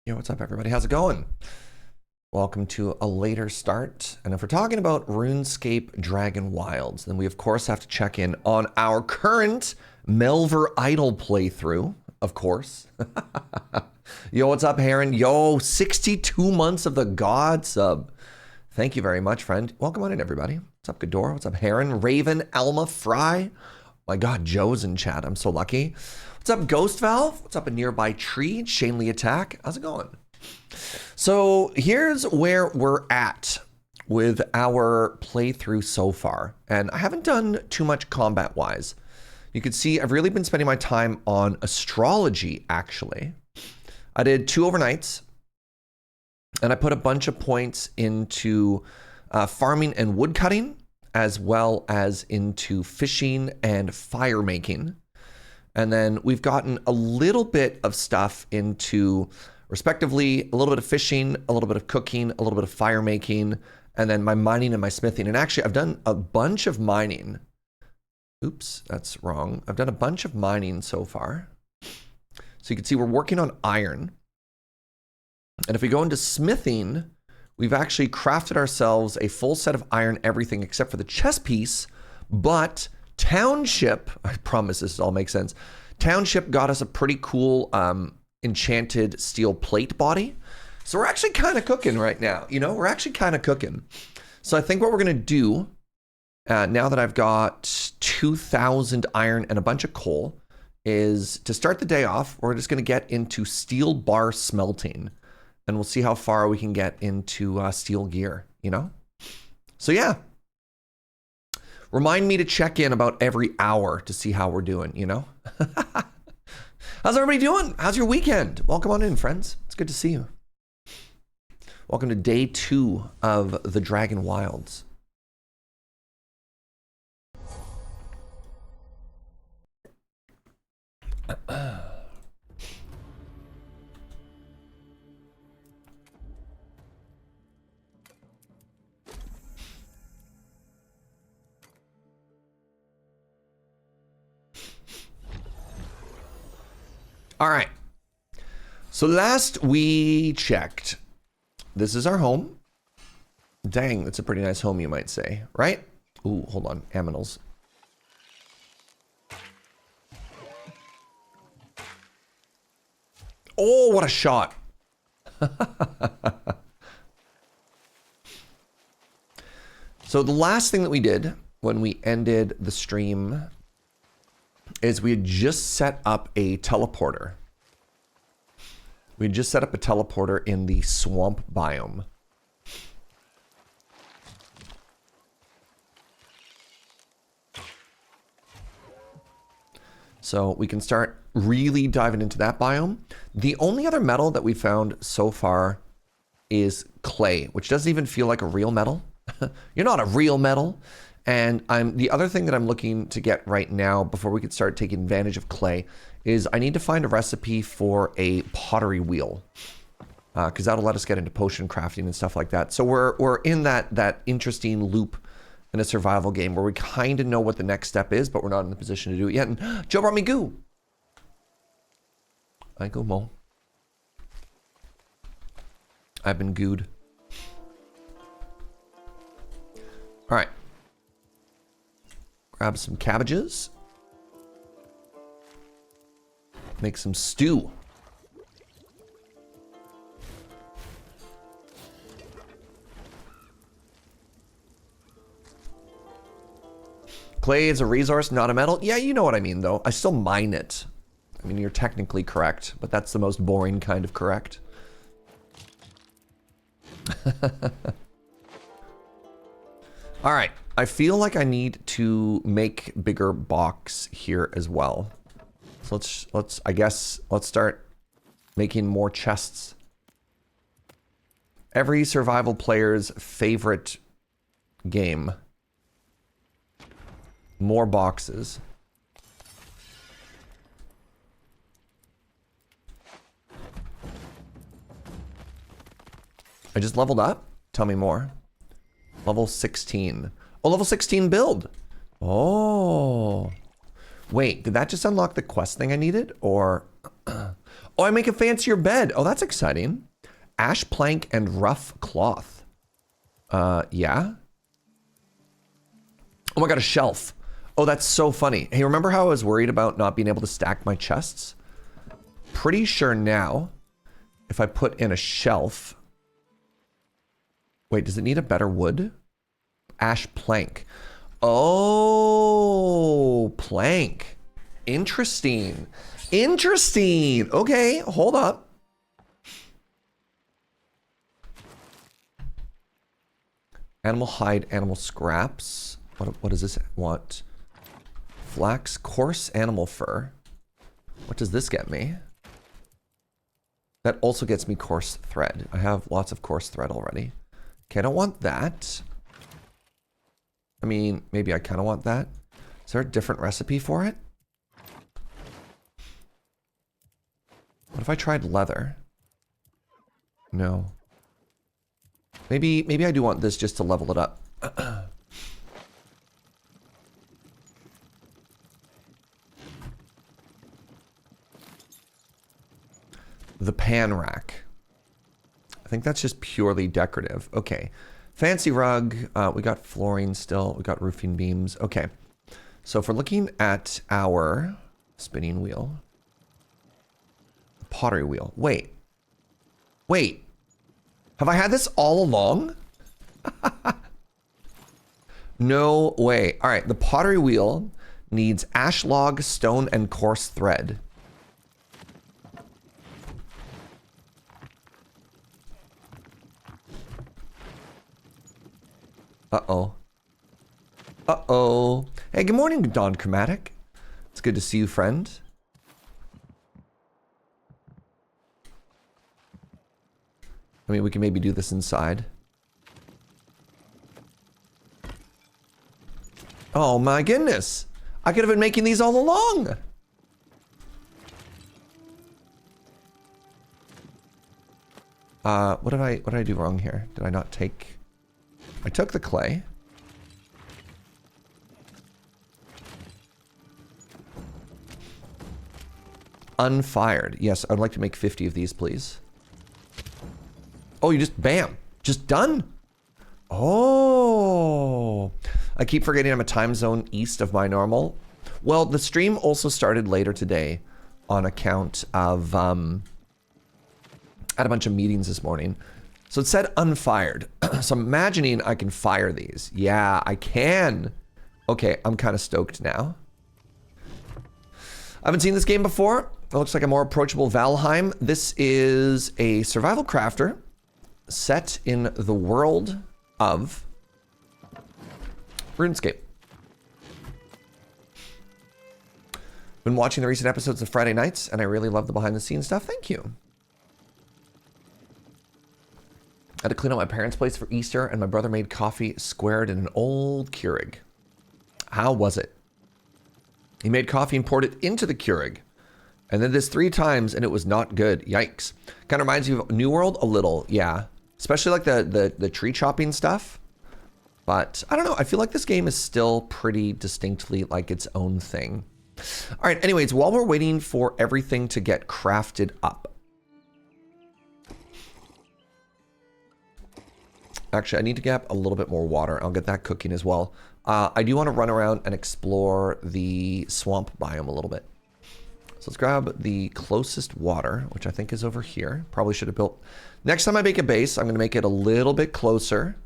Yo, what's up, everybody? How's it going? Welcome to a later start. And if we're talking about RuneScape Dragonwilds, then we of course have to check in on our current Melvor Idle playthrough, of course. Yo, what's up, Heron? Yo, 62 months of the God sub. Thank you very much, friend. Welcome on in, everybody. What's up, Ghidorah? What's up, Heron? Raven, Alma, Fry. My God, Joe's in chat. I'm so lucky. What's up, Ghost Valve? What's up, a nearby tree? Shanley Attack. How's it going? So here's where we're at with our playthrough so far. And I haven't done too much combat-wise. You can see I've really been spending my time on astrology, actually. I did 2 overnights. And I put a bunch of points into farming and wood cutting, as well as into fishing and fire making. And then we've gotten a little bit of stuff into, respectively, a little bit of fishing, a little bit of cooking, a little bit of fire making, and then my mining and my smithing. And actually, I've done a bunch of mining. Oops, that's wrong. I've done a bunch of mining so far. So you can see we're working on iron. And if we go into smithing, we've actually crafted ourselves a full set of iron everything except for the chest piece, but Township, I promise this all makes sense. Township got us a pretty cool enchanted steel plate body. So we're actually kind of cooking right now. You know, we're actually kind of cooking. So I think what we're going to do now that I've got 2,000 iron and a bunch of coal is to start the day off, we're just going to get into steel bar smelting. And we'll see how far we can get into steel gear, you know? So yeah. Remind me to check in about every hour to see how we're doing, you know? How's everybody doing? How's your weekend? Welcome on in, friends. It's good to see you. Welcome to day 2 of the Dragonwilds. All right. So last we checked, this is our home. Dang, that's a pretty nice home, you might say, right? Ooh, hold on, aminals. Oh, what a shot. So the last thing that we did when we ended the stream is we had just set up a teleporter. We had just set up a teleporter in the swamp biome. So we can start really diving into that biome. The only other metal that we found so far is clay, which doesn't even feel like a real metal. You're not a real metal. And the other thing that I'm looking to get right now before we could start taking advantage of clay is I need to find a recipe for a pottery wheel, because that'll let us get into potion crafting and stuff like that. So we're in that interesting loop in a survival game where we kind of know what the next step is, but we're not in the position to do it yet. And Joe brought me goo. I go Mo. I've been gooed. All right. Grab some cabbages. Make some stew. Clay is a resource, not a metal. Yeah, you know what I mean, though. I still mine it. I mean, you're technically correct, but that's the most boring kind of correct. All right. I feel like I need to make bigger box here as well. So let's start making more chests. Every survival player's favorite game. More boxes. I just leveled up? Tell me more. Level 16. Oh, level 16 build. Oh. Wait, did that just unlock the quest thing I needed? Or... Oh, I make a fancier bed. Oh, that's exciting. Ash plank and rough cloth. Yeah. Oh my god, a shelf. Oh, that's so funny. Hey, remember how I was worried about not being able to stack my chests? Pretty sure now, if I put in a shelf... Wait, does it need a better wood? Ash plank. Oh, plank. Interesting. Interesting. Okay, hold up. Animal hide, animal scraps. What does this want? Flax, coarse animal fur. What does this get me? That also gets me coarse thread. I have lots of coarse thread already. Okay, I don't want that. I mean, maybe I kind of want that. Is there a different recipe for it? What if I tried leather? No. Maybe I do want this just to level it up. The pan rack. I think that's just purely decorative. Okay. Fancy rug. We got flooring still. We got roofing beams. Okay. So if we're looking at our spinning wheel. Pottery wheel. Wait. Wait. Have I had this all along? No way. All right. The pottery wheel needs ash log, stone, and coarse thread. Uh-oh. Uh-oh. Hey, good morning, Don Chromatic. It's good to see you, friend. I mean, we can maybe do this inside. Oh my goodness. I could have been making these all along. What did I do wrong here? Did I not take... I took the clay. Unfired. Yes, I'd like to make 50 of these, please. Oh, you just, bam. Just done? Oh. I keep forgetting I'm a time zone east of my normal. Well, the stream also started later today on account of, I had a bunch of meetings this morning. So it said unfired. So I'm imagining I can fire these. Yeah, I can. Okay, I'm kind of stoked now. I haven't seen this game before. It looks like a more approachable Valheim. This is a survival crafter set in the world of RuneScape. Been watching the recent episodes of Friday Nights, and I really love the behind-the-scenes stuff. Thank you. I had to clean out my parents' place for Easter, and my brother made coffee squared in an old Keurig. How was it? He made coffee and poured it into the Keurig, and then this 3 times, and it was not good. Yikes. Kind of reminds you of New World a little, yeah. Especially like the tree chopping stuff. But I don't know. I feel like this game is still pretty distinctly like its own thing. All right. Anyways, while we're waiting for everything to get crafted up. Actually, I need to get a little bit more water. I'll get that cooking as well. I do want to run around and explore the swamp biome a little bit. So let's grab the closest water, which I think is over here. Probably should have built... Next time I make a base, I'm going to make it a little bit closer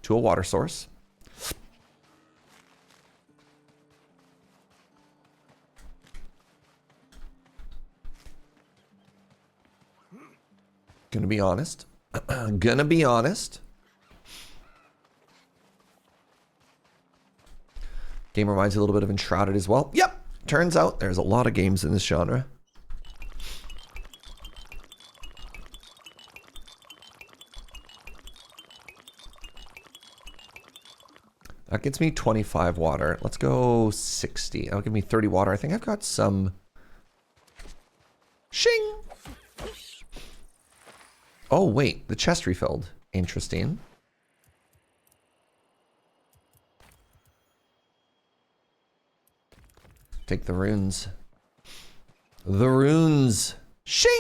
to a water source. Gonna be honest. Gonna be honest. Game reminds me a little bit of Enshrouded as well. Yep. Turns out there's a lot of games in this genre. That gets me 25 water. Let's go 60. That'll give me 30 water. I think I've got some... Shing! Oh, wait. The chest refilled. Interesting. Take the runes. The runes. Shing!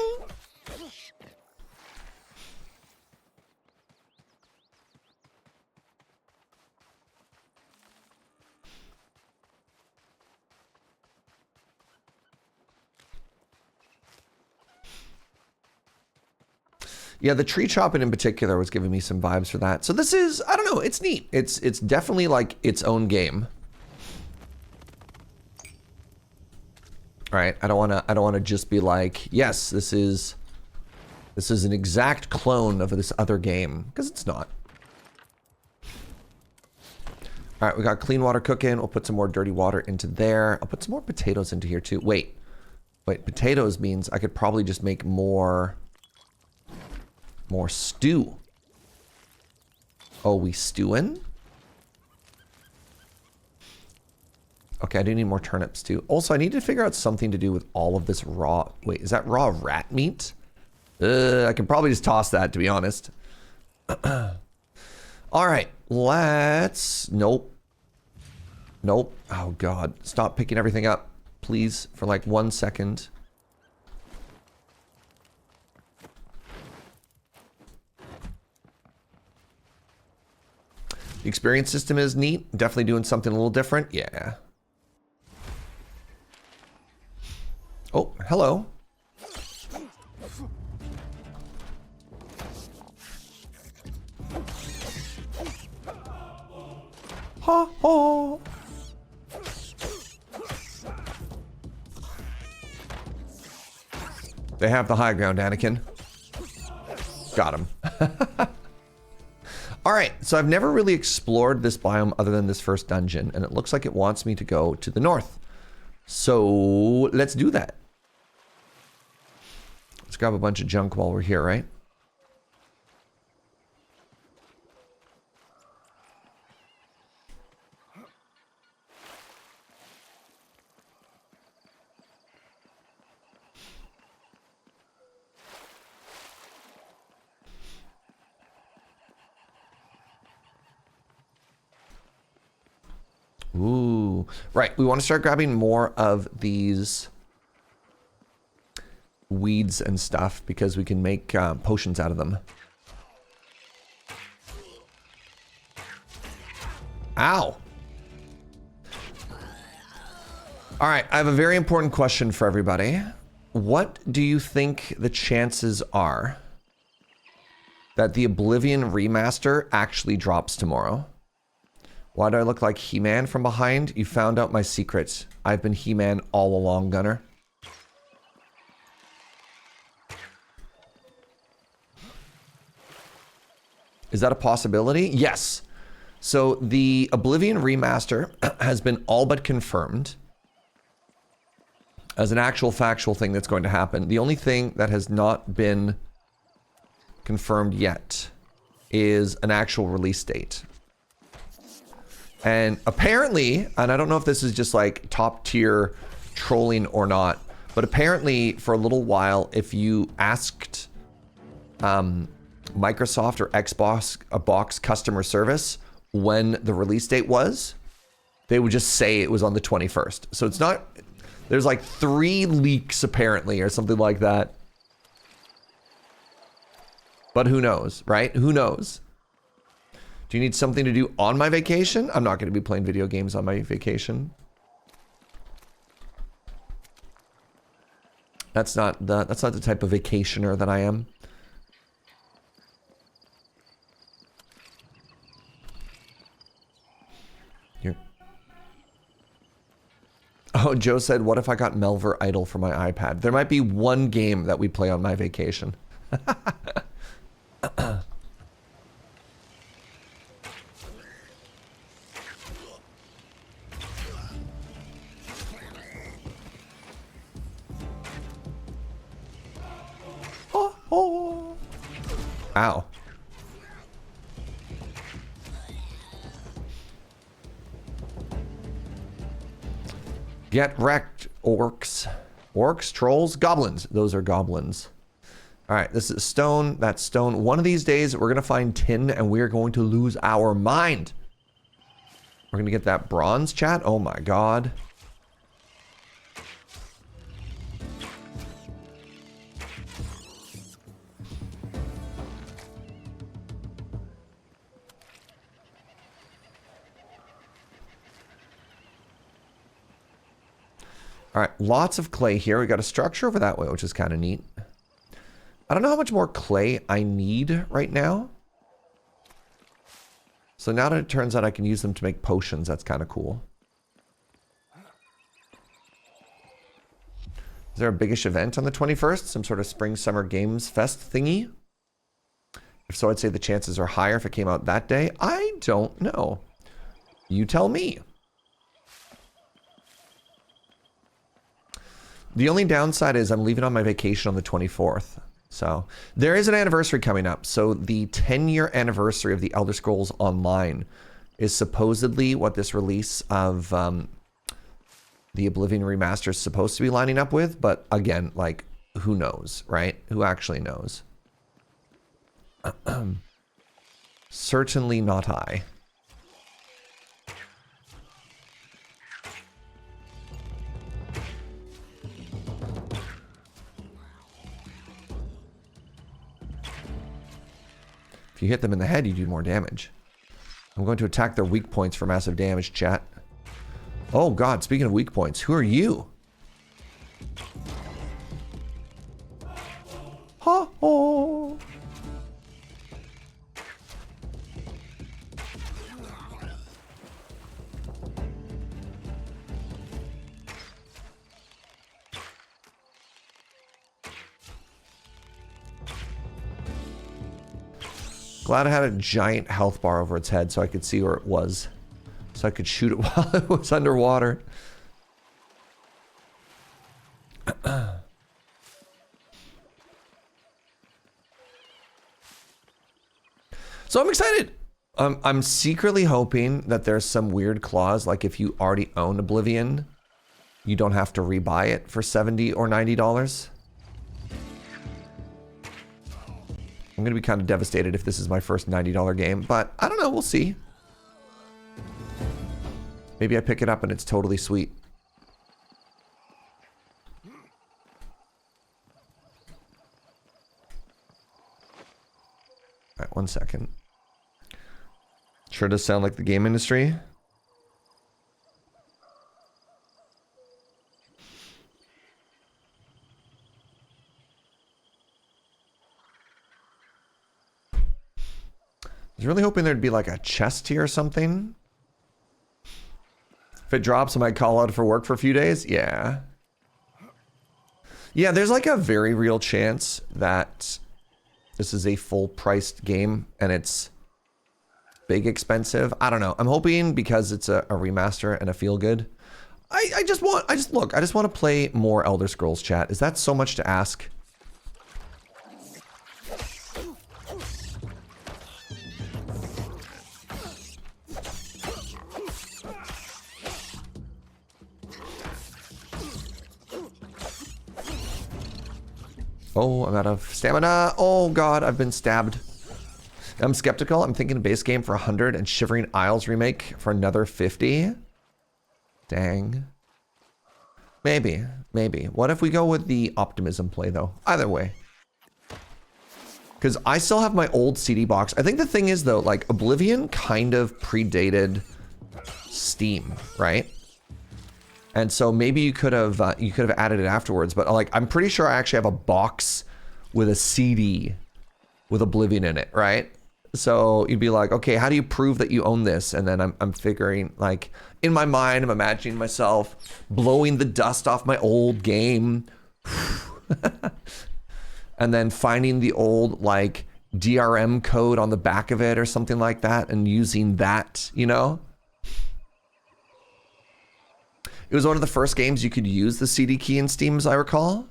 Yeah, the tree chopping in particular was giving me some vibes for that. So this is, I don't know, it's neat. It's definitely like its own game. All right, I don't want to just be like, yes, this is an exact clone of this other game, because it's not. All right, we got clean water cooking. We'll put some more dirty water into there. I'll put some more potatoes into here too. Wait, potatoes means I could probably just make more stew. Oh, we stewing? Okay, I do need more turnips too. Also, I need to figure out something to do with all of this raw. Wait, is that raw rat meat? I can probably just toss that, to be honest. All right, let's... Nope. Oh, God. Stop picking everything up, please, for like 1 second. The experience system is neat. Definitely doing something a little different. Yeah. Oh, hello. Ha ha. They have the high ground, Anakin. Got him. All right, so I've never really explored this biome other than this first dungeon, and it looks like it wants me to go to the north. So let's do that. Let's grab a bunch of junk while we're here, right? Ooh, right. We want to start grabbing more of these weeds and stuff because we can make potions out of them. Ow. All right, I have a very important question for everybody. What do you think the chances are that the Oblivion remaster actually drops tomorrow? Why do I look like He-Man from behind? You found out my secret. I've been He-Man all along, Gunner. Is that a possibility? Yes. So the Oblivion remaster has been all but confirmed as an actual factual thing that's going to happen. The only thing that has not been confirmed yet is an actual release date. And apparently, and I don't know if this is just like top tier trolling or not, but apparently for a little while, if you asked Microsoft or Xbox customer service when the release date was, they would just say it was on the 21st. So it's not, there's like 3 leaks apparently or something like that. But who knows, right? Who knows? Do you need something to do on my vacation? I'm not going to be playing video games on my vacation. That's not the type of vacationer that I am. Here. Oh, Joe said, what if I got Melvor Idle for my iPad? There might be one game that we play on my vacation. Oh. Ow. Get wrecked, orcs. Orcs, trolls, goblins. Those are goblins. All right, this is stone. That's stone. One of these days, we're going to find tin, and we're going to lose our mind. We're going to get that bronze, chat. Oh, my God. All right, lots of clay here. We got a structure over that way, which is kind of neat. I don't know how much more clay I need right now. So now that it turns out I can use them to make potions, that's kind of cool. Is there a biggish event on the 21st? Some sort of spring summer games fest thingy? If so, I'd say the chances are higher if it came out that day. I don't know. You tell me. The only downside is I'm leaving on my vacation on the 24th. So there is an anniversary coming up. So the 10-year anniversary of the Elder Scrolls Online is supposedly what this release of the Oblivion Remaster is supposed to be lining up with. But again, like, who knows, right? Who actually knows? Certainly not I. If you hit them in the head, you do more damage. I'm going to attack their weak points for massive damage, chat. Oh god, speaking of weak points, who are you? Ha oh. Glad I had a giant health bar over its head so I could see where it was. So I could shoot it while it was underwater. So I'm excited. I'm secretly hoping that there's some weird clause, like if you already own Oblivion, you don't have to rebuy it for $70 or $90. I'm going to be kind of devastated if this is my first $90 game, but I don't know, we'll see. Maybe I pick it up and it's totally sweet. All right, 1 second. Sure does sound like the game industry. I was really hoping there'd be like a chest here or something. If it drops, I might call out for work for a few days. Yeah. Yeah, there's like a very real chance that this is a full-priced game and it's big expensive. I don't know. I'm hoping because it's a remaster and a feel-good. I just want to play more Elder Scrolls, chat. Is that so much to ask? Oh, I'm out of stamina. Oh god, I've been stabbed. I'm skeptical. I'm thinking base game for 100 and Shivering Isles remake for another 50. Dang. Maybe. What if we go with the optimism play though? Either way. Because I still have my old CD box. I think the thing is though, like Oblivion kind of predated Steam, right? And so maybe you could have added it afterwards, but like I'm pretty sure I actually have a box with a CD with Oblivion in it, right? So you'd be like, okay, how do you prove that you own this? And then I'm figuring, like, in my mind, I'm imagining myself blowing the dust off my old game, and then finding the old like DRM code on the back of it or something like that, and using that, you know. It was one of the first games you could use the CD key in Steam, as I recall.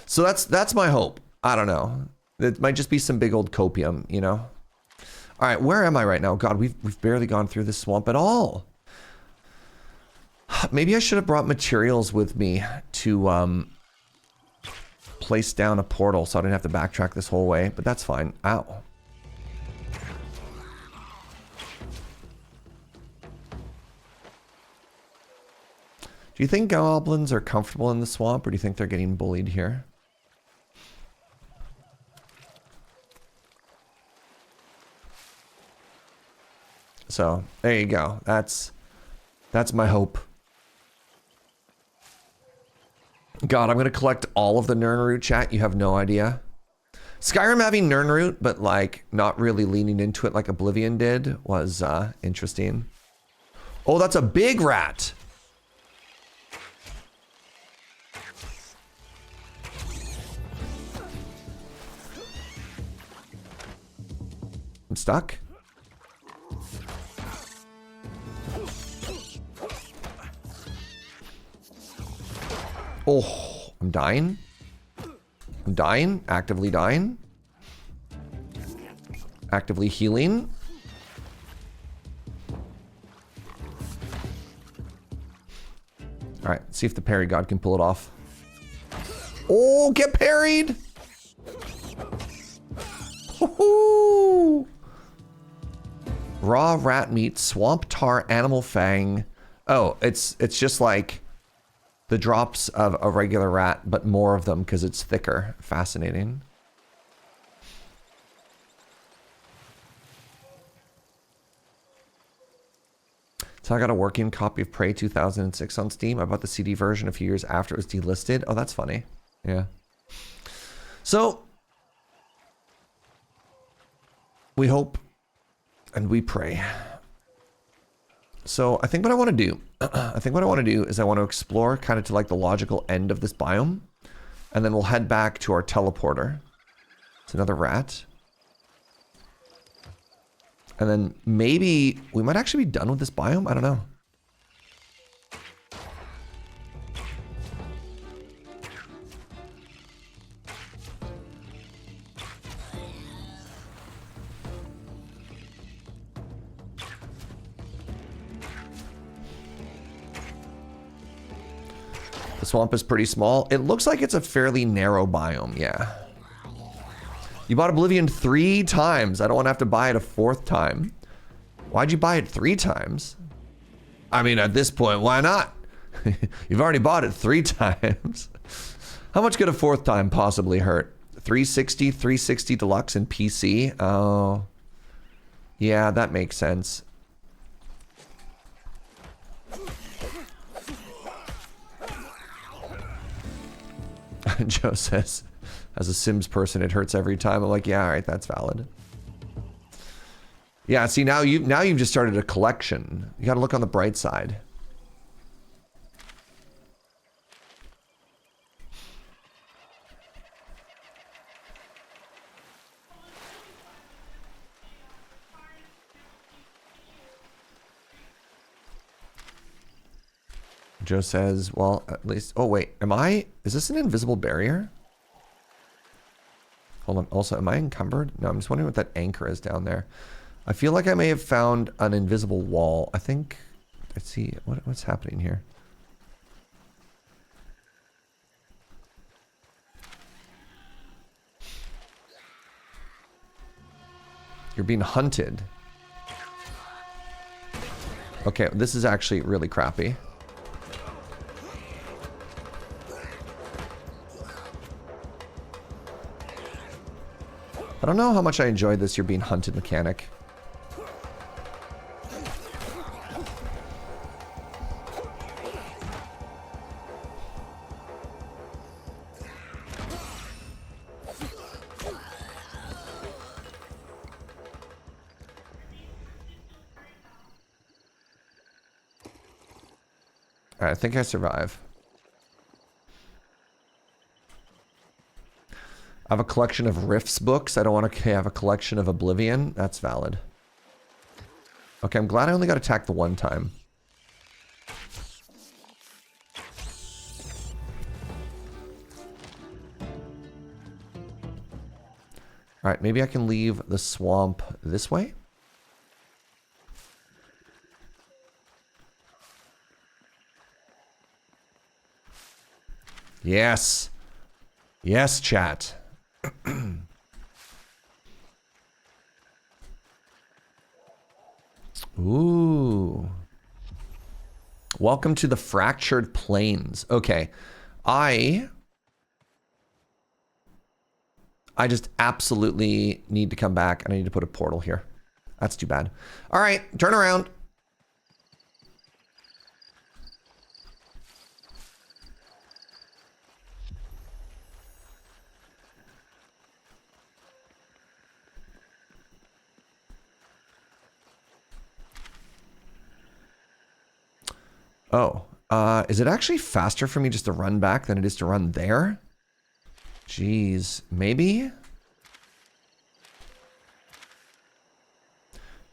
So that's my hope. I don't know. It might just be some big old copium, you know? All right, where am I right now? God, we've barely gone through this swamp at all. Maybe I should have brought materials with me to place down a portal so I didn't have to backtrack this whole way, but that's fine. Ow. Do you think goblins are comfortable in the swamp, or do you think they're getting bullied here? So, there you go. That's my hope. God, I'm going to collect all of the Nernroot chat. You have no idea. Skyrim having Nernroot, but like not really leaning into it like Oblivion did was interesting. Oh, that's a big rat. I'm stuck. Oh, I'm dying. I'm dying. Actively dying. Actively healing. All right, see if the parry god can pull it off. Oh, get parried. Woohoo! Raw rat meat, swamp tar, animal fang. Oh, it's just like the drops of a regular rat, but more of them because it's thicker. Fascinating. So I got a working copy of Prey 2006 on Steam. I bought the CD version a few years after it was delisted. Oh, that's funny. Yeah. So we hope and we pray. So I think what I want to do, is I want to explore kind of to like the logical end of this biome. And then we'll head back to our teleporter. It's another rat. And then maybe we might actually be done with this biome. I don't know. The swamp is pretty small. It looks like it's a fairly narrow biome, yeah. You bought Oblivion 3 times. I don't want to have to buy it a 4th time. Why'd you buy it 3 times? I mean, at this point, why not? You've already bought it 3 times. How much could a 4th time possibly hurt? 360 deluxe and PC? Oh. Yeah, that makes sense. Joe says, as a Sims person, it hurts every time. I'm like, yeah, all right, that's valid. Yeah, see, now you've just started a collection. You got to look on the bright side. Joe says, well, at least... Oh, wait. Is this an invisible barrier? Hold on. Also, am I encumbered? No, I'm just wondering what that anchor is down there. I feel like I may have found an invisible wall. I think... Let's see. What's happening here? You're being hunted. Okay, this is actually really crappy. I don't know how much I enjoyed this "you're being hunted" mechanic. All right, I think I survive. I have a collection of Rifts books. I don't want to have a collection of Oblivion. That's valid. Okay, I'm glad I only got attacked the 1 time. All right, maybe I can leave the swamp this way. Yes. Yes, chat. Ooh. Welcome to the Fractured Plains. Okay. I just absolutely need to come back, and I need to put a portal here. That's too bad. All right, turn around. Oh, is it actually faster for me just to run back than it is to run there? Jeez, maybe?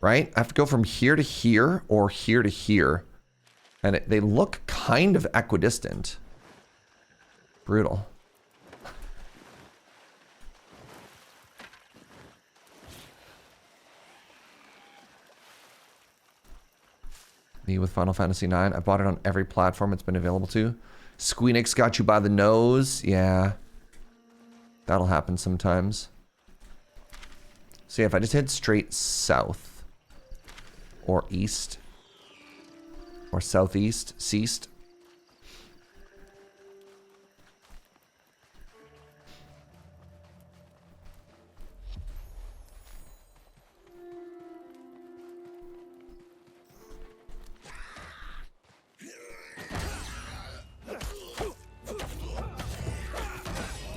Right? I have to go from here to here or here to here. And they look kind of equidistant. Brutal. Me with Final Fantasy IX. I bought it on every platform it's been available to. Squeenix got you by the nose. Yeah. That'll happen sometimes. So yeah, if I just head straight south. Or east. Or southeast. Seast.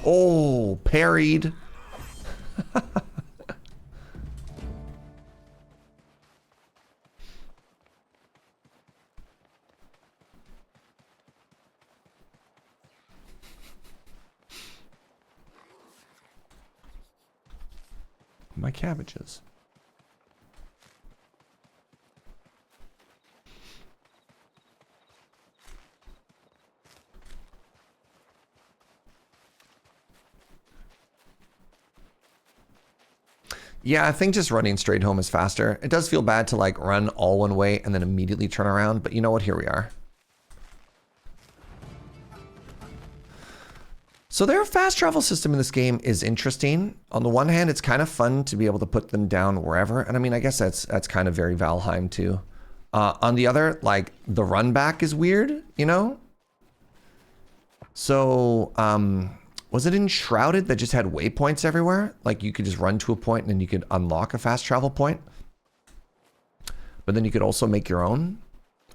Oh, parried. My cabbages. Yeah, I think just running straight home is faster. It does feel bad to like run all one way and then immediately turn around, but you know what? Here we are. So their fast travel system in this game is interesting. On the one hand, it's kind of fun to be able to put them down wherever. And I mean, I guess that's kind of very Valheim too. On the other, like the run back is weird, you know? So, was it in Shrouded that just had waypoints everywhere? Like you could just run to a point and then you could unlock a fast travel point. But then you could also make your own.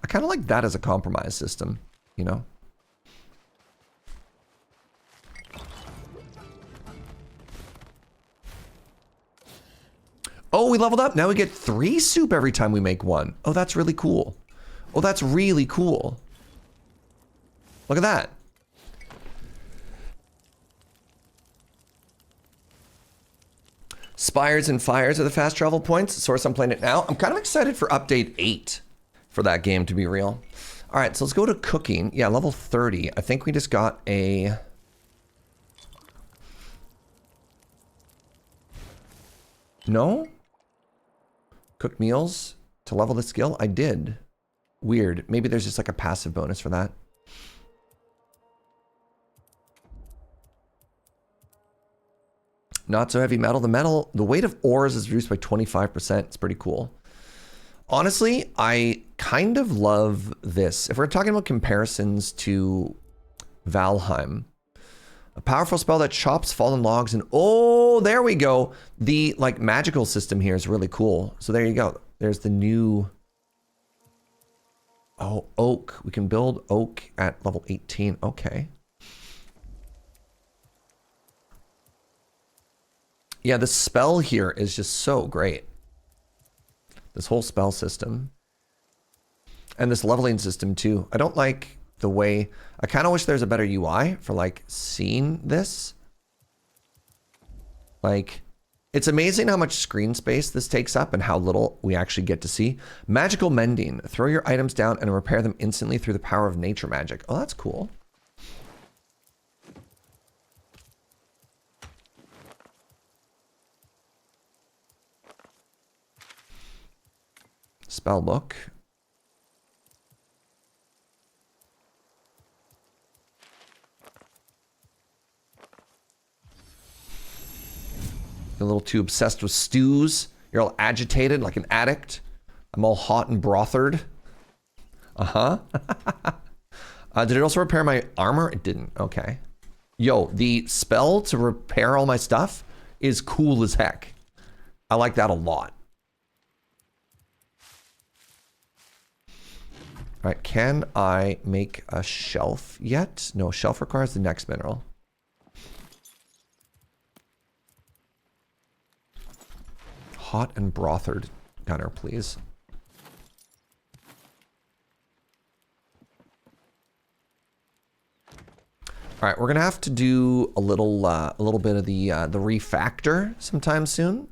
I kind of like that as a compromise system, you know? Oh, we leveled up. Now we get 3 soup every time we make one. Oh, that's really cool. Oh, that's really cool. Look at that. Spires and Fires are the fast travel points. Source, I'm playing it now. I'm kind of excited for update 8 for that game, to be real. All right, so let's go to cooking. Yeah, level 30. I think we just got a... No? Cook meals to level the skill? I did. Weird. Maybe there's just like a passive bonus for that. Not so heavy metal. The weight of ores is reduced by 25%. It's pretty cool. Honestly, I kind of love this. If we're talking about comparisons to Valheim, a powerful spell that chops fallen logs and oh, there we go. The like magical system here is really cool. So there you go. There's the new, oh, oak. We can build oak at level 18. Okay. Yeah, the spell here is just so great. This whole spell system. And this leveling system too. I don't like the way... I kind of wish there's a better UI for like seeing this. Like, it's amazing how much screen space this takes up and how little we actually get to see. Magical mending. Throw your items down and repair them instantly through the power of nature magic. Oh, that's cool. Spell book. You're a little too obsessed with stews. You're all agitated like an addict. I'm all hot and brothered. Uh-huh. Did it also repair my armor? It didn't. Okay. Yo, the spell to repair all my stuff is cool as heck. I like that a lot. All right, can I make a shelf yet? No, shelf requires the next mineral. Hot and brothered gunner, please. All right, we're gonna have to do a little bit of the refactor sometime soon.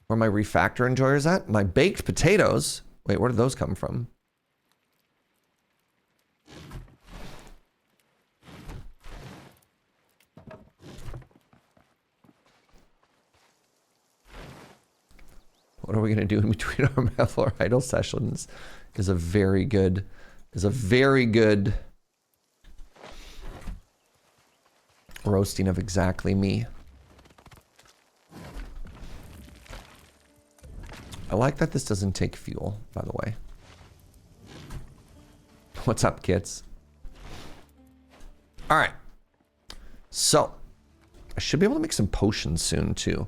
Where my refactor enjoyers at? My baked potatoes. Wait, where did those come from? What are we gonna do in between our Melvor Idle sessions? Is a very good roasting of exactly me. I like that this doesn't take fuel, by the way. What's up, kids? All right. So, I should be able to make some potions soon, too.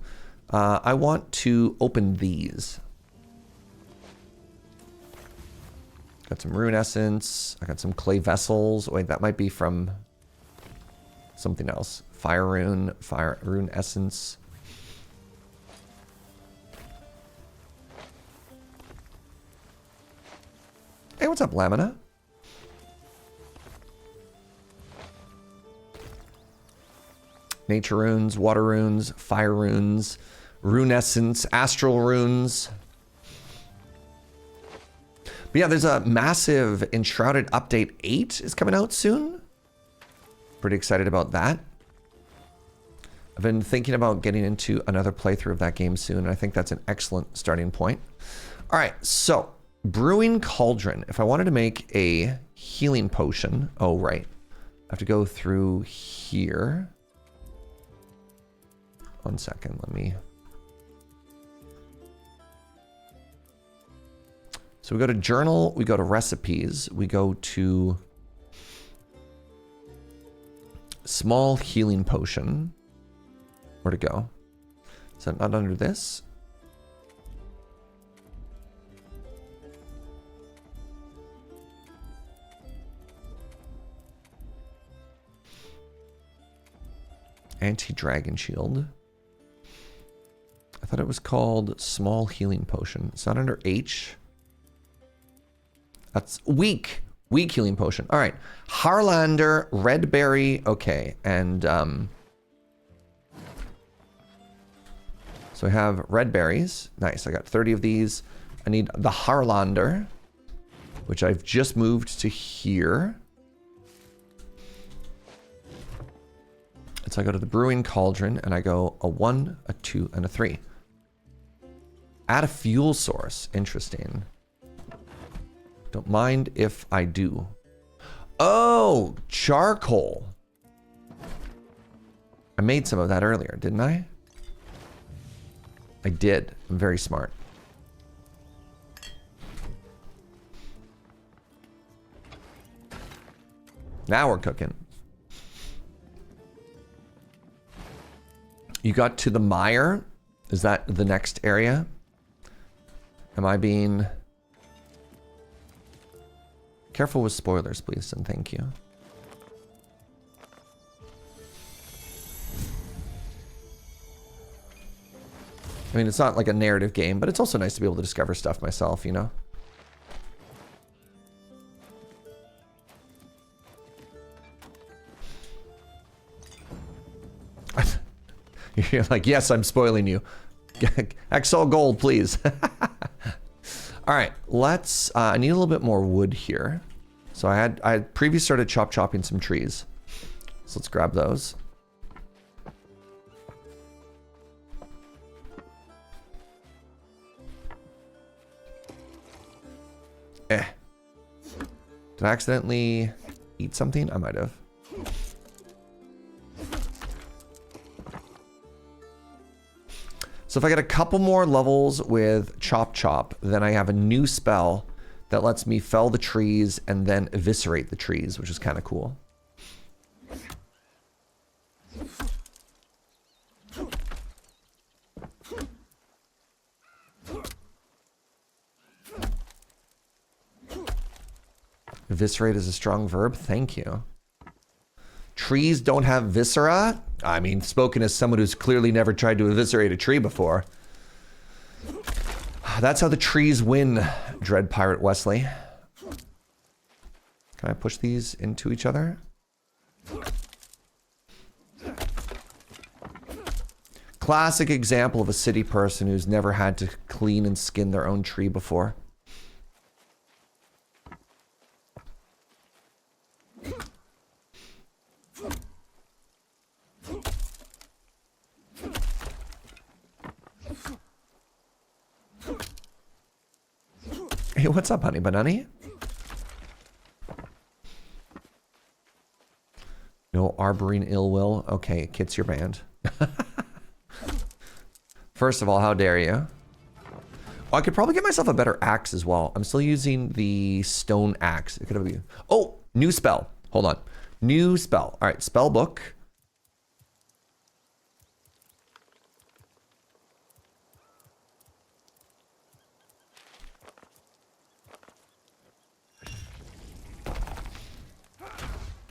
I want to open these. Got some rune essence. I got some clay vessels. Wait, that might be from something else. Fire rune essence. Hey, what's up, Lamina? Nature runes, water runes, fire runes, rune essence, astral runes. But yeah, there's a massive Enshrouded Update 8 is coming out soon. Pretty excited about that. I've been thinking about getting into another playthrough of that game soon, and I think that's an excellent starting point. All right, so Brewing Cauldron. If I wanted to make a healing potion, oh right, I have to go through here. 1 second, let me. So we go to journal, we go to recipes, we go to small healing potion. Where to go? Is that not under this? Anti-dragon shield. I thought it was called small healing potion. It's not under H. That's weak healing potion. All right, Harlander, red berry. Okay, and so I have red berries. Nice. I got 30 of these. I need the Harlander, which I've just moved to here. And so I go to the Brewing Cauldron and I go a 1, a 2, and a 3. Add a fuel source. Interesting. Don't mind if I do. Oh, charcoal. I made some of that earlier, didn't I? I did. I'm very smart. Now we're cooking. You got to the mire? Is that the next area? Am I being... Careful with spoilers, please, and thank you. I mean, it's not like a narrative game, but it's also nice to be able to discover stuff myself, you know? You're like, yes, I'm spoiling you. Exalt gold, please. All right, let's, I need a little bit more wood here. So I had previously started chopping some trees. So let's grab those. Did I accidentally eat something? I might have. So if I get a couple more levels with Chop, then I have a new spell that lets me fell the trees and then eviscerate the trees, which is kind of cool. Eviscerate is a strong verb. Thank you. Trees don't have viscera? I mean, spoken as someone who's clearly never tried to eviscerate a tree before. That's how the trees win, Dread Pirate Wesley. Can I push these into each other? Classic example of a city person who's never had to clean and skin their own tree before. Hey, what's up, honey banana? No arborine ill will. Okay, Kit's your band. First of all, how dare you? Oh, I could probably get myself a better axe as well. I'm still using the stone axe. It could have been. Oh, new spell. Hold on. New spell. All right, spell book.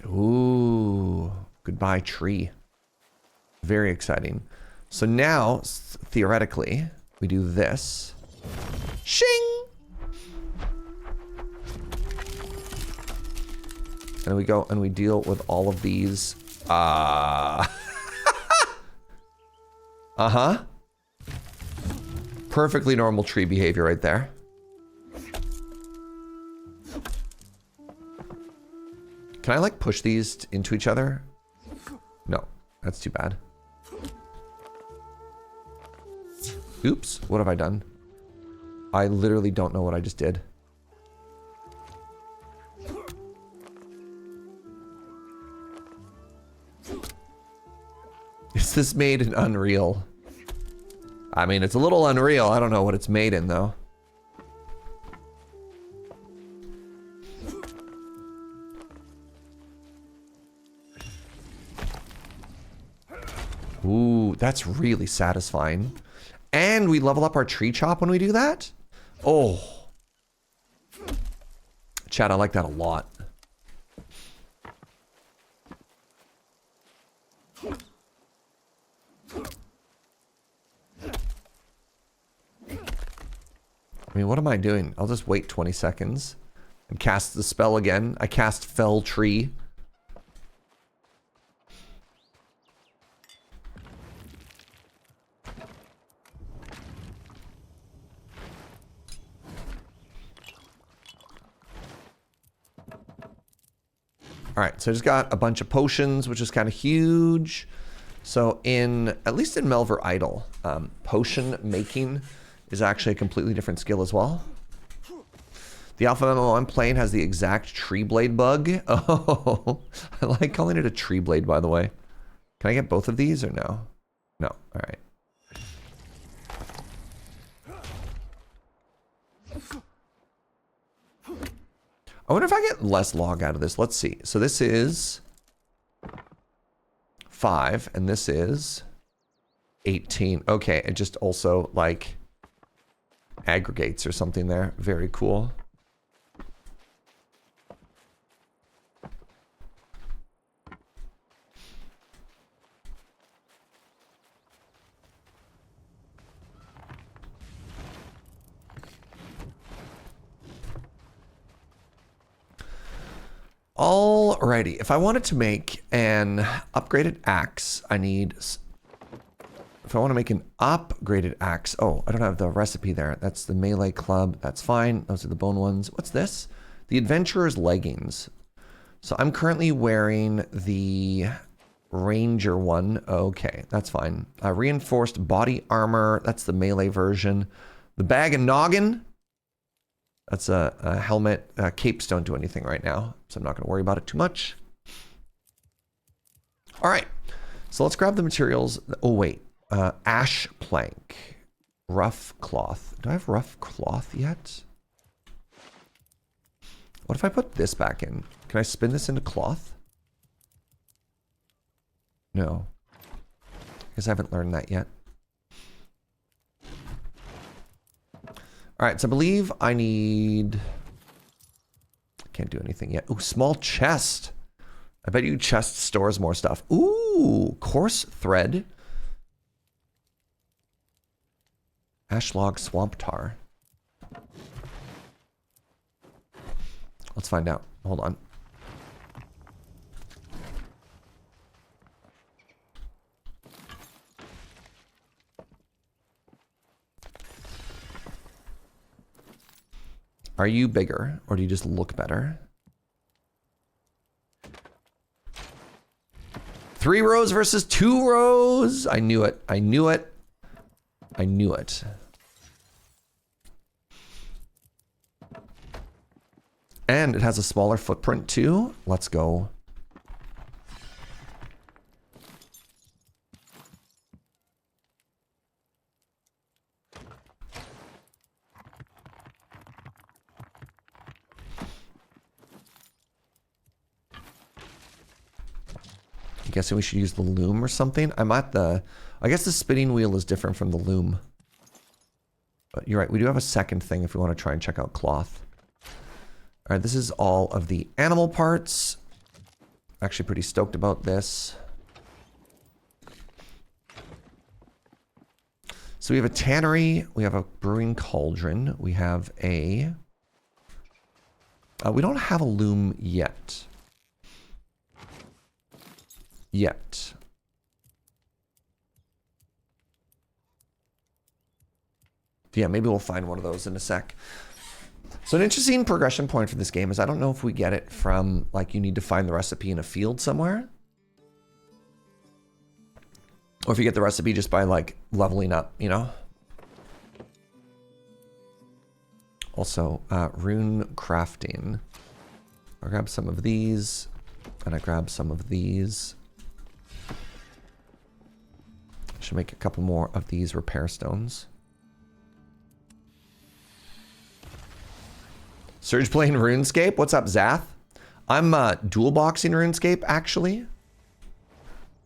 Ooh, goodbye tree. Very exciting. So now, theoretically, we do this. Shing! And we go and we deal with all of these. Uh-huh. Perfectly normal tree behavior right there. Can I like push these into each other? No, that's too bad. Oops, what have I done? I literally don't know what I just did. Is this made in Unreal? I mean, it's a little unreal. I don't know what it's made in though. Ooh, that's really satisfying. And we level up our tree chop when we do that? Oh. Chat, I like that a lot. I mean, what am I doing? I'll just wait 20 seconds and cast the spell again. I cast Fell Tree. All right, so I just got a bunch of potions, which is kind of huge. So at least in Melvor Idle, potion making is actually a completely different skill as well. The alpha MMO I'm playing has the exact tree blade bug. Oh, I like calling it a tree blade, by the way. Can I get both of these or no? No, all right. I wonder if I get less log out of this. Let's see. So this is 5, and this is 18. Okay, it just also, like, aggregates or something there. Very cool. Alrighty, if I wanted to make an upgraded axe, I need... If I want to make an upgraded axe... Oh, I don't have the recipe there. That's the melee club. That's fine. Those are the bone ones. What's this? The adventurer's leggings. So I'm currently wearing the ranger one. Okay, that's fine. Reinforced body armor. That's the melee version. The bag and noggin. That's a helmet. Capes don't do anything right now, so I'm not going to worry about it too much. All right, so let's grab the materials. Oh, wait. Ash plank. Rough cloth. Do I have rough cloth yet? What if I put this back in? Can I spin this into cloth? No. I guess I haven't learned that yet. All right, so I believe I need... I can't do anything yet. Ooh, small chest. I bet you chest stores more stuff. Ooh, coarse thread. Ash log swamp tar. Let's find out. Hold on. Are you bigger, or do you just look better? 3 rows versus 2 rows. I knew it. I knew it. I knew it. And it has a smaller footprint too. Let's go. I'm guessing we should use the loom or something. I guess the spinning wheel is different from the loom. But you're right, we do have a second thing if we want to try and check out cloth. All right, this is all of the animal parts. Actually pretty stoked about this. So we have a tannery, we have a brewing cauldron, we have a... we don't have a loom yet. Yeah, maybe we'll find one of those in a sec. So an interesting progression point for this game is I don't know if we get it from, like, you need to find the recipe in a field somewhere. Or if you get the recipe just by, like, leveling up, you know? Also, rune crafting. I'll grab some of these, and I grab some of these. Should make a couple more of these repair stones. Serge playing RuneScape? What's up, Zath? I'm dual boxing RuneScape, actually.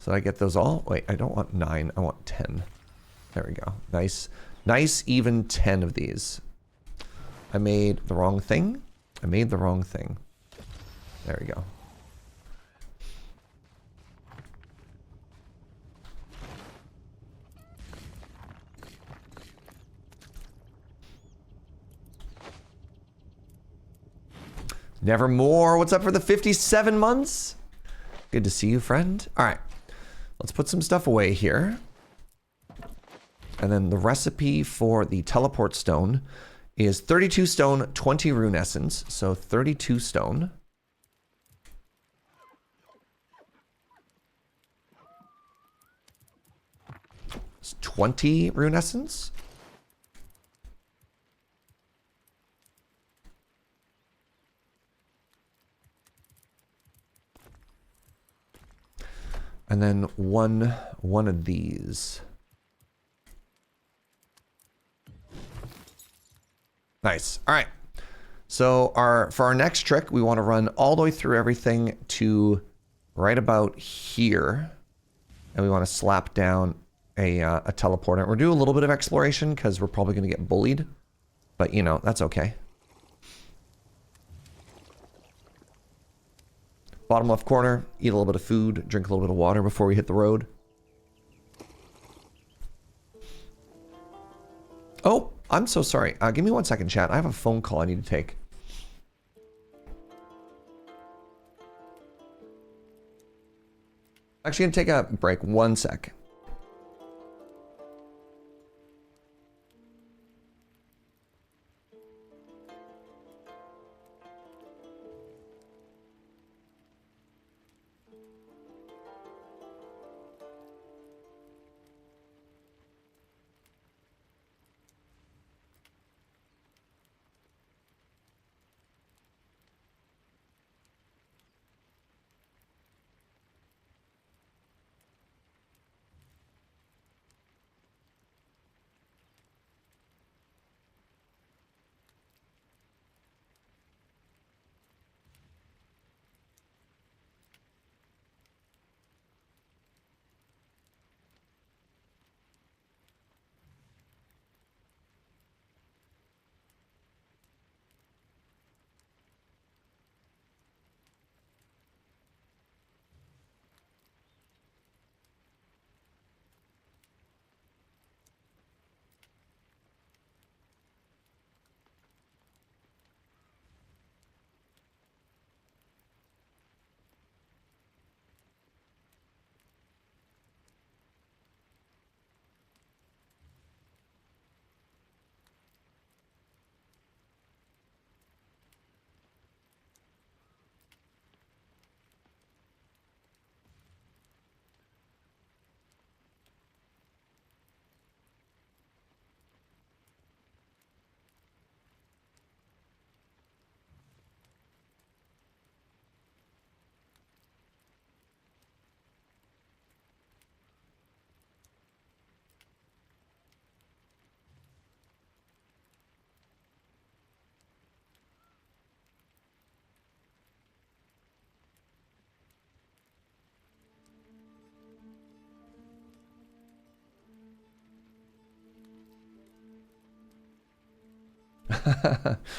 So I get those all. Wait, I don't want 9. I want 10. There we go. Nice. Nice, even 10 of these. I made the wrong thing. I made the wrong thing. There we go. Nevermore. What's up for the 57 months? Good to see you, friend. All right. Let's put some stuff away here. And then the recipe for the teleport stone is 32 stone, 20 rune essence. So 32 stone. It's 20 rune essence. And then one of these. Nice. All right. So for our next trick, we want to run all the way through everything to right about here. And we want to slap down a teleporter. We're doing a little bit of exploration because we're probably going to get bullied. But, you know, that's okay. Bottom left corner, eat a little bit of food, drink a little bit of water before we hit the road. Oh, I'm so sorry. Give me 1 second, chat. I have a phone call I need to take. Actually, gonna take a break. 1 sec.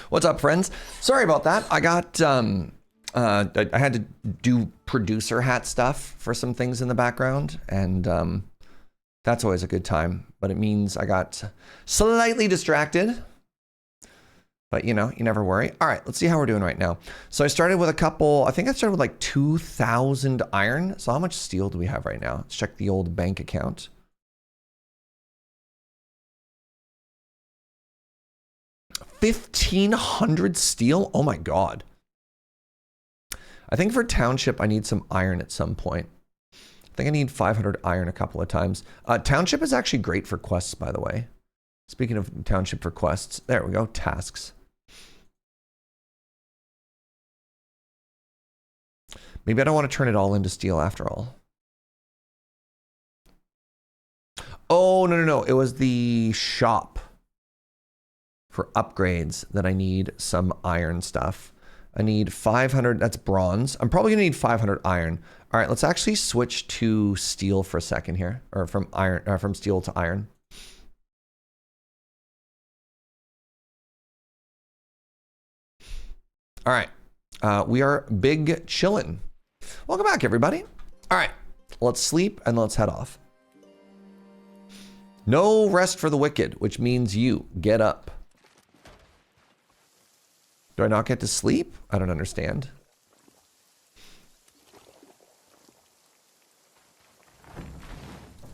What's up, friends? Sorry about that. I got, I had to do producer hat stuff for some things in the background, and that's always a good time, but it means I got slightly distracted. But you know, you never worry. All right, let's see how we're doing right now. So I started with a couple, I think I started with like 2,000 iron. So how much steel do we have right now? Let's check the old bank account. $1,500 steel? Oh my God. I think for township, I need some iron at some point. I think I need 500 iron a couple of times. Township is actually great for quests, by the way. Speaking of township for quests, there we go, tasks. Maybe I don't want to turn it all into steel after all. Oh, no. It was the shop for upgrades that I need some iron stuff. I need 500, that's bronze. I'm probably gonna need 500 iron. All right, let's actually switch to steel for a second here, or from iron, from steel to iron. All right, we are big chillin'. Welcome back, everybody. All right, let's sleep and let's head off. No rest for the wicked, which means you get up. Do I not get to sleep? I don't understand.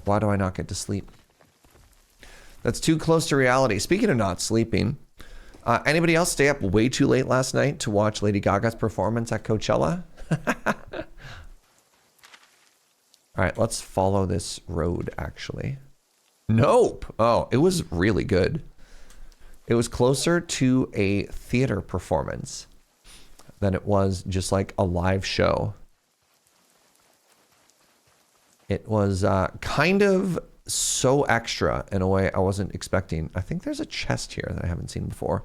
Why do I not get to sleep? That's too close to reality. Speaking of not sleeping, anybody else stay up way too late last night to watch Lady Gaga's performance at Coachella? All right, let's follow this road, actually. Nope. Oh, it was really good. It was closer to a theater performance than it was just like a live show. It was kind of so extra in a way I wasn't expecting. I think there's a chest here that I haven't seen before.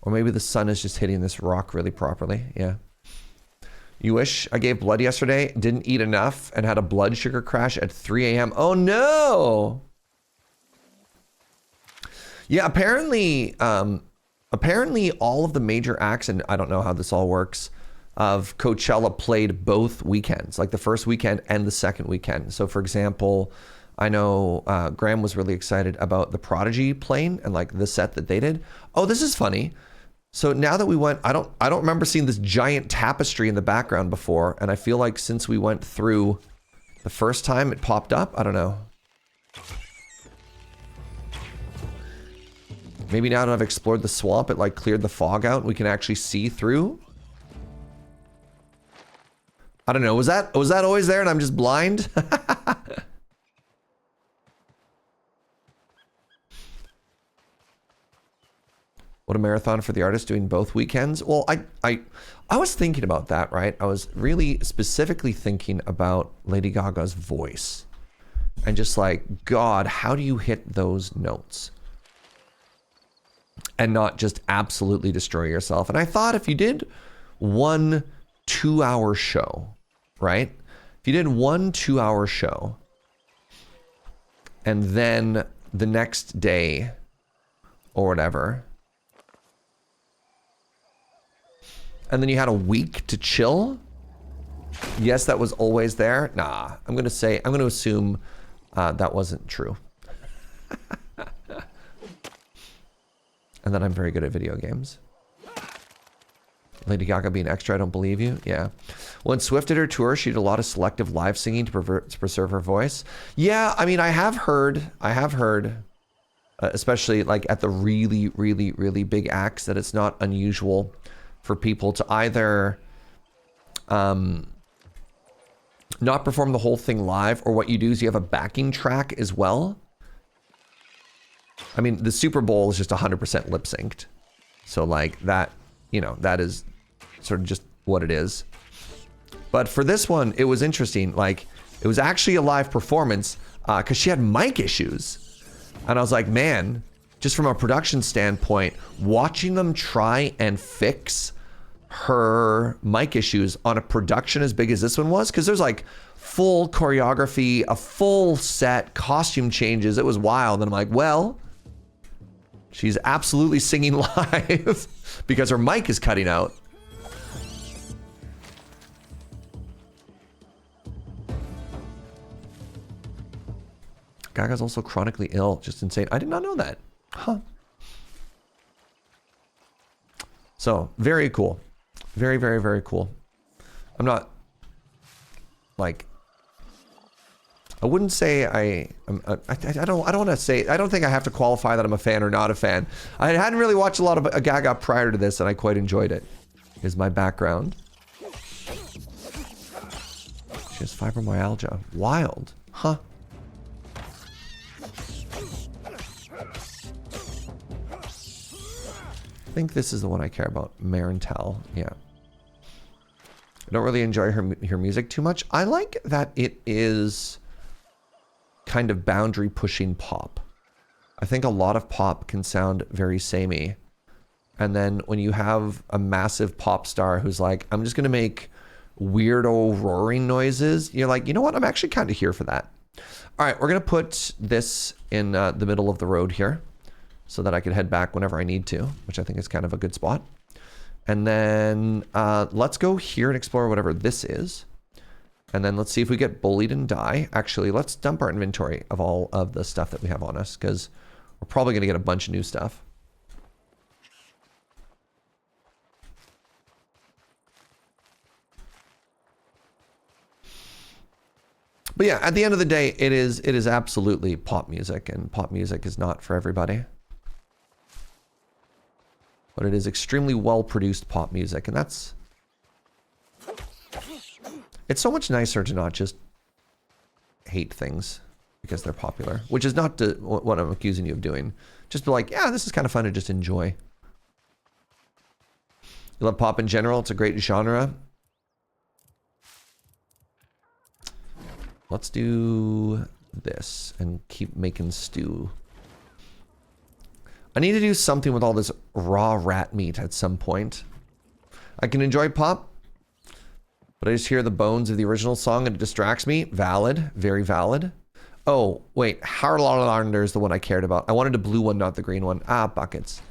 Or maybe the sun is just hitting this rock really properly. Yeah. You wish I gave blood yesterday, didn't eat enough, and had a blood sugar crash at 3 a.m. Oh no! Yeah, apparently all of the major acts, and I don't know how this all works, of Coachella played both weekends, like the first weekend and the second weekend. So for example, I know Graham was really excited about the Prodigy playing and like the set that they did. Oh, this is funny. So now that we went, I don't remember seeing this giant tapestry in the background before, and I feel like since we went through the first time it popped up, I don't know. Maybe now that I've explored the swamp, it like cleared the fog out and we can actually see through. I don't know, was that always there and I'm just blind? What a marathon for the artist doing both weekends. Well, I was thinking about that, right? I was really specifically thinking about Lady Gaga's voice. And just like, God, how do you hit those notes? And not just absolutely destroy yourself. And I thought if you did 1 2-hour show, right? If you did 1 2-hour show, and then the next day or whatever, and then you had a week to chill. Yes, that was always there. Nah, I'm going to assume that wasn't true. And that I'm very good at video games. Lady Gaga being extra, I don't believe you. Yeah. When Swift did her tour, she did a lot of selective live singing to preserve her voice. Yeah, I mean, I have heard, especially like at the really, really, really big acts, that it's not unusual for people to either not perform the whole thing live, or what you do is you have a backing track as well. I mean, the Super Bowl is just 100% lip synced. So like that, you know, that is sort of just what it is. But for this one, it was interesting. Like, it was actually a live performance because she had mic issues. And I was like, man, just from a production standpoint, watching them try and fix her mic issues on a production as big as this one was, because there's like full choreography, a full set, costume changes. It was wild. And I'm like, well, She's absolutely singing live because her mic is cutting out. Gaga's also chronically ill. Just insane. I did not know that. Huh. So, very cool. Very, very, very cool. I'm not, like, I wouldn't say I don't want to say, I don't think I have to qualify that I'm a fan or not a fan. I hadn't really watched a lot of Gaga prior to this, and I quite enjoyed it. Here's my background. She has fibromyalgia. Wild. Huh. I think this is the one I care about. Marental. Yeah. I don't really enjoy her music too much. I like that it is kind of boundary pushing pop. I think a lot of pop can sound very samey. And then when you have a massive pop star who's like, I'm just going to make weirdo roaring noises, you're like, you know what? I'm actually kind of here for that. All right, we're going to put this in the middle of the road here so that I can head back whenever I need to, which I think is kind of a good spot. And then let's go here and explore whatever this is. And then let's see if we get bullied and die. Actually, let's dump our inventory of all of the stuff that we have on us, because we're probably going to get a bunch of new stuff. But yeah, at the end of the day, it is absolutely pop music, and pop music is not for everybody. But it is extremely well-produced pop music, and that's... It's so much nicer to not just hate things because they're popular, which is not what I'm accusing you of doing. Just be like, yeah, this is kind of fun to just enjoy. You love pop in general. It's a great genre. Let's do this and keep making stew. I need to do something with all this raw rat meat at some point. I can enjoy pop, but I just hear the bones of the original song and it distracts me. Valid. Very valid. Oh, wait. Harlander is the one I cared about. I wanted a blue one, not the green one. Ah, buckets.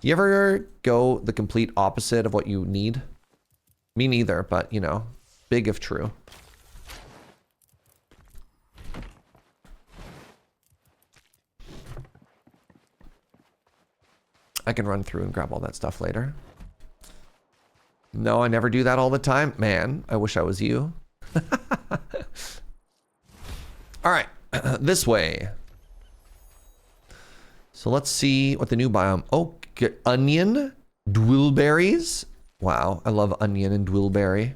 You ever go the complete opposite of what you need? Me neither, but, you know, big if true. I can run through and grab all that stuff later. No, I never do that all the time. Man, I wish I was you. All right, this way. So let's see what the new biome... Oh, onion, dwillberries. Wow, I love onion and dwillberry.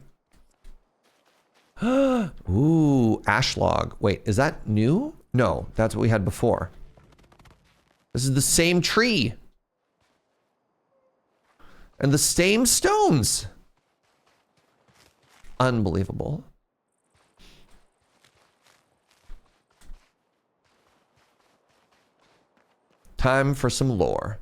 Ooh, ashlog. Wait, is that new? No, that's what we had before. This is the same tree. And the same stones. Unbelievable. Time for some lore.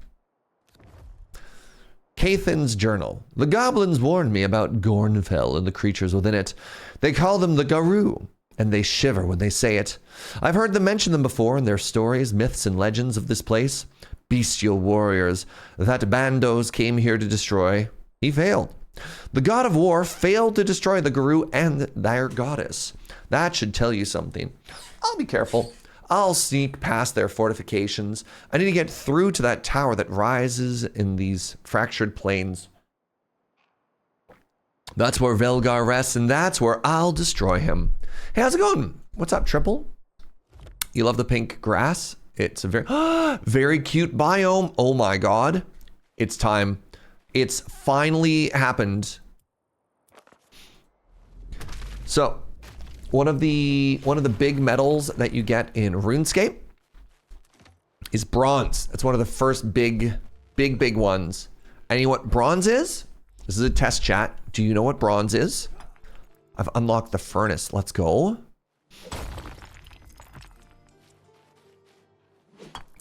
Cathan's journal. The goblins warned me about Gornfell and the creatures within it. They call them the Garou, and they shiver when they say it. I've heard them mention them before in their stories, myths, and legends of this place. Bestial warriors that Bandos came here to destroy. He failed. The god of war failed to destroy the Garou and their goddess. That should tell you something. I'll be careful. I'll sneak past their fortifications. I need to get through to that tower that rises in these fractured plains. That's where Velgar rests, and that's where I'll destroy him. Hey, how's it going? What's up, Triple? You love the pink grass? It's a very, very cute biome. Oh my god. It's time. It's finally happened. So, one of the big medals that you get in RuneScape is bronze. It's one of the first big ones. And you know what bronze is? This is a test chat. Do you know what bronze is? I've unlocked the furnace. Let's go.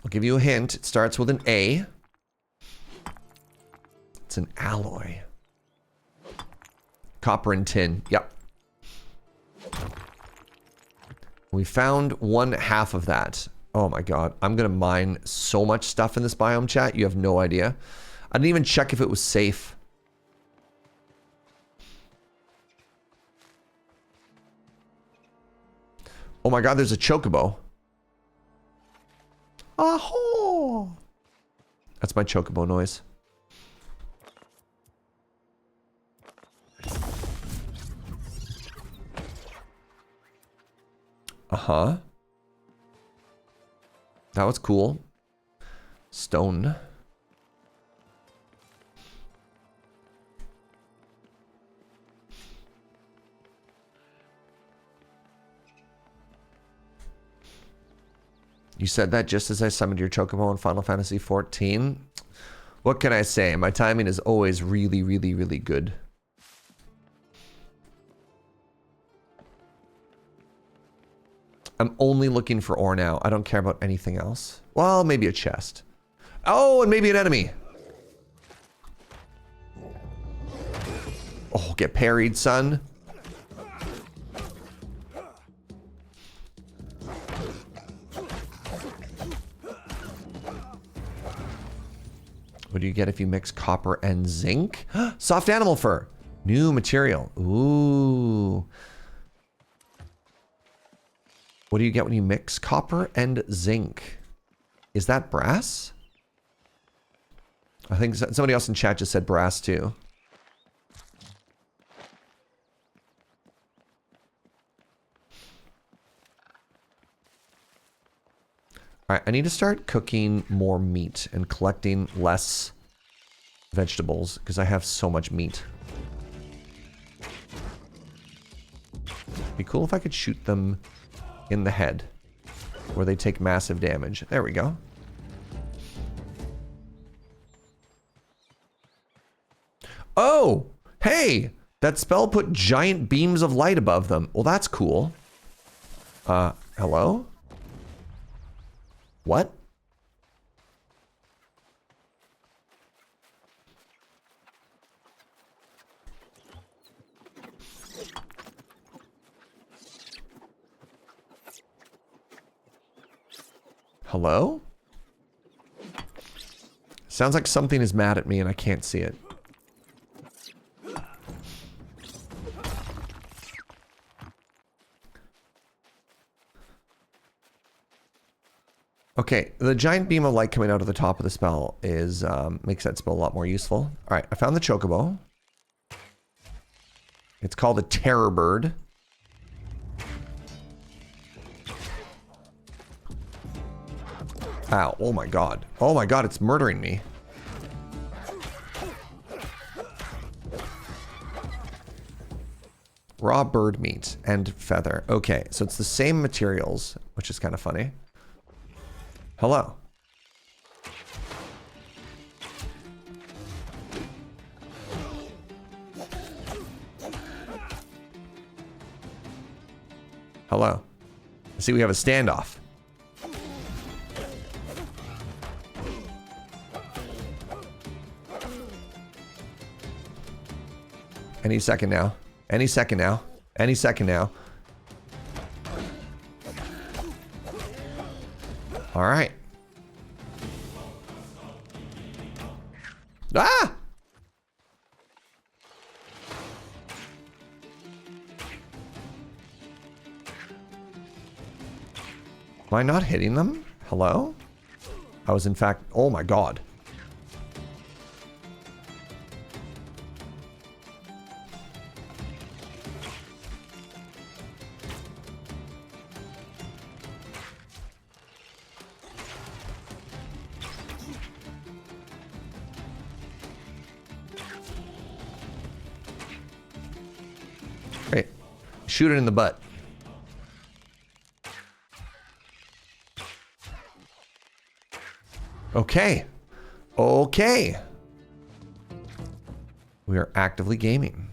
I'll give you a hint. It starts with an A. It's an alloy. Copper and tin. Yep. We found one half of that. Oh my god. I'm gonna mine so much stuff in this biome, chat. You have no idea. I didn't even check if it was safe. Oh my god, there's a chocobo. Aho! That's my chocobo noise. Uh-huh. That was cool. Stone. You said that just as I summoned your chocobo in Final Fantasy XIV. What can I say? My timing is always really, really, really good. I'm only looking for ore now. I don't care about anything else. Well, maybe a chest. Oh, and maybe an enemy. Oh, get parried, son. What do you get if you mix copper and zinc? Soft animal fur. New material. Ooh. What do you get when you mix copper and zinc? Is that brass? I think somebody else in chat just said brass too. Alright, I need to start cooking more meat and collecting less vegetables because I have so much meat. Be cool if I could shoot them in the head where they take massive damage. There we go. Oh, hey, that spell put giant beams of light above them. Well, that's cool. Hello? What? Hello? Sounds like something is mad at me and I can't see it. Okay, the giant beam of light coming out of the top of the spell is makes that spell a lot more useful. All right, I found the chocobo. It's called a terror bird. Ow, oh my god. Oh my god, it's murdering me. Raw bird meat and feather. Okay, so it's the same materials, which is kind of funny. Hello. Hello. I see we have a standoff. Any second now. Any second now. Any second now. All right. Ah! Am I not hitting them? Hello? I was in fact... Oh my god. Great. Shoot it in the butt. Okay. Okay. We are actively gaming.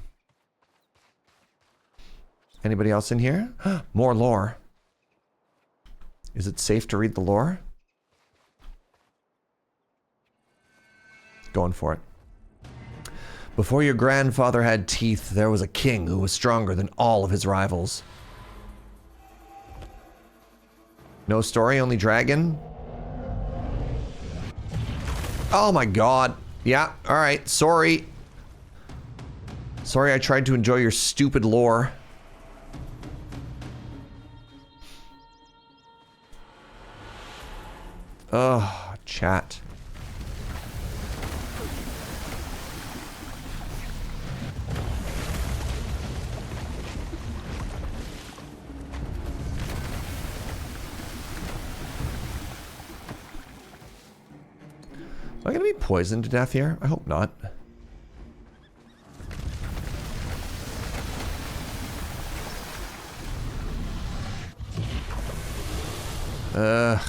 Anybody else in here? More lore. Is it safe to read the lore? Going for it. Before your grandfather had teeth, there was a king who was stronger than all of his rivals. No story, only dragon. Oh my god. Yeah, alright, sorry. Sorry I tried to enjoy your stupid lore. Ugh, chat. Am I gonna be poisoned to death here? I hope not. Ugh.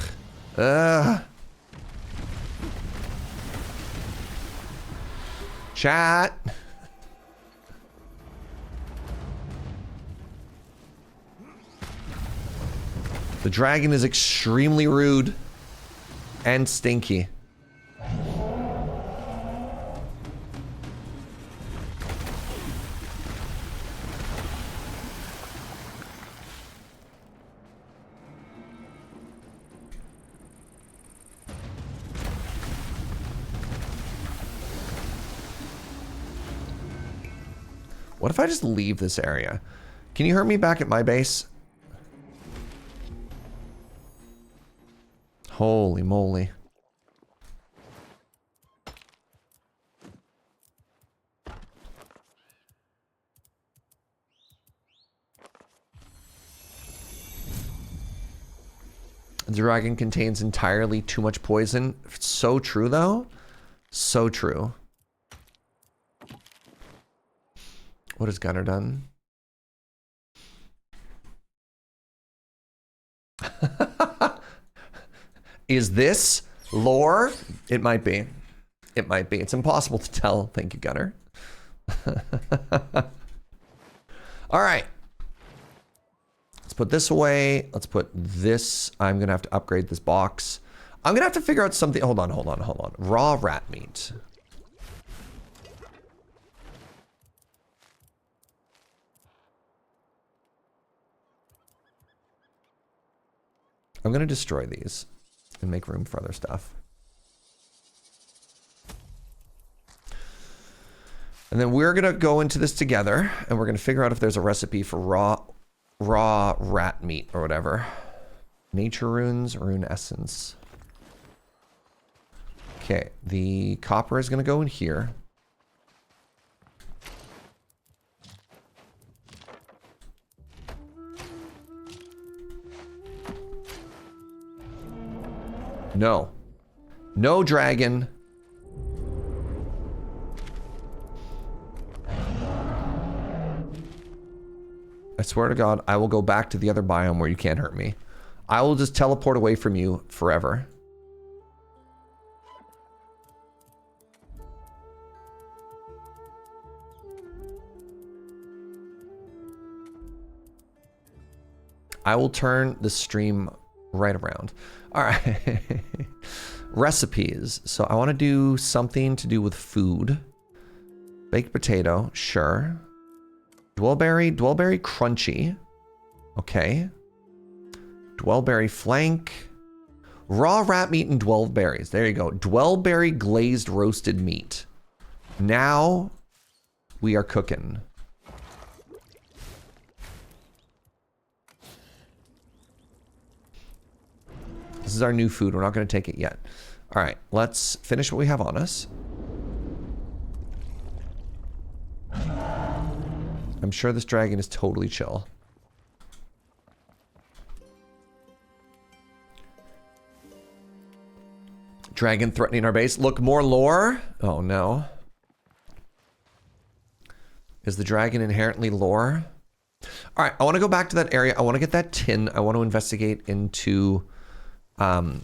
Chat. The dragon is extremely rude and stinky. What if I just leave this area? Can you hear me back at my base? Holy moly. The dragon contains entirely too much poison. So true, though. So true. What has Gunner done? Is this lore? It might be. It might be. It's impossible to tell. Thank you, Gunner. All right. Let's put this away. Let's put this. I'm going to have to upgrade this box. I'm going to have to figure out something. Hold on. Raw rat meat. I'm going to destroy these and make room for other stuff. And then we're going to go into this together and we're going to figure out if there's a recipe for raw rat meat or whatever. Nature runes, rune essence. Okay, the copper is going to go in here. No. No dragon. I swear to God, I will go back to the other biome where you can't hurt me. I will just teleport away from you forever. I will turn the stream right around. All right. Recipes. So I want to do something to do with food. Baked potato, sure. Dwellberry crunchy. Okay. Dwellberry flank. Raw rat meat and dwellberries. There you go. Dwellberry glazed roasted meat. Now we are cooking. This is our new food. We're not going to take it yet. All right, let's finish what we have on us. I'm sure this dragon is totally chill. Dragon threatening our base. Look, more lore. Oh, no. Is the dragon inherently lore? All right, I want to go back to that area. I want to get that tin. I want to investigate into... whatever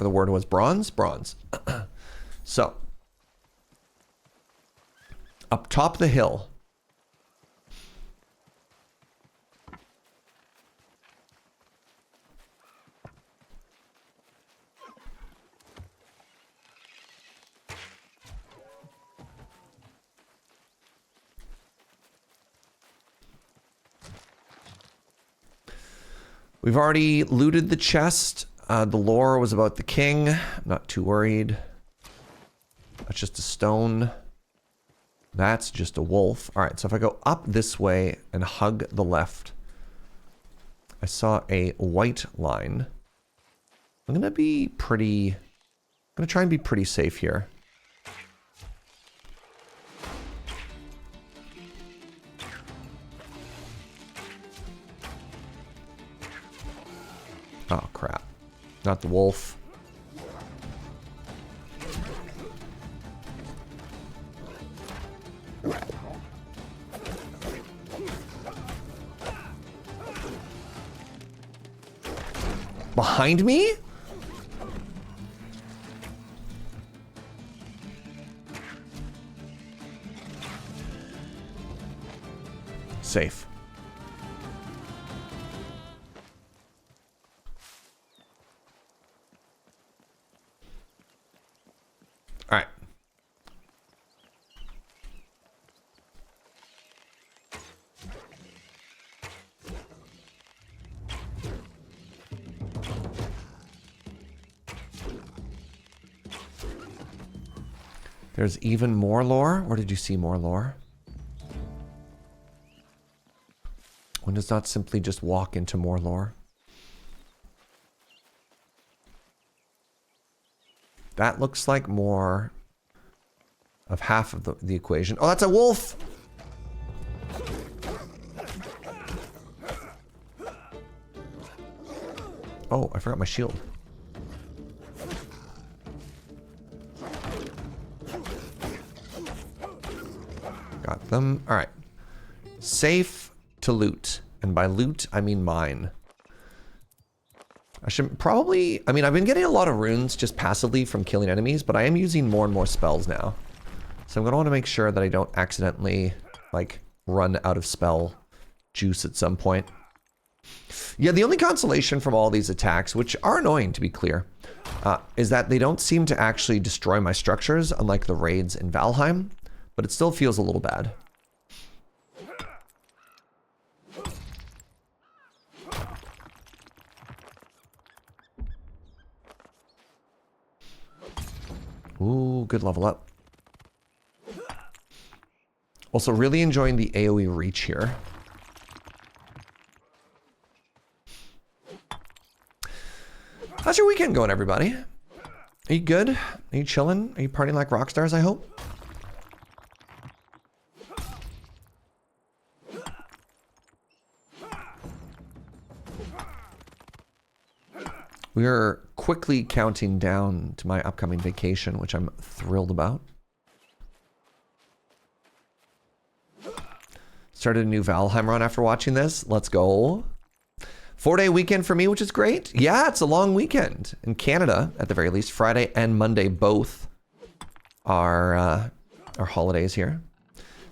the word was, bronze. So up top of the hill, We've already looted the chest. The lore was about the king. I'm not too worried. That's just a stone. That's just a wolf. All right, so if I go up this way and hug the left, I saw a white line. I'm gonna try and be pretty safe here. Oh, crap. Not the wolf. Behind me? Safe. All right. There's even more lore? Where did you see more lore? One does not simply just walk into more lore. That looks like more of half of the equation. Oh, that's a wolf! Oh, I forgot my shield. Got them. All right. Safe to loot. And by loot, I mean mine. I should probably... I mean, I've been getting a lot of runes just passively from killing enemies, but I am using more and more spells now. So I'm going to want to make sure that I don't accidentally, like, run out of spell juice at some point. Yeah, the only consolation from all these attacks, which are annoying to be clear, is that they don't seem to actually destroy my structures, unlike the raids in Valheim, but it still feels a little bad. Ooh, good level up. Also, really enjoying the AoE reach here. How's your weekend going, everybody? Are you good? Are you chilling? Are you partying like rock stars, I hope? We are quickly counting down to my upcoming vacation, which I'm thrilled about. Started a new Valheim run after watching this. Let's go. 4-day weekend for me, which is great. Yeah, it's a long weekend. In Canada, at the very least, Friday and Monday both are holidays here.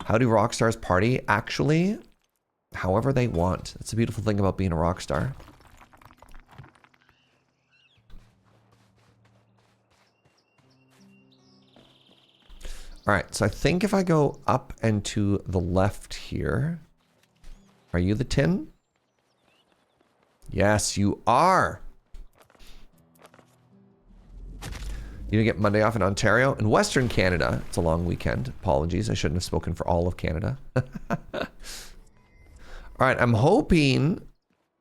How do rock stars party? Actually, however they want. That's the beautiful thing about being a rock star. All right, so I think if I go up and to the left here, are you the tin? Yes, you are. You didn't get Monday off in Ontario. In Western Canada, it's a long weekend. Apologies, I shouldn't have spoken for all of Canada. All right, I'm hoping...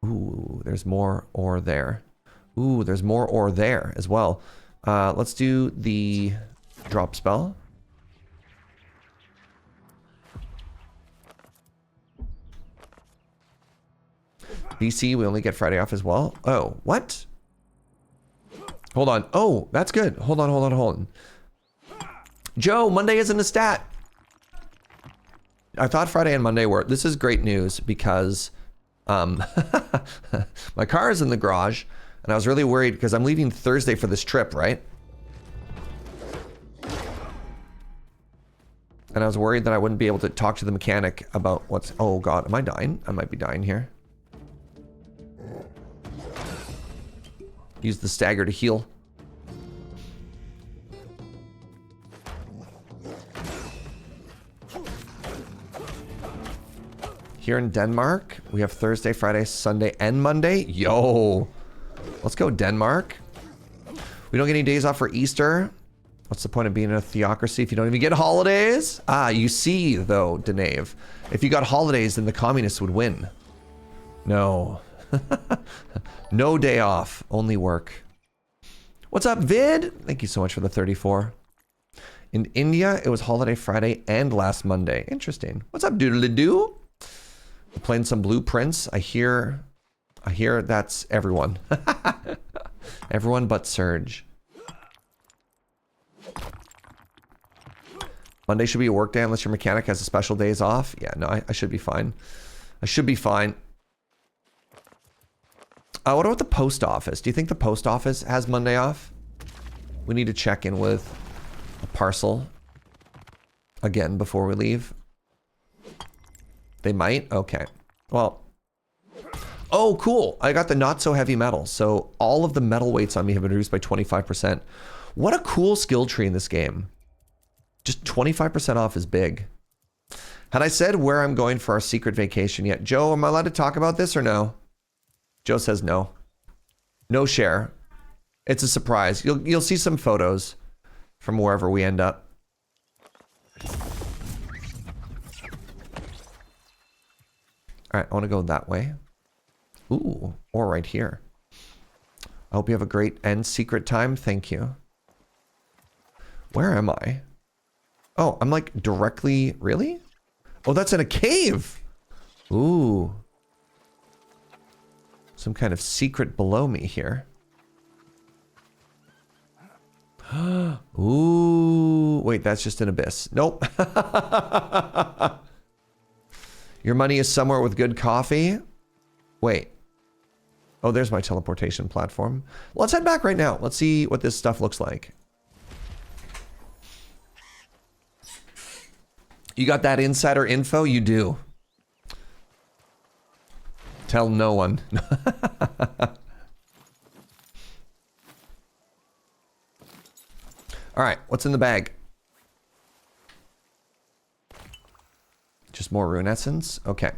Ooh, there's more ore there. Ooh, there's more ore there as well. Let's do the drop spell. BC, we only get Friday off as well. Oh, what? Hold on. Oh, that's good. Hold on. Joe, Monday isn't a stat. I thought Friday and Monday were. This is great news because my car is in the garage and I was really worried because I'm leaving Thursday for this trip, right? And I was worried that I wouldn't be able to talk to the mechanic about what's... Oh God, am I dying? I might be dying here. Use the stagger to heal. Here in Denmark, we have Thursday, Friday, Sunday, and Monday. Yo, let's go Denmark. We don't get any days off for Easter. What's the point of being in a theocracy if you don't even get holidays? Ah, you see, though, Denave. If you got holidays, then the communists would win. No. No day off, only work. What's up, Vid? Thank you so much for the 34. In India, it was holiday Friday and last Monday. Interesting. What's up, doodly-doo? Playing some blueprints. I hear that's everyone. Everyone but Serge. Monday should be a work day unless your mechanic has a special days off. Yeah, no, I should be fine. I should be fine. What about the post office? Do you think the post office has Monday off? We need to check in with a parcel again before we leave. They might? Okay. Well. Oh, cool. I got the not so heavy metal. So all of the metal weights on me have been reduced by 25%. What a cool skill tree in this game. Just 25% off is big. Had I said where I'm going for our secret vacation yet? Joe, am I allowed to talk about this or no? Joe says no. No share. It's a surprise. You'll see some photos from wherever we end up. All right, I want to go that way. Ooh, or right here. I hope you have a great end secret time. Thank you. Where am I? Oh, I'm like directly... Really? Oh, that's in a cave. Ooh. Some kind of secret below me here. Ooh. Wait, that's just an abyss. Nope. Your money is somewhere with good coffee. Wait. Oh, there's my teleportation platform. Well, let's head back right now. Let's see what this stuff looks like. You got that insider info? You do. Tell no one. All right, what's in the bag? Just more rune essence? Okay.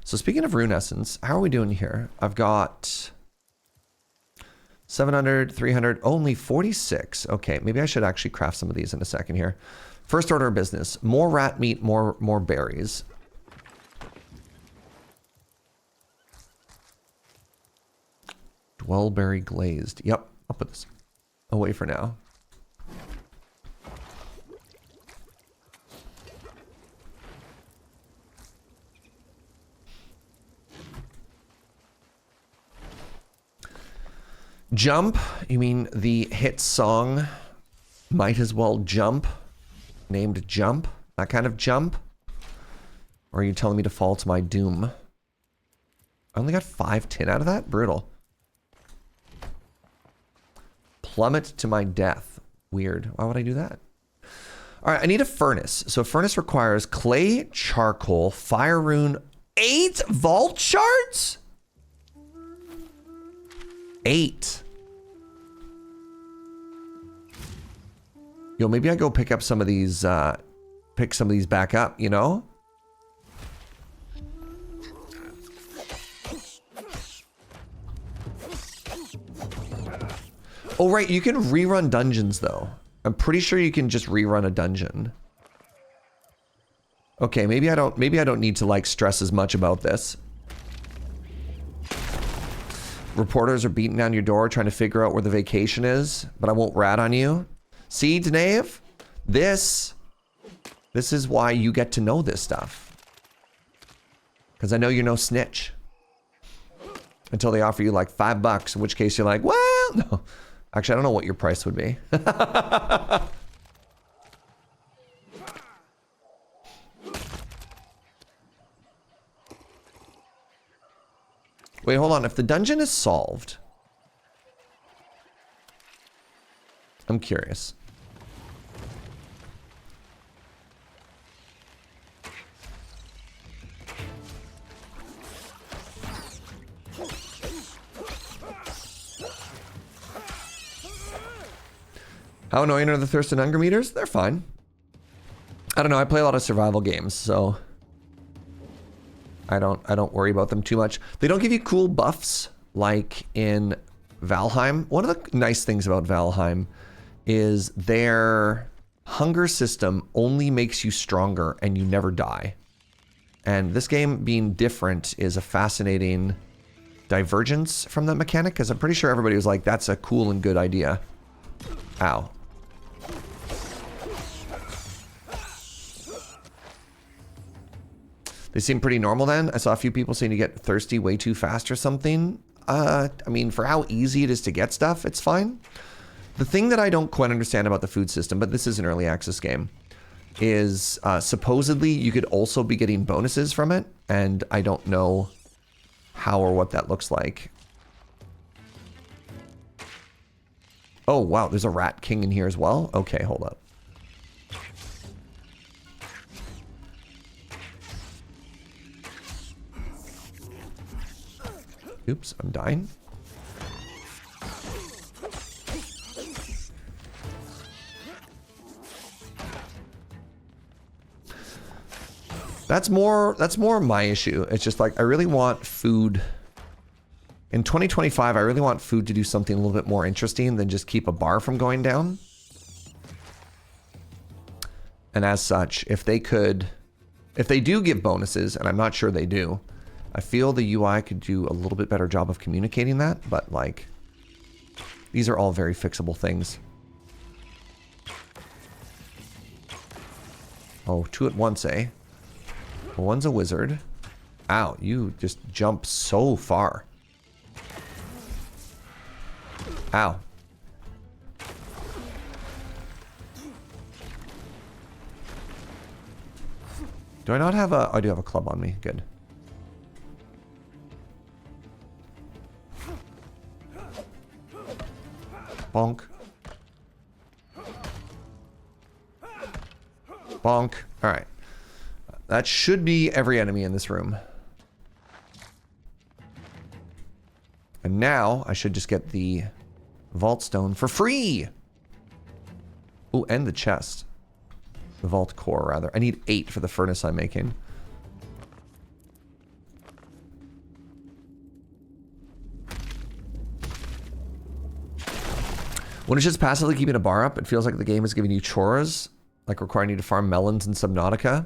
So speaking of rune essence, how are we doing here? I've got 700, 300, only 46. Okay, maybe I should actually craft some of these in a second here. First order of business. More rat meat, more berries. Dwellberry glazed. Yep, I'll put this away for now. Jump? You mean the hit song Might As Well Jump? Named Jump? That kind of jump? Or are you telling me to fall to my doom? I only got 5 tin out of that? Brutal. Plummet to my death. Weird. Why would I do that? All right, I need a furnace. So a furnace requires clay, charcoal, fire rune, 8 vault shards? 8. Yo, maybe I go pick up some of these, pick some of these back up, you know? Oh, right, you can rerun dungeons, though. I'm pretty sure you can just rerun a dungeon. Okay, maybe I don't need to, like, stress as much about this. Reporters are beating down your door trying to figure out where the vacation is, but I won't rat on you. See, Danae? This is why you get to know this stuff. Because I know you're no snitch. Until they offer you like $5, in which case you're like, well, no. Actually, I don't know what your price would be. Wait, hold on. If the dungeon is solved, I'm curious. How annoying are the thirst and hunger meters? They're fine. I don't know. I play a lot of survival games, so I don't worry about them too much. They don't give you cool buffs like in Valheim. One of the nice things about Valheim is their hunger system only makes you stronger and you never die. And this game being different is a fascinating divergence from that mechanic, because I'm pretty sure everybody was like, that's a cool and good idea. Ow. They seem pretty normal then. I saw a few people saying you get thirsty way too fast or something. I mean, for how easy it is to get stuff, it's fine. The thing that I don't quite understand about the food system, but this is an early access game, is supposedly you could also be getting bonuses from it, and I don't know how or what that looks like. Oh, wow, there's a rat king in here as well? Okay, hold up. Oops, I'm dying. That's more my issue. It's just like, I really want food. In 2025, I really want food to do something a little bit more interesting than just keep a bar from going down. And as such, if they do give bonuses, and I'm not sure they do, I feel the UI could do a little bit better job of communicating that, but like, these are all very fixable things. Oh, two at once, eh? One's a wizard. Ow, you just jump so far. Ow. Do I not have a... I do have a club on me. Good. Bonk. Bonk. Alright. That should be every enemy in this room. And now I should just get the vault stone for free. Oh, and the chest. The vault core, rather. I need 8 for the furnace I'm making. When it's just passively keeping a bar up, it feels like the game is giving you chores, like requiring you to farm melons in Subnautica.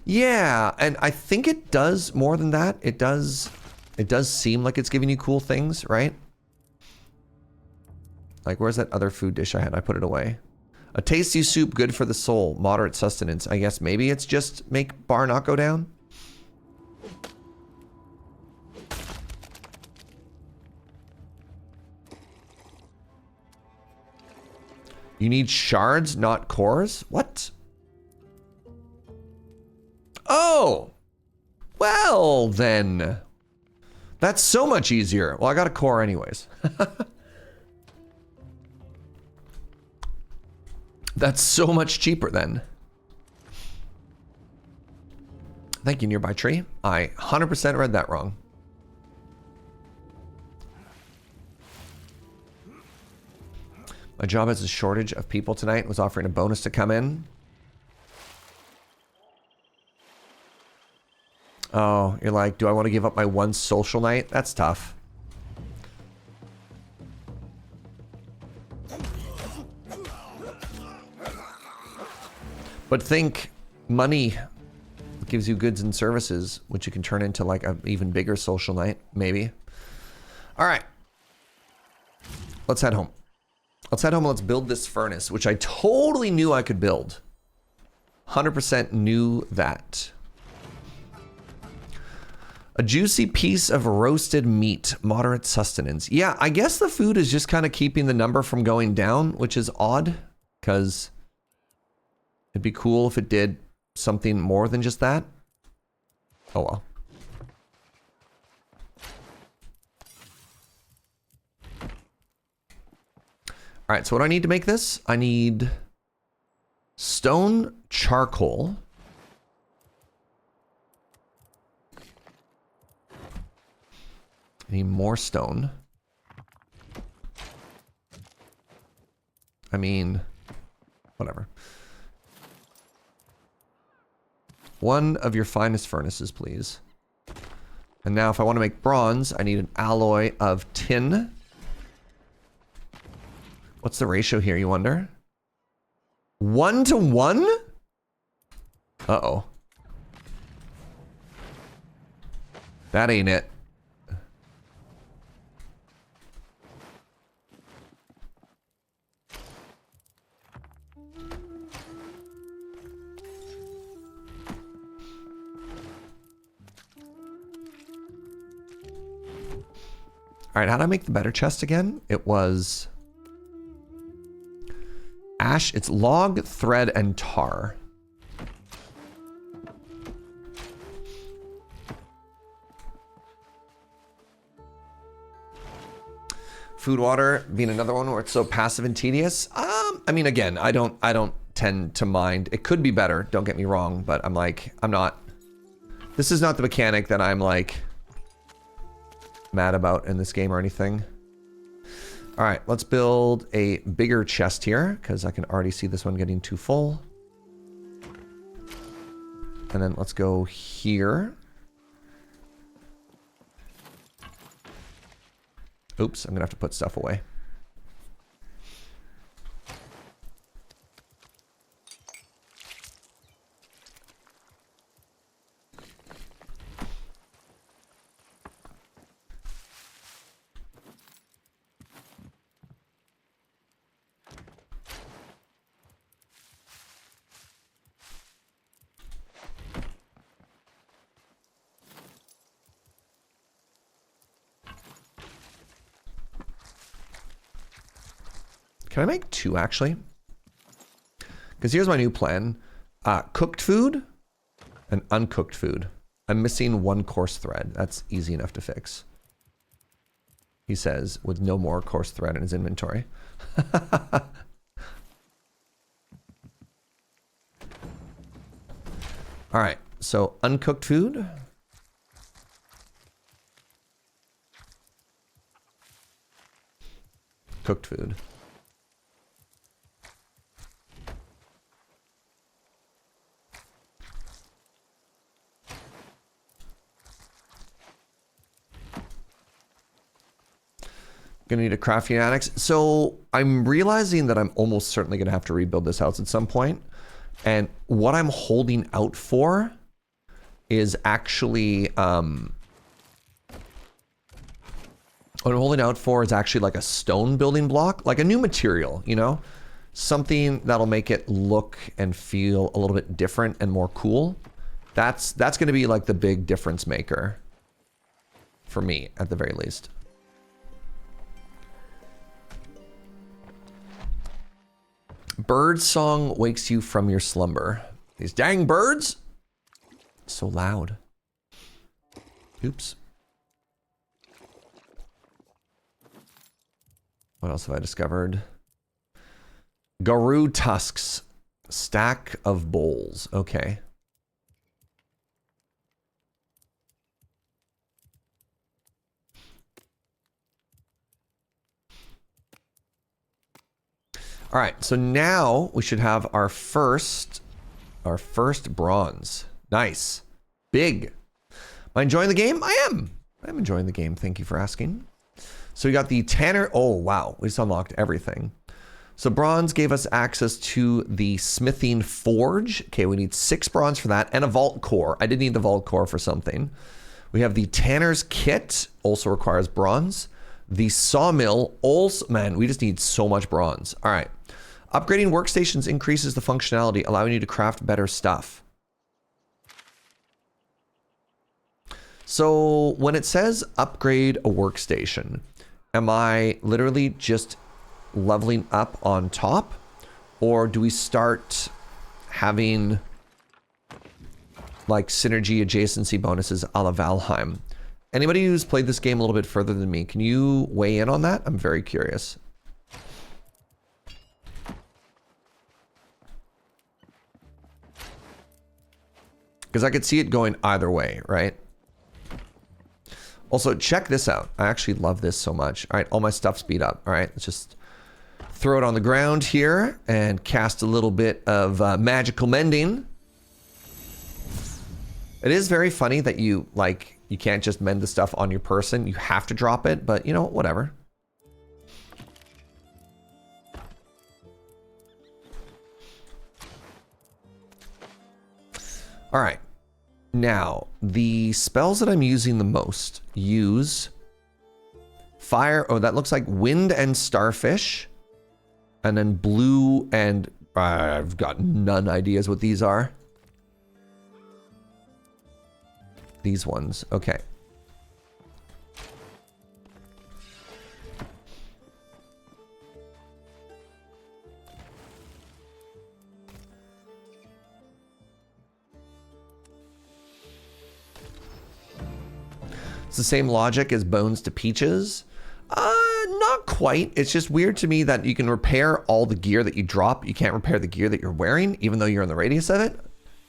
Yeah, and I think it does more than that. It does seem like it's giving you cool things, right? Like, where's that other food dish I had? I put it away. A tasty soup, good for the soul. Moderate sustenance. I guess maybe it's just make bar not go down? You need shards, not cores? What? Oh! Well, then. That's so much easier. Well, I got a core anyways. That's so much cheaper then. Thank you, Nearby Tree. I 100% read that wrong. My job has a shortage of people tonight. Was offering a bonus to come in. Oh, you're like, do I want to give up my one social night? That's tough. But think money gives you goods and services, which you can turn into like an even bigger social night, maybe. All right. Let's head home. Let's head home and let's build this furnace, which I totally knew I could build. 100% knew that. A juicy piece of roasted meat, moderate sustenance. Yeah, I guess the food is just kind of keeping the number from going down, which is odd, because it'd be cool if it did something more than just that. Oh well. All right, so what do I need to make this? I need stone charcoal. I need more stone. I mean, whatever. One of your finest furnaces, please. And now if I want to make bronze, I need an alloy of tin. What's the ratio here, you wonder? 1 to 1? Uh-oh. That ain't it. All right, how do I make the better chest again? It was ash, it's log, thread, and tar. Food water being another one where it's so passive and tedious. I mean, again, I don't tend to mind. It could be better, don't get me wrong, but I'm like, this is not the mechanic that I'm like mad about in this game or anything. All right, let's build a bigger chest here because I can already see this one getting too full. And then let's go here. Oops, I'm gonna have to put stuff away. Can I make 2 actually? Because here's my new plan. Cooked food and uncooked food. I'm missing 1 coarse thread. That's easy enough to fix. He says, with no more coarse thread in his inventory. All right, so uncooked food. Cooked food. Gonna need a crafting annex. So I'm realizing that I'm almost certainly gonna have to rebuild this house at some point. And what I'm holding out for is actually, what I'm holding out for is actually like a stone building block, like a new material, you know? Something that'll make it look and feel a little bit different and more cool. That's gonna be like the big difference maker for me, at the very least. Bird song wakes you from your slumber. These dang birds! So loud. Oops. What else have I discovered? Garou tusks. Stack of bowls. Okay. All right, so now we should have our first bronze. Nice. Big. Am I enjoying the game? I am. I'm enjoying the game. Thank you for asking. So we got the Tanner. Oh, wow. We just unlocked everything. So bronze gave us access to the smithing forge. Okay, we need 6 bronze for that and a vault core. I did need the vault core for something. We have the Tanner's kit, also requires bronze. The sawmill also, man, we just need so much bronze. All right. Upgrading workstations increases the functionality, allowing you to craft better stuff. So when it says upgrade a workstation, am I literally just leveling up on top? Or do we start having like synergy adjacency bonuses a la Valheim? Anybody who's played this game a little bit further than me, can you weigh in on that? I'm very curious. Because I could see it going either way, right? Also, check this out. I actually love this so much. All right, all my stuff speed up. All right, let's just throw it on the ground here and cast a little bit of magical mending. It is very funny that you can't just mend the stuff on your person. You have to drop it, but you know, whatever. All right. Now, the spells that I'm using the most use fire. Oh, that looks like wind and starfish. And then blue and I've got none ideas what these are. These ones. Okay. It's the same logic as bones to peaches. Not quite. It's just weird to me that you can repair all the gear that you drop. You can't repair the gear that you're wearing, even though you're in the radius of it.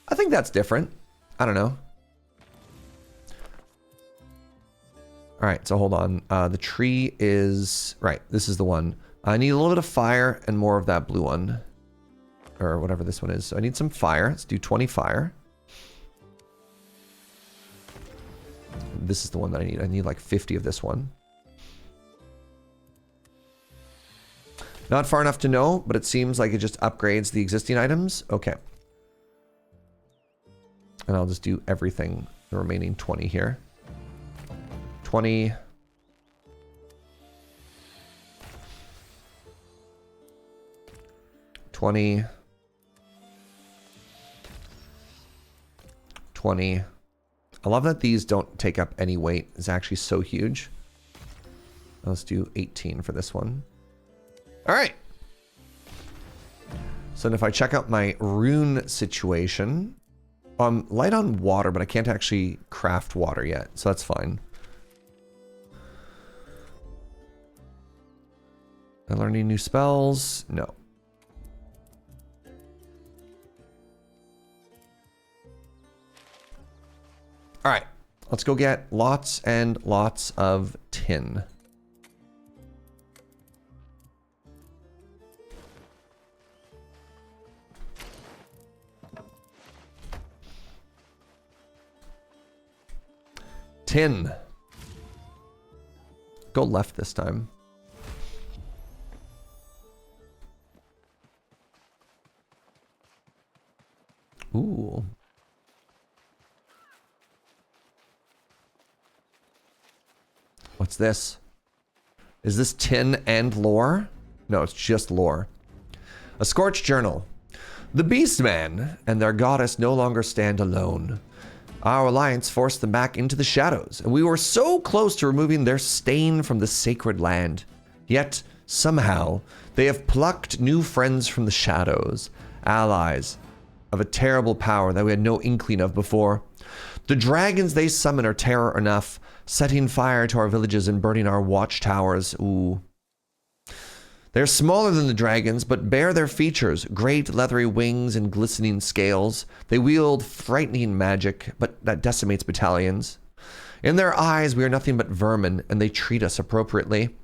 I think that's different. I don't know. All right, so hold on. The tree is... Right, this is the one. I need a little bit of fire and more of that blue one. Or whatever this one is. So I need some fire. Let's do 20 fire. This is the one that I need. I need like 50 of this one. Not far enough to know, but it seems like it just upgrades the existing items. Okay. And I'll just do everything, the remaining 20 here. 20. 20. 20. I love that these don't take up any weight. It's actually so huge. Let's do 18 for this one. All right. So then if I check out my rune situation, I'm light on water, but I can't actually craft water yet, so that's fine. Am I learning new spells? No. All right, let's go get lots and lots of tin. Tin. Go left this time. Ooh. What's this? Is this tin and lore? No, it's just lore. A scorched journal. The Beastman and their goddess no longer stand alone. Our alliance forced them back into the shadows, and we were so close to removing their stain from the sacred land. Yet, somehow, they have plucked new friends from the shadows, allies of a terrible power that we had no inkling of before. The dragons they summon are terror enough, setting fire to our villages and burning our watchtowers. Ooh. They're smaller than the dragons, but bear their features, great leathery wings and glistening scales. They wield frightening magic, but that decimates battalions. In their eyes, we are nothing but vermin, and they treat us appropriately.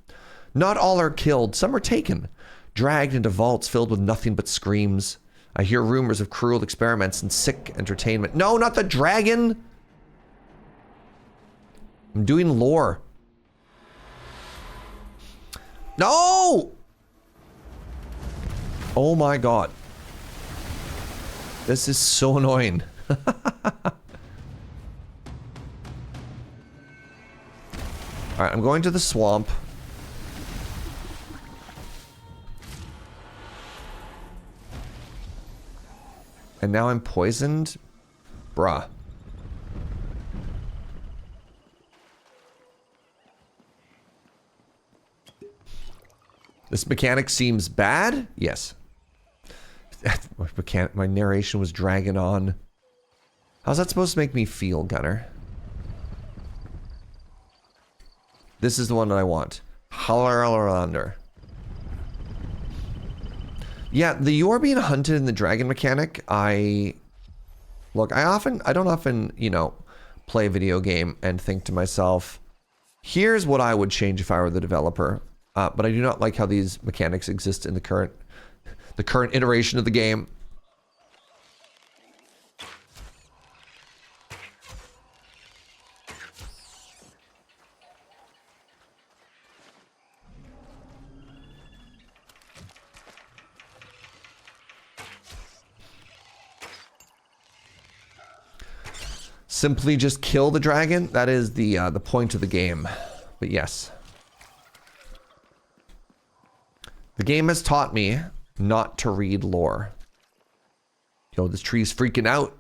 Not all are killed, some are taken, dragged into vaults filled with nothing but screams. I hear rumors of cruel experiments and sick entertainment. No, not the dragon! I'm doing lore. No! Oh my god. This is so annoying. Alright, I'm going to the swamp. And now I'm poisoned? Bruh. This mechanic seems bad? Yes. My narration was dragging on. How's that supposed to make me feel, Gunner? This is the one that I want. Hallerlander. Yeah, the you're being hunted in the dragon mechanic, look, I don't often, you know, play a video game and think to myself, here's what I would change if I were the developer. But I do not like how these mechanics exist in the current iteration of the game. simply just kill the dragon. That is the point of the game. But yes. The game has taught me not to read lore. Yo, this tree's freaking out.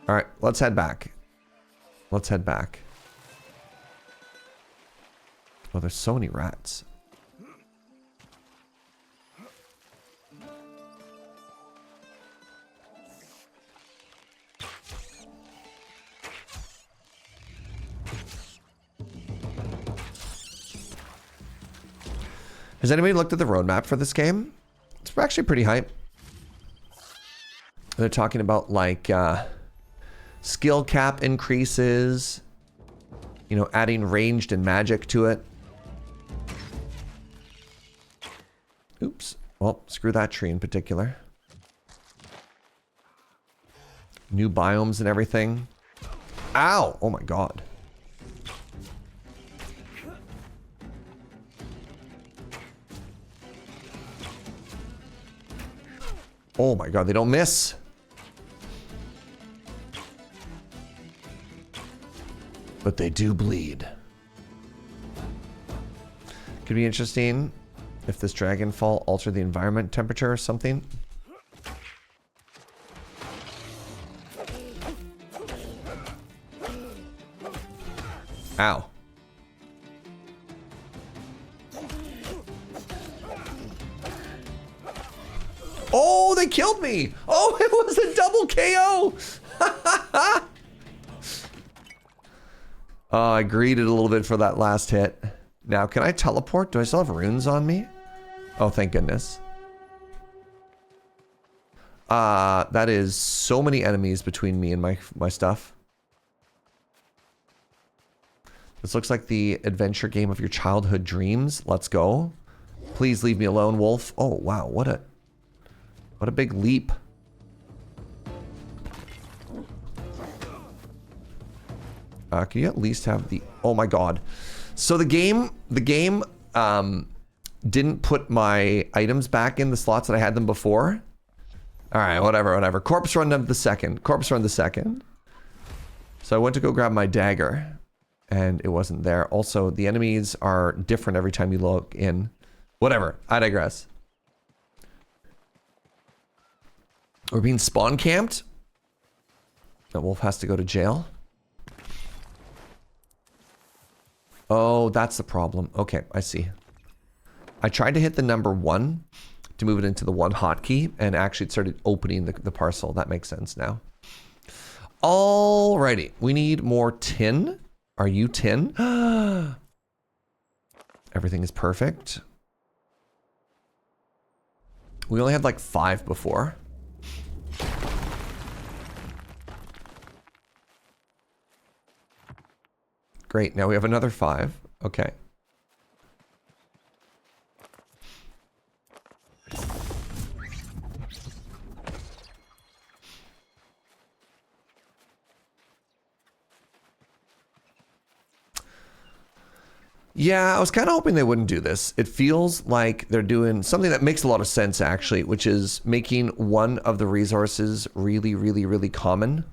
All right, let's head back. Let's head back. Oh, there's so many rats. Has anybody looked at the roadmap for this game? It's actually pretty hype. They're talking about like skill cap increases, you know, adding ranged and magic to it. Oops. Well, screw that tree in particular. New biomes and everything. Ow! Oh my god. Oh my god, they don't miss. But they do bleed. Could be interesting if this dragonfall altered the environment temperature or something. Ow. Oh, they killed me! Oh, it was a double KO! I greeted a little bit for that last hit. Now, can I teleport? Do I still have runes on me? Oh, thank goodness. That is so many enemies between me and my stuff. This looks like the adventure game of your childhood dreams. Let's go. Please leave me alone, wolf. Oh, wow. What a big leap. Can you at least have the... Oh my god. So the game didn't put my items back in the slots that I had them before. Alright, whatever. Corpse run of the second. So I went to go grab my dagger. And it wasn't there. Also, the enemies are different every time you log in. Whatever. I digress. We're being spawn camped. The wolf has to go to jail. Oh, that's the problem. Okay, I see. I tried to hit the number 1 to move it into the 1 hotkey, and actually it started opening the parcel. That makes sense now. Alrighty, we need more tin. Are you tin? Everything is perfect. We only had like 5 before. Great, now we have another 5. Okay. Yeah, I was kind of hoping they wouldn't do this. It feels like they're doing something that makes a lot of sense, actually, which is making one of the resources really, really, really common.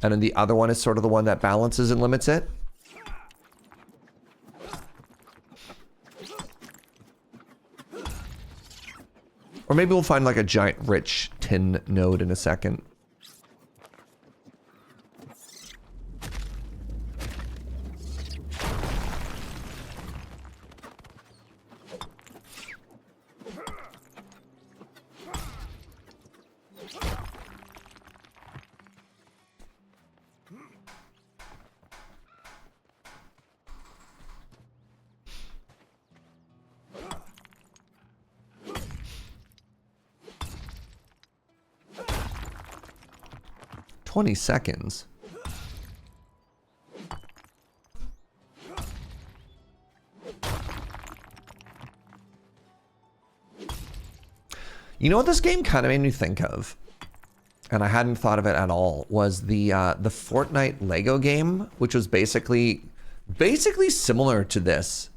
And then the other one is sort of the one that balances and limits it. Or maybe we'll find like a giant rich tin node in a second. $20 seconds. You know what this game kind of made me think of, and I hadn't thought of it at all, was the Fortnite Lego game, which was basically similar to this.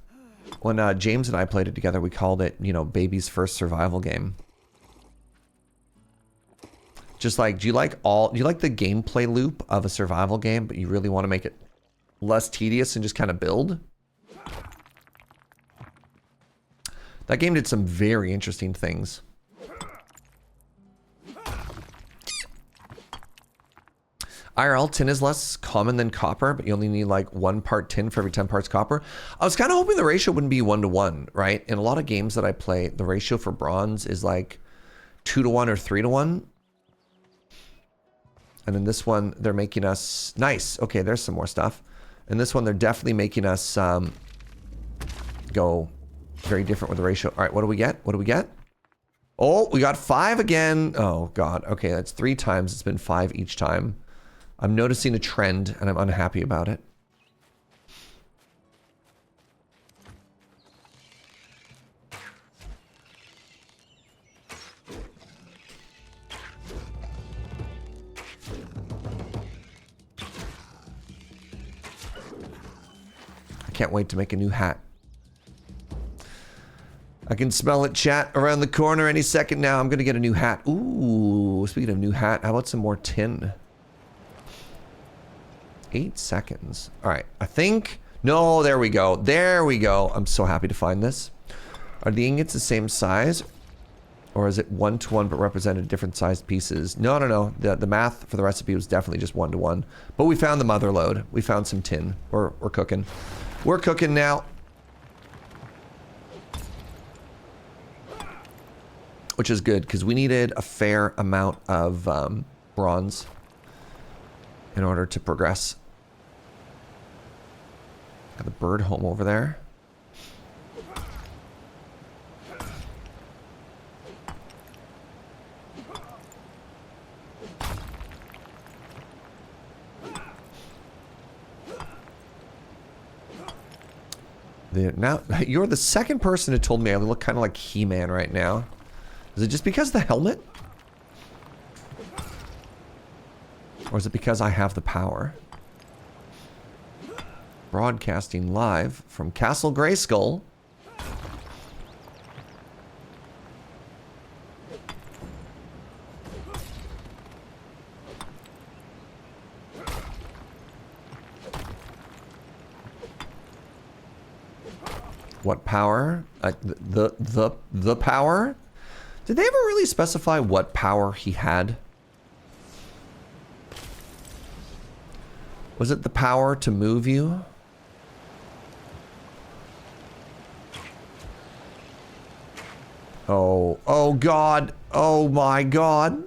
When James and I played it together, we called it, you know, baby's first survival game. Just like, do you like the gameplay loop of a survival game, but you really want to make it less tedious and just kind of build? That game did some very interesting things. IRL, tin is less common than copper, but you only need like 1 part tin for every 10 parts copper. I was kind of hoping the ratio wouldn't be 1-to-1, right? In a lot of games that I play, the ratio for bronze is like 2-to-1 or 3-to-1. And in this one, they're making us... Nice. Okay, there's some more stuff. In this one, they're definitely making us go very different with the ratio. All right, what do we get? What do we get? Oh, we got 5 again. Oh, God. Okay, that's 3 times. It's been 5 each time. I'm noticing a trend, and I'm unhappy about it. I can't wait to make a new hat. I can smell it, chat, around the corner any second now. I'm going to get a new hat. Ooh, speaking of new hat, how about some more tin? 8 seconds. All right, I think... No, there we go. There we go. I'm so happy to find this. Are the ingots the same size? Or is it 1-to-1 but represented different sized pieces? No, no, no. The math for the recipe was definitely just 1-to-1. But we found the mother lode. We found some tin. We're cooking. We're cooking now. Which is good, because we needed a fair amount of bronze in order to progress. Got the bird home over there. Now, you're the second person who told me I look kind of like He-Man right now. Is it just because of the helmet? Or is it because I have the power? Broadcasting live from Castle Grayskull. What power? The power? Did they ever really specify what power he had? Was it the power to move you? Oh, oh God. Oh my God.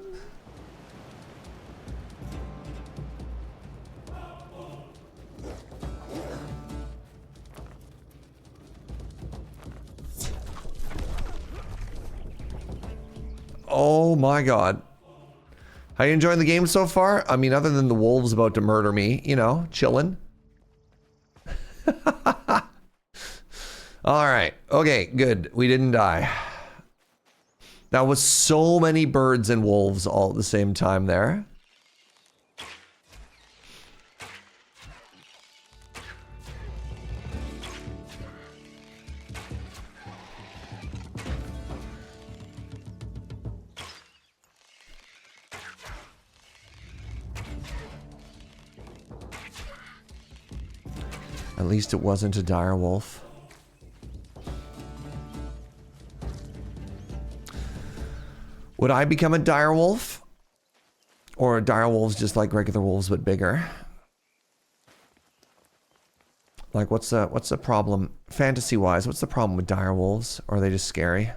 Oh my God. How you enjoying the game so far? I mean, other than the wolves about to murder me, you know, chilling. All right. Okay, good. We didn't die. That was so many birds and wolves all at the same time there. At least it wasn't a dire wolf. Would I become a dire wolf? Or are dire wolves just like regular wolves but bigger? Like what's the problem fantasy-wise? What's the problem with dire wolves? Or are they just scary?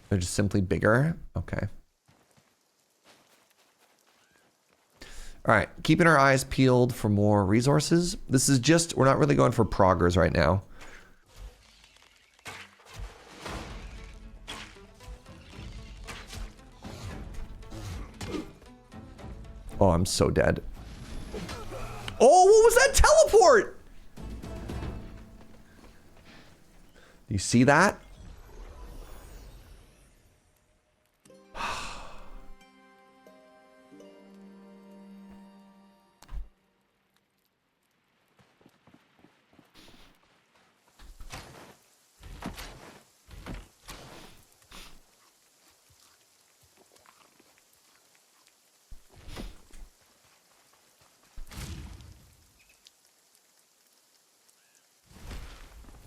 They're just simply bigger? Okay. All right, keeping our eyes peeled for more resources. This is just, we're not really going for proggers right now. Oh, I'm so dead. Oh, what was that teleport? Do you see that?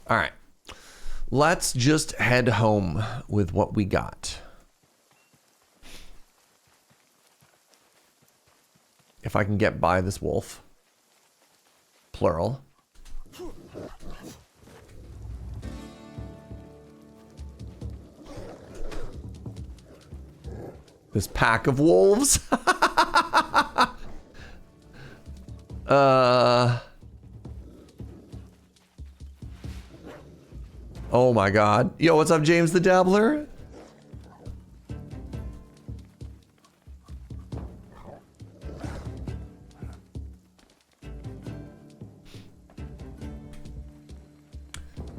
All right. Let's just head home with what we got. If I can get by this wolf. Plural. This pack of wolves. Oh my god. Yo, what's up, James the Dabbler?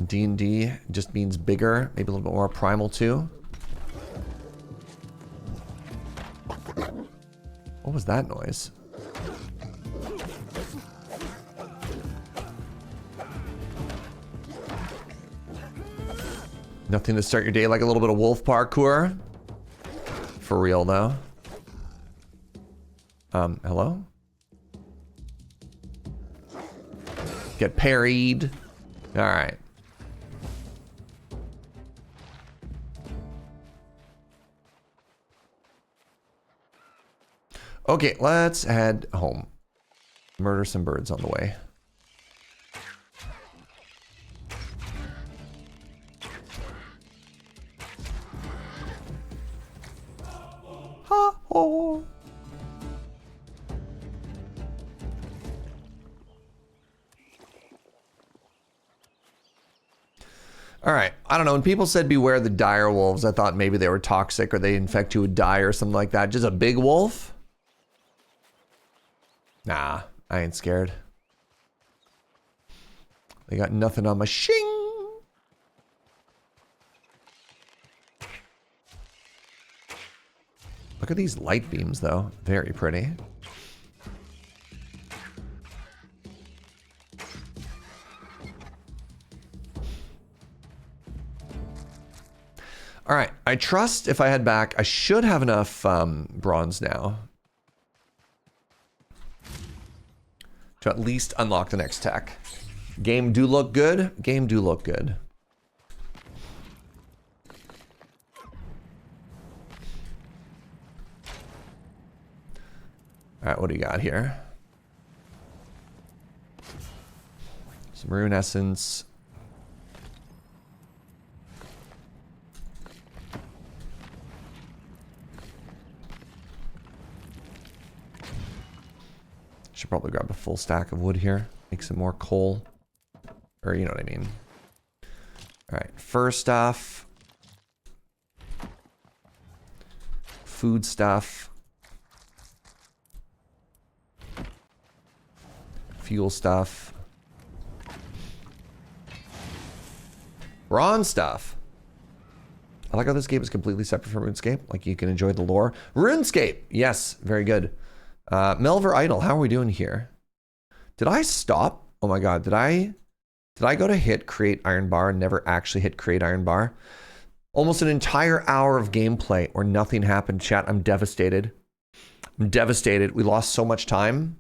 D&D just means bigger, maybe a little bit more primal too. What was that noise? Nothing to start your day like a little bit of wolf parkour. For real though. Hello? Get parried. All right. Okay, let's head home. Murder some birds on the way. Ha-oh. All right, I don't know. When people said beware the dire wolves, I thought maybe they were toxic or they infect you with dye or something like that. Just a big wolf? Nah, I ain't scared. They got nothing on my shing. Look at these light beams, though. Very pretty. All right, I trust if I head back, I should have enough bronze now to at least unlock the next tech. Game do look good. Game do look good. All right, what do you got here? Some rune essence. Should probably grab a full stack of wood here. Make some more coal. Or you know what I mean. Alright, fur stuff. Food stuff. Fuel stuff. Bronze stuff. I like how this game is completely separate from RuneScape. Like you can enjoy the lore. RuneScape! Yes, very good. Melvor Idle, how are we doing here? Did I stop? Oh my god, did I go to hit create iron bar and never actually hit create iron bar? Almost an entire hour of gameplay or nothing happened, chat. I'm devastated. I'm devastated. We lost so much time.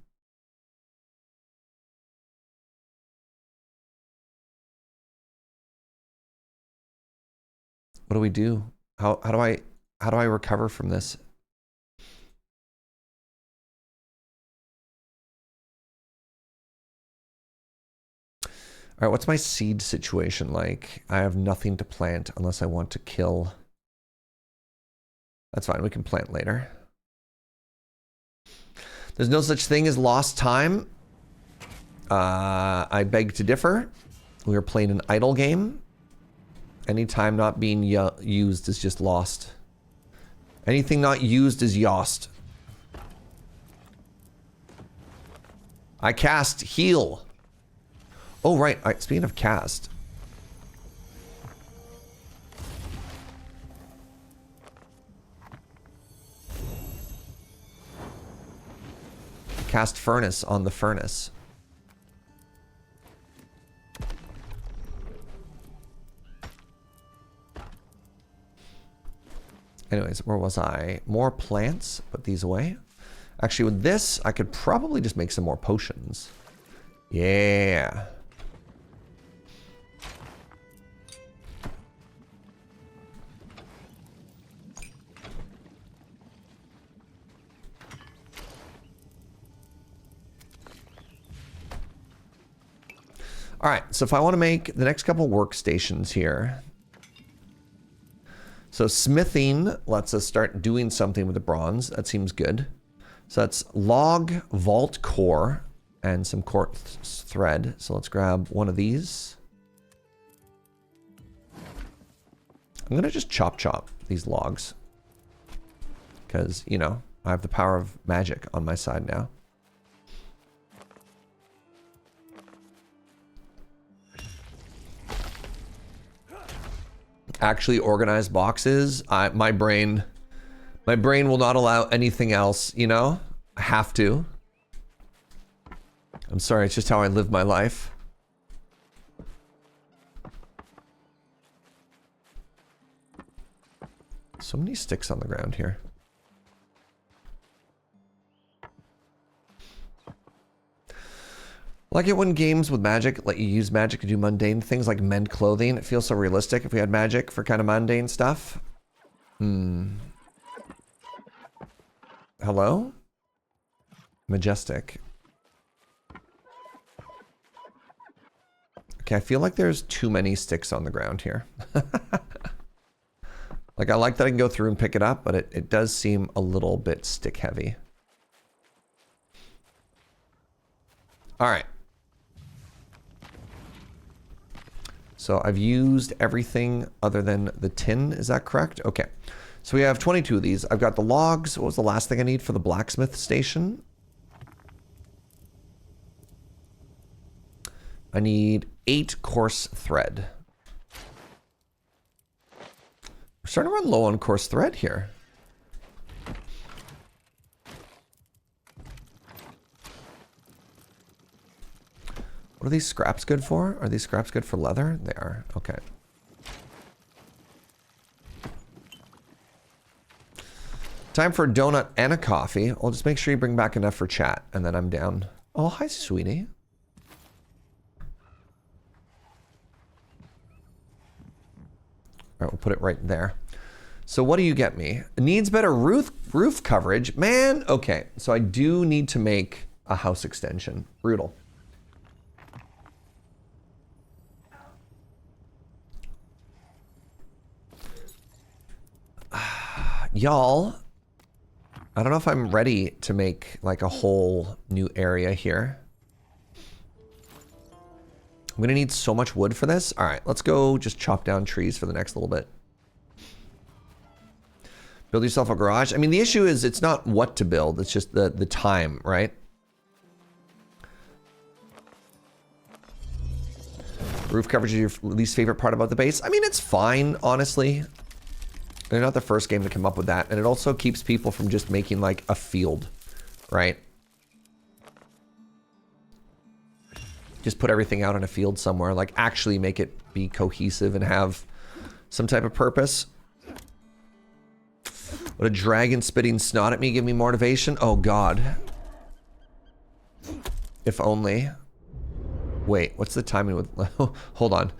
What do we do? How do I recover from this? All right, what's my seed situation like? I have nothing to plant unless I want to kill. That's fine, we can plant later. There's no such thing as lost time. I beg to differ. We are playing an idle game. Any time not being used is just lost. Anything not used is yost. I cast heal. Oh, right. Speaking of cast. Cast furnace on the furnace. Anyways, where was I? More plants. Put these away. Actually, with this, I could probably just make some more potions. Yeah. All right, so if I want to make the next couple workstations here. So smithing lets us start doing something with the bronze. That seems good. So that's log, vault core, and some quartz thread. So let's grab one of these. I'm going to just chop these logs. Because, you know, I have the power of magic on my side now. Actually organize boxes. My brain will not allow anything else, you know? I have to. I'm sorry, it's just how I live my life. So many sticks on the ground here. Like it when games with magic let you use magic to do mundane things like mend clothing. It feels so realistic if we had magic for kind of mundane stuff. Hello? Majestic. Okay, I feel like there's too many sticks on the ground here. Like I like that I can go through and pick it up, but it does seem a little bit stick heavy. All right. So I've used everything other than the tin, is that correct? Okay. So we have 22 of these. I've got the logs. What was the last thing I need for the blacksmith station? I need 8 coarse thread. We're starting to run low on coarse thread here. What are these scraps good for? Are these scraps good for leather? They are. Okay. Time for a donut and a coffee. I'll just make sure you bring back enough for chat, and then I'm down. Oh, hi, sweetie. All right, we'll put it right there. So what do you get me? It needs better roof coverage. Man, okay. So I do need to make a house extension. Brutal. Y'all, I don't know if I'm ready to make like a whole new area here. I'm gonna need so much wood for this. All right, let's go just chop down trees for the next little bit. Build yourself a garage. I mean, the issue is it's not what to build, it's just the time, right? Roof coverage is your least favorite part about the base. I mean, it's fine, honestly. They're not the first game to come up with that. And it also keeps people from just making like a field, right? Just put everything out in a field somewhere. Like actually make it be cohesive and have some type of purpose. Would a dragon spitting snot at me give me motivation? Oh God. If only. Wait, what's the timing with... Hold on.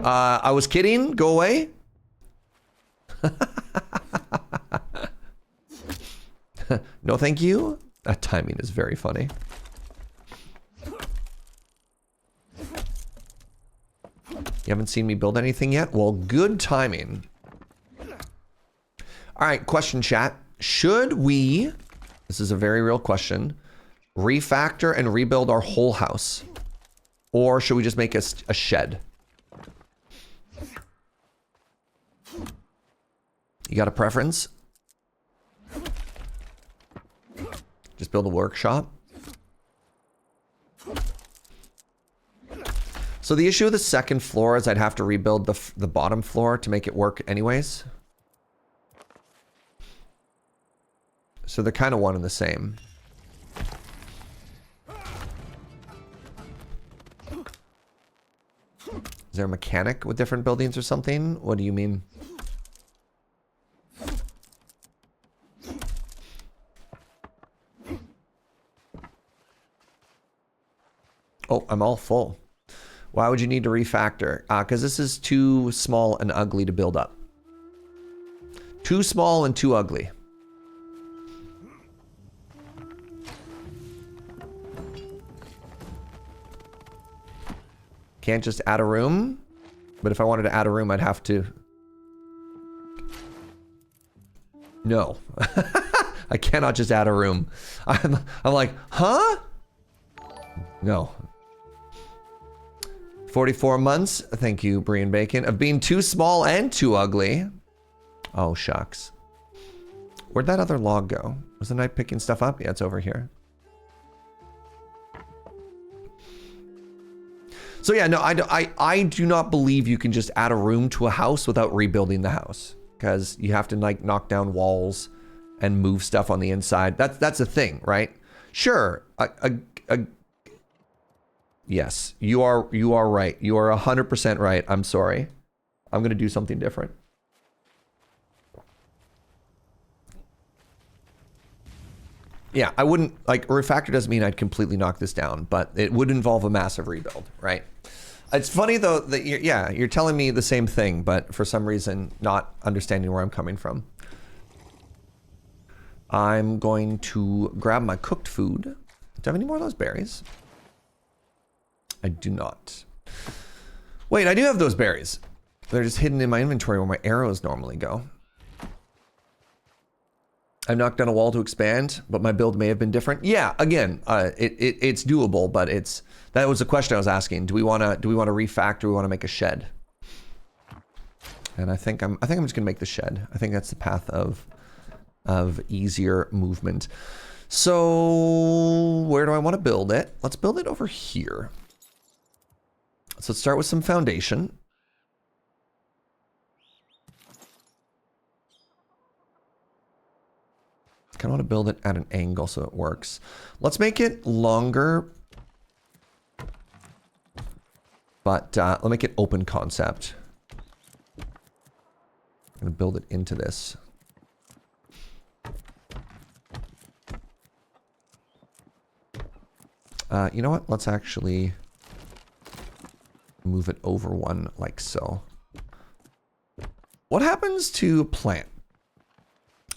I was kidding. Go away. No, thank you. That timing is very funny. You haven't seen me build anything yet? Well, good timing. All right, question chat. Should we, this is a very real question, refactor and rebuild our whole house? Or should we just make a shed? You got a preference? Just build a workshop? So the issue with the second floor is I'd have to rebuild the bottom floor to make it work anyways. So they're kind of one and the same. Is there a mechanic with different buildings or something? What do you mean? Oh, I'm all full. Why would you need to refactor? Because this is too small and ugly to build up. Too small and too ugly. Can't just add a room. But if I wanted to add a room, I'd have to... No. I cannot just add a room. I'm like, huh? No. 44 months, thank you, Brie and Bacon, of being too small and too ugly. Oh, shucks. Where'd that other log go? Was the knight picking stuff up? Yeah, it's over here. So yeah, no, I do not believe you can just add a room to a house without rebuilding the house. Because you have to like knock down walls and move stuff on the inside. That's a thing, right? Sure. Yes, you are right. You are 100% right. I'm sorry. I'm gonna do something different. Yeah, I wouldn't like refactor doesn't mean I'd completely knock this down, but it would involve a massive rebuild, right? It's funny though that you're telling me the same thing, but for some reason not understanding where I'm coming from. I'm going to grab my cooked food. Do I have any more of those berries? I do not. Wait, I do have those berries. They're just hidden in my inventory where my arrows normally go. I've knocked down a wall to expand, but my build may have been different. Yeah, again, it's doable, but that was the question I was asking. Do we want to refactor? Do we want to make a shed? And I think I'm just gonna make the shed. I think that's the path of easier movement. So where do I want to build it? Let's build it over here. So let's start with some foundation. I kind of want to build it at an angle so it works. Let's make it longer, but let's make it open concept. I'm going to build it into this. You know what? Let's actually move it over one like so. What happens to a plant?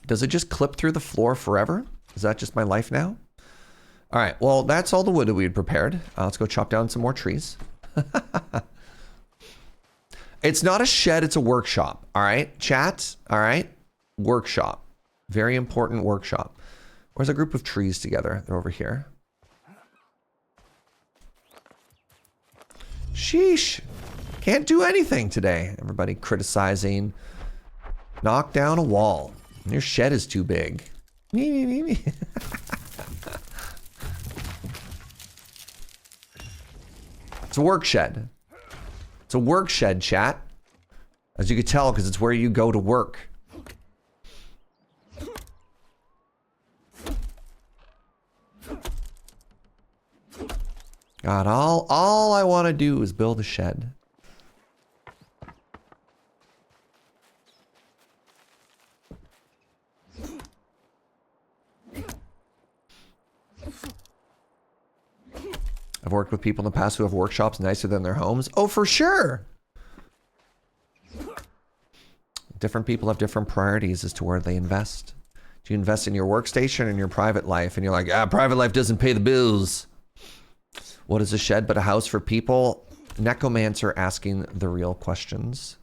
Does it just clip through the floor forever? Is that just my life now? All right, well, that's all the wood that we had prepared. Let's go chop down some more trees. It's not a shed, it's a workshop. All right, chat, all right? Workshop, very important workshop. Where's a group of trees together? They're over here. Sheesh, can't do anything today. Everybody criticizing. Knock down a wall. Your shed is too big. Me. It's a work shed. It's a work shed, chat. As you can tell, because it's where you go to work. God, all I want to do is build a shed. I've worked with people in the past who have workshops nicer than their homes. Oh, for sure. Different people have different priorities as to where they invest. Do you invest in your workstation or in your private life? And you're like, private life doesn't pay the bills. What is a shed but a house for people? Necromancer asking the real questions.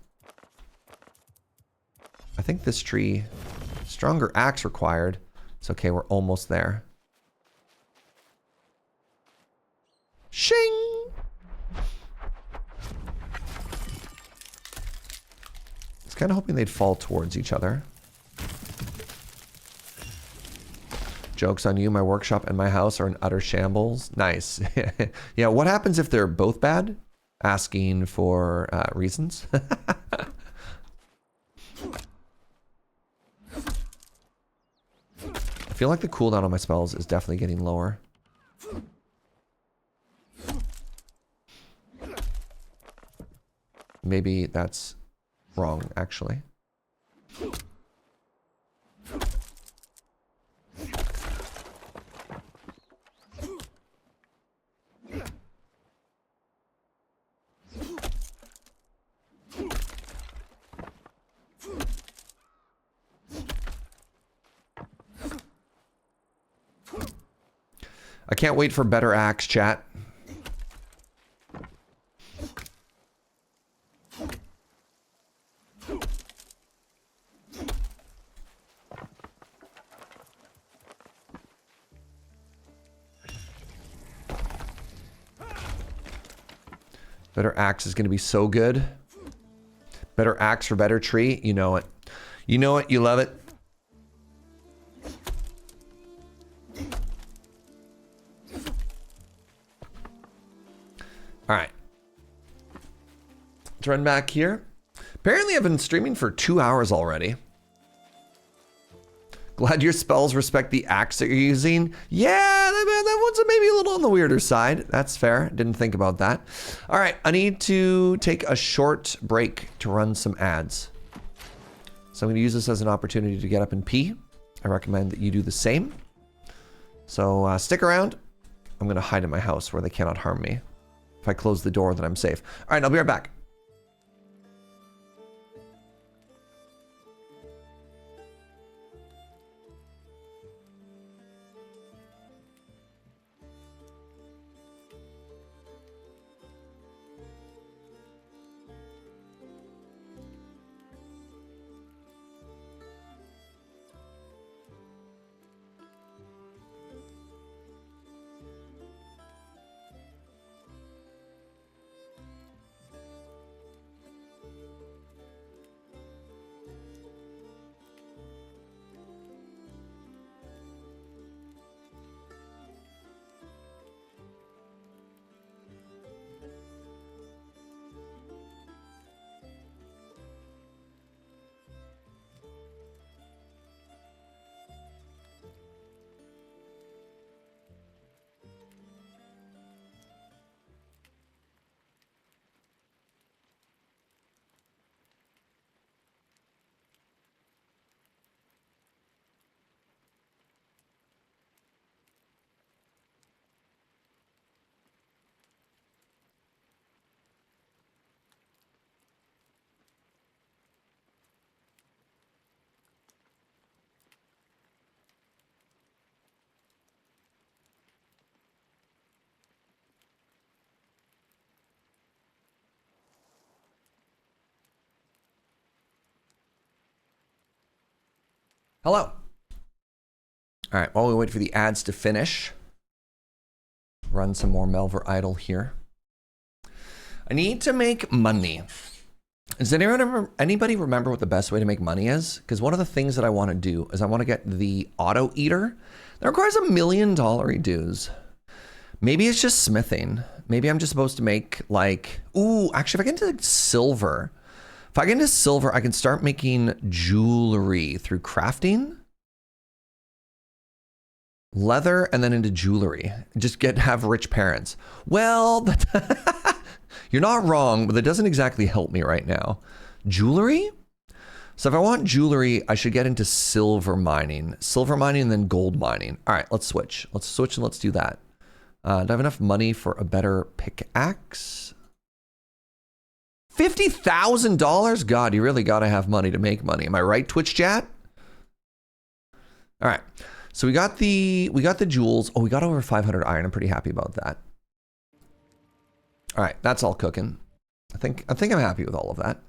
I think this tree, stronger axe required. It's okay, we're almost there. Shing! I was kind of hoping they'd fall towards each other. Joke's on you, my workshop and my house are in utter shambles. Nice. Yeah, what happens if they're both bad? Asking for reasons. I feel like the cooldown on my spells is definitely getting lower. Maybe that's wrong, actually. I can't wait for better axe, chat. Better axe is going to be so good. Better axe for better tree. You know it. You know it. You love it. All right. Let's run back here. Apparently I've been streaming for 2 hours already. Glad your spells respect the axe that you're using. Yeah, that one's maybe a little on the weirder side. That's fair. Didn't think about that. All right, I need to take a short break to run some ads. So I'm going to use this as an opportunity to get up and pee. I recommend that you do the same. So stick around. I'm going to hide in my house where they cannot harm me. If I close the door, then I'm safe. All right, I'll be right back. Hello. All right, while we wait for the ads to finish, run some more Melvor Idle here. I need to make money. Does anybody remember what the best way to make money is? Because one of the things that I want to do is I want to get the auto eater. That requires $1 million dues. Maybe it's just smithing. Maybe I'm just supposed to make like, ooh, actually if I get into silver, if I get into silver, I can start making jewelry through crafting. Leather and then into jewelry. Just have rich parents. Well, you're not wrong, but that doesn't exactly help me right now. Jewelry? So if I want jewelry, I should get into silver mining. Silver mining and then gold mining. All right, let's switch. Let's switch and let's do that. Do I have enough money for a better pickaxe? $50,000? God, you really got to have money to make money. Am I right, Twitch chat? All right. So we got the jewels. Oh, we got over 500 iron. I'm pretty happy about that. All right, that's all cooking. I think I'm happy with all of that.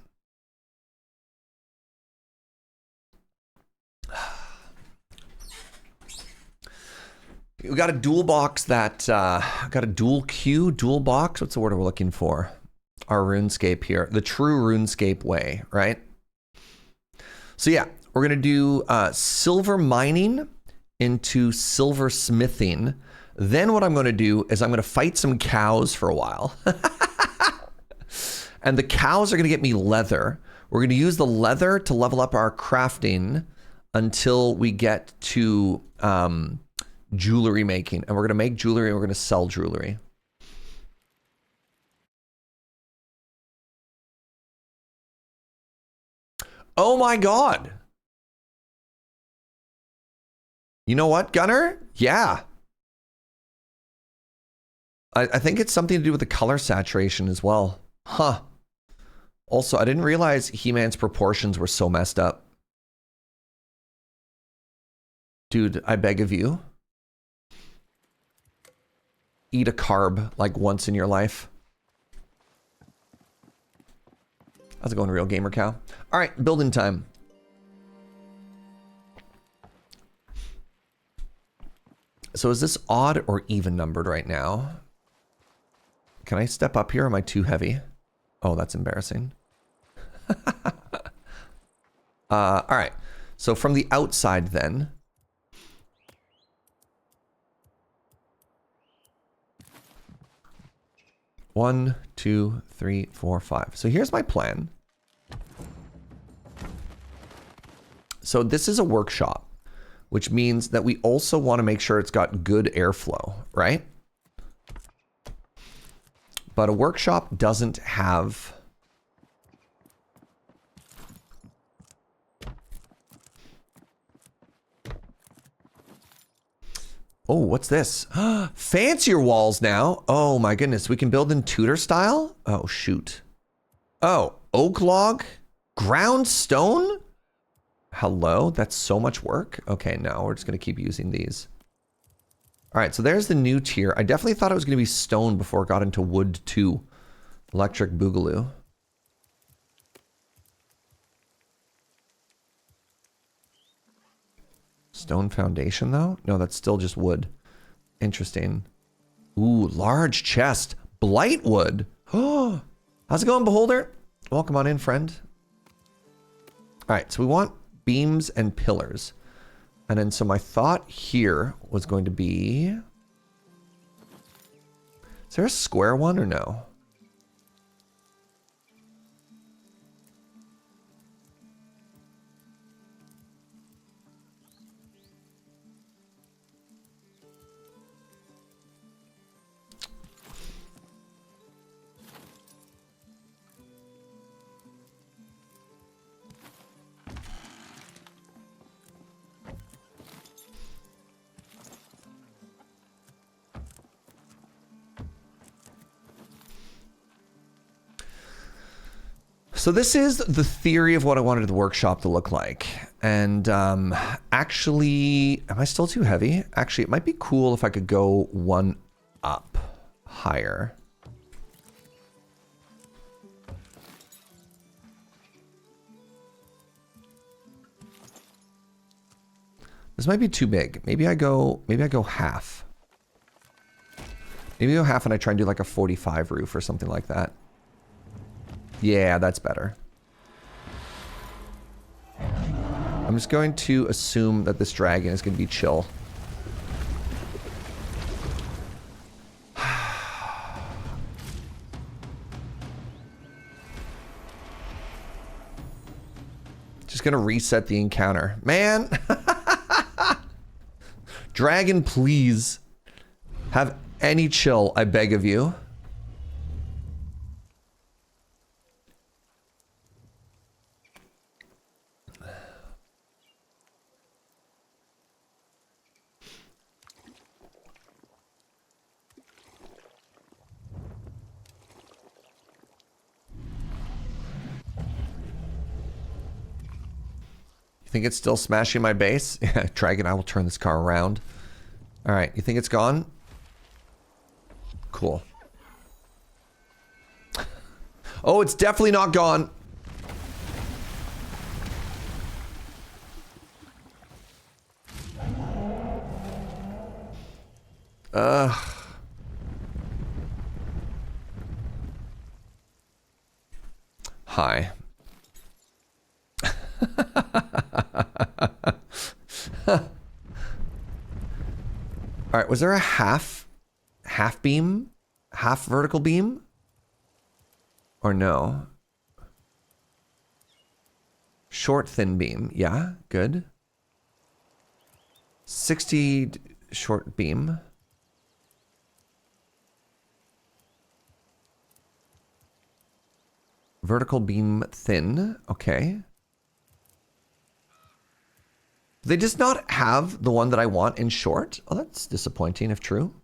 We got a dual box that got a dual queue, dual box. What's the word we're looking for? Our RuneScape here, the true RuneScape way, right? So yeah, we're gonna do silver mining into silver smithing. Then what I'm gonna do is I'm gonna fight some cows for a while. And the cows are gonna get me leather. We're gonna use the leather to level up our crafting until we get to jewelry making. And we're gonna make jewelry and we're gonna sell jewelry. Oh my God. You know what, Gunner? Yeah. I think it's something to do with the color saturation as well. Huh. Also, I didn't realize He-Man's proportions were so messed up. Dude, I beg of you. Eat a carb like once in your life. How's it going, Real Gamer Cow? All right, building time. So is this odd or even numbered right now? Can I step up here? Or am I too heavy? Oh, that's embarrassing. All right. So from the outside then. One, two, three, four, five. So here's my plan. So this is a workshop, which means that we also want to make sure it's got good airflow, right? But a workshop doesn't have... Oh, what's this? Fancier walls now. Oh my goodness, we can build in Tudor style? Oh, shoot. Oh, oak log? Ground stone? Hello? That's so much work? Okay, no, we're just gonna keep using these. All right, so there's the new tier. I definitely thought it was gonna be stone before it got into wood 2. Electric Boogaloo. Stone foundation, though? No, that's still just wood. Interesting. Ooh, large chest. Blightwood. Oh, how's it going, Beholder? Welcome on in, friend. All right, so we want beams and pillars. And then, so my thought here was going to be... Is there a square one or no? So this is the theory of what I wanted the workshop to look like. And actually, am I still too heavy? Actually, it might be cool if I could go one up higher. This might be too big. Maybe I go half. Maybe I go half and I try and do like a 45 roof or something like that. Yeah, that's better. I'm just going to assume that this dragon is going to be chill. Just going to reset the encounter. Man! Dragon, please. Have any chill, I beg of you. Think it's still smashing my base? Yeah, Dragon, I will turn this car around. All right, you think it's gone? Cool. Oh, it's definitely not gone. Hi. All right, was there a half beam? Half vertical beam? Or no? Short thin beam. Yeah, good. 60 short beam. Vertical beam thin. Okay. They just not have the one that I want in short? Oh, that's disappointing if true.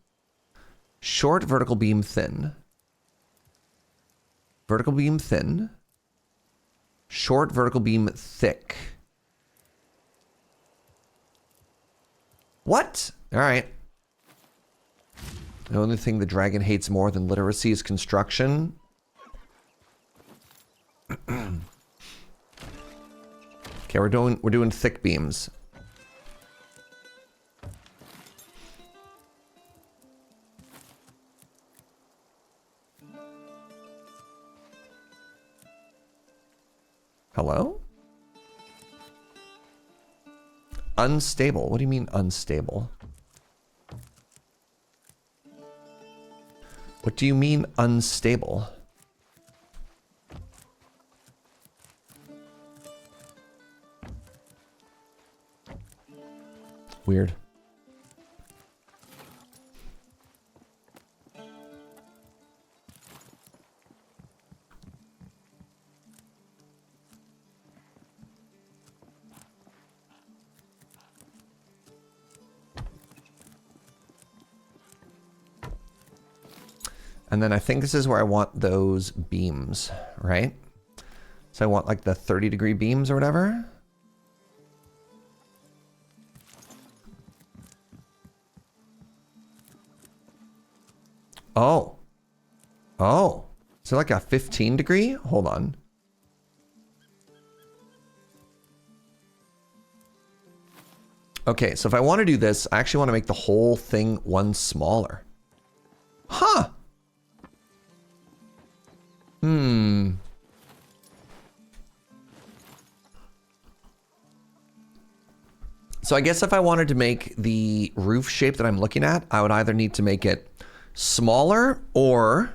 Short vertical beam thin. Vertical beam thin. Short vertical beam thick. What? All right. The only thing the dragon hates more than literacy is construction. Okay, we're doing thick beams. Hello? Unstable. What do you mean unstable? What do you mean unstable? Weird. And then I think this is where I want those beams, right? So I want like the 30-degree beams or whatever. Oh. Oh. Is it like a 15-degree? Hold on. Okay, so if I want to do this, I actually want to make the whole thing one smaller. Huh. So I guess if I wanted to make the roof shape that I'm looking at, I would either need to make it smaller or...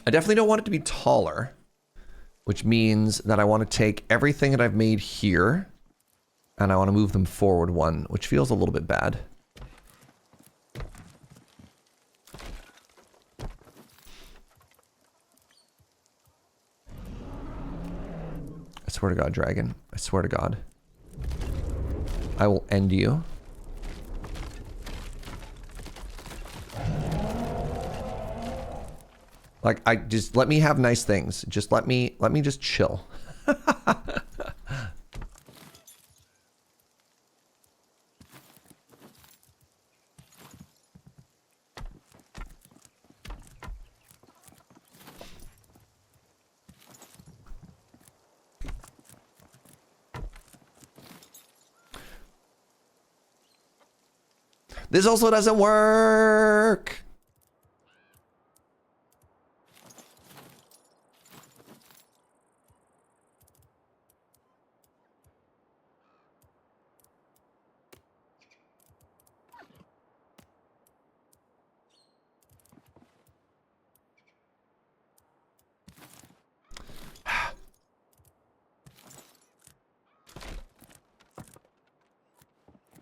I definitely don't want it to be taller, which means that I want to take everything that I've made here and I want to move them forward one, which feels a little bit bad. I swear to God, dragon. I swear to God. I will end you. Like, I just let me have nice things. Just let me just chill. This also doesn't work.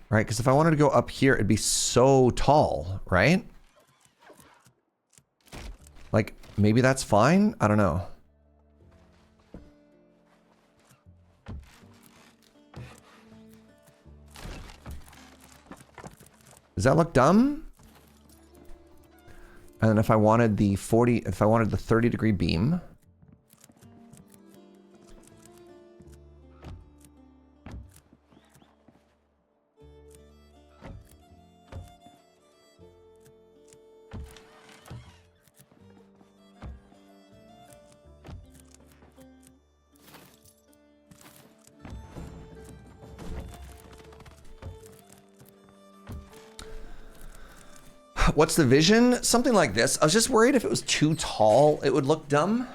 Right, because if I wanted to go up here, it'd be so tall, right? Like, maybe that's fine? I don't know. Does that look dumb? And then if I wanted the 30-degree beam... What's the vision? Something like this. I was just worried if it was too tall, it would look dumb.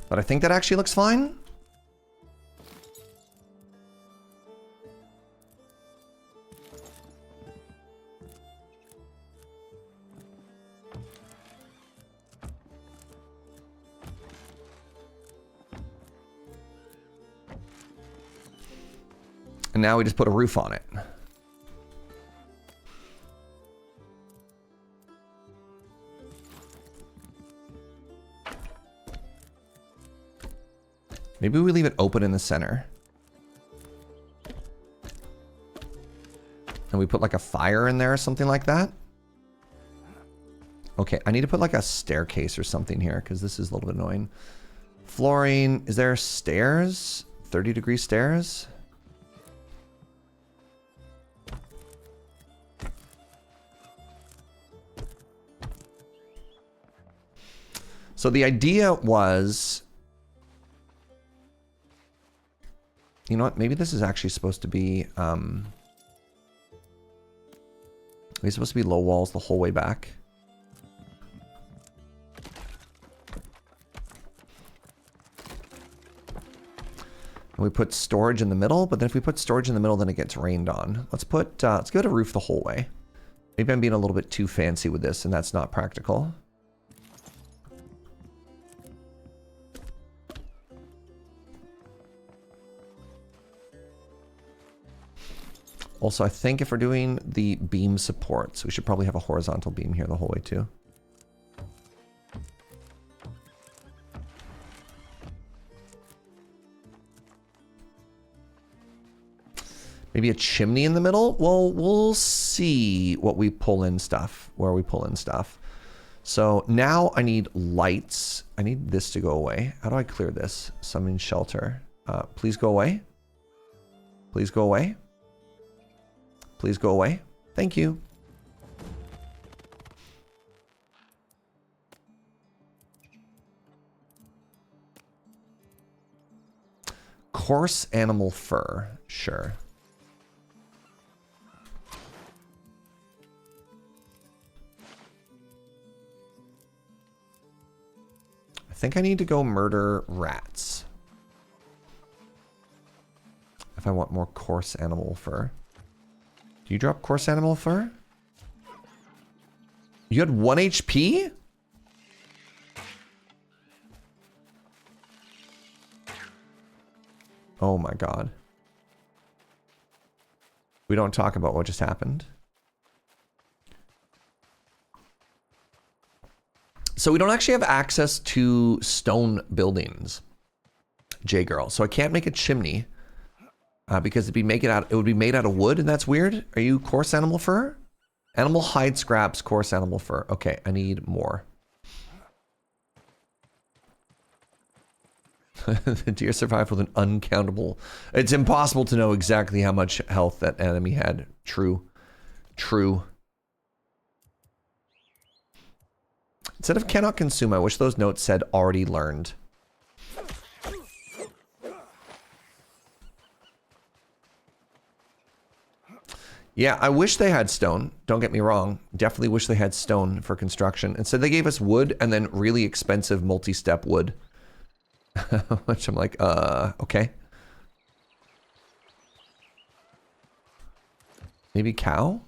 But I think that actually looks fine. And now we just put a roof on it. Maybe we leave it open in the center. And we put like a fire in there or something like that. Okay, I need to put like a staircase or something here because this is a little bit annoying. Flooring, is there stairs? 30-degree stairs? So the idea was... You know what? Maybe this is actually supposed to be, it's supposed to be low walls the whole way back. We put storage in the middle, but then if we put storage in the middle, then it gets rained on. Let's give it a roof the whole way. Maybe I'm being a little bit too fancy with this, and that's not practical. Also, I think if we're doing the beam supports, we should probably have a horizontal beam here the whole way too. Maybe a chimney in the middle? Well, we'll see what we pull in stuff, where we pull in stuff. So now I need lights. I need this to go away. How do I clear this? Summon shelter. Please go away. Please go away. Please go away. Thank you. Coarse animal fur. Sure. I think I need to go murder rats. If I want more coarse animal fur. Do you drop coarse animal fur? You had 1 HP? Oh my god. We don't talk about what just happened. So we don't actually have access to stone buildings, J-Girl. So I can't make a chimney because it would be made out of wood, and that's weird. Are you coarse animal fur? Animal hide scraps, coarse animal fur. Okay, I need more. The deer survived with an uncountable. It's impossible to know exactly how much health that enemy had. True. True. Instead of cannot consume, I wish those notes said already learned. Yeah, I wish they had stone. Don't get me wrong. Definitely wish they had stone for construction. Instead, they gave us wood and then really expensive multi-step wood. Which I'm like, okay. Maybe cow?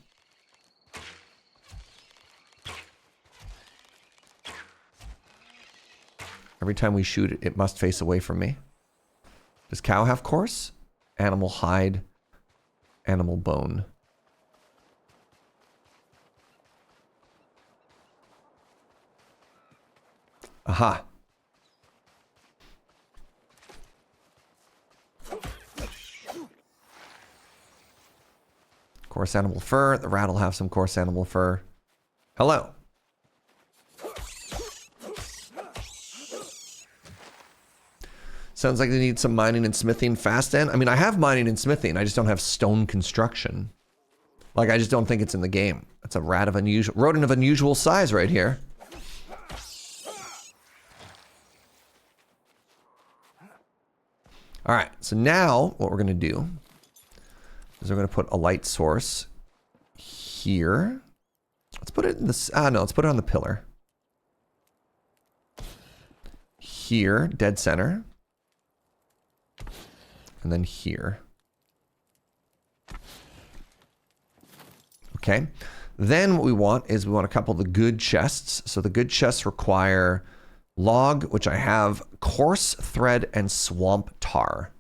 Every time we shoot it, it must face away from me. Does cow have coarse? Animal hide. Animal bone. Aha. Coarse animal fur. The rat will have some coarse animal fur. Hello. Sounds like they need some mining and smithing fast end. I mean, I have mining and smithing. I just don't have stone construction. Like, I just don't think it's in the game. That's a rodent of unusual size right here. All right, so now what we're gonna do is we're gonna put a light source here. Let's put it in this, no, let's put it on the pillar. Here, dead center. And then here. Okay. Then what we want is we want a couple of the good chests. So the good chests require log, which I have, coarse thread, and swamp tar.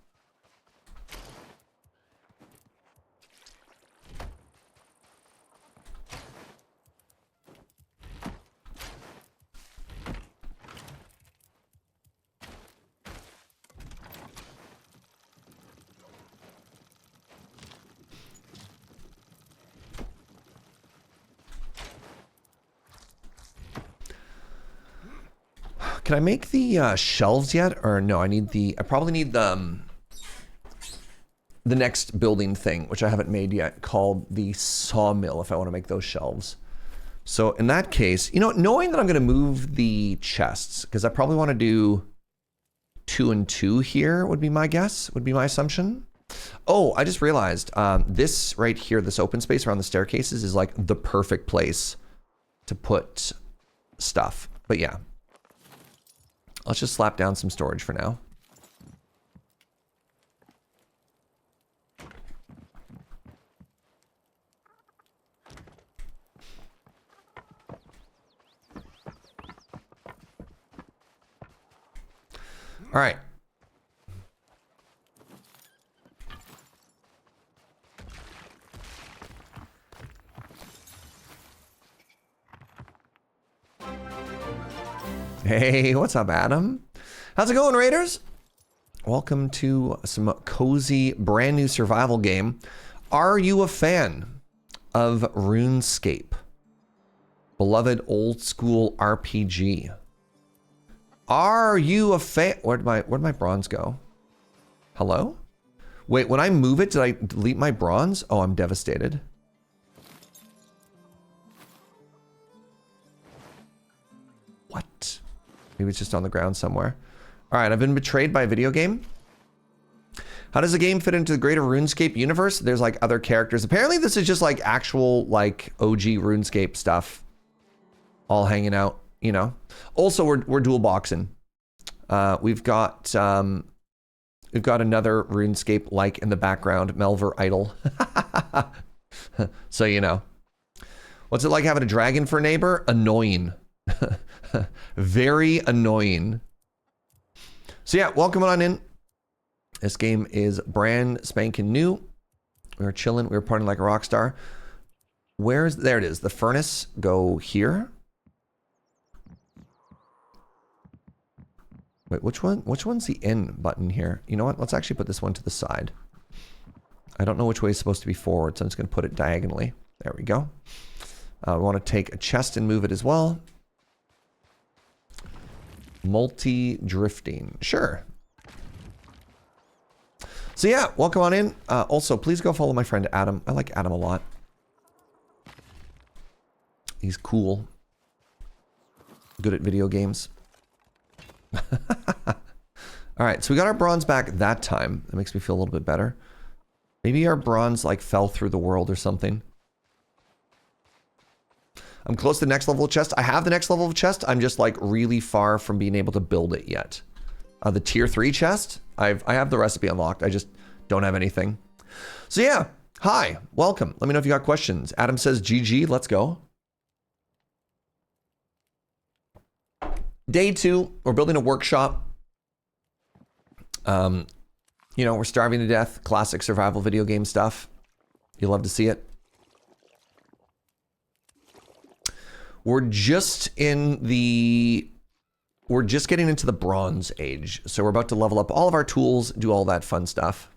Can I make the shelves yet? Or no, I probably need the next building thing, which I haven't made yet, called the sawmill, if I want to make those shelves. So in that case, you know, knowing that I'm going to move the chests, because I probably want to do 2 and 2 here would be my guess, would be my assumption. Oh, I just realized this right here, this open space around the staircases is like the perfect place to put stuff. But yeah. Let's just slap down some storage for now. All right. Hey, what's up, Adam? How's it going, Raiders? Welcome to some cozy, brand new survival game. Are you a fan of RuneScape? Beloved old school RPG. Are you a fan? Where'd my bronze go? Hello? Wait, when I move it, did I delete my bronze? Oh, I'm devastated. What? Maybe it's just on the ground somewhere. All right, I've been betrayed by a video game. How does the game fit into the greater RuneScape universe? There's like other characters. Apparently this is just like actual like OG RuneScape stuff. All hanging out, you know. Also, we're dual boxing. We've got another RuneScape like in the background, Melvor Idle. So you know. What's it like having a dragon for a neighbor? Annoying. Very annoying. So yeah, welcome on in. This game is brand spanking new. We were chilling. We were partying like a rock star. There it is. The furnace. Go here. Wait, which one? Which one's the N button here? You know what? Let's actually put this one to the side. I don't know which way is supposed to be forward, so I'm just going to put it diagonally. There we go. We want to take a chest and move it as well. Multi-drifting. Sure. So yeah, welcome on in. Also, please go follow my friend Adam. I like Adam a lot. He's cool. Good at video games. All right, so we got our bronze back that time. That makes me feel a little bit better. Maybe our bronze like fell through the world or something. I'm close to the next level of chest. I have the next level of chest. I'm just like really far from being able to build it yet. The tier 3 chest, I have the recipe unlocked. I just don't have anything. So yeah, hi, welcome. Let me know if you got questions. Adam says GG, let's go. Day 2, we're building a workshop. You know, we're starving to death. Classic survival video game stuff. You love to see it. We're just getting into the Bronze Age. So we're about to level up all of our tools, do all that fun stuff.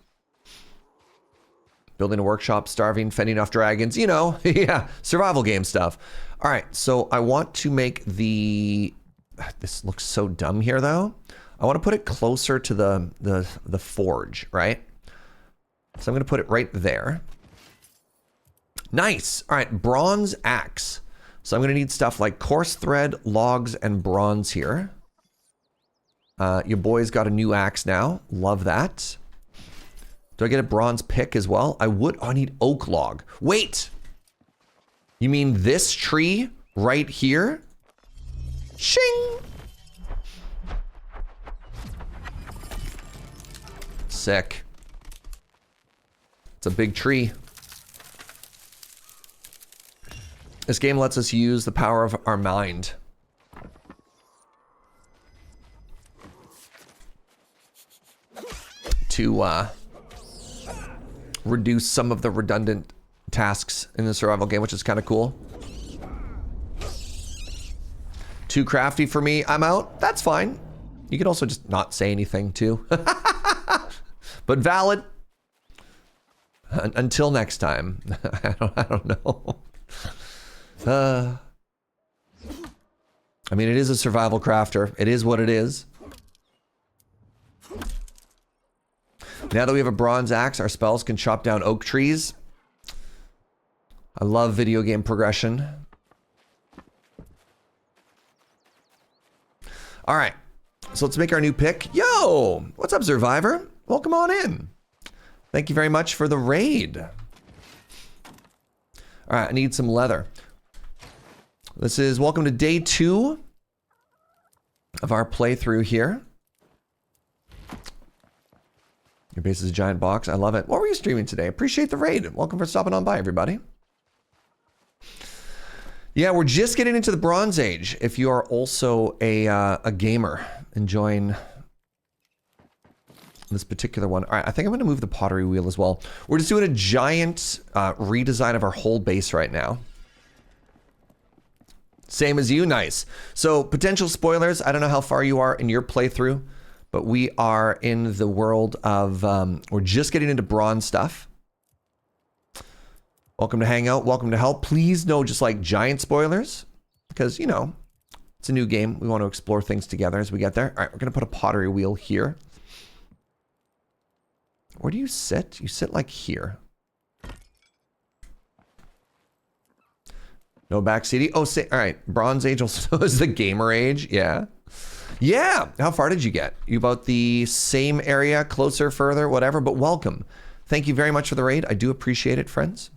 Building a workshop, starving, fending off dragons, you know, yeah, survival game stuff. All right, so I want to make this looks so dumb here though. I want to put it closer to the forge, right? So I'm going to put it right there. Nice. All right, bronze axe. So I'm going to need stuff like coarse thread, logs, and bronze here. Your boy's got a new axe now. Love that. Do I get a bronze pick as well? Oh, I need oak log. Wait! You mean this tree right here? Shing! Sick. It's a big tree. This game lets us use the power of our mind. To reduce some of the redundant tasks in the survival game, which is kind of cool. Too crafty for me, I'm out. That's fine. You could also just not say anything too. But valid. Until next time. I don't know. I mean, it is a survival crafter. It is what it is. Now that we have a bronze axe, our spells can chop down oak trees. I love video game progression. All right, so let's make our new pick. Yo, what's up, Survivor? Welcome on in. Thank you very much for the raid. All right, I need some leather. This is welcome to day 2 of our playthrough here. Your base is a giant box. I love it. What were you streaming today? Appreciate the raid. Welcome for stopping on by, everybody. Yeah, we're just getting into the Bronze Age. If you are also a gamer enjoying this particular one. All right, I think I'm going to move the pottery wheel as well. We're just doing a giant redesign of our whole base right now. Same as you, nice. So potential spoilers, I don't know how far you are in your playthrough, but we are in the world of, we're just getting into bronze stuff. Welcome to hang out, welcome to help. Please no just like giant spoilers, because, you know, it's a new game. We want to explore things together as we get there. All right, we're going to put a pottery wheel here. Where do you sit? You sit like here. No backseating. Oh, say, all right. Bronze Age also is the gamer age. Yeah. Yeah. How far did you get? You about the same area, closer, further, whatever, but welcome. Thank you very much for the raid. I do appreciate it, friends.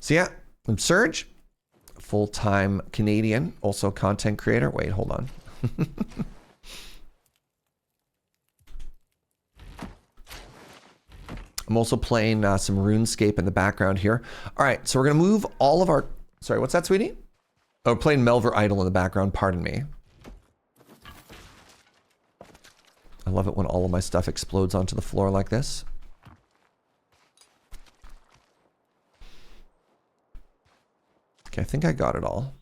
So yeah, I'm Serge, full-time Canadian, also content creator. Wait, hold on. I'm also playing some RuneScape in the background here. All right, so we're going to move all of our... Sorry, what's that, sweetie? Oh, we're playing Melvor Idle in the background, pardon me. I love it when all of my stuff explodes onto the floor like this. Okay, I think I got it all.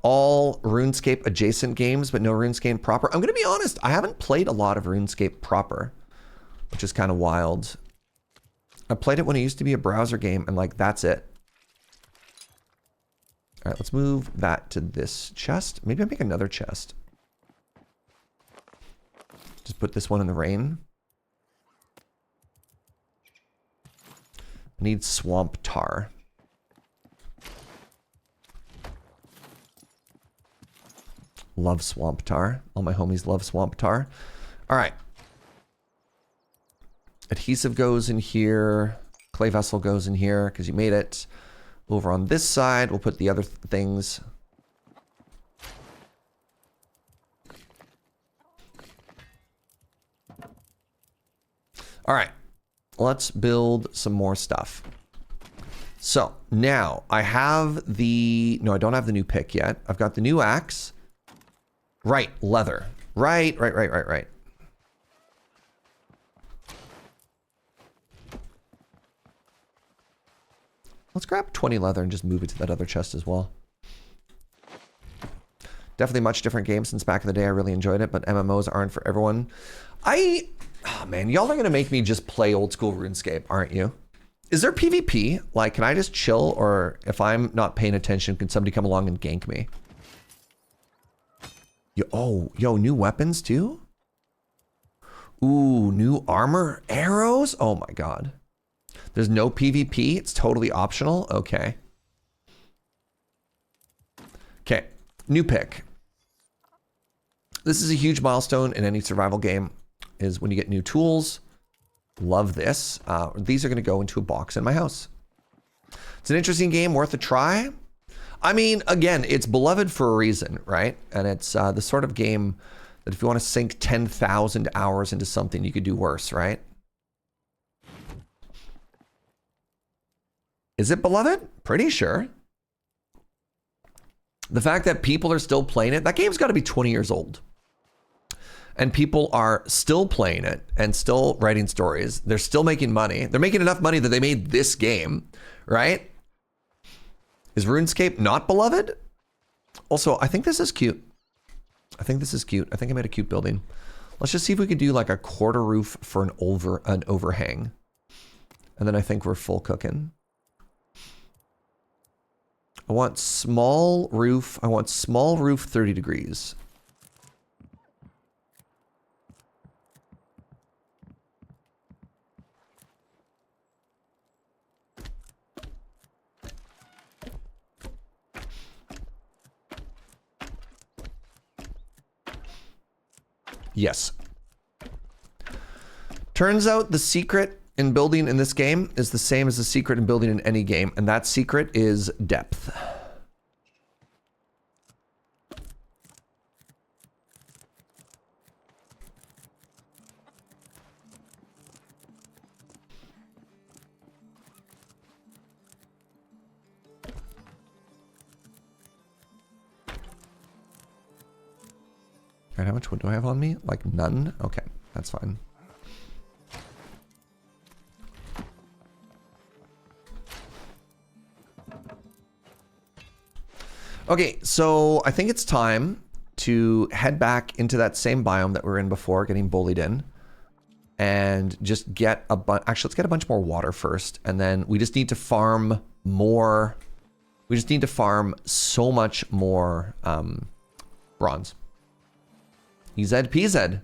All RuneScape adjacent games, but no RuneScape proper. I'm going to be honest, I haven't played a lot of RuneScape proper, which is kind of wild. I played it when it used to be a browser game, and like, that's it. All right, let's move that to this chest. Maybe I'll make another chest. Just put this one in the rain. I need swamp tar. Love swamp tar. All my homies love swamp tar. All right. Adhesive goes in here. Clay vessel goes in here because you made it. Over on this side, we'll put the other things. All right. Let's build some more stuff. So now I have the... No, I don't have the new pick yet. I've got the new axe. Right, leather. Right. Let's grab 20 leather and just move it to that other chest as well. Definitely much different game since back in the day. I really enjoyed it, but MMOs aren't for everyone. Oh man, y'all are gonna make me just play old school RuneScape, aren't you? Is there PvP? Like, can I just chill, or if I'm not paying attention, can somebody come along and gank me? Yo, new weapons too? Ooh, new armor, arrows? Oh my god. There's no PvP, it's totally optional? Okay. Okay, new pick. This is a huge milestone in any survival game, is when you get new tools. Love this. These are gonna go into a box in my house. It's an interesting game, worth a try. I mean, again, it's beloved for a reason, right? And it's the sort of game that if you want to sink 10,000 hours into something, you could do worse, right? Is it beloved? Pretty sure. The fact that people are still playing it, that game's got to be 20 years old. And people are still playing it and still writing stories. They're still making money. They're making enough money that they made this game, right? Is RuneScape not beloved? Also, I think this is cute. I think I made a cute building. Let's just see if we can do like a quarter roof for an overhang. And then I think we're full cooking. I want small roof. 30 degrees. Yes. Turns out the secret in building in this game is the same as the secret in building in any game, and that secret is depth. right, how much wood do I have on me? Like none? Okay, that's fine. Okay, so I think it's time to head back into that same biome that we were in before, getting bullied in. And just get a bunch, actually let's get a bunch more water first. And then we just need to farm more, we just need to farm so much more bronze. EZPZ.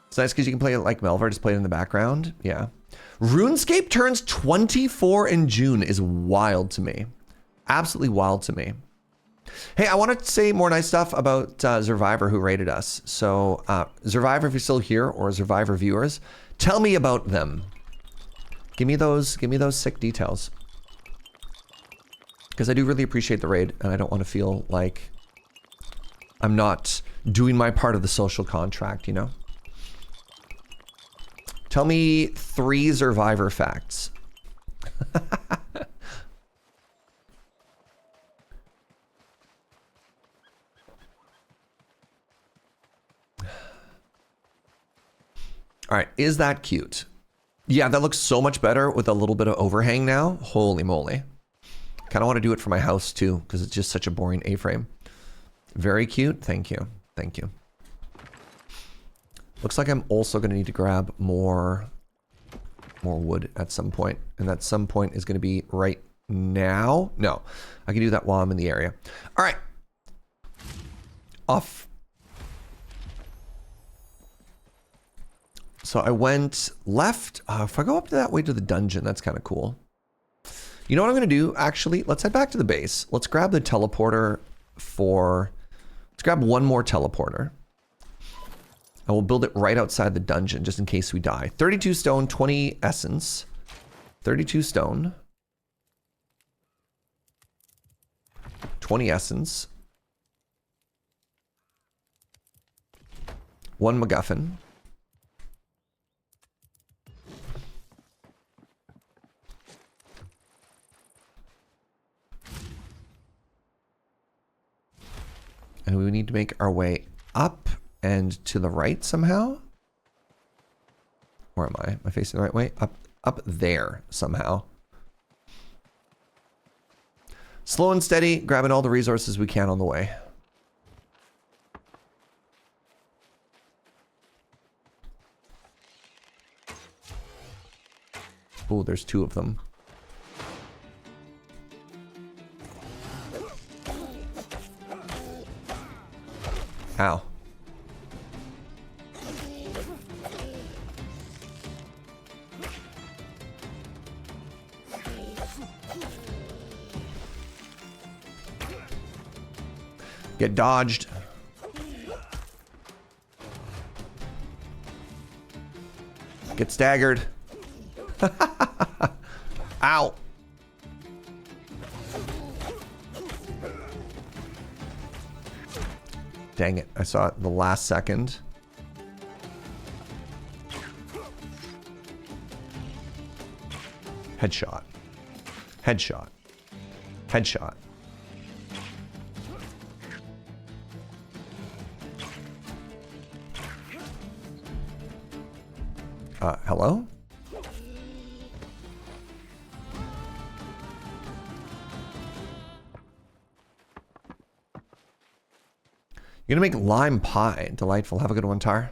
It's nice because you can play it like Melvor, just play it in the background. Yeah. RuneScape turns 24 in June is wild to me. Absolutely wild to me. Hey, I want to say more nice stuff about Survivor who rated us. So Survivor, if you're still here, or Survivor viewers, tell me about them. Give me those sick details. Because I do really appreciate the raid, and I don't want to feel like I'm not doing my part of the social contract, you know? Tell me 3 Survivor facts. All right, is that cute? Yeah, that looks so much better with a little bit of overhang now. Holy moly. Kind of want to do it for my house too, because it's just such a boring A-frame. Very cute, thank you, thank you. Looks like I'm also gonna need to grab more wood at some point, and that some point is gonna be right now. No, I can do that while I'm in the area. All right, off. So I went left. If I go up to that way to the dungeon, that's kind of cool. You know what I'm going to do? Actually, let's head back to the base. Let's grab the teleporter for... Let's grab one more teleporter. And we'll build it right outside the dungeon, just in case we die. 32 stone, 20 essence. 32 stone. 20 essence. 1 MacGuffin. And we need to make our way up and to the right somehow. Where am I? Am I facing the right way? Up there somehow. Slow and steady, grabbing all the resources we can on the way. Oh, there's 2 of them. Ow. Get dodged. Get staggered. Ow. Dang it, I saw it the last second. Headshot. Headshot. Headshot. Hello? You're gonna make lime pie. Delightful. Have a good one, Tar.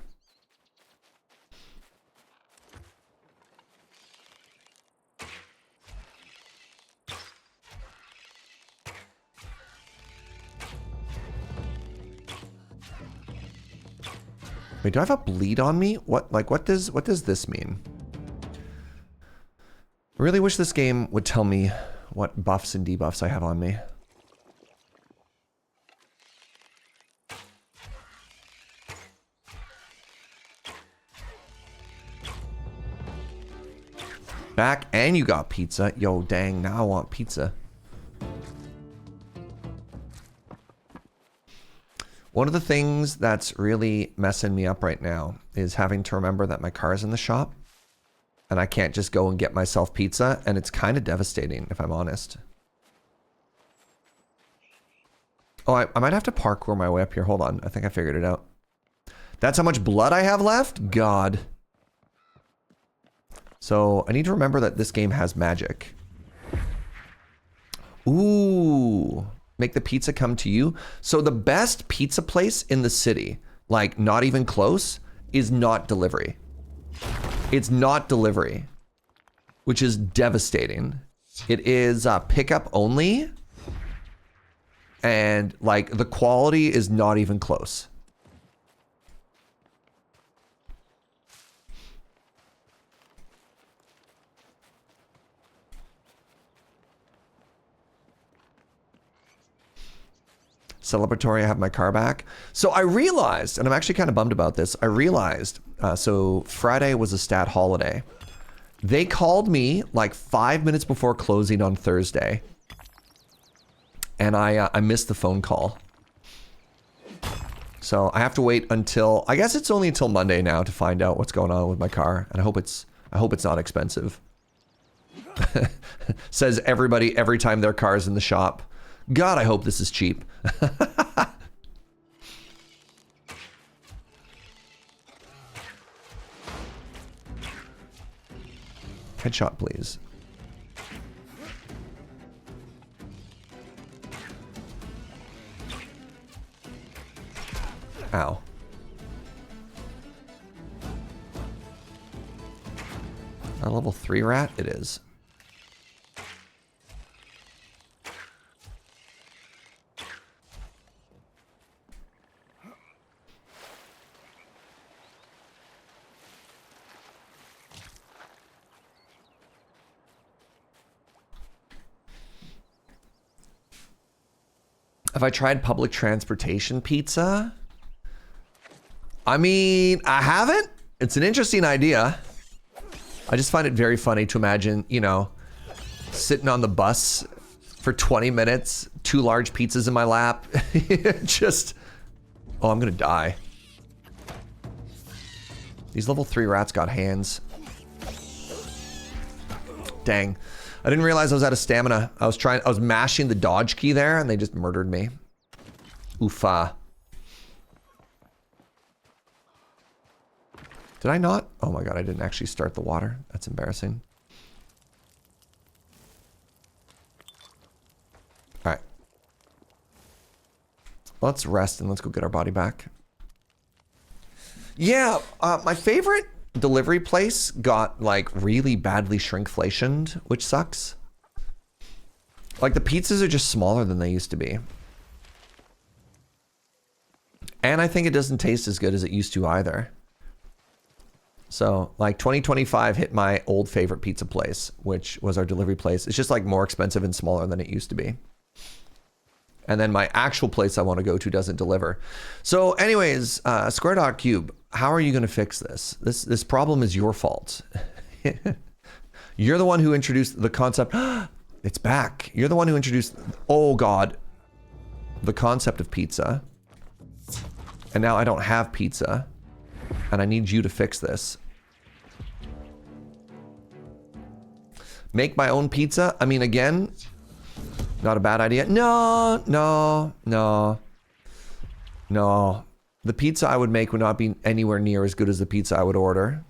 Wait, do I have a bleed on me? What does this mean? I really wish this game would tell me what buffs and debuffs I have on me. Back and you got pizza. Yo, dang, now I want pizza. One of the things that's really messing me up right now is having to remember that my car's in the shop and I can't just go and get myself pizza, and it's kind of devastating if I'm honest. Oh, I might have to parkour my way up here. Hold on. I think I figured it out. That's how much blood I have left? God. So I need to remember that this game has magic. Ooh. Make the pizza come to you. So the best pizza place in the city, like not even close, is not delivery. It's not delivery, which is devastating. It is pickup only. And like the quality is not even close. Celebratory, I have my car back. So I realized, and I'm actually kind of bummed about this. I realized, so Friday was a stat holiday. They called me like 5 minutes before closing on Thursday. And I missed the phone call. So I have to wait until, I guess it's only until Monday now to find out what's going on with my car. And I hope it's not expensive. Says everybody every time their car's in the shop. God, I hope this is cheap. Headshot, please. Ow. A level 3 rat? It is. Have I tried public transportation pizza? I mean, I haven't. It's an interesting idea. I just find it very funny to imagine, you know, sitting on the bus for 20 minutes, 2 large pizzas in my lap. Just, oh, I'm gonna die. These level 3 rats got hands. Dang. I didn't realize I was out of stamina. I was mashing the dodge key there and they just murdered me. Oofa. Did I not? Oh my god, I didn't actually start the water. That's embarrassing. Alright. Let's rest and let's go get our body back. Yeah, my favorite delivery place got like really badly shrinkflationed, which sucks. Like the pizzas are just smaller than they used to be. And I think it doesn't taste as good as it used to either. So like 2025 hit my old favorite pizza place, which was our delivery place. It's just like more expensive and smaller than it used to be. And then my actual place I want to go to doesn't deliver. So anyways, Square.Cube, how are you going to fix this? This problem is your fault. You're the one who introduced the concept. It's back. You're the one who introduced, oh God, the concept of pizza. And now I don't have pizza. And I need you to fix this. Make my own pizza? I mean, again, not a bad idea. No. The pizza I would make would not be anywhere near as good as the pizza I would order.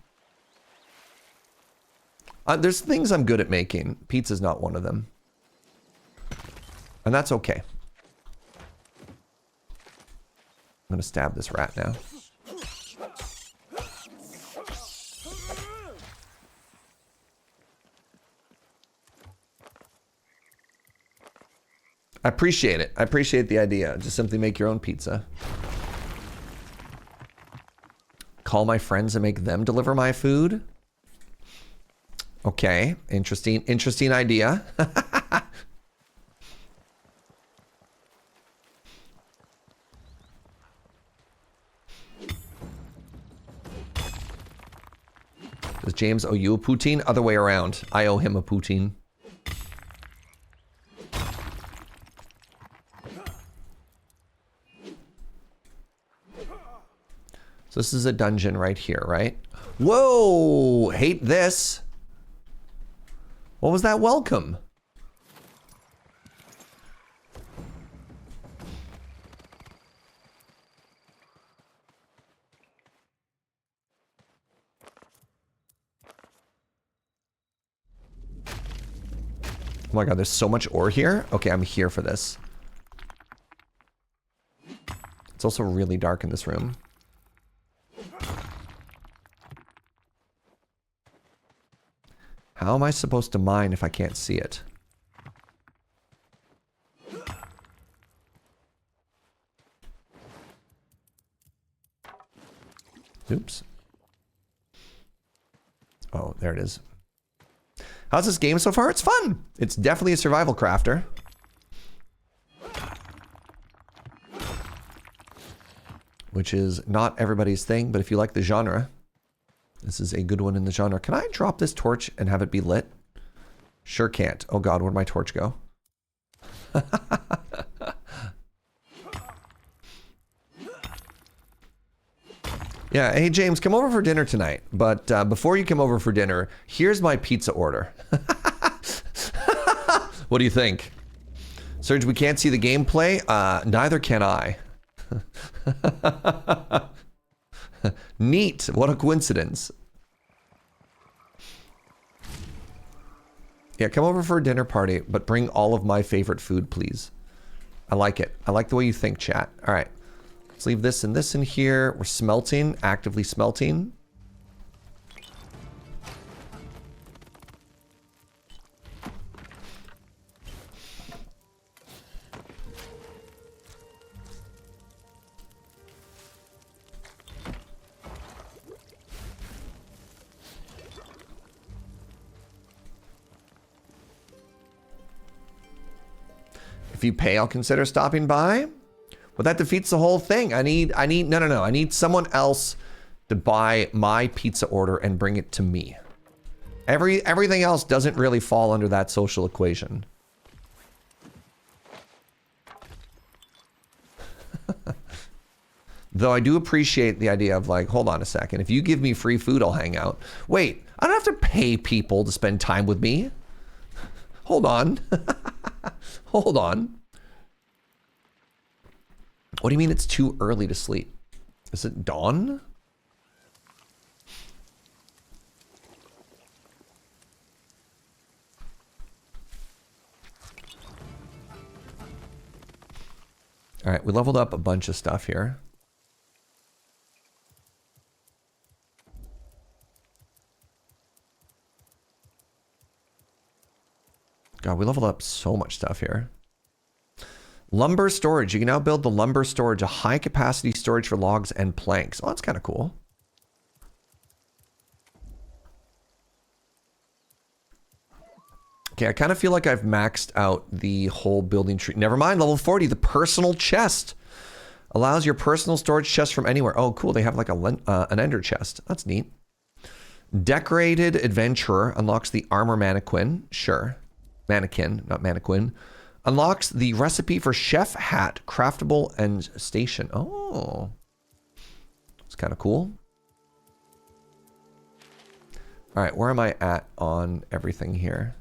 There's things I'm good at making. Pizza's not one of them. And that's okay. I'm gonna stab this rat now. I appreciate it. I appreciate the idea. Just simply make your own pizza. Call my friends and make them deliver my food. Okay, interesting idea. Does James owe you a poutine? Other way around. I owe him a poutine. So this is a dungeon right here, right? Whoa! Hate this. What was that welcome? Oh my god, there's so much ore here. Okay, I'm here for this. It's also really dark in this room. How am I supposed to mine if I can't see it? Oops. Oh, there it is. How's this game so far? It's fun. It's definitely a survival crafter. Which is not everybody's thing, but if you like the genre, this is a good one in the genre. Can I drop this torch and have it be lit? Sure can't. Oh god, where'd my torch go? Yeah, hey James, come over for dinner tonight. But before you come over for dinner, here's my pizza order. What do you think? Serge, we can't see the gameplay. Neither can I. Neat. What a coincidence. Yeah, come over for a dinner party, but bring all of my favorite food, please. I like it. I like the way you think, chat. All right. Let's leave this and this in here. We're smelting, actively smelting. If you pay, I'll consider stopping by. But that defeats the whole thing. I need, no. I need someone else to buy my pizza order and bring it to me. Everything else doesn't really fall under that social equation. Though I do appreciate the idea of like, hold on a second. If you give me free food, I'll hang out. Wait, I don't have to pay people to spend time with me. Hold on. Hold on. What do you mean it's too early to sleep? Is it dawn? All right, we leveled up a bunch of stuff here. God, we leveled up so much stuff here. Lumber storage. You can now build the lumber storage, a high capacity storage for logs and planks. Oh, that's kind of cool. Okay, I kind of feel like I've maxed out the whole building tree. Never mind, level 40, the personal chest. Allows your personal storage chest from anywhere. Oh, cool. They have like an ender chest. That's neat. Decorated adventurer unlocks the armor mannequin. Sure. Mannequin, not mannequin. Unlocks the recipe for chef hat, craftable and station. Oh, it's kind of cool. All right, where am I at on everything here?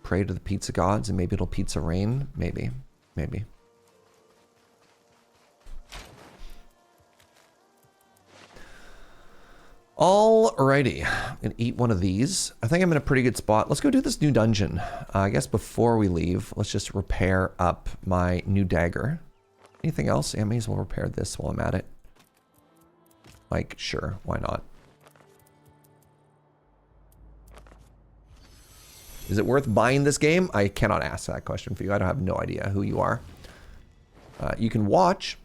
Pray to the pizza gods and maybe it'll pizza rain. Maybe, maybe. Alrighty, I'm gonna eat one of these. I think I'm in a pretty good spot. Let's go do this new dungeon. I guess before we leave, let's just repair up my new dagger. Anything else? Yeah, I may as well repair this while I'm at it. Like, sure, why not? Is it worth buying this game? I cannot ask that question for you. I don't have no idea who you are. You can watch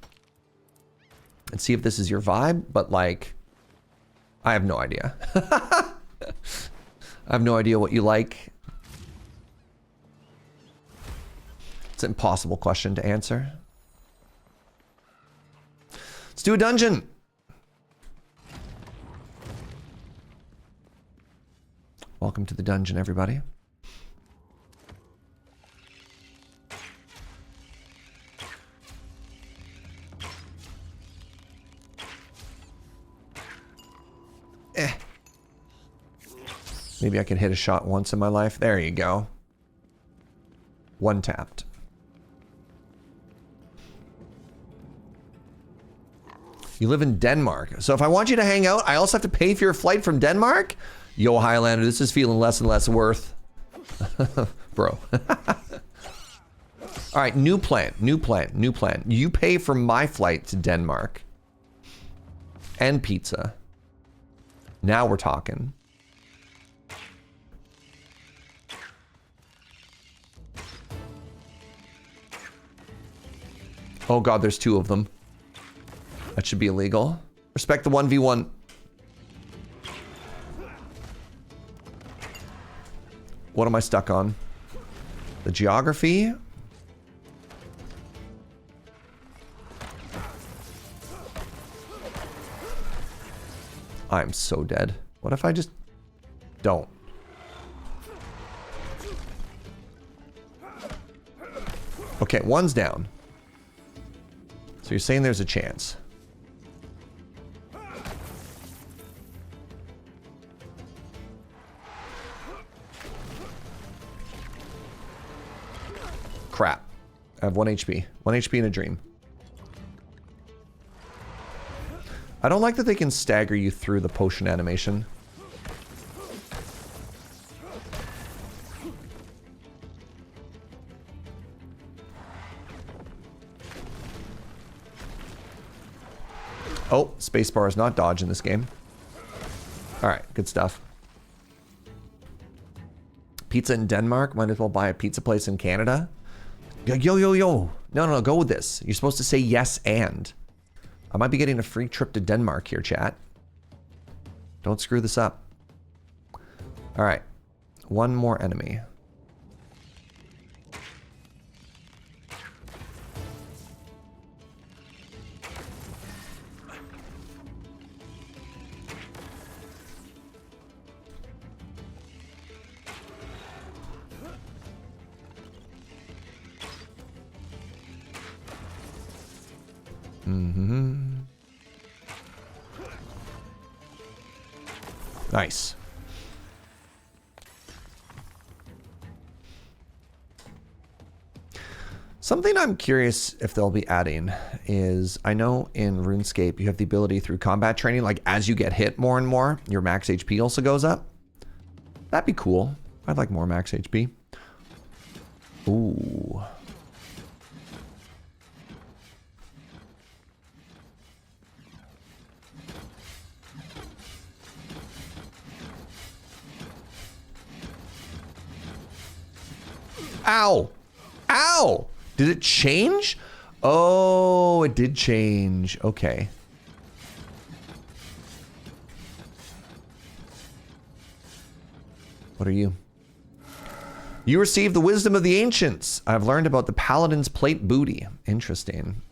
and see if this is your vibe, but like, I have no idea. I have no idea what you like. It's an impossible question to answer. Let's do a dungeon. Welcome to the dungeon, everybody. Maybe I can hit a shot once in my life. There you go. One tapped. You live in Denmark. So if I want you to hang out, I also have to pay for your flight from Denmark? Yo, Highlander, this is feeling less and less worth. Bro. All right, new plan. You pay for my flight to Denmark. And pizza. Now we're talking. Oh god, there's 2 of them. That should be illegal. Respect the 1v1. What am I stuck on? The geography? I'm so dead. What if I just don't? Okay, 1's down. So you're saying there's a chance. Crap. I have 1 HP. 1 HP in a dream. I don't like that they can stagger you through the potion animation. Oh, spacebar is not dodge in this game. Alright, good stuff. Pizza in Denmark? Might as well buy a pizza place in Canada. Yo. No, go with this. You're supposed to say yes and. I might be getting a free trip to Denmark here, chat. Don't screw this up. Alright. 1 more enemy. Nice. Something I'm curious if they'll be adding is, I know in RuneScape you have the ability through combat training, like as you get hit more and more, your max HP also goes up. That'd be cool. I'd like more max HP. Ooh. Ow! Ow! Did it change? Oh, it did change. Okay. What are you? You received the wisdom of the ancients. I've learned about the paladin's plate booty. Interesting.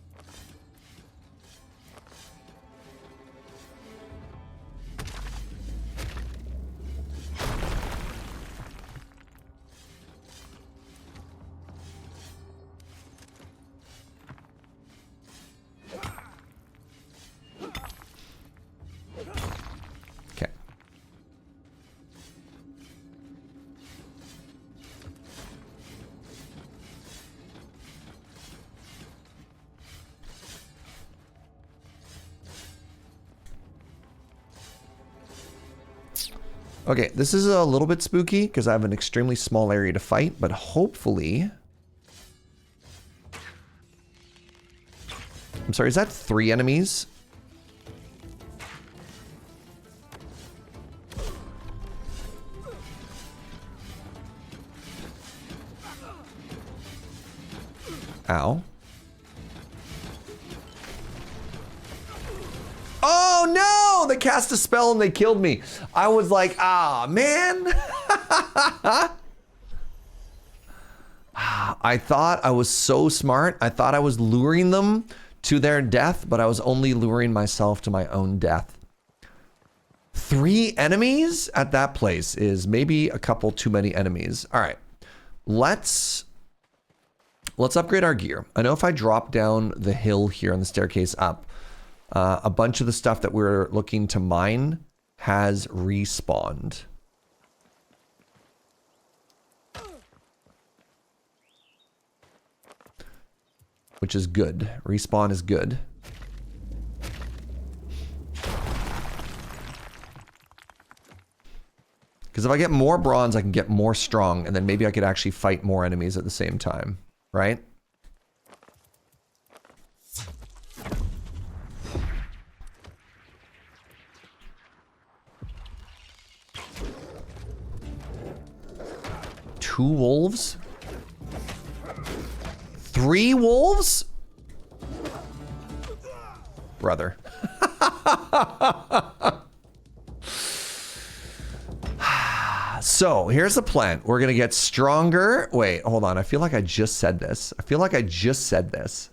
Okay, this is a little bit spooky because I have an extremely small area to fight, but hopefully... I'm sorry, is that 3 enemies? Ow. Oh no! They cast a spell and they killed me. I was like, ah, man. I thought I was so smart. I thought I was luring them to their death, but I was only luring myself to my own death. 3 enemies at that place is maybe a couple too many enemies. All right, let's upgrade our gear. I know if I drop down the hill here on the staircase up, a bunch of the stuff that we're looking to mine has respawned. Which is good. Respawn is good. Because if I get more bronze, I can get more strong, and then maybe I could actually fight more enemies at the same time, right? Two wolves? 3 wolves? Brother. So, here's the plan. We're gonna get stronger. Wait, hold on. I feel like I just said this. I feel like I just said this.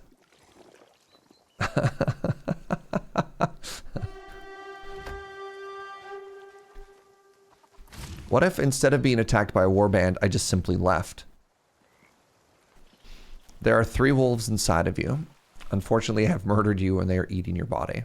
What if instead of being attacked by a warband, I just simply left? There are 3 wolves inside of you. Unfortunately, I have murdered you and they are eating your body.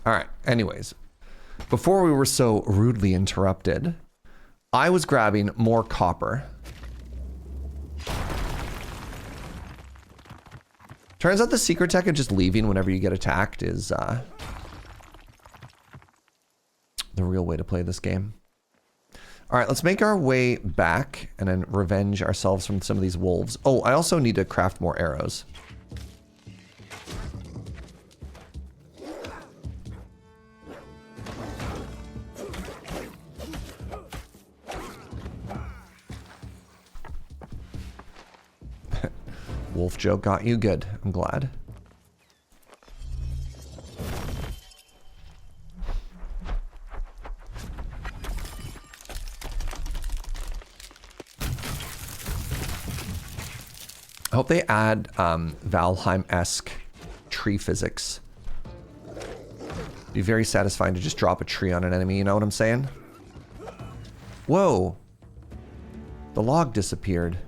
All right, anyways. Before we were so rudely interrupted, I was grabbing more copper. Turns out the secret tech of just leaving whenever you get attacked is the real way to play this game. All right, let's make our way back and then revenge ourselves from some of these wolves. Oh, I also need to craft more arrows. Wolf joke got you good. I'm glad. I hope they add Valheim-esque tree physics. Be very satisfying to just drop a tree on an enemy, you know what I'm saying? Whoa. The log disappeared.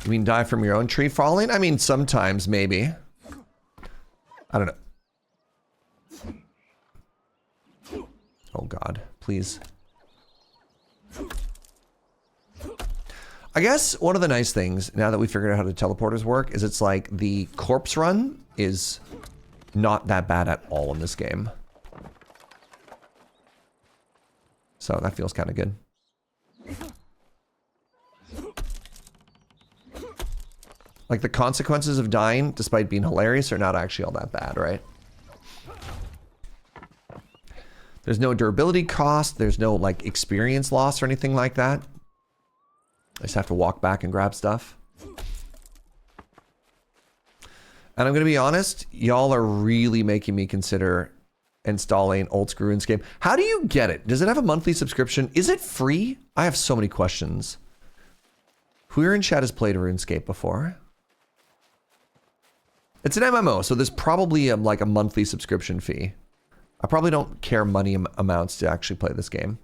You mean die from your own tree falling? I mean, sometimes, maybe. I don't know. Oh God, please. I guess one of the nice things, now that we figured out how the teleporters work, is it's like the corpse run is not that bad at all in this game. So that feels kind of good. Like, the consequences of dying, despite being hilarious, are not actually all that bad, right? There's no durability cost. There's no, like, experience loss or anything like that. I just have to walk back and grab stuff. And I'm going to be honest, y'all are really making me consider installing old school RuneScape. How do you get it? Does it have a monthly subscription? Is it free? I have so many questions. Who here in chat has played RuneScape before? It's an MMO, so there's probably like a monthly subscription fee. I probably don't care money amounts to actually play this game.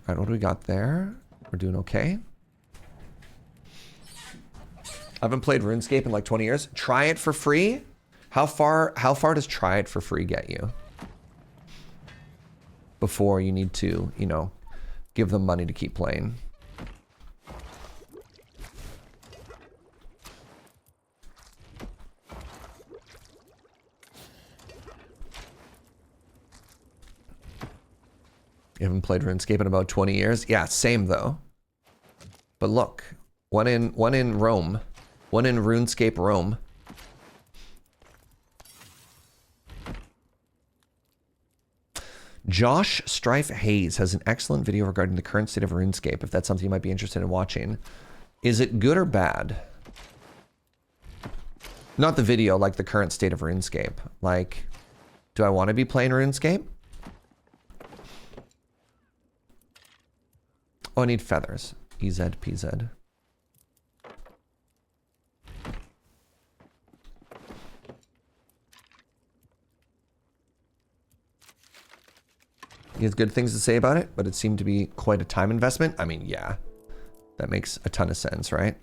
All right, what do we got there? We're doing okay. I haven't played RuneScape in like 20 years. Try it for free? How far does try it for free get you? Before you need to, you know, give them money to keep playing. You haven't played RuneScape in about 20 years? Yeah, same though. But look, one in Rome. One in RuneScape Rome. Josh Strife Hayes has an excellent video regarding the current state of RuneScape, if that's something you might be interested in watching. Is it good or bad? Not the video, like the current state of RuneScape. Like, Do I want to be playing RuneScape? Oh, I need feathers. EZPZ. He has good things to say about it, but it seemed to be quite a time investment. I mean, yeah, that makes a ton of sense, right?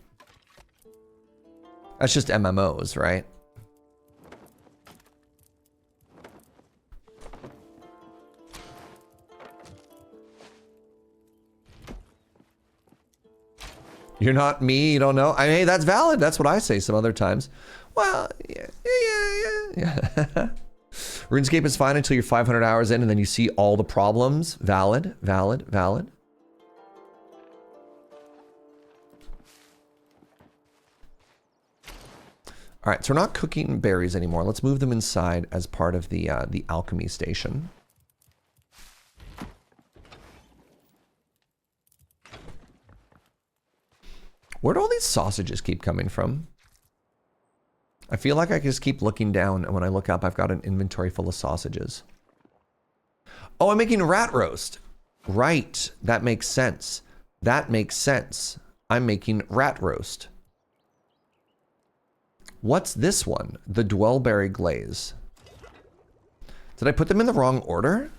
That's just MMOs, right? You're not me, you don't know. I mean, hey, that's valid. That's what I say some other times. Well, yeah. RuneScape is fine until you're 500 hours in and then you see all the problems. Valid, valid, valid. All right, so we're not cooking berries anymore. Let's move them inside as part of the alchemy station. Where do all these sausages keep coming from? I feel like I just keep looking down, and when I look up, I've got an inventory full of sausages. Oh, I'm making rat roast. Right, that makes sense. That makes sense. I'm making rat roast. What's this one? The Dwellberry Glaze. Did I put them in the wrong order?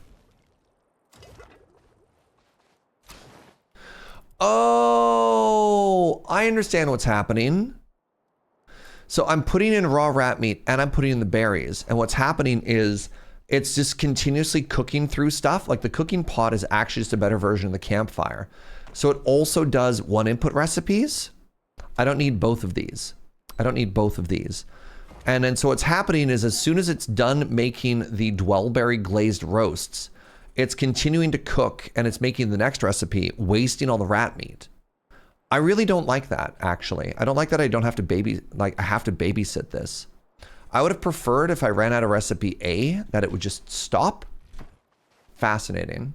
Oh, I understand what's happening. So I'm putting in raw rat meat and I'm putting in the berries. And what's happening is it's just continuously cooking through stuff. Like the cooking pot is actually just a better version of the campfire. So it also does one input recipes. I don't need both of these. I don't need both of these. And then so what's happening is as soon as it's done making the Dwellberry glazed roasts, it's continuing to cook and it's making the next recipe, wasting all the rat meat. I really don't like that, actually. I don't like that I don't have to I have to babysit this. I would have preferred if I ran out of recipe A, that it would just stop. Fascinating.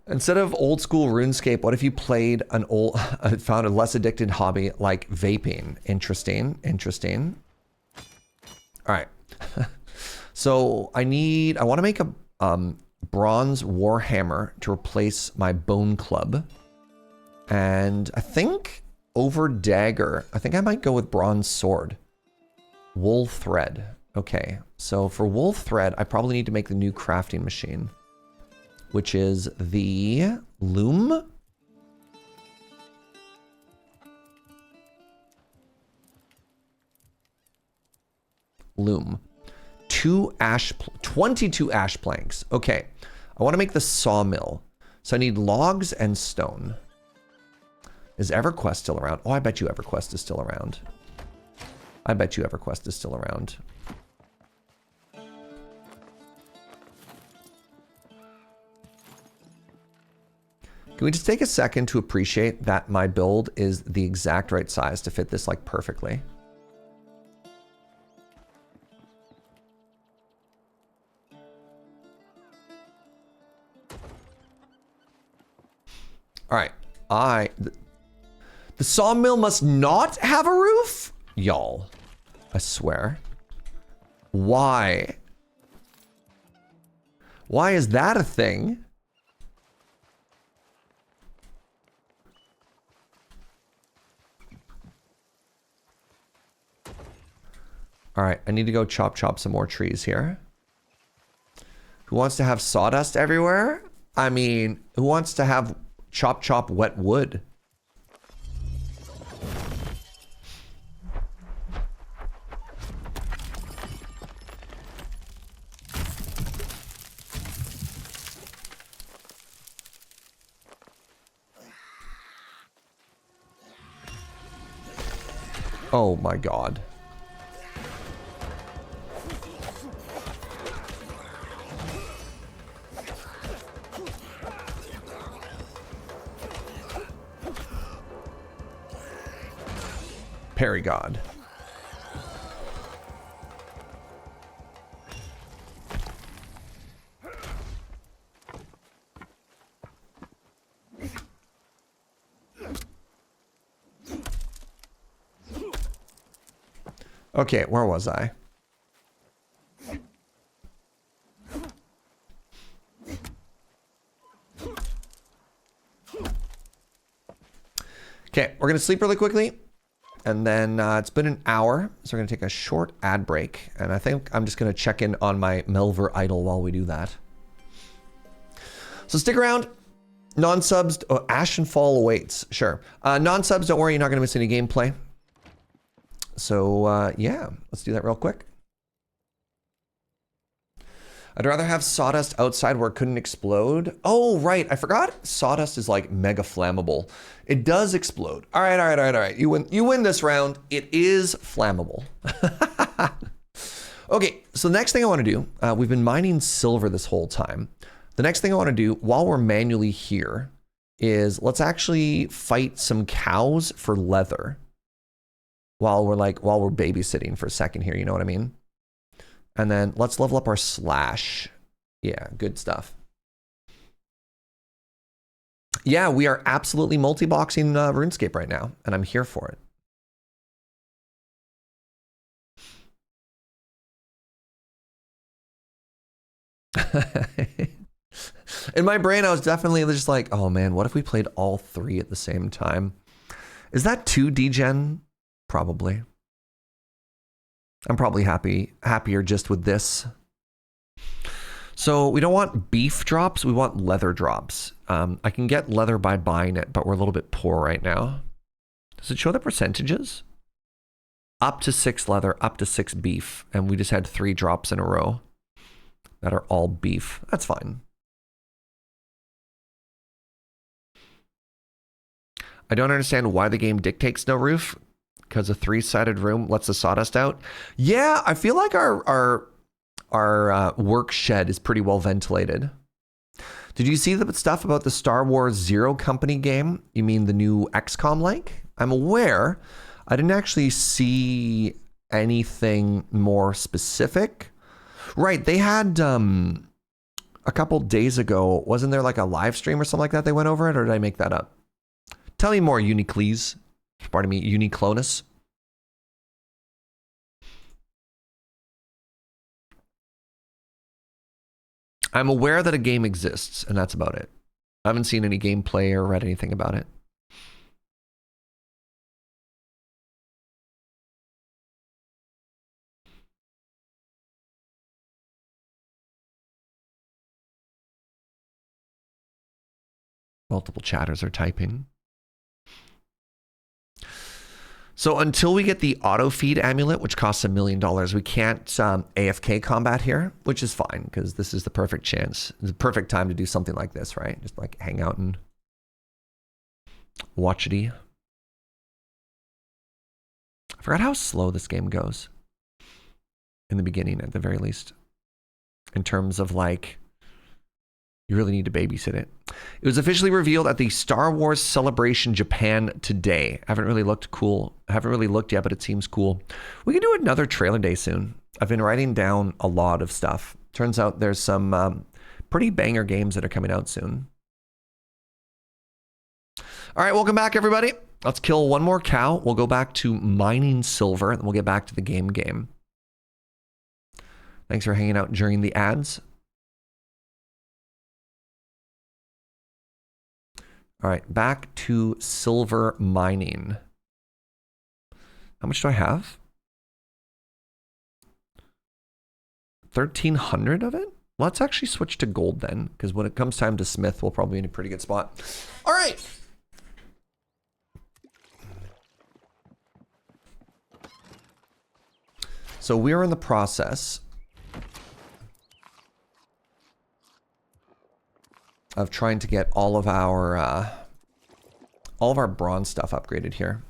Instead of old school RuneScape, what if you played found a less addicted hobby like vaping? Interesting, interesting. All right. So I want to make a bronze war hammer to replace my bone club. And I think over dagger, I think I might go with bronze sword. Wool thread. Okay, so for wool thread, I probably need to make the new crafting machine, which is the loom. Loom. 22 ash planks. Okay, I want to make the sawmill. So I need logs and stone. Is EverQuest still around? Oh, I bet you EverQuest is still around. I bet you EverQuest is still around. Can we just take a second to appreciate that my build is the exact right size to fit this like perfectly? All right, the sawmill must not have a roof? Y'all, I swear. Why? Why is that a thing? All right, I need to go chop some more trees here. Who wants to have sawdust everywhere? I mean, who wants to have chop wet wood? Oh my God. Parry God. Okay, where was I? Okay, we're gonna sleep really quickly. And then it's been an hour, so we're gonna take a short ad break. And I think I'm just gonna check in on my Melvor Idle while we do that. So stick around. Non-subs, oh, Ashenfall awaits, sure. Non-subs, don't worry, you're not gonna miss any gameplay. So yeah, let's do that real quick. I'd rather have sawdust outside where it couldn't explode. Oh, right, I forgot sawdust is like mega flammable. It does explode. All right, all right, all right, all right. You win this round. It is flammable. Okay, so the next thing I wanna do, we've been mining silver this whole time. The next thing I wanna do while we're manually here is let's actually fight some cows for leather while we're babysitting for a second here, you know what I mean? And then let's level up our slash. Yeah, good stuff. Yeah, we are absolutely multi-boxing RuneScape right now, and I'm here for it. In my brain, I was definitely just like, oh man, what if we played all three at the same time? Is that too degen? Probably. I'm probably happier just with this. So we don't want beef drops, we want leather drops. I can get leather by buying it, but we're a little bit poor right now. Does it show the percentages? Up to 6 leather, up to 6 beef, and we just had 3 drops in a row that are all beef. That's fine. I don't understand why the game dictates no roof. Because a 3-sided room lets the sawdust out. Yeah, I feel like our work shed is pretty well ventilated. Did you see the stuff about the Star Wars Zero Company game? You mean the new XCOM like? I'm aware. I didn't actually see anything more specific. Right, they had a couple days ago, wasn't there like a live stream or something like that they went over it, or did I make that up? Tell me more, Unicles. Pardon me, Uniclonus. I'm aware that a game exists, and that's about it. I haven't seen any gameplay or read anything about it. Multiple chatters are typing. So until we get the auto feed amulet, which costs $1 million, we can't AFK combat here, which is fine because this is the perfect chance. It's the perfect time to do something like this, right? Just like hang out and watch it. I forgot how slow this game goes in the beginning, at the very least, in terms of like, you really need to babysit it. It was officially revealed at the Star Wars Celebration Japan today. I haven't really looked yet, but it seems cool. We can do another trailer day soon. I've been writing down a lot of stuff. Turns out there's some pretty banger games that are coming out soon. All right, welcome back, everybody. Let's kill one more cow. We'll go back to mining silver, and we'll get back to the game. Thanks for hanging out during the ads. All right, back to silver mining. How much do I have? 1,300 of it? Let's actually switch to gold then, because when it comes time to smith, we'll probably be in a pretty good spot. All right. So we're in the process of trying to get all of our bronze stuff upgraded here.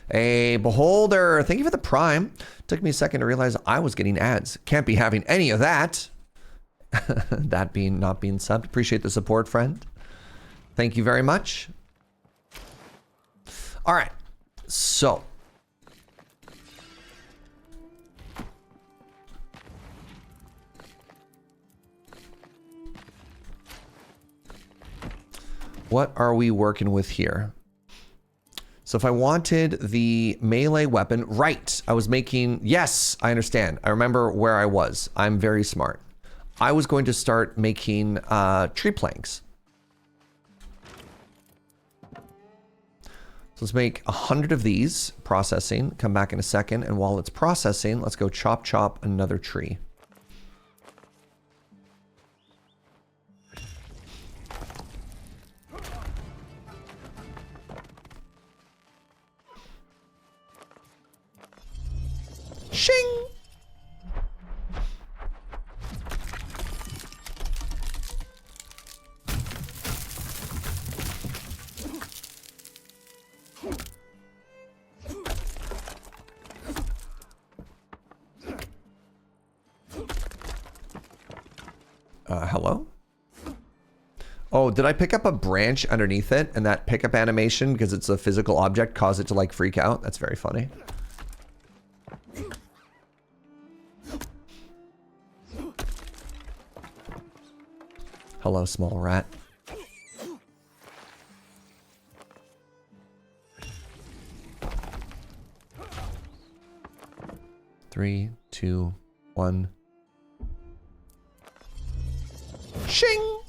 Hey, Beholder, thank you for the Prime. Took me a second to realize I was getting ads. Can't be having any of that. That being not being subbed. Appreciate the support, friend. Thank you very much. All right, so. What are we working with here? So if I wanted the melee weapon, right, I was making, yes, I understand. I remember where I was. I'm very smart. I was going to start making tree planks. So let's make 100 of these, processing, come back in a second. And while it's processing, let's go chop another tree. Shing! Hello? Oh, did I pick up a branch underneath it and that pickup animation, because it's a physical object, caused it to like freak out? That's very funny. Hello, small rat. Three, two, one. Shing!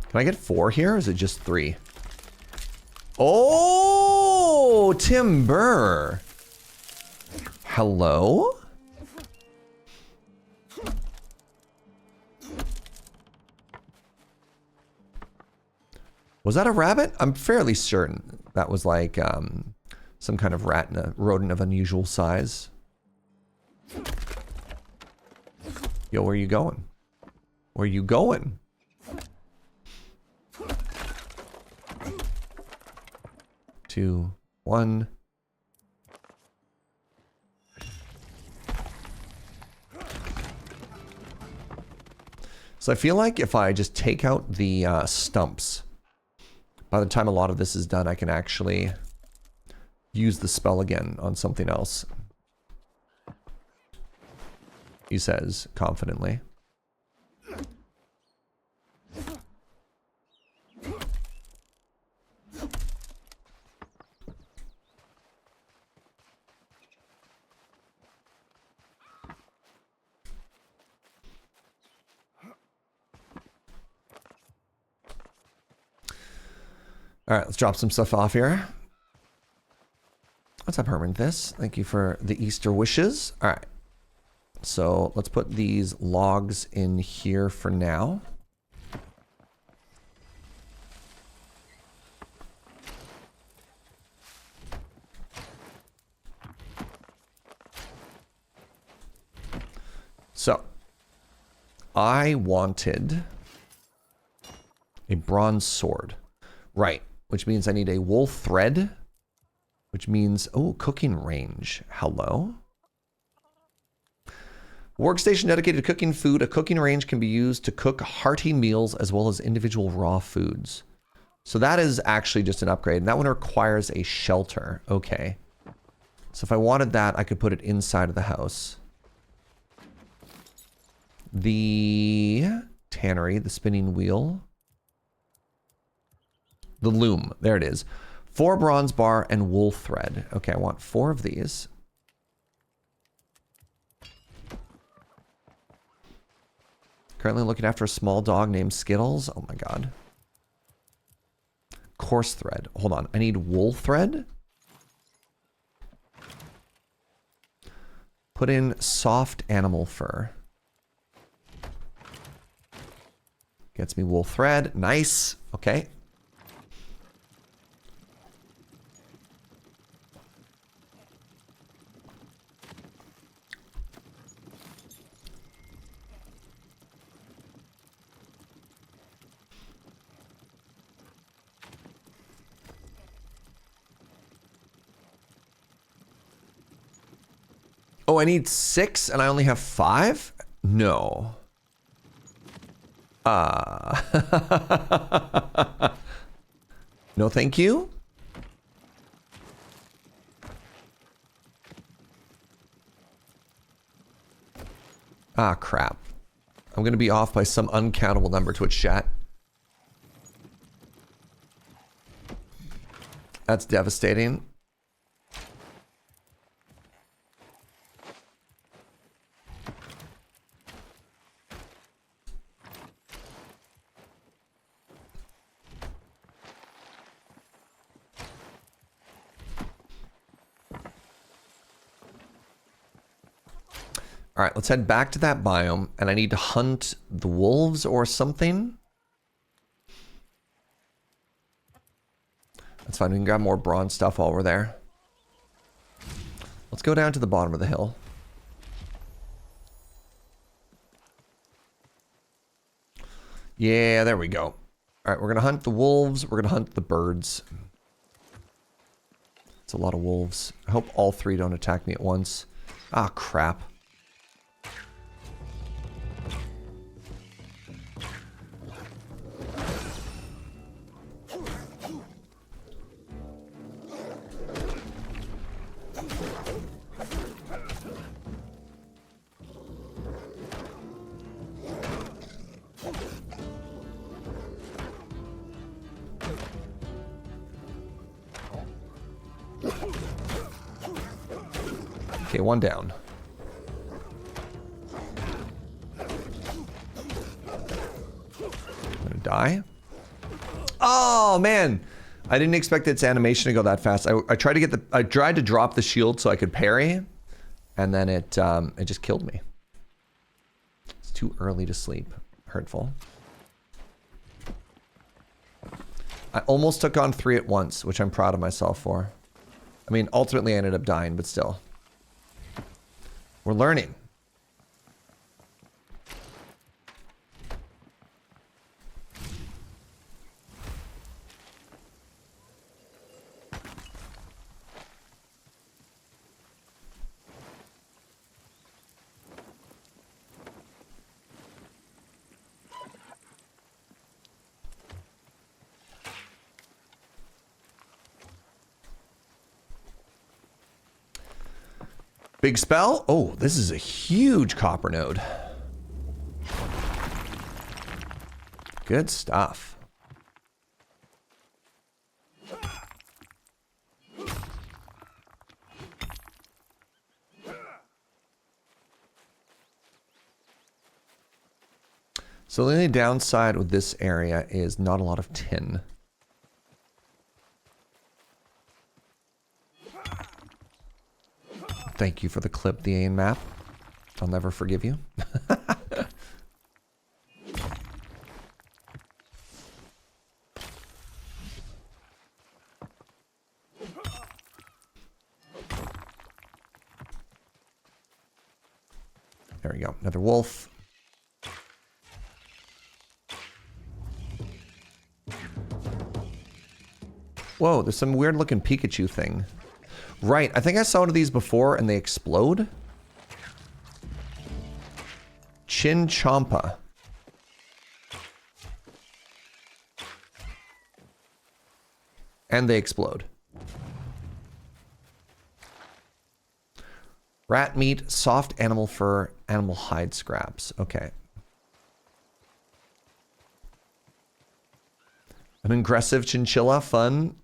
Can I get 4 here, or is it just 3? Oh, timber. Hello? Was that a rabbit? I'm fairly certain that was like some kind of rodent of unusual size. Yo, where are you going? Where are you going? Two, one. So I feel like if I just take out the stumps, by the time a lot of this is done, I can actually use the spell again on something else. He says confidently. All right, let's drop some stuff off here. What's up, Herman? Thank you for the Easter wishes. All right. So let's put these logs in here for now. So I wanted a bronze sword. Right. Which means I need a wool thread, which means, oh, cooking range. Hello. Workstation dedicated to cooking food. A cooking range can be used to cook hearty meals as well as individual raw foods. So that is actually just an upgrade. And that one requires a shelter. Okay. So if I wanted that, I could put it inside of the house. The tannery, the spinning wheel. The loom, there it is. 4 bronze bar and wool thread. Okay, I want 4 of these. Currently looking after a small dog named Skittles. Oh my god. Coarse thread. Hold on, I need wool thread. Put in soft animal fur. Gets me wool thread. Nice. Okay. Oh, I need 6 and I only have 5? No. No, thank you. Ah, crap. I'm going to be off by some uncountable number, Twitch chat. That's devastating. All right, let's head back to that biome, and I need to hunt the wolves or something. That's fine, we can grab more bronze stuff while we're there. Let's go down to the bottom of the hill. Yeah, there we go. All right, we're gonna hunt the wolves, we're gonna hunt the birds. It's a lot of wolves. I hope all three don't attack me at once. Ah, crap. Okay, one down. Gonna die. Oh man, I didn't expect its animation to go that fast. I tried to get the. I tried to drop the shield so I could parry, and then it just killed me. It's too early to sleep. Hurtful. I almost took on 3 at once, which I'm proud of myself for. I mean, ultimately I ended up dying, but still. We're learning. Big spell? Oh, this is a huge copper node. Good stuff. So the only downside with this area is not a lot of tin. Thank you for the clip, the AIM map. I'll never forgive you. There we go. Another wolf. Whoa, there's some weird looking Pikachu thing. Right, I think I saw one of these before and they explode. Chinchompa. And they explode. Rat meat, soft animal fur, animal hide scraps. Okay. An aggressive chinchilla, fun.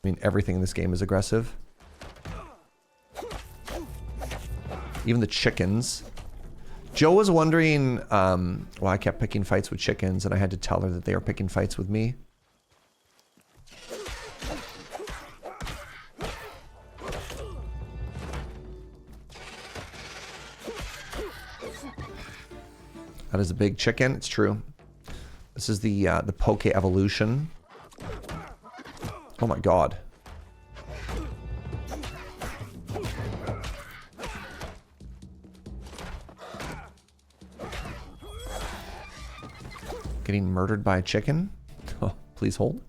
I mean, everything in this game is aggressive. Even the chickens. Joe was wondering why I kept picking fights with chickens, and I had to tell her that they were picking fights with me. That is a big chicken. It's true. This is the Poke evolution. Oh my god. Getting murdered by a chicken? Oh, please hold.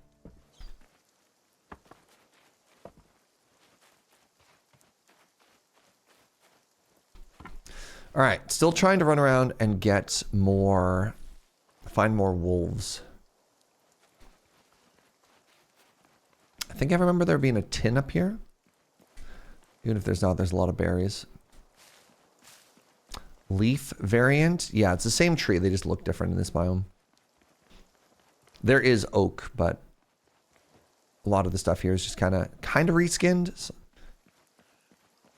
All right, still trying to run around and get more, find more wolves. I think I remember there being a tin up here. Even if there's not, there's a lot of berries. Leaf variant. Yeah, it's the same tree. They just look different in this biome. There is oak, but A lot of the stuff here is just kind of reskinned. So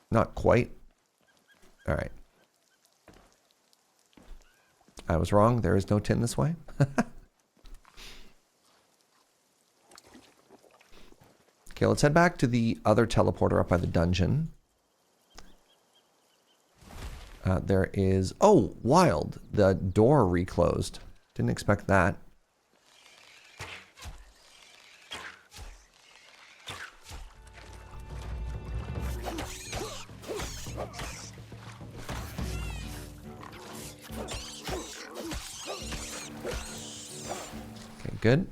not quite. All right. I was wrong. There is no tin this way. Okay, let's head back to the other teleporter up by the dungeon. There is... Oh, wild. The door reclosed. Didn't expect that. Okay, good.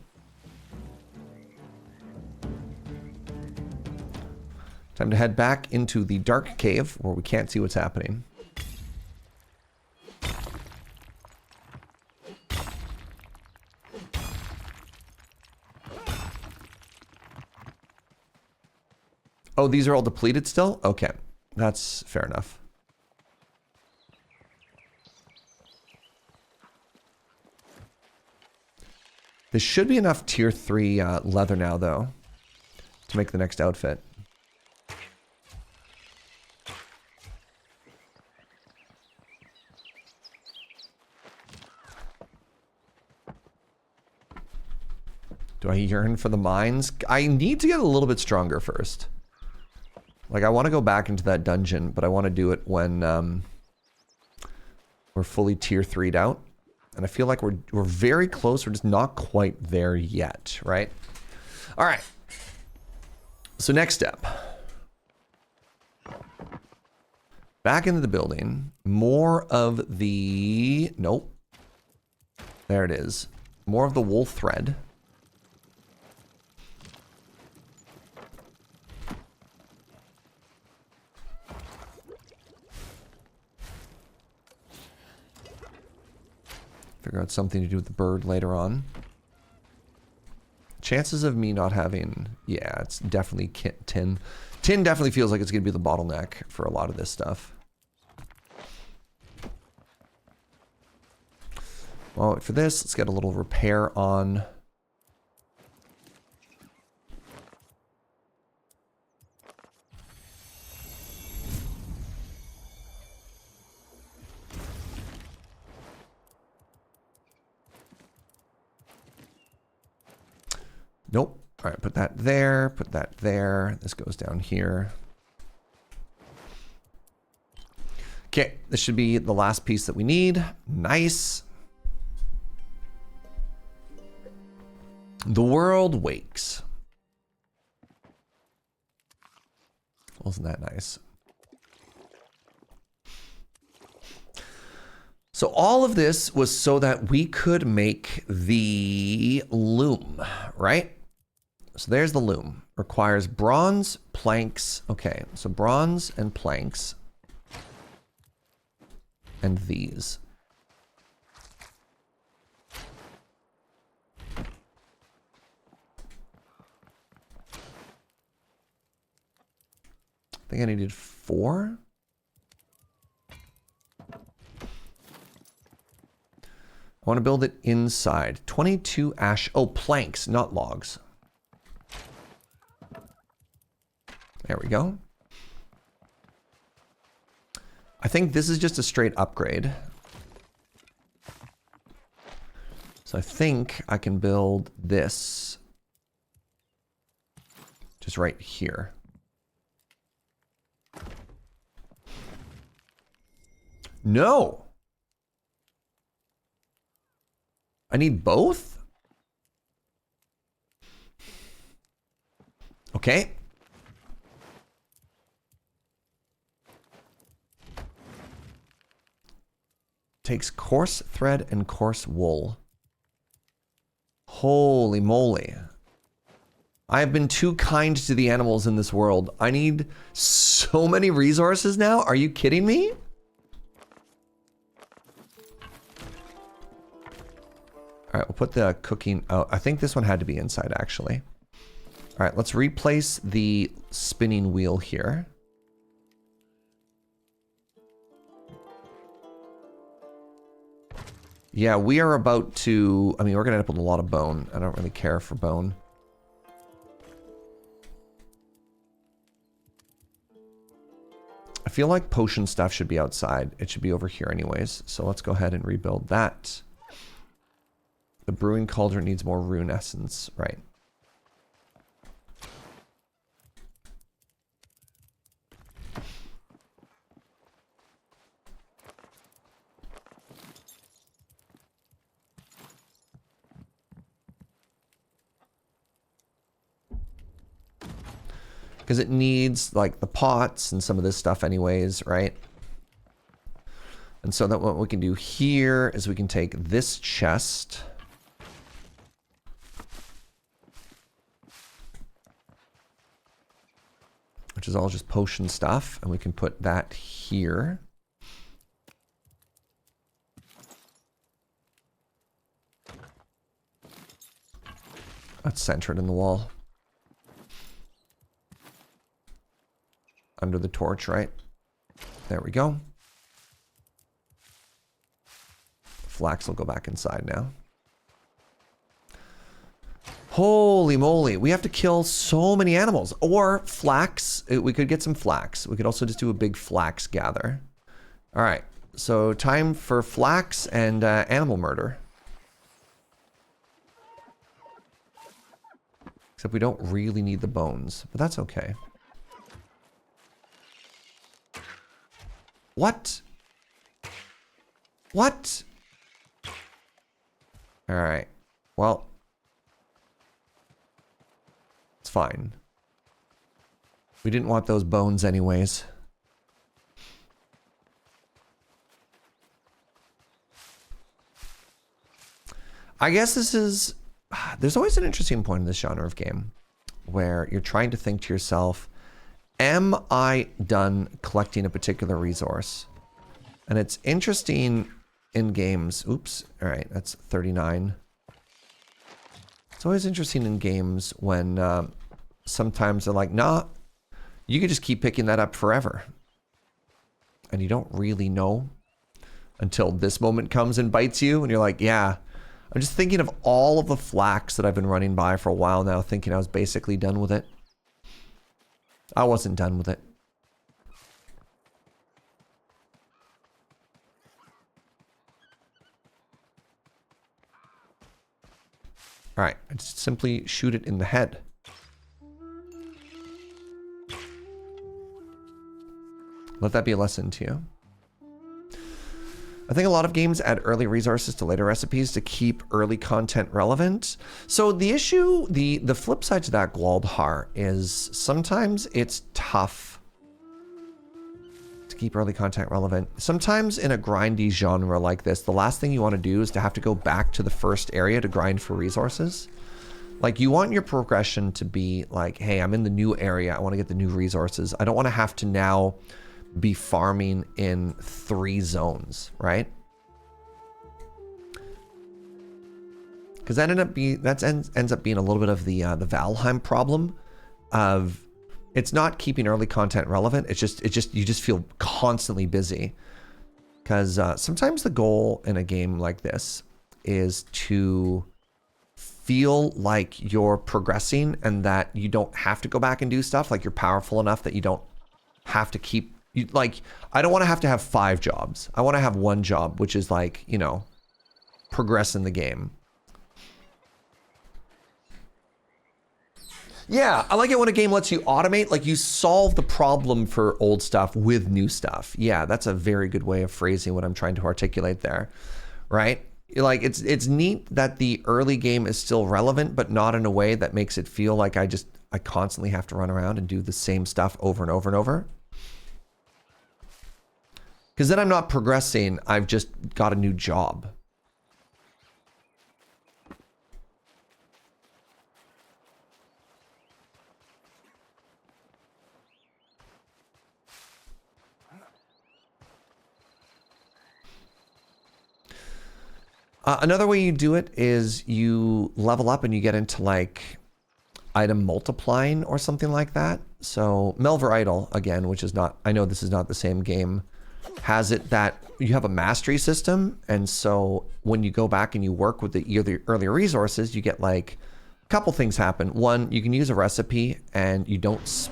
Time to head back into the dark cave where we can't see what's happening. Oh, these are all depleted still? Okay, that's fair enough. This should be enough tier 3 leather now, though, to make the next outfit. Do I yearn for the mines? I need to get a little bit stronger first. Like, I want to go back into that dungeon, but I want to do it when we're fully tier 3'd out. And I feel like we're very close. We're just not quite there yet, right? All right. So next step. Back into the building. More of the... Nope. There it is. More of the wool thread. Figure out something to do with the bird later on. Chances of me not having... Yeah, it's definitely tin. Tin definitely feels like it's going to be the bottleneck for a lot of this stuff. Well, for this, let's get a little repair on. Nope. All right, put that there, put that there. This goes down here. Okay, this should be the last piece that we need. Nice. The world wakes. Wasn't that nice? So all of this was so that we could make the loom, right? So there's the loom. Requires bronze, planks. Okay, so bronze and planks. And these. I think I needed 4. I want to build it inside. 22 ash. Oh, planks, not logs. There we go. I think this is just a straight upgrade. So I think I can build this just right here. No. I need both? Okay. Takes coarse thread and coarse wool. Holy moly. I have been too kind to the animals in this world. I need so many resources now. Are you kidding me? All right, we'll put the cooking... Oh, I think this one had to be inside, actually. All right, let's replace the spinning wheel here. Yeah, we are about to... I mean, we're going to end up with a lot of bone. I don't really care for bone. feel like potion stuff should be outside. It should be over here anyways. So let's go ahead and rebuild that. The brewing cauldron needs more rune essence, right? Because it needs like the pots and some of this stuff anyways, right? And so that what we can do here is we can take this chest. Which is all just potion stuff. And we can put that here. That's centered in the wall. Under the torch, right? There we go. Flax will go back inside now. Holy moly. We have to kill so many animals. Or flax. We could get some flax. We could also just do a big flax gather. All right. So time for flax and animal murder. Except we don't really need the bones. But that's okay. What? What? All right. Well, it's fine. We didn't want those bones anyways. I guess this is... There's always an interesting point in this genre of game where you're trying to think to yourself, am I done collecting a particular resource? And it's interesting in games. Oops. All right. That's 39. It's always interesting in games when sometimes they're like, nah, you can just keep picking that up forever. And you don't really know until this moment comes and bites you. And you're like, yeah, I'm just thinking of all of the flax that I've been running by for a while now, thinking I was basically done with it. I wasn't done with it. All right, I just simply shoot it in the head. Let that be a lesson to you. I think a lot of games add early resources to later recipes to keep early content relevant. So the issue, the flip side to that, Gwaldhar, is sometimes it's tough to keep early content relevant. Sometimes in a grindy genre like this, the last thing you want to do is to have to go back to the first area to grind for resources. Like, you want your progression to be like, hey, I'm in the new area. I want to get the new resources. I don't want to have to now be farming in 3 zones, right? Because that ends up being a little bit of the Valheim problem of it's not keeping early content relevant. It's just you just feel constantly busy. Because sometimes the goal in a game like this is to feel like you're progressing and that you don't have to go back and do stuff. Like, you're powerful enough that you don't have to keep... like, I don't want to have 5 jobs. I want to have 1 job, which is like, you know, progress in the game. Yeah, I like it when a game lets you automate, like you solve the problem for old stuff with new stuff. Yeah, that's a very good way of phrasing what I'm trying to articulate there, right? Like, it's neat that the early game is still relevant, but not in a way that makes it feel like I constantly have to run around and do the same stuff over and over and over. Because then I'm not progressing, I've just got a new job. Another way you do it is you level up and you get into like item multiplying or something like that. So Melvor Idle, again, which is not, I know this is not the same game, has it that you have a mastery system. And so when you go back and you work with the earlier resources, you get like a couple things happen. One, you can use a recipe and you don't,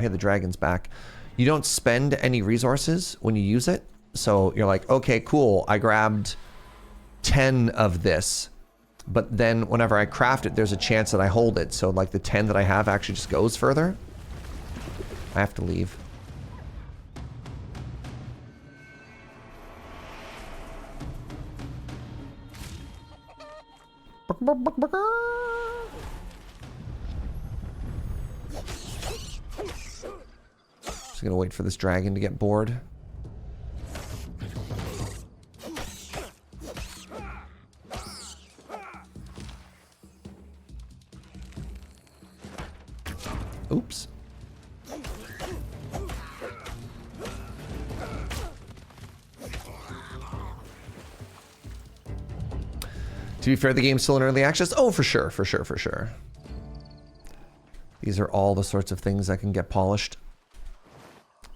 hey, the dragon's back. you don't spend any resources when you use it. So you're like, okay, cool. I grabbed 10 of this, but then whenever I craft it, there's a chance that I hold it. So like the 10 that I have actually just goes further. I have to leave. Just gonna wait for this dragon to get bored. Oops. To be fair, the game's still in early access. Oh, for sure, for sure, for sure. These are all the sorts of things that can get polished.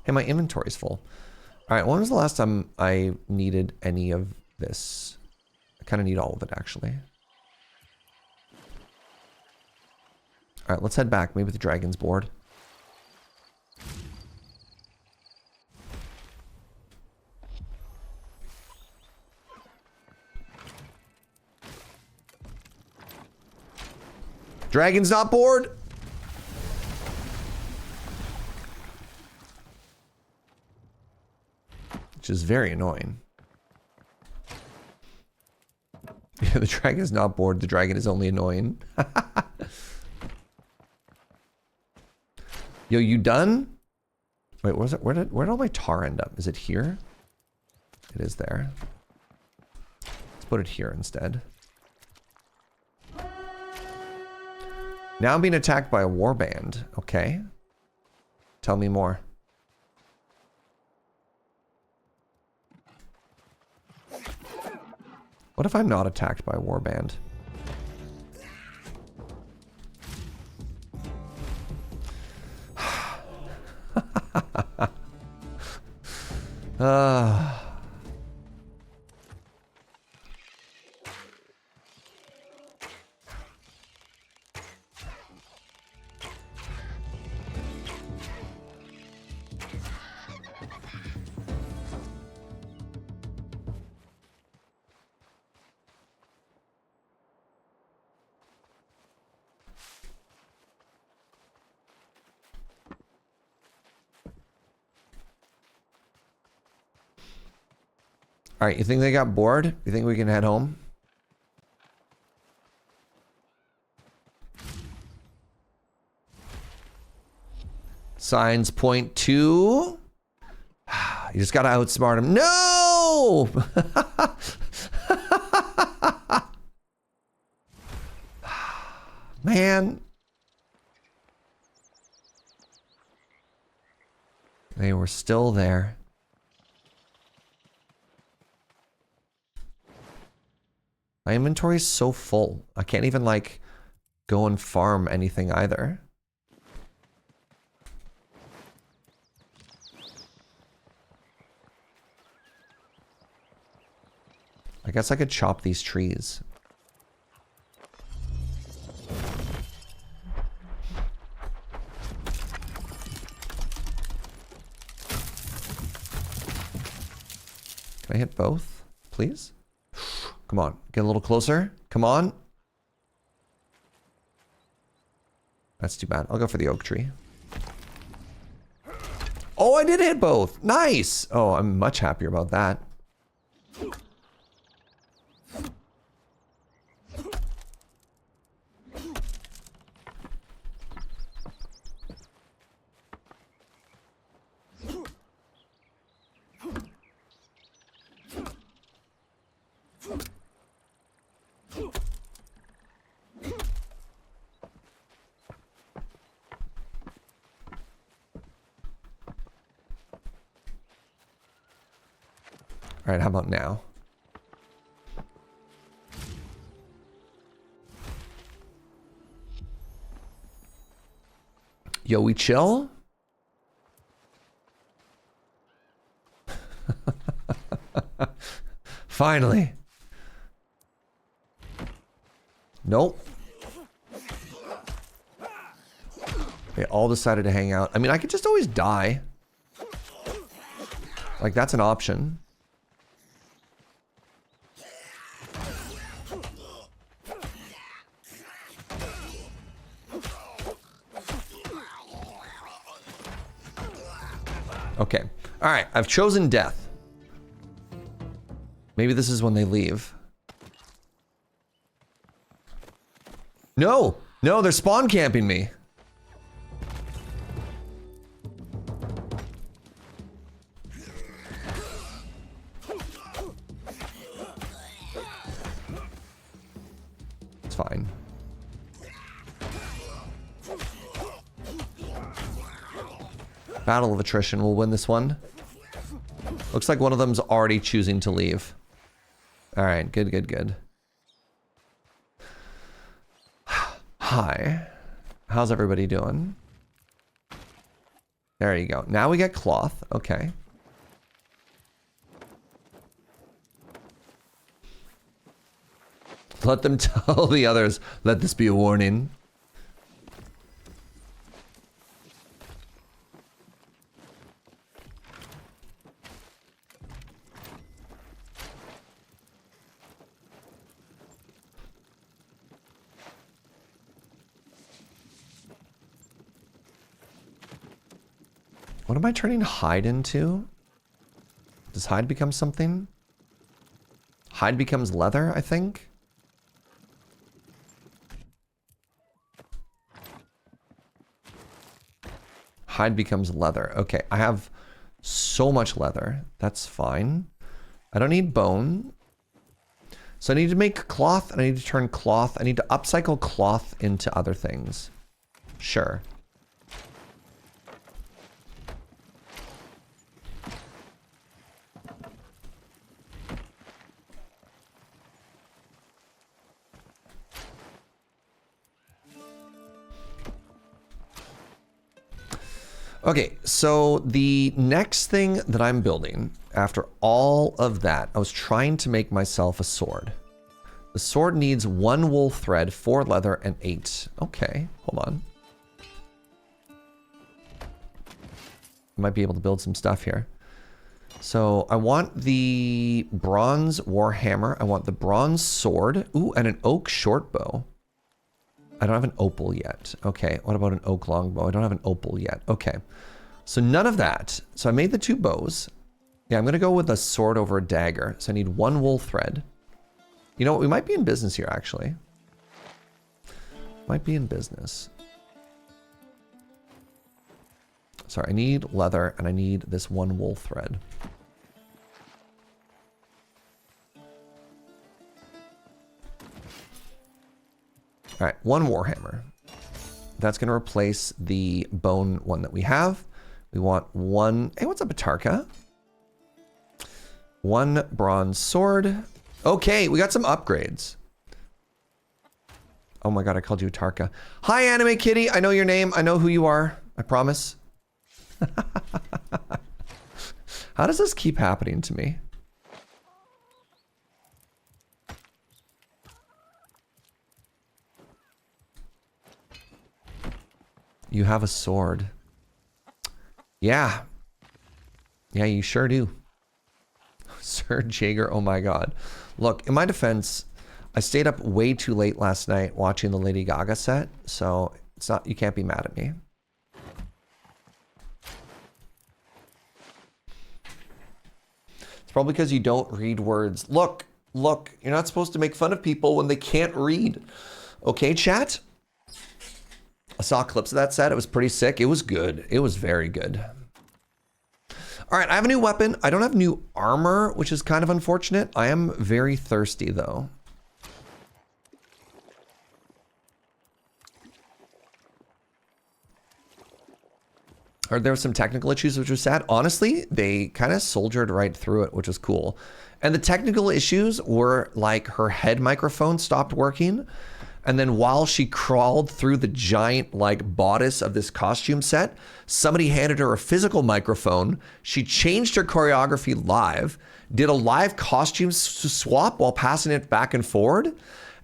Hey, my inventory's full. All right, when was the last time I needed any of this? I kind of need all of it, actually. All right, let's head back. Maybe the dragon's bored. Dragon's not bored? Which is very annoying. Yeah, the dragon's not bored. The dragon is only annoying. Yo, you done? Wait, where was it? Where did all my tar end up? Is it here? It is there. Let's put it here instead. Now I'm being attacked by a warband. Okay. Tell me more. What if I'm not attacked by a warband? All right, you think they got bored? You think we can head home? Signs point to... You just gotta outsmart him. No! Man. They were still there. My inventory is so full. I can't even, like, go and farm anything either. I guess I could chop these trees. Can I hit both, please? Come on, get a little closer. Come on. That's too bad. I'll go for the oak tree. Oh, I did hit both. Nice. Oh, I'm much happier about that. All right, how about now? Yo, we chill? Finally. Nope. They all decided to hang out. I mean, I could just always die. Like, that's an option. Okay. All right. I've chosen death. Maybe this is when they leave. No. No, they're spawn camping me. It's fine. Battle of attrition. We'll win this one. Looks like one of them's already choosing to leave. All right, good, good, good. Hi. How's everybody doing? There you go. Now we get cloth. Okay. Let them tell the others, let this be a warning. What am I turning hide into? Does hide become something? Hide becomes leather, I think. Hide becomes leather. Okay, I have so much leather. That's fine. I don't need bone. So I need to make cloth, and I need to turn cloth. I need to upcycle cloth into other things. Sure. Okay, so the next thing that I'm building, after all of that, I was trying to make myself a sword. The sword needs 1 wool thread, 4 leather, and 8. Okay, hold on. I might be able to build some stuff here. So I want the bronze war hammer. I want the bronze sword. Ooh, and an oak short bow. I don't have an opal yet. Okay, what about an oak longbow? I don't have an opal yet. Okay, so none of that. So I made the 2 bows. Yeah, I'm gonna go with a sword over a dagger. So I need 1 wool thread. You know what, we might be in business here, actually. Might be in business. Sorry, I need leather and I need this 1 wool thread. All right, 1 warhammer. That's going to replace the bone one that we have. We want 1... Hey, what's up, Atarka? 1 bronze sword. Okay, we got some upgrades. Oh my god, I called you Atarka. Hi, Anime Kitty. I know your name. I know who you are. I promise. How does this keep happening to me? You have a sword. Yeah. Yeah, you sure do. Sir Jaeger, oh my god. Look, in my defense, I stayed up way too late last night watching the Lady Gaga set, so it's not, you can't be mad at me. It's probably because you don't read words. Look, look, you're not supposed to make fun of people when they can't read. Okay, chat? I saw clips of that set. It was pretty sick. It was good. It was very good. All right, I have a new weapon. I don't have new armor, which is kind of unfortunate. I am very thirsty, though. There were some technical issues, which was sad. Honestly, they kind of soldiered right through it, which was cool. And the technical issues were like her head microphone stopped working. And then while she crawled through the giant like bodice of this costume set, somebody handed her a physical microphone. She changed her choreography live, did a live costume swap while passing it back and forward.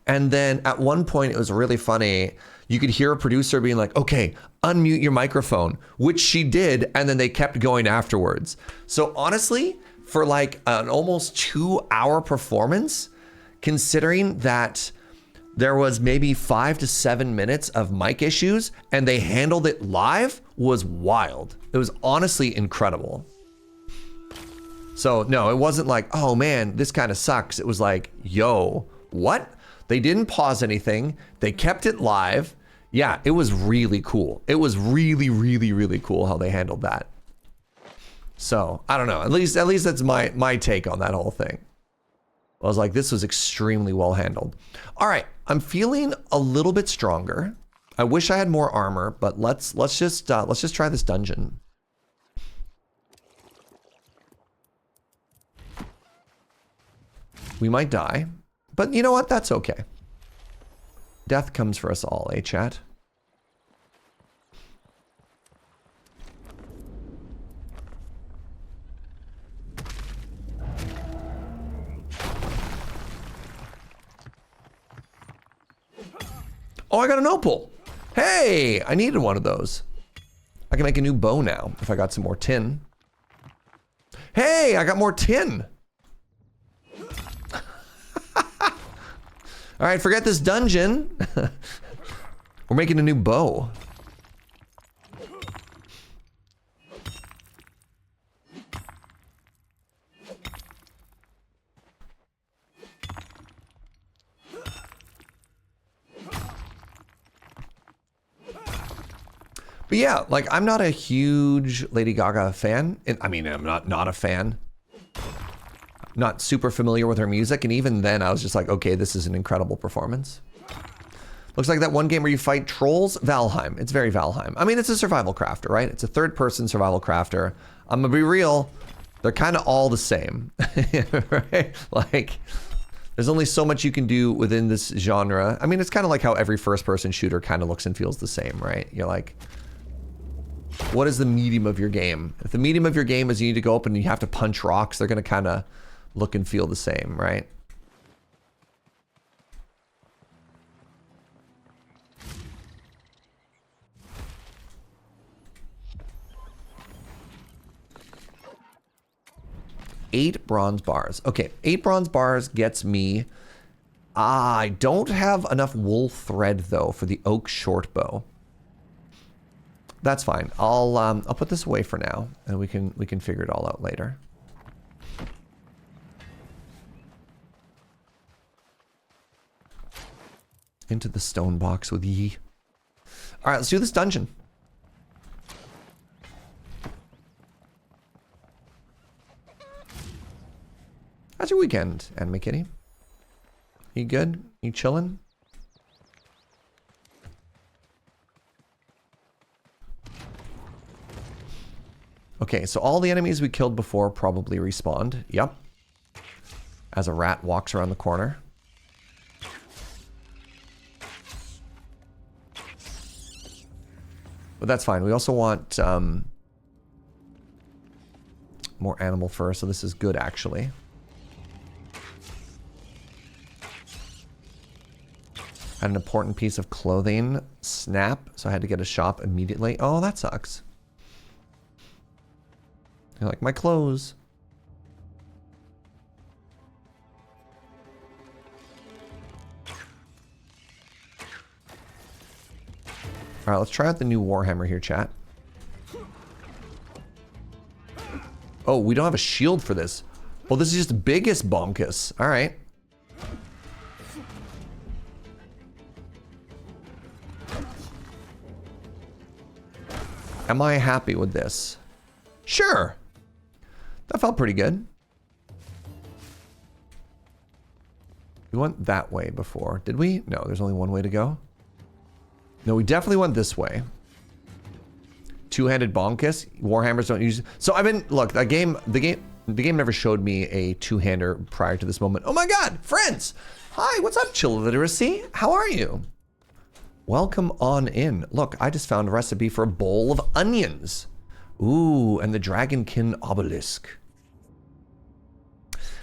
And then at one point, it was really funny. You could hear a producer being like, okay, unmute your microphone, which she did. And then they kept going afterwards. So honestly, for like an almost 2-hour performance, considering that there was maybe 5 to 7 minutes of mic issues and they handled it live, was wild. It was honestly incredible. So no, it wasn't like, oh man, this kind of sucks. It was like, yo, what? They didn't pause anything. They kept it live. Yeah, it was really cool. It was really, really, really cool how they handled that. So I don't know. At least that's my take on that whole thing. I was like, this was extremely well handled. All right, I'm feeling a little bit stronger. I wish I had more armor, but let's just try this dungeon. We might die, but you know what? That's okay. Death comes for us all, eh, chat? Oh, I got an opal. Hey, I needed one of those. I can make a new bow now if I got some more tin. Hey, I got more tin. All right, forget this dungeon. We're making a new bow. But yeah, like I'm not a huge Lady Gaga fan. I mean, I'm not a fan. Not super familiar with her music, and even then I was just like, okay, this is an incredible performance. Looks like that one game where you fight trolls, Valheim. It's very Valheim. I mean, it's a survival crafter, right? It's a third-person survival crafter. I'm gonna be real, they're kind of all the same, right? Like, there's only so much you can do within this genre. I mean, it's kind of like how every first-person shooter kind of looks and feels the same, right? You're like, what is the medium of your game? If the medium of your game is you need to go up and you have to punch rocks, they're gonna kind of look and feel the same, right? Eight bronze bars. Okay, 8 bronze bars gets me. I don't have enough wool thread though for the oak short bow. That's fine. I'll put this away for now, and we can figure it all out later. Into the stone box with ye. All right, let's do this dungeon. How's your weekend, Anime Kitty? You good? You chilling? Okay, so all the enemies we killed before probably respawned. Yep. As a rat walks around the corner. But that's fine. We also want more animal fur, so this is good actually. Had an important piece of clothing snap, so I had to get a shop immediately. Oh, that sucks. I like my clothes. All right, let's try out the new Warhammer here, chat. Oh, we don't have a shield for this. Well, this is just biggest bonkus. All right. Am I happy with this? Sure. That felt pretty good. We went that way before, did we? No, there's only one way to go. No, we definitely went this way. Two-handed bonkus. Warhammers don't use. So I've been look. The game never showed me a two-hander prior to this moment. Oh my God, friends! Hi, what's up, Chill Literacy? How are you? Welcome on in. Look, I just found a recipe for a bowl of onions. Ooh, and the Dragonkin obelisk.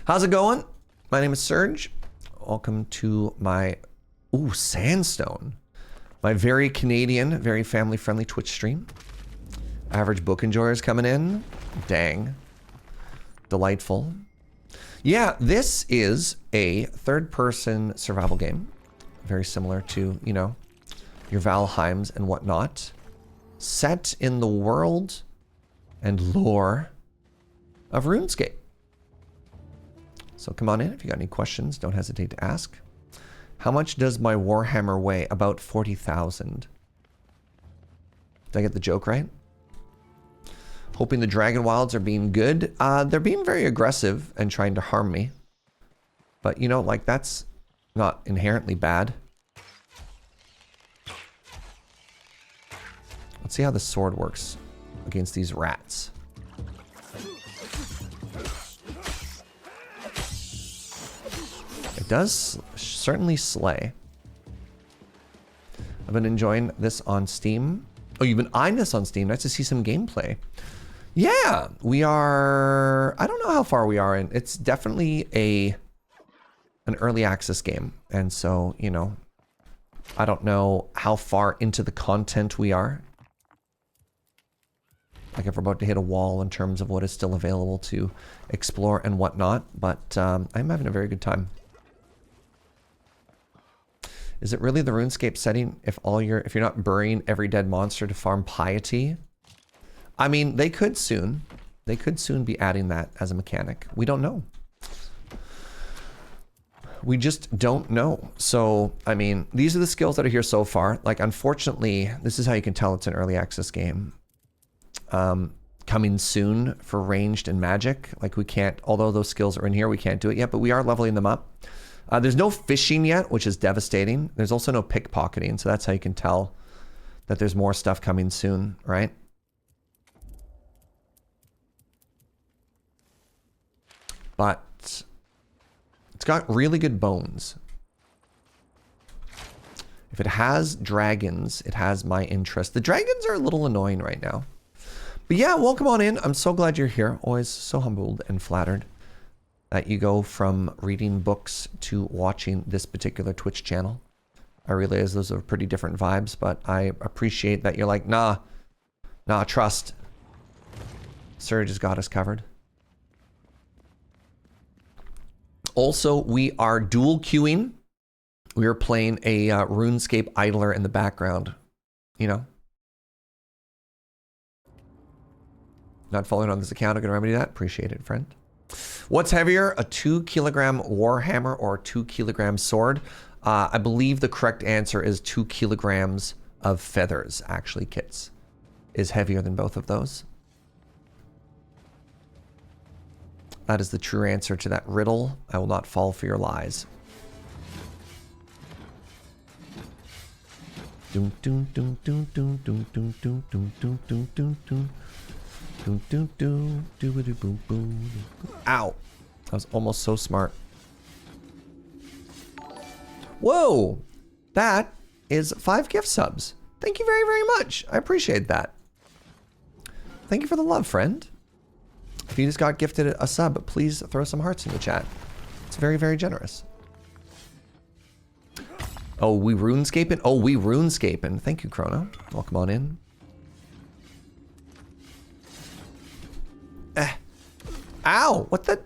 How's it going? My name is Serge. Welcome to my Ooh, Sandstone. My very Canadian, very family-friendly Twitch stream. Average book enjoyers coming in. Dang. Delightful. Yeah, this is a third-person survival game. Very similar to, you know, your Valheims and whatnot. Set in the world and lore of RuneScape. So come on in if you got any questions. Don't hesitate to ask. How much does my Warhammer weigh? About 40,000. Did I get the joke right? Hoping the Dragonwilds are being good. They're being very aggressive and trying to harm me. But, you know, like, that's not inherently bad. Let's see how the sword works against these rats. It does certainly slay. I've been enjoying this on Steam. Oh, you've been eyeing this on Steam. Nice to see some gameplay. Yeah, we are... I don't know how far we are in. It's definitely an early access game. And so, you know, I don't know how far into the content we are. Like if we're about to hit a wall in terms of what is still available to explore and whatnot. But I'm having a very good time. Is it really the RuneScape setting if you're not burying every dead monster to farm piety? I mean, they could soon. They could soon be adding that as a mechanic. We don't know. We just don't know. So, I mean, these are the skills that are here so far. Like, unfortunately, this is how you can tell it's an early access game. Coming soon for ranged and magic. Like, we can't, although those skills are in here, we can't do it yet, but we are leveling them up. There's no fishing yet, which is devastating. There's also no pickpocketing, so that's how you can tell that there's more stuff coming soon, right? But it's got really good bones. If it has dragons, it has my interest. The dragons are a little annoying right now. But yeah, welcome on in. I'm so glad you're here. Always so humbled and flattered that you go from reading books to watching this particular Twitch channel. I realize those are pretty different vibes, but I appreciate that you're like, nah, trust. Serge has got us covered. Also, we are dual queuing. We are playing a RuneScape idler in the background. You know? Not following on this account, I'm going to remedy that. Appreciate it, friend. What's heavier, a 2-kilogram warhammer or a 2-kilogram sword? I believe the correct answer is 2 kilograms of feathers, actually, kits. Is heavier than both of those. That is the true answer to that riddle. I will not fall for your lies. Doom doom doom doom doom doom doom doom doom doom doom doom doom. Doom doom doom doom boom boom. Ow. That was almost so smart. Whoa! That is 5 gift subs. Thank you very, very much. I appreciate that. Thank you for the love, friend. If you just got gifted a sub, please throw some hearts in the chat. It's very, very generous. Oh, we RuneScaping? Oh, we RuneScaping. Thank you, Chrono. Welcome on in. Ow! What the?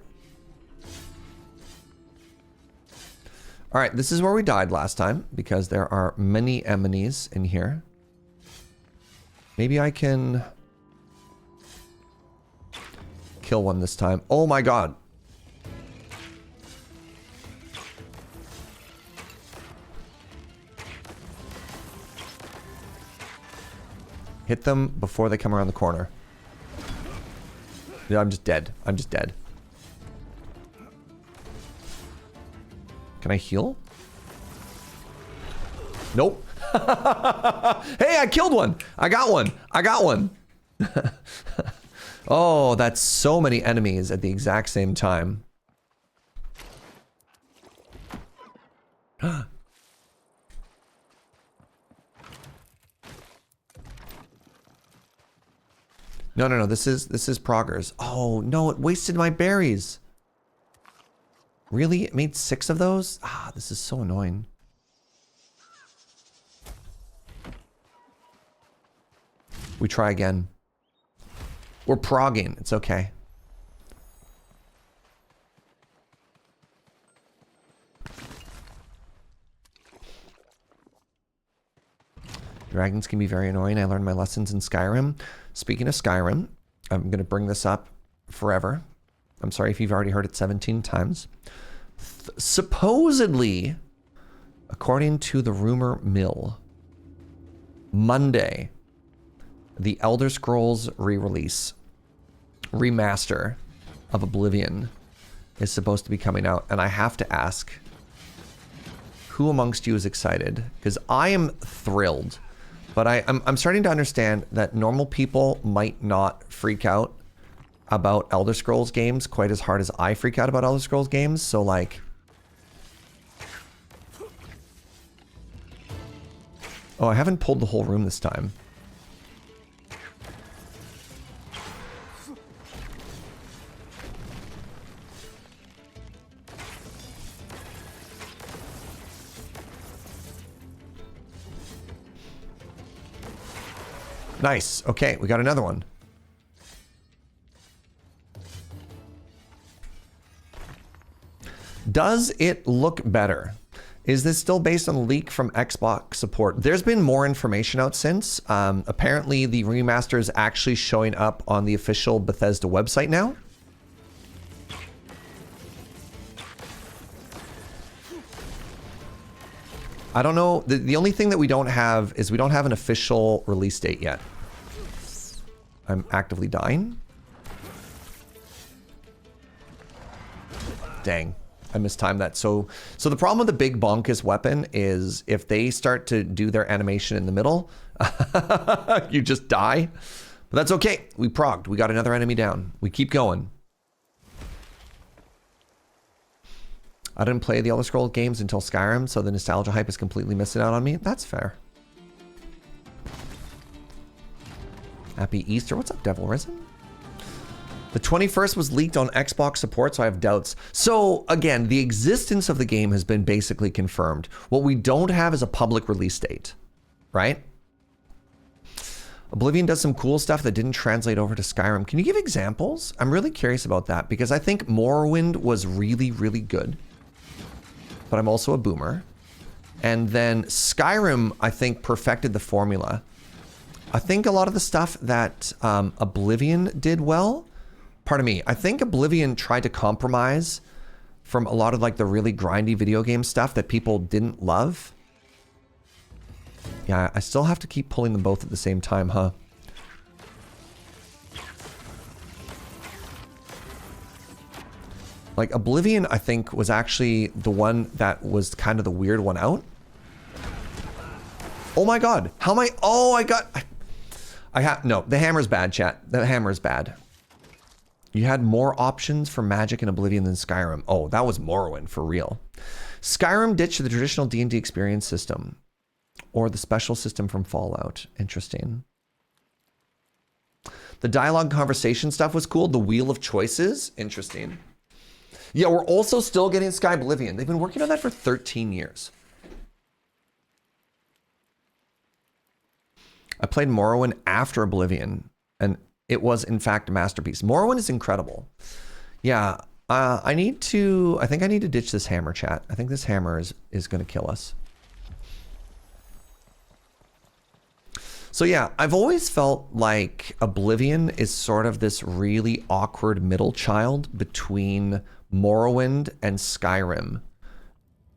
Alright, this is where we died last time, because there are many enemies in here. Maybe I can kill one this time. Oh my god. Hit them before they come around the corner. Yeah, I'm just dead. I'm just dead. Can I heal? Nope. Hey, I killed one. I got one. I got one. Oh, that's so many enemies at the exact same time. No. This is Proggers. Oh, no, it wasted my berries. Really? It made 6 of those? Ah, this is so annoying. We try again. We're progging. It's okay. Dragons can be very annoying. I learned my lessons in Skyrim. Speaking of Skyrim, I'm going to bring this up forever. I'm sorry if you've already heard it 17 times. Supposedly, according to the rumor mill, Monday, the Elder Scrolls re-release, remaster of Oblivion is supposed to be coming out. And I have to ask, who amongst you is excited? Because I am thrilled. But I'm starting to understand that normal people might not freak out about Elder Scrolls games quite as hard as I freak out about Elder Scrolls games. So like... Oh, I haven't pulled the whole room this time. Nice. Okay, we got another one. Does it look better? Is this still based on a leak from Xbox support? There's been more information out since. Apparently, the remaster is actually showing up on the official Bethesda website now. I don't know. The only thing that we don't have is we don't have an official release date yet. I'm actively dying. Dang. I mistimed that. So the problem with the big bonkus weapon is if they start to do their animation in the middle, you just die. But that's okay. We progged. We got another enemy down. We keep going. I didn't play the Elder Scrolls games until Skyrim, so the nostalgia hype is completely missing out on me. That's fair. Happy Easter. What's up, Devil Risen? The 21st was leaked on Xbox support, so I have doubts. So, again, the existence of the game has been basically confirmed. What we don't have is a public release date, right? Oblivion does some cool stuff that didn't translate over to Skyrim. Can you give examples? I'm really curious about that, because I think Morrowind was really, really good. But I'm also a boomer. And then Skyrim, I think, perfected the formula. I think a lot of the stuff that Oblivion did well, pardon me, I think Oblivion tried to compromise from a lot of like the really grindy video game stuff that people didn't love. Yeah, I still have to keep pulling them both at the same time, huh? Like Oblivion, I think, was actually the one that was kind of the weird one out. Oh my god, how am I? Oh, I have, no, the hammer's bad, chat. The hammer's bad. You had more options for magic in Oblivion than Skyrim. Oh, that was Morrowind, for real. Skyrim ditched the traditional D&D experience system. Or the special system from Fallout. Interesting. The dialogue conversation stuff was cool. The Wheel of Choices. Interesting. Yeah, we're also still getting Sky Oblivion. They've been working on that for 13 years. I played Morrowind after Oblivion, and it was, in fact, a masterpiece. Morrowind is incredible. Yeah, I think I need to ditch this hammer, chat. I think this hammer is going to kill us. So yeah, I've always felt like Oblivion is sort of this really awkward middle child between Morrowind and Skyrim,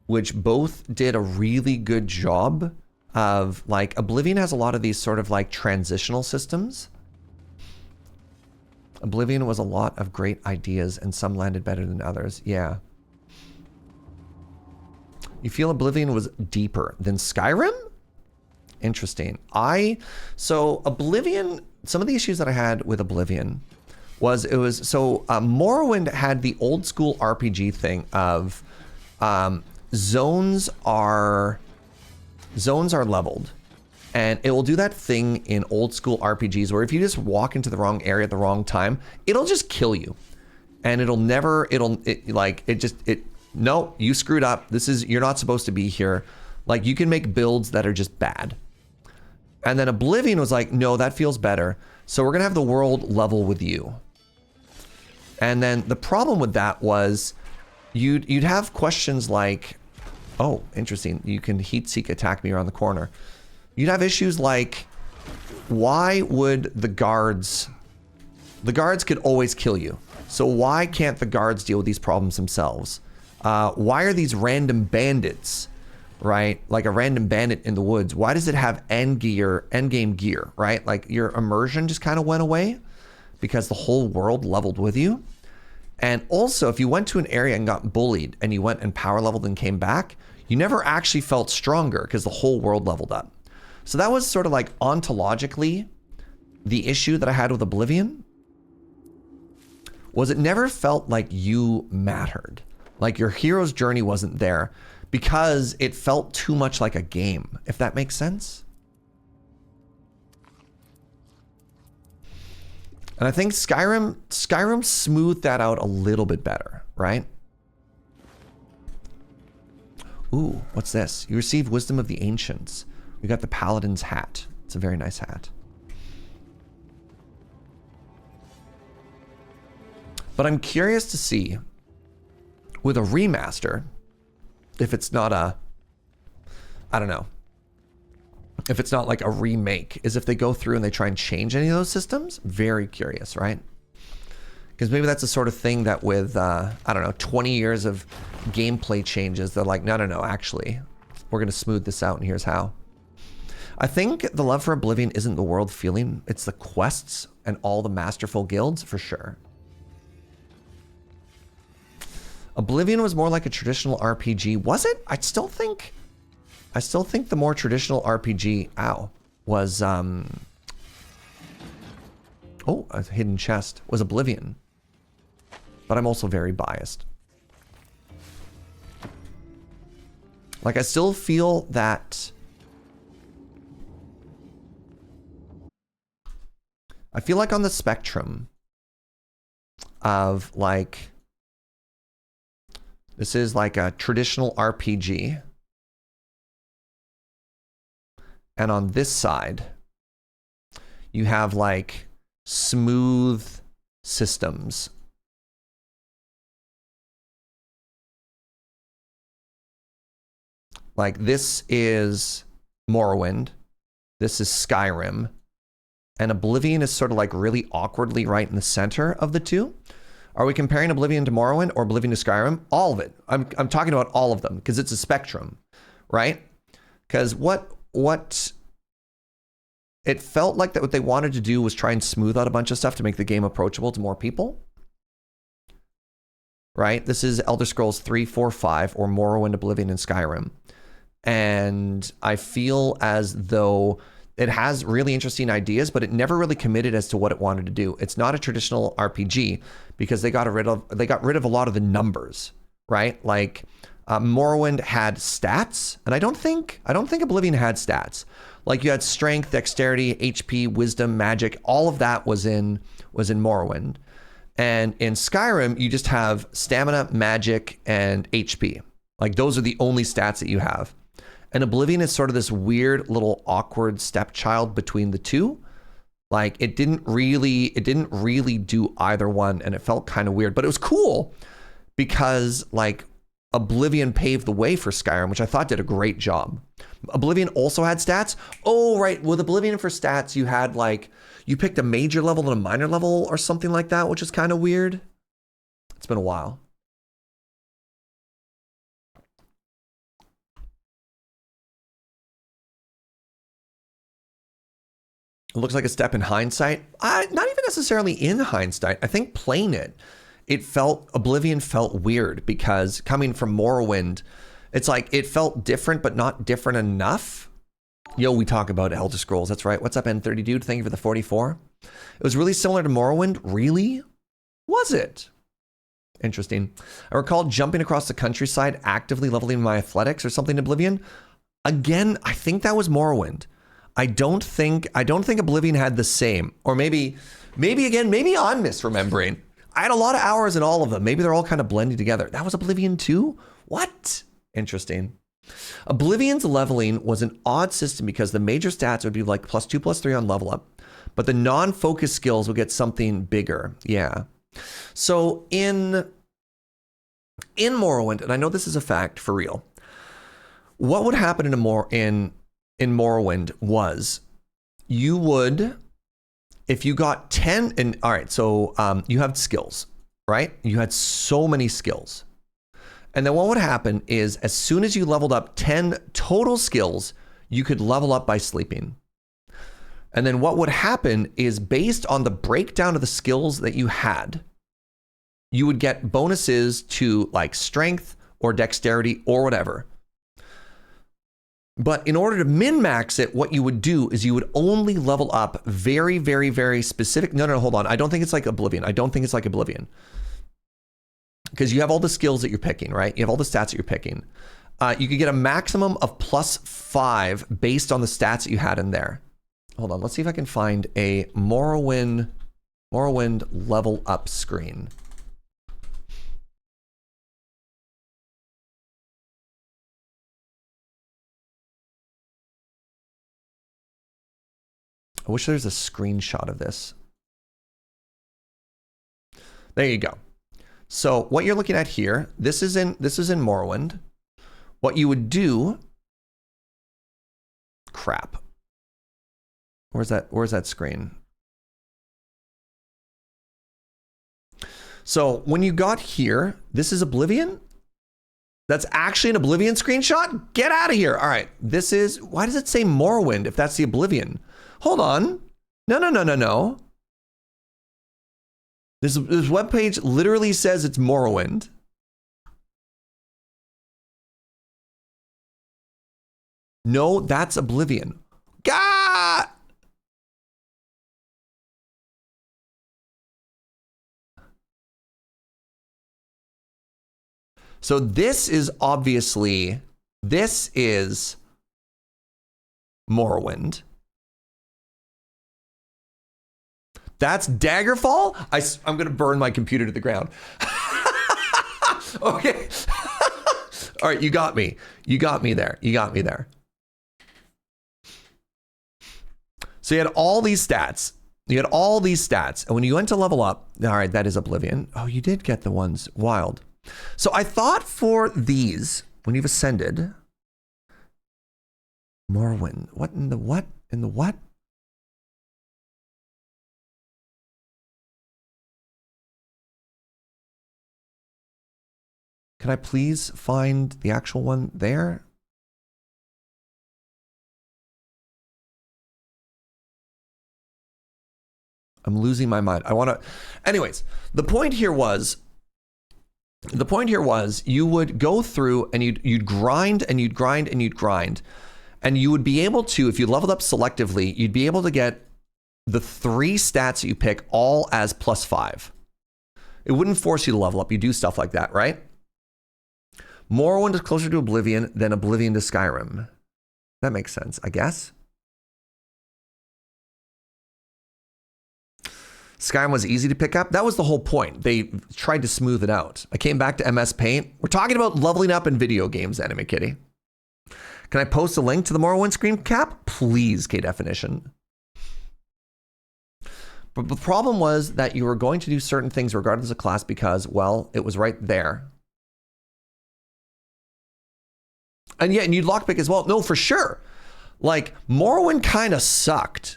which both did a really good job of, like, Oblivion has a lot of these sort of like transitional systems. Oblivion was a lot of great ideas and some landed better than others. Yeah. You feel Oblivion was deeper than Skyrim? Interesting. So Oblivion, some of the issues that I had with Oblivion was Morrowind had the old school RPG thing of zones are leveled, and it will do that thing in old school RPGs where if you just walk into the wrong area at the wrong time, it'll just kill you, and no, you screwed up. You're not supposed to be here. Like, you can make builds that are just bad. And then Oblivion was like, no, that feels better. So we're going to have the world level with you. And then the problem with that was you'd have questions like, oh, interesting. You can heat seek attack me around the corner. You'd have issues like, why would the guards could always kill you. So why can't the guards deal with these problems themselves? Why are these random bandits, right? Like a random bandit in the woods. Why does it have end game gear, right? Like your immersion just kind of went away because the whole world leveled with you. And also, if you went to an area and got bullied and you went and power leveled and came back, you never actually felt stronger because the whole world leveled up. So that was sort of like ontologically the issue that I had with Oblivion, was it never felt like you mattered. Like your hero's journey wasn't there because it felt too much like a game, if that makes sense. And I think Skyrim smoothed that out a little bit better, right? Ooh, what's this? You receive Wisdom of the Ancients. We got the Paladin's hat. It's a very nice hat. But I'm curious to see, with a remaster, if it's not a, I don't know, if it's not like a remake, is if they go through and they try and change any of those systems. Very curious, right? Because maybe that's the sort of thing that with, I don't know, 20 years of gameplay changes, they're like, no, actually, we're going to smooth this out and here's how. I think the love for Oblivion isn't the world feeling, it's the quests and all the masterful guilds, for sure. Oblivion was more like a traditional RPG. Was it? I still think the more traditional RPG, was, oh, a hidden chest, was Oblivion. But I'm also very biased. Like, I still feel that, I feel like on the spectrum of like, this is like a traditional RPG. And on this side, you have like smooth systems. Like this is Morrowind. This is Skyrim. And Oblivion is sort of like really awkwardly right in the center of the two. Are we comparing Oblivion to Morrowind or Oblivion to Skyrim? All of it. I'm talking about all of them because it's a spectrum, right? Because what it felt like that what they wanted to do was try and smooth out a bunch of stuff to make the game approachable to more people. Right? This is Elder Scrolls 3, 4, 5, or Morrowind, Oblivion, and Skyrim. And I feel as though it has really interesting ideas, but it never really committed as to what it wanted to do. It's not a traditional RPG because they got rid of a lot of the numbers, right? Like Morrowind had stats, and I don't think Oblivion had stats. Like you had strength, dexterity, HP, wisdom, magic, all of that was in Morrowind. And in Skyrim, you just have stamina, magic, and HP. Like those are the only stats that you have. And Oblivion is sort of this weird little awkward stepchild between the two. Like it didn't really do either one, and it felt kind of weird, but it was cool because like Oblivion paved the way for Skyrim, which I thought did a great job. Oblivion also had stats. Oh, right. With Oblivion for stats, you had like, you picked a major level and a minor level or something like that, which is kind of weird. It's been a while. It looks like a step in hindsight. Not even necessarily in hindsight. I think playing it, Oblivion felt weird because coming from Morrowind, it's like it felt different, but not different enough. Yo, we talk about Elder Scrolls. That's right. What's up, N30 dude? Thank you for the 44. It was really similar to Morrowind. Really? Was it? Interesting. I recall jumping across the countryside, actively leveling my athletics or something in Oblivion. Again, I think that was Morrowind. I don't think Oblivion had the same, or maybe I'm misremembering. I had a lot of hours in all of them. Maybe they're all kind of blending together. That was Oblivion too? What? Interesting. Oblivion's leveling was an odd system because the major stats would be like +2/+3 on level up, but the non-focus skills would get something bigger. Yeah. So in Morrowind, and I know this is a fact for real, what would happen in Morrowind was you would, if you got 10, and all right, so you have skills, right? You had so many skills. And then what would happen is as soon as you leveled up 10 total skills, you could level up by sleeping. And then what would happen is based on the breakdown of the skills that you had, you would get bonuses to like strength or dexterity or whatever. But in order to min-max it, what you would do is you would only level up very, very, very specific. No, hold on. I don't think it's like Oblivion. Because you have all the skills that you're picking, right? You have all the stats that you're picking. You could get a maximum of +5 based on the stats that you had in there. Hold on. Let's see if I can find a Morrowind level up screen. I wish there's a screenshot of this. There you go. So what you're looking at here, this is in Morrowind. What you would do, crap. Where's that screen? So when you got here, this is Oblivion. That's actually an Oblivion screenshot? Get out of here. All right, this is, why does it say Morrowind if that's the Oblivion? Hold on. No. This webpage literally says it's Morrowind. No, that's Oblivion. God! So this is obviously, this is Morrowind. That's Daggerfall? I'm going to burn my computer to the ground. Okay. All right, you got me. You got me there. So you had all these stats. And when you went to level up, all right, that is Oblivion. Oh, you did get the ones wild. So I thought for these, when you've ascended, Morrowind, what in the what? Can I please find the actual one there? I'm losing my mind. I want to, anyways, the point here was you would go through and you'd grind and you'd grind and you'd grind. And you would be able to, if you leveled up selectively, you'd be able to get the 3 stats that you pick all as +5. It wouldn't force you to level up. You do stuff like that, right? Morrowind is closer to Oblivion than Oblivion to Skyrim. That makes sense, I guess. Skyrim was easy to pick up. That was the whole point. They tried to smooth it out. I came back to MS Paint. We're talking about leveling up in video games, Anime Kitty. Can I post a link to the Morrowind screen cap? Please, K-Definition. But the problem was that you were going to do certain things regardless of class because, well, it was right there. And you'd lockpick as well. No, for sure. Like, Morrowind kind of sucked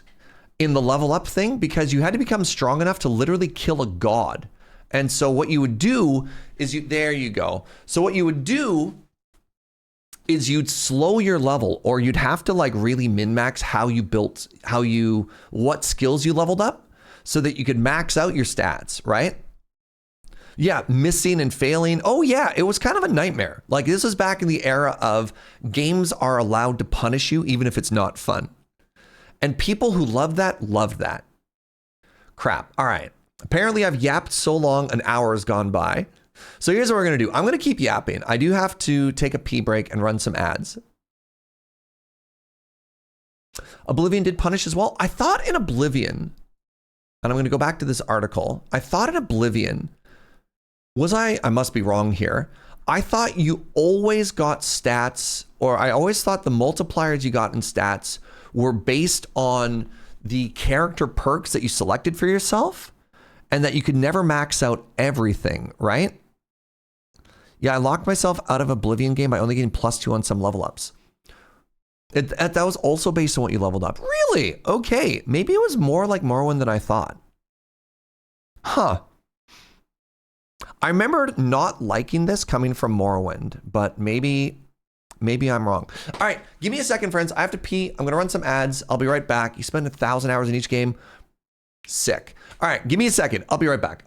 in the level up thing because you had to become strong enough to literally kill a god. And so what you would do is there you go. So what you would do is you'd slow your level, or you'd have to like really min-max what skills you leveled up so that you could max out your stats, right? Yeah, missing and failing. Oh yeah, it was kind of a nightmare. Like this was back in the era of games are allowed to punish you even if it's not fun. And people who loved that. Crap. All right. Apparently I've yapped so long an hour has gone by. So here's what we're going to do. I'm going to keep yapping. I do have to take a pee break and run some ads. Oblivion did punish as well. I thought in Oblivion, and I'm going to go back to this article. I thought in Oblivion, I must be wrong here. I thought you always got stats, or I always thought the multipliers you got in stats were based on the character perks that you selected for yourself, and that you could never max out everything, right? Yeah, I locked myself out of Oblivion game by only getting +2 on some level ups. That was also based on what you leveled up. Really? Okay. Maybe it was more like Morrowind than I thought. Huh. I remember not liking this coming from Morrowind, but maybe I'm wrong. All right, give me a second, friends. I have to pee. I'm gonna run some ads. I'll be right back. You spend 1,000 hours in each game. Sick. All right, give me a second. I'll be right back.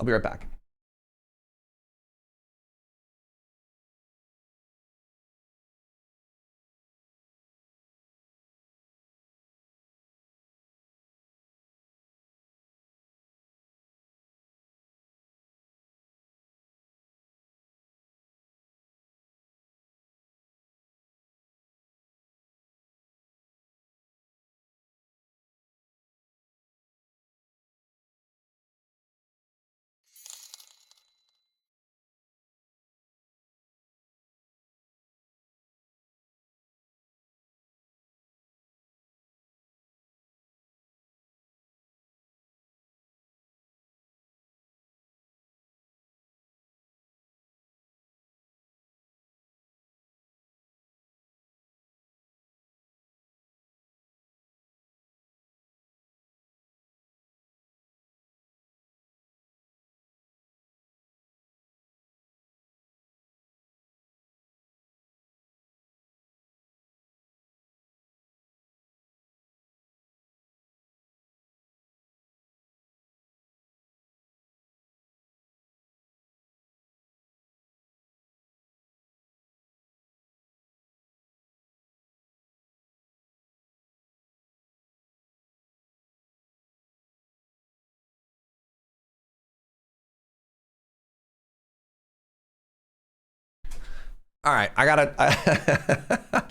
All right, I gotta.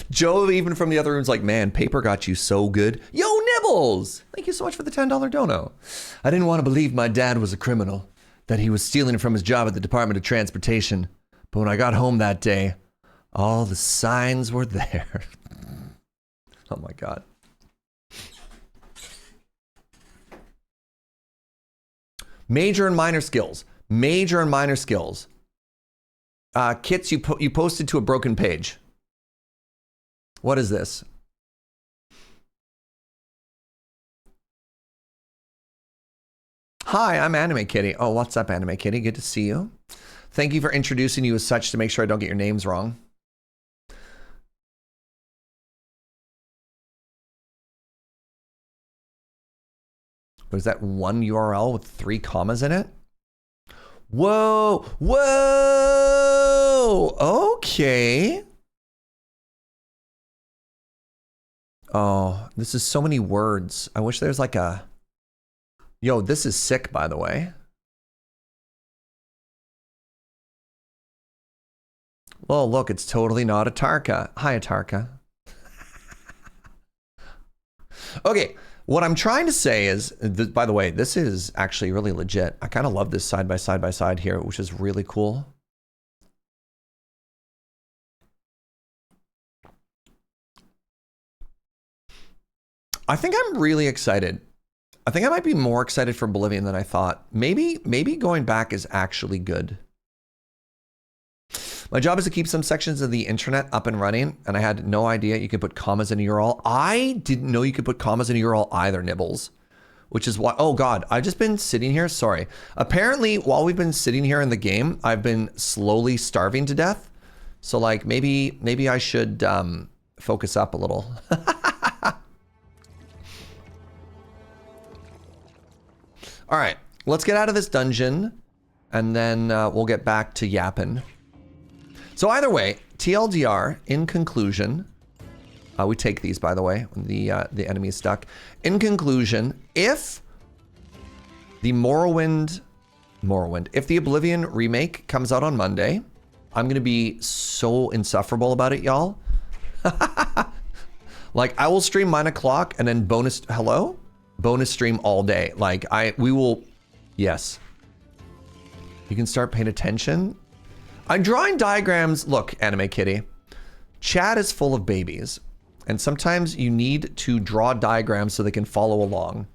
Joe, even from the other room's like, man, paper got you so good. Yo, Nibbles! Thank you so much for the $10 dono. I didn't want to believe my dad was a criminal, that he was stealing from his job at the Department of Transportation. But when I got home that day, all the signs were there. Oh my God. Major and minor skills. Major and minor skills. Kits, you posted to a broken page. What is this? Hi, I'm Anime Kitty. Oh, what's up, Anime Kitty? Good to see you. Thank you for introducing you as such to make sure I don't get your names wrong. Was that one URL with 3 commas in it? Whoa, whoa, okay. Oh, this is so many words. I wish there's like a, yo, this is sick, by the way. Well, look, it's totally not Atarka. Hi, Atarka. Okay. What I'm trying to say is, by the way, this is actually really legit. I kind of love this side by side here, which is really cool. I think I'm really excited. I think I might be more excited for Oblivion than I thought. Maybe going back is actually good. My job is to keep some sections of the internet up and running, and I had no idea you could put commas in a URL. I didn't know you could put commas in a URL either, Nibbles. Which is why, oh God, I've just been sitting here, sorry. Apparently, while we've been sitting here in the game, I've been slowly starving to death. So like, maybe I should focus up a little. All right, let's get out of this dungeon, and then we'll get back to yapping. So either way, TLDR, in conclusion, we take these, by the way, when the enemy is stuck. In conclusion, if the Morrowind, if the Oblivion remake comes out on Monday, I'm gonna be so insufferable about it, y'all. Like, I will stream 9 o'clock and then bonus stream all day. Like, we will, yes. You can start paying attention. I'm drawing diagrams. Look, Anime Kitty. Chat is full of babies. And sometimes you need to draw diagrams so they can follow along.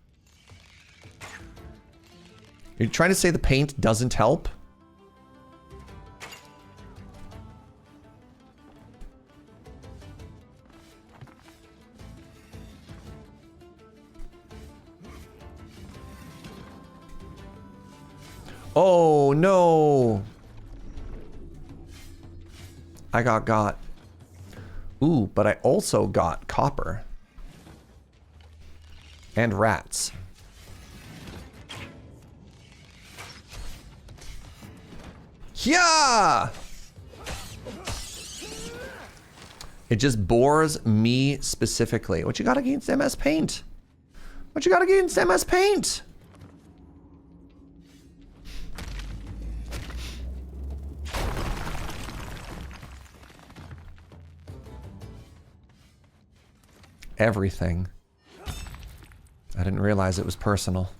You're trying to say the paint doesn't help? Oh, no. I got. Ooh, but I also got copper. And rats. Yeah! It just bores me specifically. What you got against MS Paint? What you got against MS Paint? Everything. I didn't realize it was personal.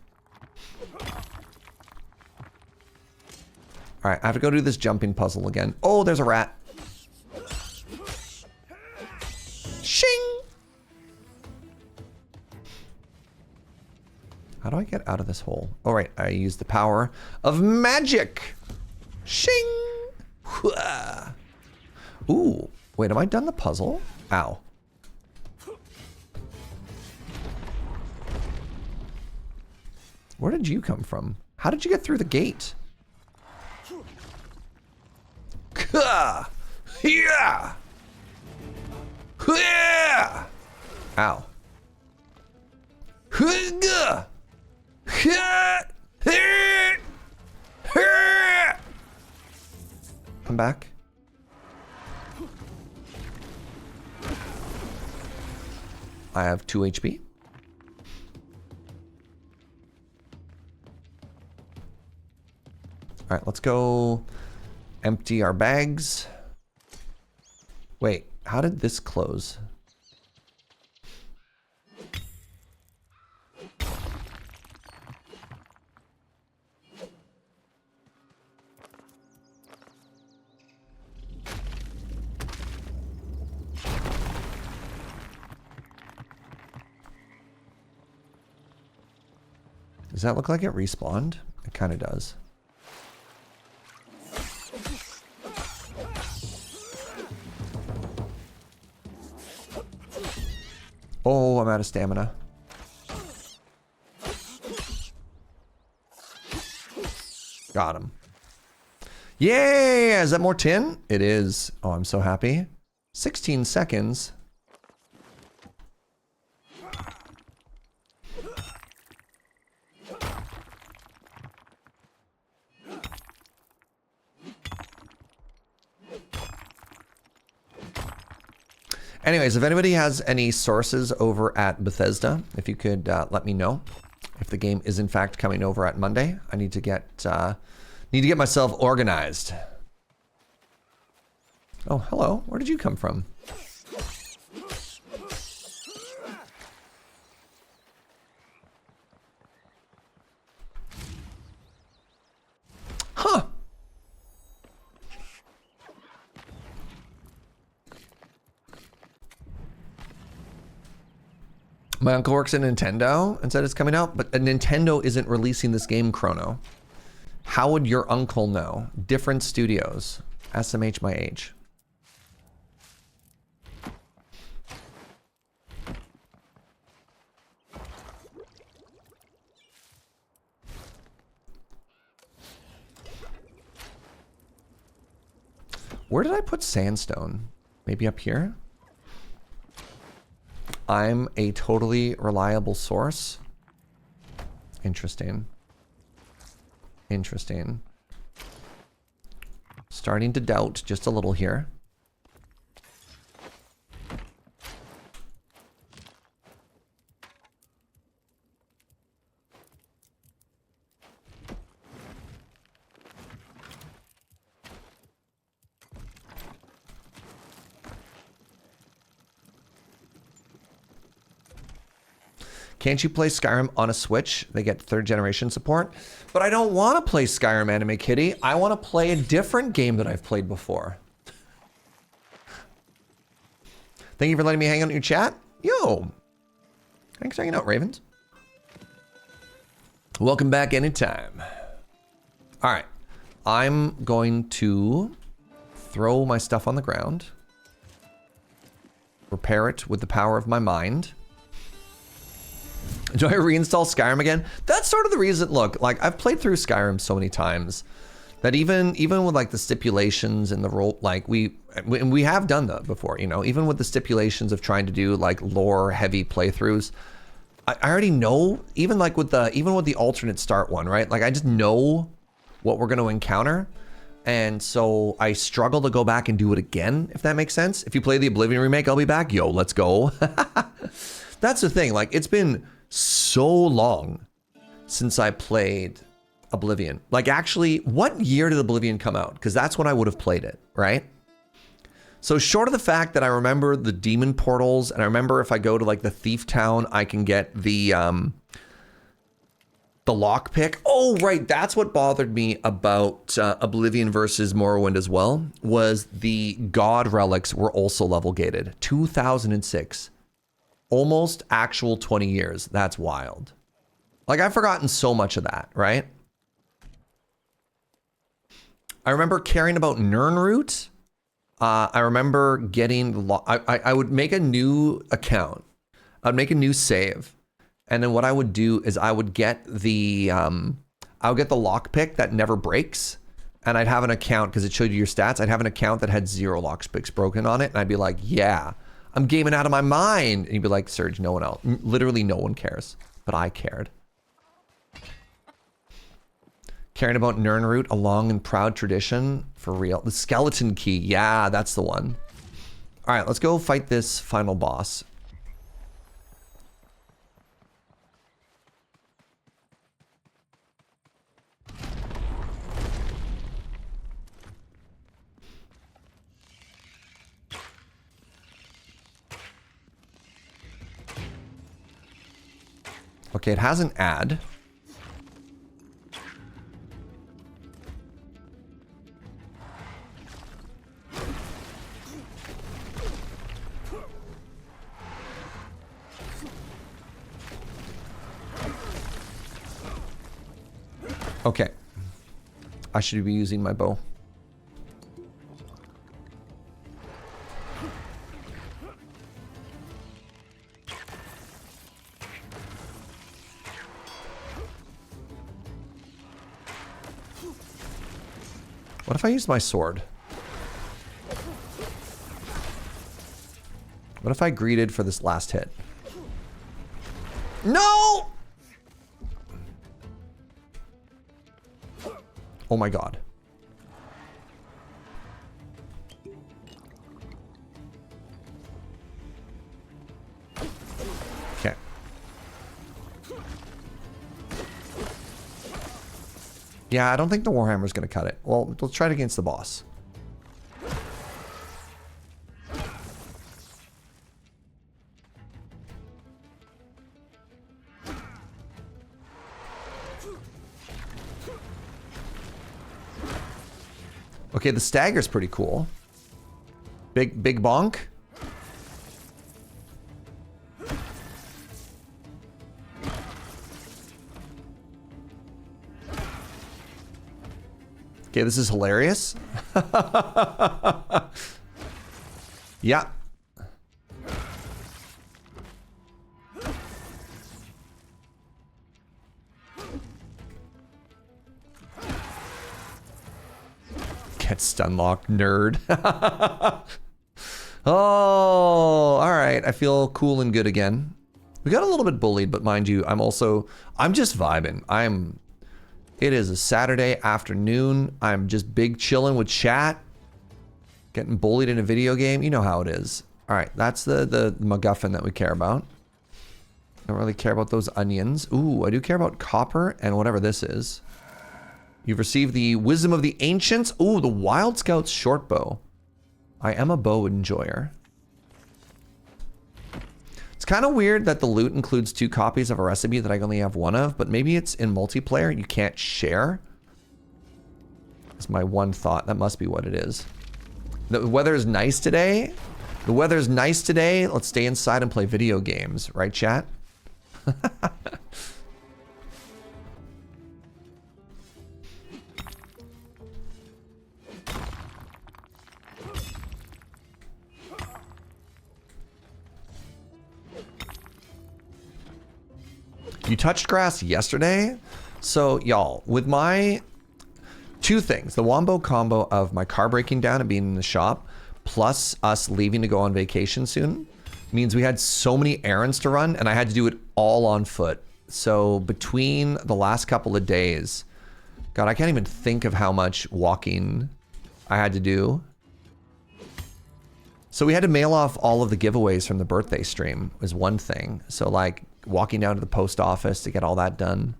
All right, I have to go do this jumping puzzle again. Oh, there's a rat. Shing! How do I get out of this hole? Oh, right, I use the power of magic. Shing! Ooh, wait, am I done the puzzle? Ow. Where did you come from? How did you get through the gate? Yeah! Yeah! Ow. Come back. I have 2 HP. All right, let's go empty our bags. Wait, how did this close? Does that look like it respawned? It kind of does. Oh, I'm out of stamina. Got him. Yay! Is that more tin? It is. Oh, I'm so happy. 16 seconds. Anyways, if anybody has any sources over at Bethesda, if you could let me know if the game is in fact coming over at Monday. I need to get myself organized. Oh, hello. Where did you come from? Huh. My uncle works at Nintendo and said it's coming out, but Nintendo isn't releasing this game, Chrono. How would your uncle know? Different studios. SMH my age. Where did I put sandstone? Maybe up here? I'm a totally reliable source. Interesting. Interesting. Starting to doubt just a little here. Can't you play Skyrim on a Switch? They get 3rd generation support. But I don't want to play Skyrim, Anime Kitty. I want to play a different game that I've played before. Thank you for letting me hang out in your chat. Yo. Thanks for hanging out, Ravens. Welcome back anytime. All right. I'm going to throw my stuff on the ground. Repair it with the power of my mind. Do I reinstall Skyrim again? That's sort of the reason. Look, like I've played through Skyrim so many times that even with like the stipulations and the role, like we have done that before, you know, even with the stipulations of trying to do like lore heavy playthroughs, I already know, even with the alternate start one, right? Like I just know what we're going to encounter. And so I struggle to go back and do it again, if that makes sense. If you play the Oblivion remake, I'll be back. Yo, let's go. That's the thing. Like it's been so long since I played Oblivion. Like actually, what year did Oblivion come out? Because that's when I would have played it, right? So short of the fact that I remember the demon portals, and I remember if I go to like the thief town, I can get the lockpick. Oh, right. That's what bothered me about Oblivion versus Morrowind as well, was the god relics were also level gated. 2006. Almost actual 20 years. That's wild. Like I've forgotten so much of that, right? I remember caring about Nirnroot. I remember getting I would make a new account. I'd make a new save. And then what I would do is I would get the lockpick that never breaks. And I'd have an account, because it showed you your stats. I'd have an account that had 0 lockpicks broken on it. And I'd be like, yeah, I'm gaming out of my mind. And you'd be like, Serge, no one else. Literally no one cares. But I cared. Caring about Nirnroot, a long and proud tradition, for real. The skeleton key, yeah, that's the one. All right, let's go fight this final boss. Okay, it has an ad. Okay. I should be using my bow. What if I use my sword? What if I greeted for this last hit? No! Oh my god. Okay. Yeah, I don't think the Warhammer's gonna cut it. Well, let's try it against the boss. Okay, the stagger's pretty cool. Big bonk. Okay, this is hilarious. Yeah. Get stun locked, nerd. Oh, all right. I feel cool and good again. We got a little bit bullied, but mind you, I'm just vibing. It is a Saturday afternoon. I'm just big chilling with chat. Getting bullied in a video game. You know how it is. All right, that's the MacGuffin that we care about. Don't really care about those onions. Ooh, I do care about copper and whatever this is. You've received the wisdom of the ancients. Ooh, the Wild Scout's short bow. I am a bow enjoyer. It's kind of weird that the loot includes 2 copies of a recipe that I only have 1 of, but maybe it's in multiplayer. You can't share. That's my one thought. That must be what it is. The weather's nice today. The weather's nice today. Let's stay inside and play video games. Right, chat? You touched grass yesterday? So, y'all, with my 2 things, the wombo combo of my car breaking down and being in the shop, plus us leaving to go on vacation soon, means we had so many errands to run, and I had to do it all on foot. So between the last couple of days, God, I can't even think of how much walking I had to do. So we had to mail off all of the giveaways from the birthday stream was one thing. So like walking down to the post office to get all that done.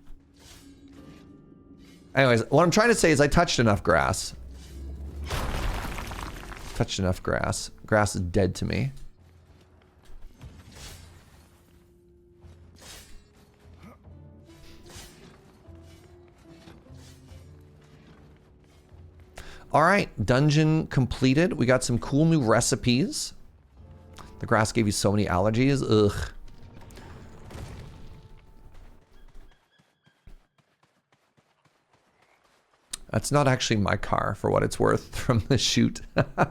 Anyways, what I'm trying to say is I touched enough grass. Touched enough grass. Grass is dead to me. All right, dungeon completed. We got some cool new recipes. The grass gave you so many allergies. Ugh. That's not actually my car, for what it's worth, from the shoot. I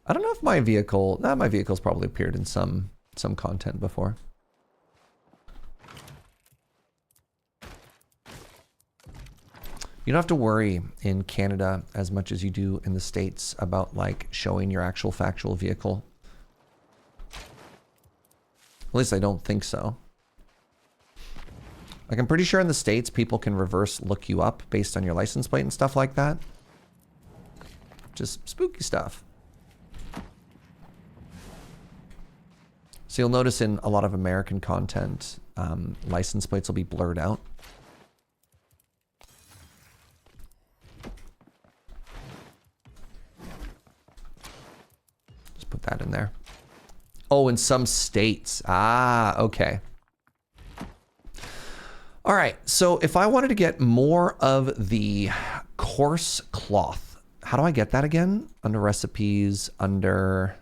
don't know if my vehicle... Nah, my vehicle's probably appeared in some content before. You don't have to worry in Canada as much as you do in the States about like showing your actual factual vehicle. At least I don't think so. Like I'm pretty sure in the States people can reverse look you up based on your license plate and stuff like that. Just spooky stuff. So you'll notice in a lot of American content, license plates will be blurred out. Put that in there. Oh, in some states. Ah, okay. All right, so if I wanted to get more of the coarse cloth, how do I get that again? Under recipes, under...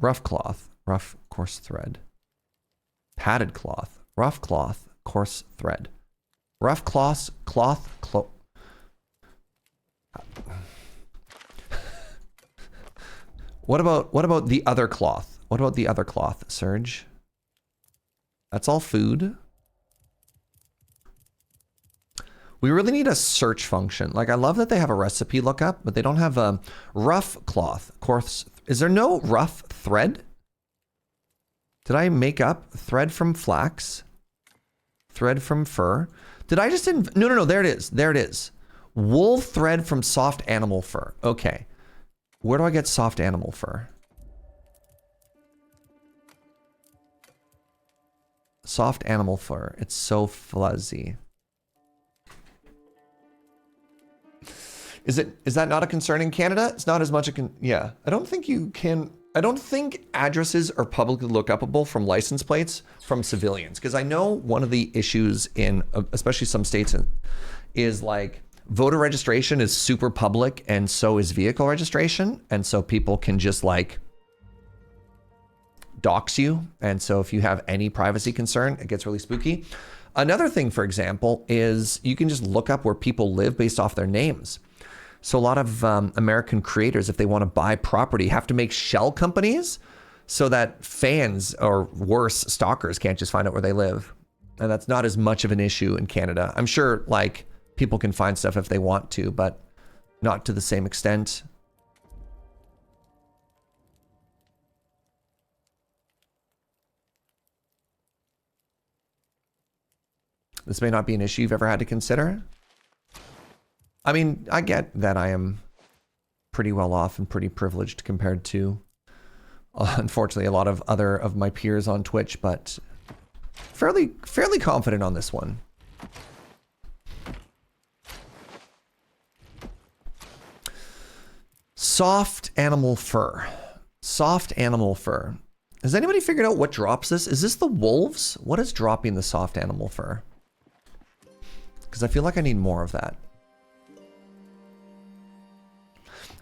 rough cloth. Rough, coarse thread. Padded cloth. Rough cloth, coarse thread. Rough cloth, What about the other cloth? What about the other cloth, Serge? That's all food. We really need a search function. Like, I love that they have a recipe lookup, but they don't have a rough cloth, coarse. Is there no rough thread? Did I make up thread from flax? Thread from fur? Did I just... No, there it is. There it is. Wool thread from soft animal fur. Okay. Where do I get soft animal fur? Soft animal fur. It's so fuzzy. Is that not a concern in Canada? It's not as much a yeah. I don't think you can... I don't think addresses are publicly look upable from license plates from civilians. Because I know one of the issues in, especially some states, is like voter registration is super public and so is vehicle registration. And so people can just like dox you. And so if you have any privacy concern, it gets really spooky. Another thing, for example, is you can just look up where people live based off their names. So a lot of American creators, if they want to buy property, have to make shell companies so that fans or worse, stalkers can't just find out where they live. And that's not as much of an issue in Canada. I'm sure like people can find stuff if they want to, but not to the same extent. This may not be an issue you've ever had to consider. I mean, I get that I am pretty well off and pretty privileged compared to, unfortunately, a lot of other of my peers on Twitch, but Fairly confident on this one. Soft animal fur. Soft animal fur. Has anybody figured out what drops this? Is this the wolves? What is dropping the soft animal fur? Because I feel like I need more of that.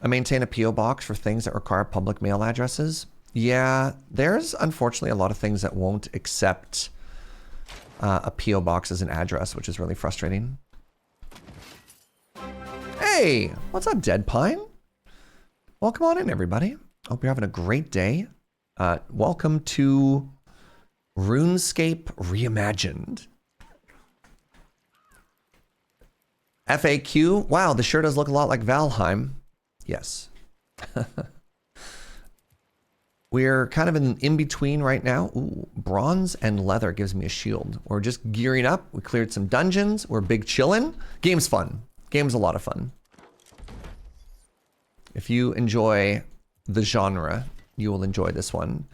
I maintain a P.O. box for things that require public mail addresses. Yeah, there's unfortunately a lot of things that won't accept a P.O. box as an address, which is really frustrating. Hey, what's up, Dead Pine? Welcome on in, everybody. Hope you're having a great day. Welcome to RuneScape Reimagined. FAQ. Wow, the sure does look a lot like Valheim. Yes. We're kind of in between right now. Ooh, bronze and leather gives me a shield. We're just gearing up. We cleared some dungeons. We're big chillin'. Game's fun. Game's a lot of fun. If you enjoy the genre, you will enjoy this one.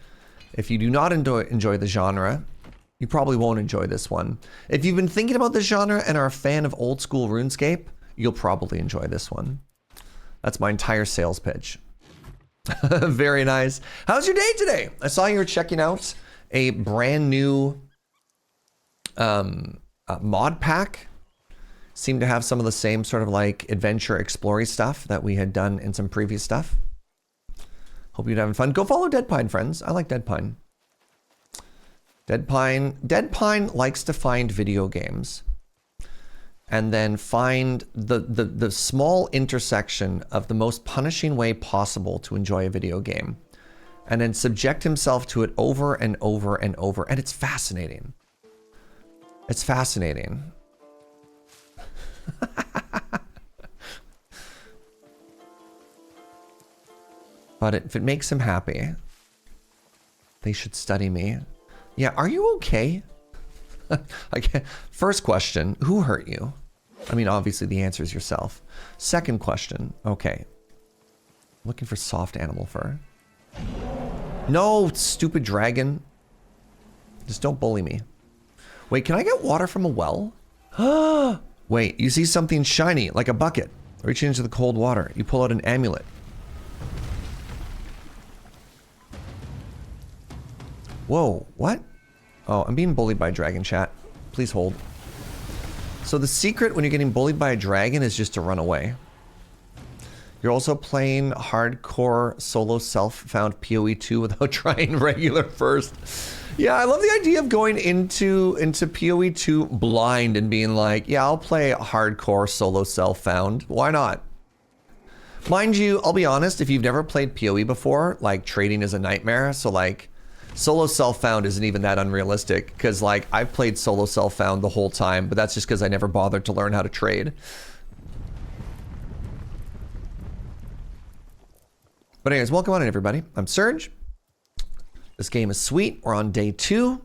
If you do not enjoy the genre, you probably won't enjoy this one. If you've been thinking about the genre and are a fan of old school RuneScape, you'll probably enjoy this one. That's my entire sales pitch. Very nice. How's your day today? I saw you were checking out a brand new mod pack. Seemed to have some of the same sort of like adventure exploring stuff that we had done in some previous stuff. Hope you're having fun. Go follow Dead Pine, friends. I like Dead Pine. Dead Pine likes to find video games and then find the small intersection of the most punishing way possible to enjoy a video game, and then subject himself to it over and over and over. And it's fascinating. It's fascinating. But if it makes him happy, they should study me. Yeah, are you okay? First question, who hurt you? I mean, obviously the answer is yourself. Second question, okay. Looking for soft animal fur. No, stupid dragon. Just don't bully me. Wait, can I get water from a well? Wait, you see something shiny, like a bucket. Reach into the cold water. You pull out an amulet. Whoa, what? Oh, I'm being bullied by dragon chat. Please hold. So the secret when you're getting bullied by a dragon is just to run away. You're also playing hardcore solo self-found PoE 2 without trying regular first. Yeah, I love the idea of going into PoE 2 blind and being like, yeah, I'll play hardcore solo self-found. Why not? Mind you, I'll be honest, if you've never played PoE before, like trading is a nightmare. So like solo self-found isn't even that unrealistic, because like I've played solo self-found the whole time, but that's just because I never bothered to learn how to trade. But anyways, welcome on in, everybody. I'm Serge. This game is sweet. We're on day 2.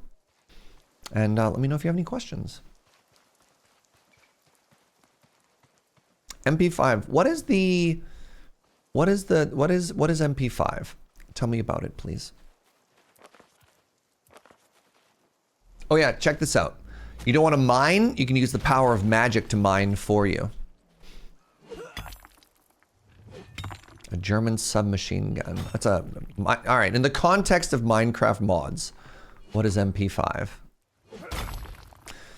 And let me know if you have any questions. MP5. What is MP5? Tell me about it, please. Oh yeah, check this out. You don't want to mine? You can use the power of magic to mine for you. A German submachine gun. That's a... All right, in the context of Minecraft mods, what is MP5?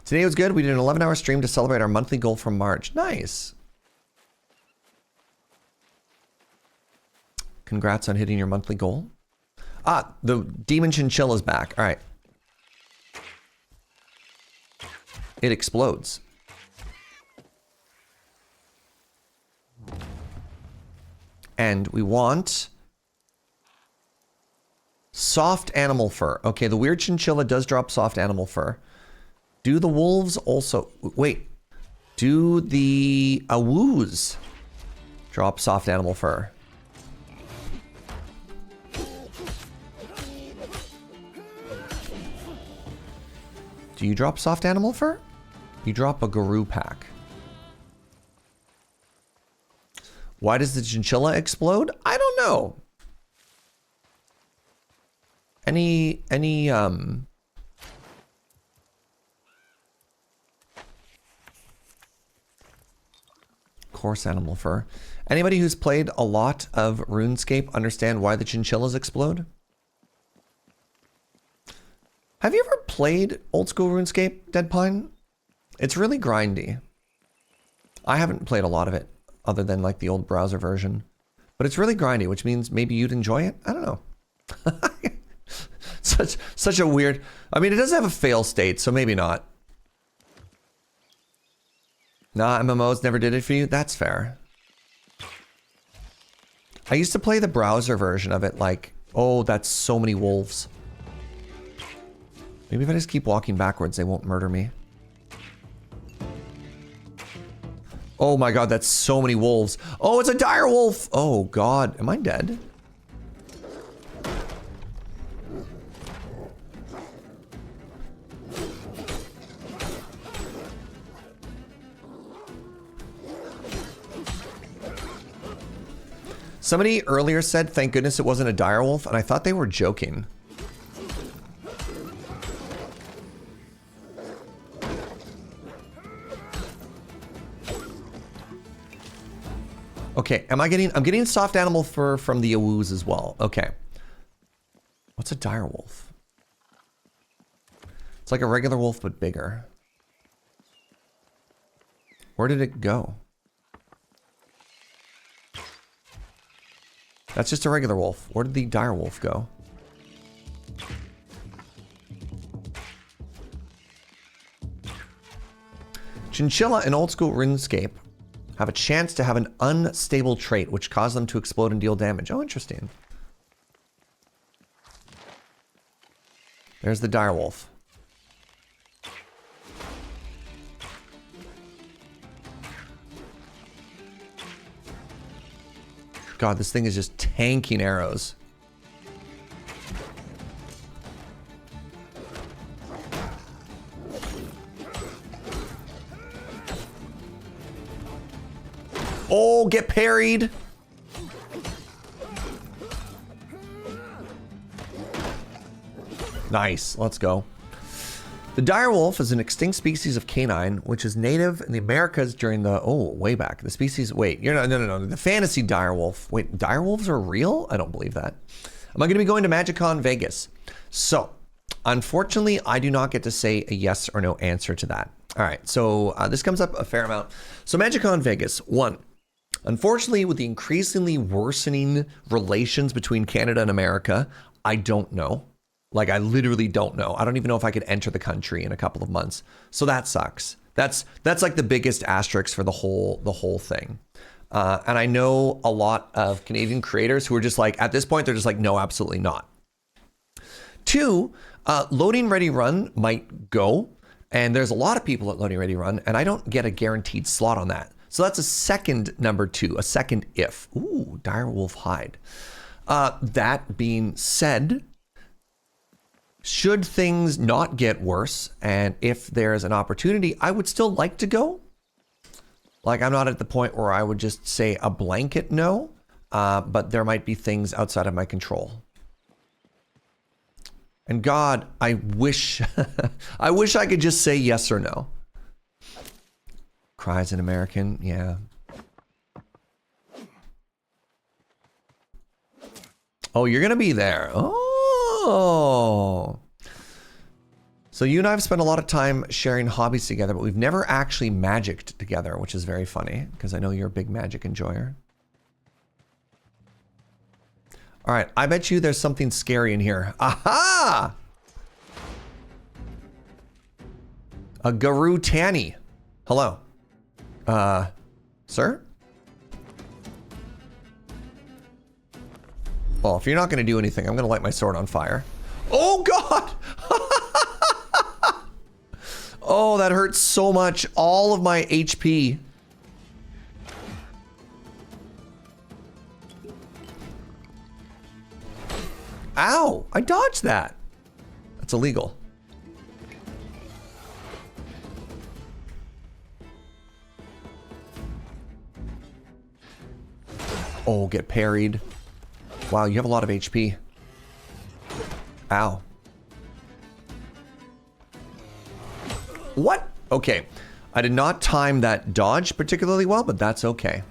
Today was good. We did an 11-hour stream to celebrate our monthly goal from March. Nice. Congrats on hitting your monthly goal. Ah, the Demon Chinchilla is back. All right. It explodes. And we want soft animal fur. Okay, the weird chinchilla does drop soft animal fur. Do the wolves also... Wait. Do the awoos drop soft animal fur? Do you drop soft animal fur? You drop a Guru pack. Why does the chinchilla explode? I don't know. Any coarse animal fur. Anybody who's played a lot of RuneScape understand why the chinchillas explode? Have you ever played old school RuneScape, Dead Pine? It's really grindy. I haven't played a lot of it other than like the old browser version, but it's really grindy, which means maybe you'd enjoy it. I don't know. such a weird, I mean, it does have a fail state, so maybe not. Nah, MMOs never did it for you. That's fair. I used to play the browser version of it like, oh, that's so many wolves. Maybe if I just keep walking backwards, they won't murder me. Oh my god, that's so many wolves. Oh, it's a dire wolf. Oh god, am I dead? Somebody earlier said, thank goodness it wasn't a dire wolf, and I thought they were joking. Okay, I'm getting soft animal fur from the awoos as well. Okay. What's a dire wolf? It's like a regular wolf, but bigger. Where did it go? That's just a regular wolf. Where did the dire wolf go? Chinchilla in old school RuneScape have a chance to have an unstable trait which causes them to explode and deal damage. Oh, interesting. There's the direwolf. God, this thing is just tanking arrows. Oh, get parried. Nice, let's go. The direwolf is an extinct species of canine, which is native in the Americas during the, oh, way back. The species, wait, you're not, no. The fantasy direwolf. Wait, direwolves are real? I don't believe that. Am I going to be going to MagicCon Vegas? So, unfortunately, I do not get to say a yes or no answer to that. All right, so this comes up a fair amount. So MagicCon Vegas, one. Unfortunately, with the increasingly worsening relations between Canada and America, I don't know. Like, I literally don't know. I don't even know if I could enter the country in a couple of months. So that sucks. That's like the biggest asterisk for the whole thing. And I know a lot of Canadian creators who are just like, at this point, they're just like, no, absolutely not. Two, Loading Ready Run might go. And there's a lot of people at Loading Ready Run, and I don't get a guaranteed slot on that. So that's a second number two, a second if. Ooh, direwolf hide. That being said, should things not get worse, and if there's an opportunity, I would still like to go. Like, I'm not at the point where I would just say a blanket no, but there might be things outside of my control. And God, I wish, I wish I could just say yes or no. Cries an American, yeah. Oh, you're gonna be there. Oh. So you and I have spent a lot of time sharing hobbies together, but we've never actually magicked together, which is very funny, because I know you're a big magic enjoyer. All right, I bet you there's something scary in here. Aha! A Garou Tanny. Hello. Sir? Well, if you're not going to do anything, I'm going to light my sword on fire. Oh, God! Oh, that hurts so much. All of my HP. Ow! I dodged that. That's illegal. Oh, get parried. Wow, you have a lot of HP. Ow. What? Okay. I did not time that dodge particularly well, but that's okay.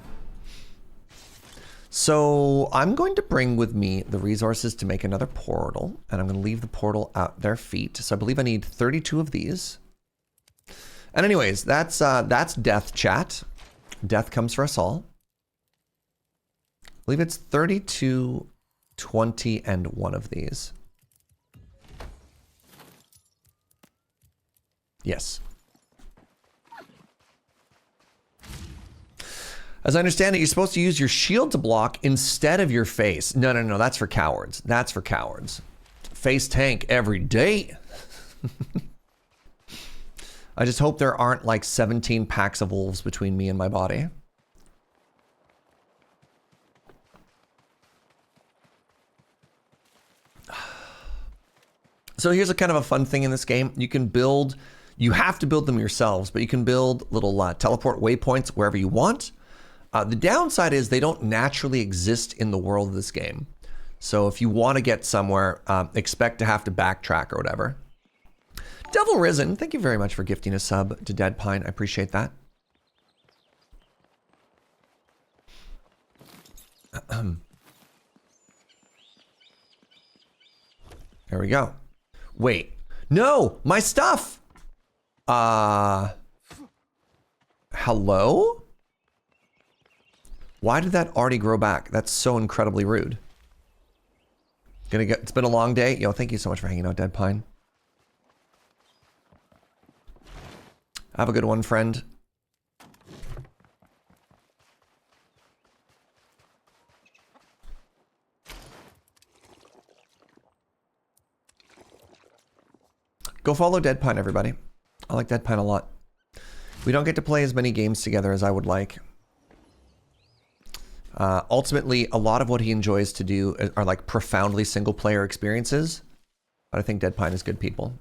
So I'm going to bring with me the resources to make another portal, and I'm going to leave the portal at their feet. So I believe I need 32 of these. And anyways, that's death, chat. Death comes for us all. I believe it's 32, 20, and 1 of these. Yes. As I understand it, you're supposed to use your shield to block instead of your face. No, no, no, that's for cowards. That's for cowards. Face tank every day. I just hope there aren't like 17 packs of wolves between me and my body. So here's a kind of a fun thing in this game. You can build, you have to build them yourselves, but you can build little teleport waypoints wherever you want. The downside is they don't naturally exist in the world of this game. So if you want to get somewhere, expect to have to backtrack or whatever. Devil Risen, thank you very much for gifting a sub to Dead Pine. I appreciate that. There we go. Wait. No! My stuff! Hello? Why did that already grow back? That's so incredibly rude. It's been a long day. Yo, thank you so much for hanging out, Dead Pine. Have a good one, friend. Go follow Dead Pine, everybody. I like Dead Pine a lot. We don't get to play as many games together as I would like. Ultimately, a lot of what he enjoys to do are like profoundly single player experiences. But I think Dead Pine is good people.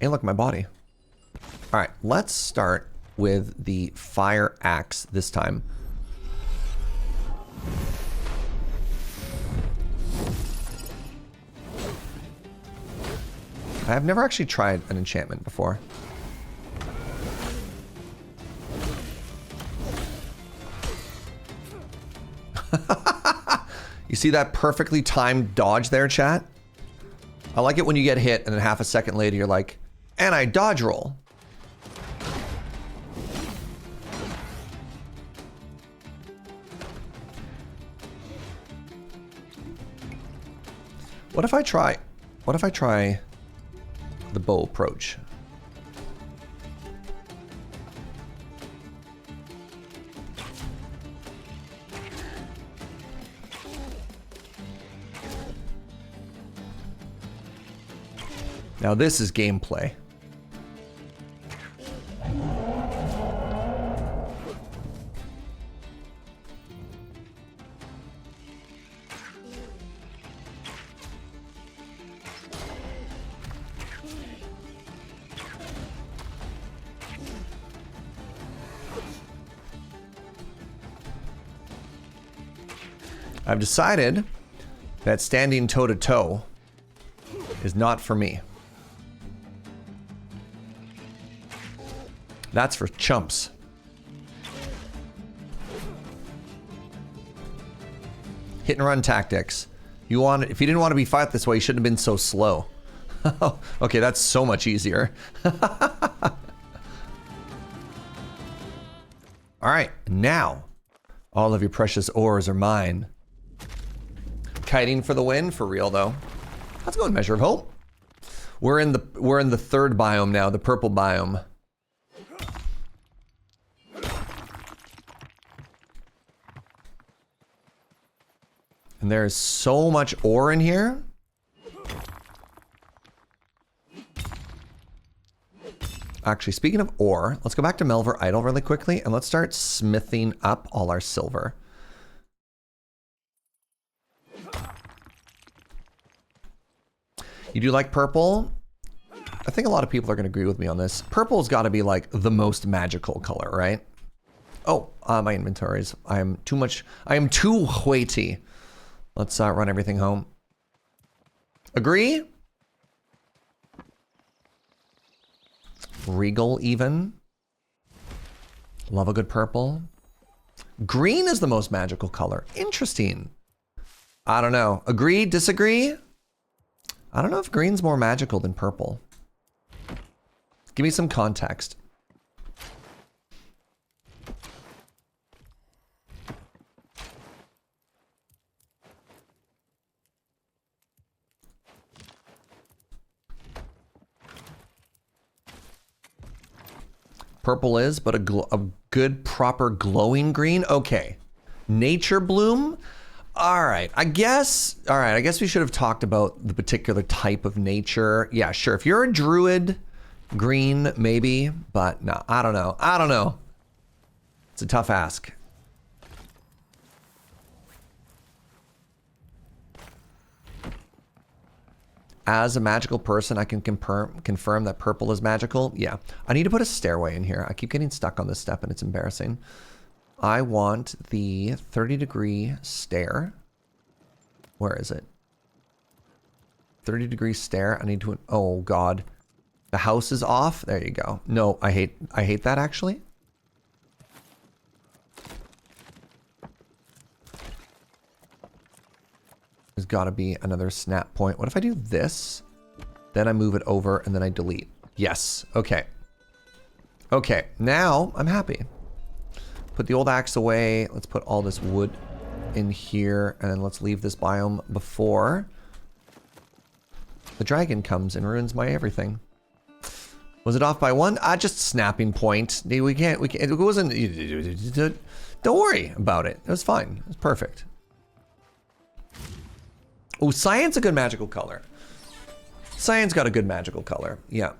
Hey, look, my body. All right, let's start with the fire axe this time. I've never actually tried an enchantment before. You see that perfectly timed dodge there, chat? I like it when you get hit and then half a second later you're like, and I dodge roll. What if I try the bow approach? Now this is gameplay. I've decided that standing toe-to-toe is not for me. That's for chumps. Hit and run tactics. If you didn't want to be fought this way, you shouldn't have been so slow. Okay, that's so much easier. All right, now all of your precious ores are mine. Kiting for the win, for real though. Let's go with Measure of Hope. We're in the third biome now, the purple biome. And there is so much ore in here. Actually, speaking of ore, let's go back to Melvor Idle really quickly and let's start smithing up all our silver. You do like purple? I think a lot of people are going to agree with me on this. Purple's got to be like the most magical color, right? Oh, my inventories. I am too weighty. Let's run everything home. Agree? Regal even. Love a good purple. Green is the most magical color. Interesting. I don't know. Agree? Disagree? I don't know if green's more magical than purple. Give me some context. Purple is, but a good, proper glowing green? Okay. Nature bloom? All right, I guess we should have talked about the particular type of nature. Yeah, sure. If you're a druid, green, maybe, but no, I don't know. I don't know. It's a tough ask. As a magical person, I can confirm that purple is magical. Yeah. I need to put a stairway in here. I keep getting stuck on this step and it's embarrassing. I want the 30-degree stair. Where is it? 30-degree stair. I need to, oh God. The house is off. There you go. No, I hate that actually. There's gotta be another snap point. What if I do this? Then I move it over and then I delete. Yes, okay. Okay, now I'm happy. Put the old axe away. Let's put all this wood in here and then let's leave this biome before the dragon comes and ruins my everything. Was it off by one? Just snapping point. We can't, it wasn't, don't worry about it. It was fine, it was perfect. Oh, cyan's a good magical color. Cyan's got a good magical color, yeah.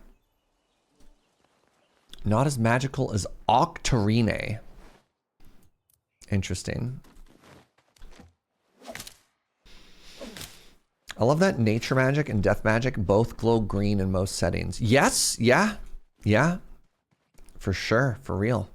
Not as magical as Octarine. Interesting. I love that nature magic and death magic both glow green in most settings. Yes, yeah, yeah. For sure, for real.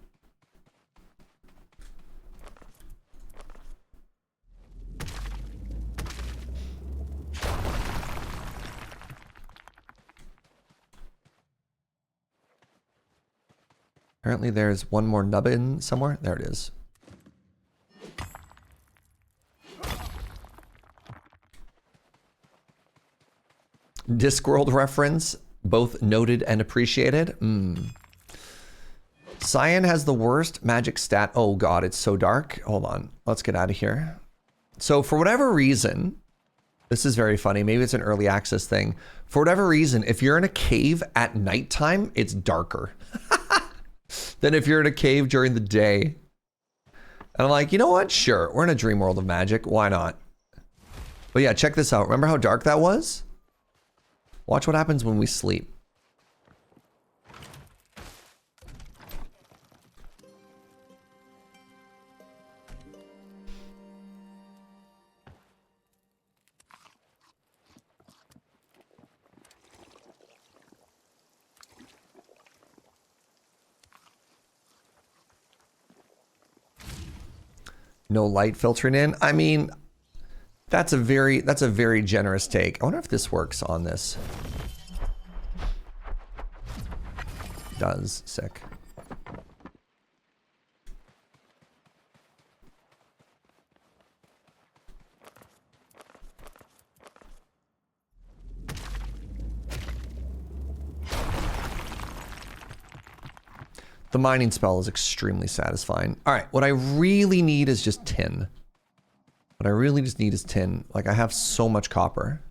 Apparently there's one more nubbin somewhere. There it is. Discworld reference, both noted and appreciated. Cyan has the worst magic stat. Oh God, it's so dark. Hold on, let's get out of here. So for whatever reason, this is very funny. Maybe it's an early access thing. For whatever reason, if you're in a cave at nighttime, it's darker than if you're in a cave during the day. And I'm like, you know what? Sure, we're in a dream world of magic. Why not? But yeah, check this out. Remember how dark that was? Watch what happens when we sleep. No light filtering in. I mean, that's a very generous take. I wonder if this works on this. It does. Sick. The mining spell is extremely satisfying. All right, what I really need is just tin. What I really just need is tin. Like, I have so much copper.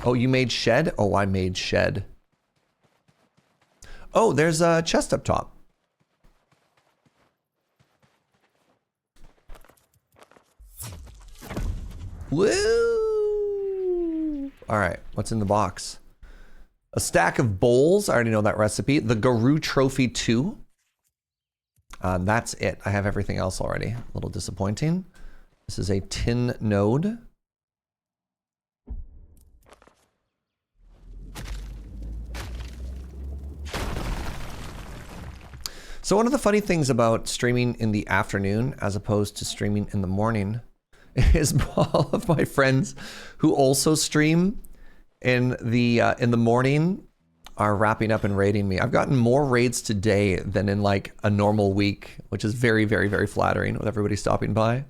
Oh, you made shed? Oh, I made shed. Oh, there's a chest up top. Woo! All right, what's in the box? A stack of bowls. I already know that recipe. The Garou Trophy 2. That's it. I have everything else already. A little disappointing. This is a tin node. So one of the funny things about streaming in the afternoon as opposed to streaming in the morning is all of my friends who also stream in the morning are wrapping up and raiding me. I've gotten more raids today than in like a normal week, which is very, very, very flattering with everybody stopping by.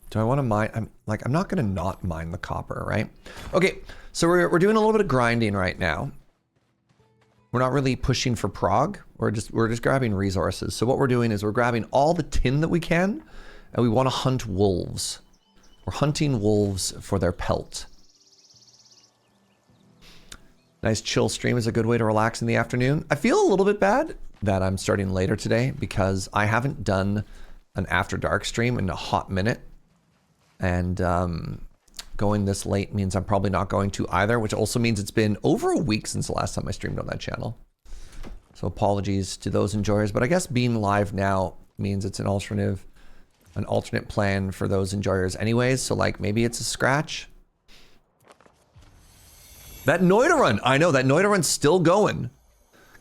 Do I want to mine? I'm not going to not mine the copper, right? Okay, so we're doing a little bit of grinding right now. We're not really pushing for prog. We're just grabbing resources. So what we're doing is we're grabbing all the tin that we can, and we want to hunt wolves. We're hunting wolves for their pelt. Nice chill stream is a good way to relax in the afternoon. I feel a little bit bad that I'm starting later today because I haven't done an after dark stream in a hot minute. And going this late means I'm probably not going to either, which also means it's been over a week since the last time I streamed on that channel. So apologies to those enjoyers, but I guess being live now means it's an alternate plan for those enjoyers anyways. So like maybe it's a scratch. That Noida run, I know that Noida run's still going.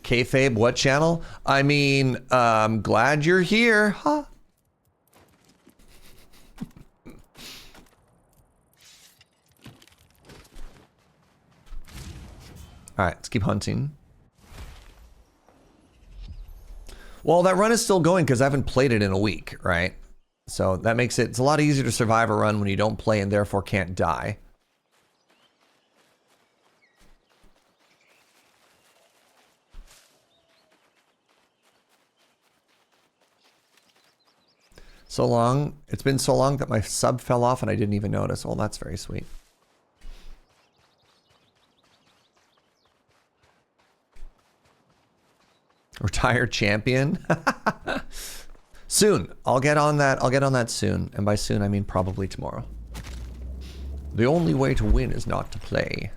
Kayfabe, what channel? I mean, I'm glad you're here, huh? All right, let's keep hunting. Well, that run is still going because I haven't played it in a week, right? So that makes it's a lot easier to survive a run when you don't play and therefore can't die. So long, it's been so long that my sub fell off and I didn't even notice. Well, that's very sweet. Retired champion. Soon. I'll get on that. I'll get on that soon. And by soon, I mean probably tomorrow. The only way to win is not to play.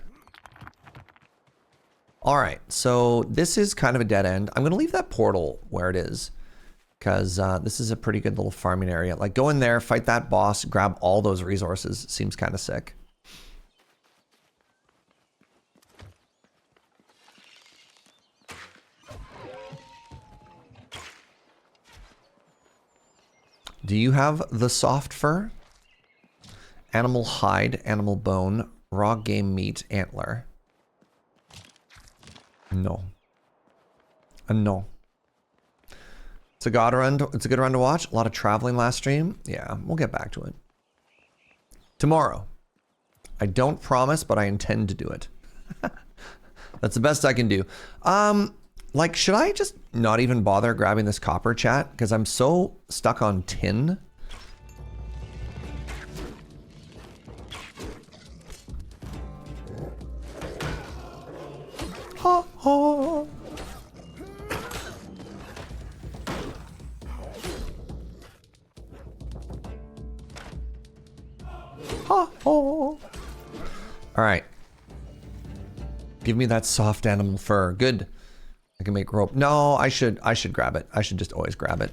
All right. So this is kind of a dead end. I'm going to leave that portal where it is because this is a pretty good little farming area. Like go in there, fight that boss, grab all those resources. Seems kind of sick. Do you have the soft fur? Animal hide, animal bone, raw game meat, antler. No. No. It's a good run. It's a good run to watch. A lot of traveling last stream. Yeah, we'll get back to it. Tomorrow. I don't promise, but I intend to do it. That's the best I can do. Like, should I just not even bother grabbing this copper, chat? Because I'm so stuck on tin. Ha ha. Ha ha. All right. Give me that soft animal fur. Good. I can make rope. No, I should grab it. I should just always grab it.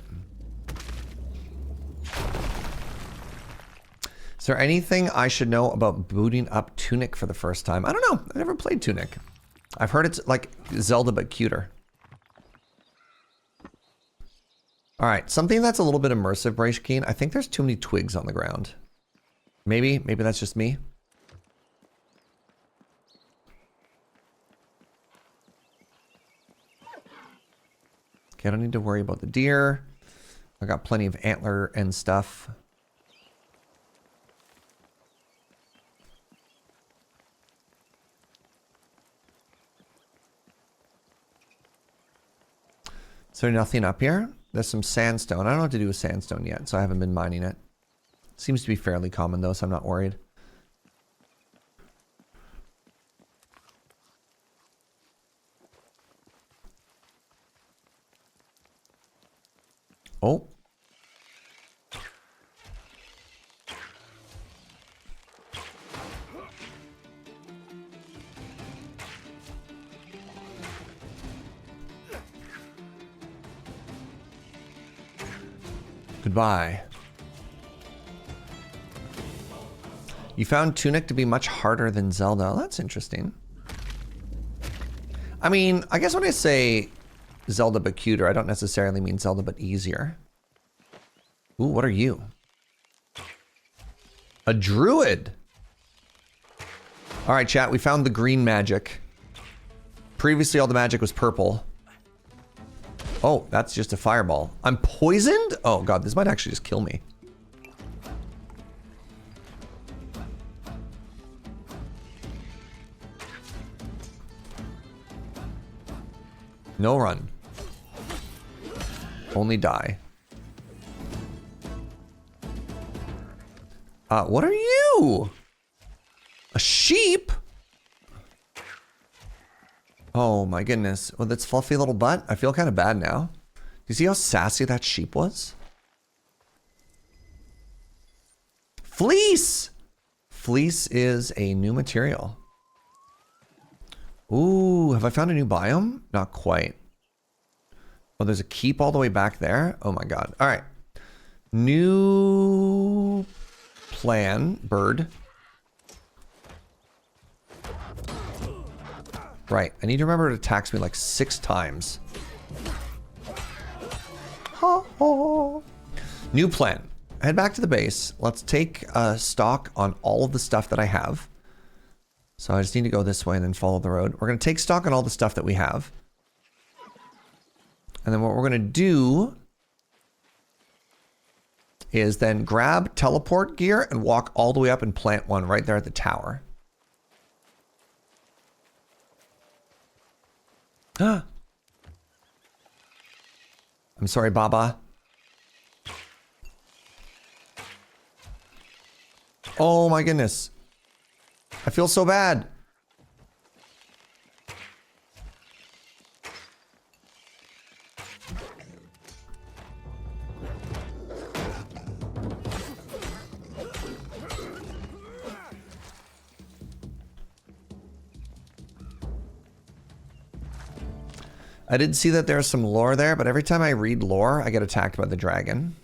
Is there anything I should know about booting up Tunic for the first time? I don't know. I've never played Tunic. I've heard it's like Zelda but cuter. All right, something that's a little bit immersive, Brashkeen. I think there's too many twigs on the ground. Maybe that's just me. Okay, I don't need to worry about the deer. I got plenty of antler and stuff. Is there nothing up here? There's some sandstone. I don't know what to do with sandstone yet, so I haven't been mining it. Seems to be fairly common though, so I'm not worried. Oh. Goodbye. You found Tunic to be much harder than Zelda. Oh, that's interesting. I mean, I guess when I say Zelda but cuter, I don't necessarily mean Zelda but easier. Ooh, what are you? A druid. All right, chat, we found the green magic. Previously, all the magic was purple. Oh, that's just a fireball. I'm poisoned? Oh god, this might actually just kill me. No run. Only die. What are you? A sheep? Oh my goodness. With its fluffy little butt, I feel kind of bad now. Do you see how sassy that sheep was? Fleece! Fleece is a new material. Ooh, have I found a new biome? Not quite. Oh, there's a keep all the way back there? Oh my god. All right. New plan, bird. Right, I need to remember it attacks me like 6 times. New plan. Head back to the base. Let's take stock on all of the stuff that I have. So I just need to go this way and then follow the road. We're going to take stock on all the stuff that we have. And then what we're going to do is then grab teleport gear and walk all the way up and plant one right there at the tower. I'm sorry, Baba. Oh my goodness. I feel so bad. I did see that there's some lore there, but every time I read lore, I get attacked by the dragon.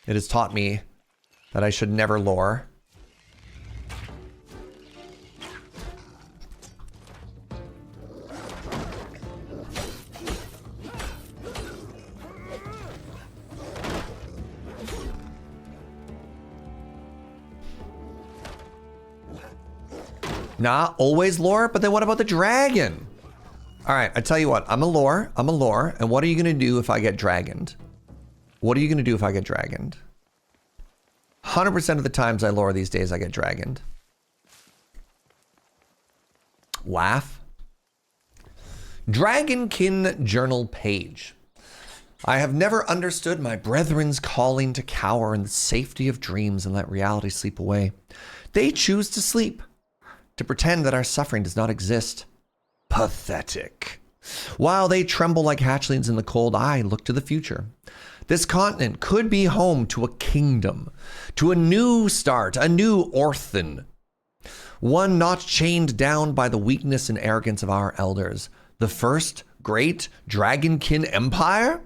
It has taught me that I should never lore. Nah, always lore, but then what about the dragon? All right, I tell you what, I'm a lore, and what are you gonna do if I get dragoned? What are you gonna do if I get dragoned? 100% of the times I lore these days, I get dragoned. Laugh. Dragonkin journal page. I have never understood my brethren's calling to cower in the safety of dreams and let reality sleep away. They choose to sleep, to pretend that our suffering does not exist. Pathetic. While they tremble like hatchlings in the cold, I look to the future. This continent could be home to a kingdom, to a new start, a new Orthan. One not chained down by the weakness and arrogance of our elders. The first great Dragonkin empire?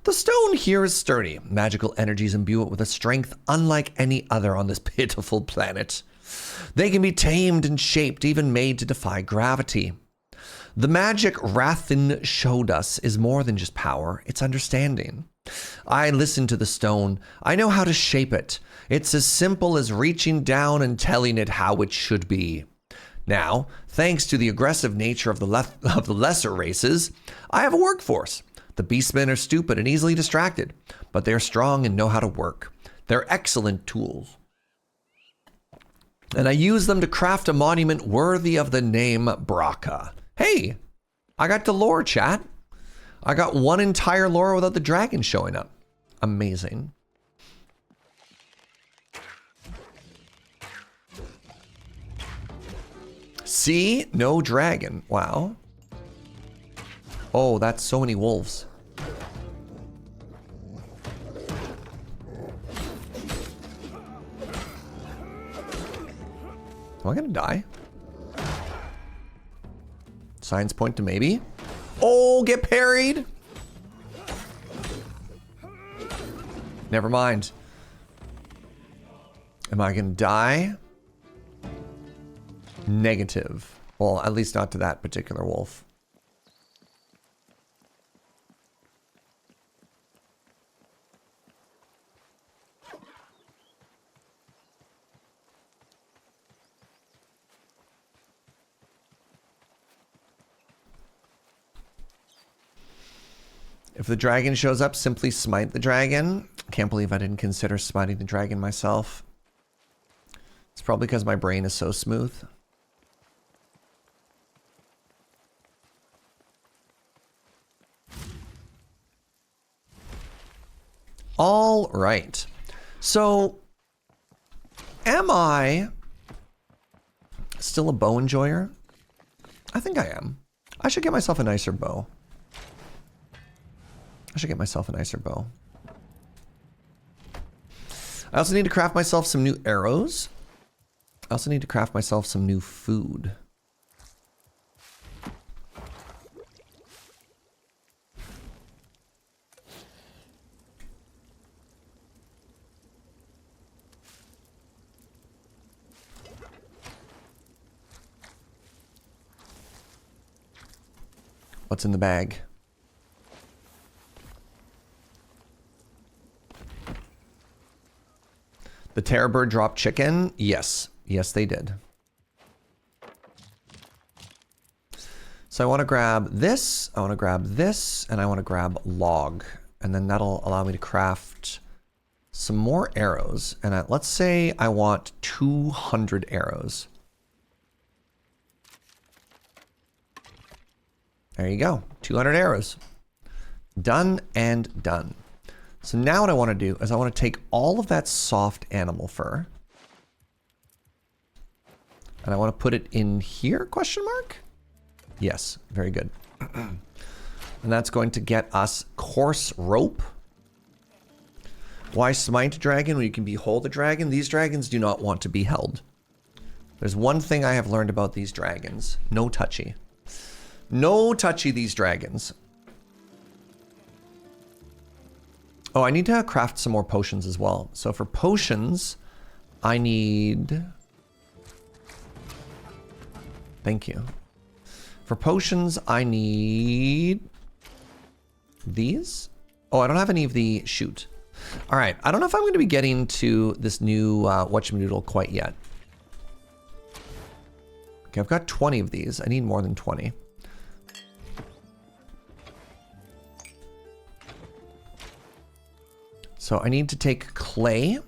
The stone here is sturdy. Magical energies imbue it with a strength unlike any other on this pitiful planet. They can be tamed and shaped, even made to defy gravity. The magic Rathin showed us is more than just power, it's understanding. I listen to the stone. I know how to shape it. It's as simple as reaching down and telling it how it should be. Now, thanks to the aggressive nature of the lesser races, I have a workforce. The beastmen are stupid and easily distracted, but they're strong and know how to work. They're excellent tools. And I use them to craft a monument worthy of the name Braca. Hey, I got the lore, chat. I got one entire lore without the dragon showing up. Amazing. See? No dragon. Wow. Oh, that's so many wolves. Am I gonna die? Signs point to maybe. Oh, get parried. Never mind. Am I gonna die? Negative. Well, at least not to that particular wolf. If the dragon shows up, simply smite the dragon. Can't believe I didn't consider smiting the dragon myself. It's probably because my brain is so smooth. All right. So, am I still a bow enjoyer? I think I am. I should get myself a nicer bow. I also need to craft myself some new arrows. I also need to craft myself some new food. What's in the bag? The Terror Bird dropped chicken? Yes. Yes, they did. So I want to grab this, I want to grab this, and I want to grab log. And then that'll allow me to craft some more arrows. And let's say I want 200 arrows. There you go. 200 arrows. Done and done. So now what I want to do is I want to take all of that soft animal fur. And I want to put it in here, question mark? Yes, very good. And that's going to get us coarse rope. Why smite a dragon when you can behold a dragon? These dragons do not want to be held. There's one thing I have learned about these dragons. No touchy. No touchy, these dragons. Oh, I need to craft some more potions as well. So for potions, I need... Thank you. For potions, I need... these? Oh, I don't have any of the... shoot. All right, I don't know if I'm going to be getting to this new whatchamadoodle quite yet. Okay, I've got 20 of these. I need more than 20. So I need to take clay,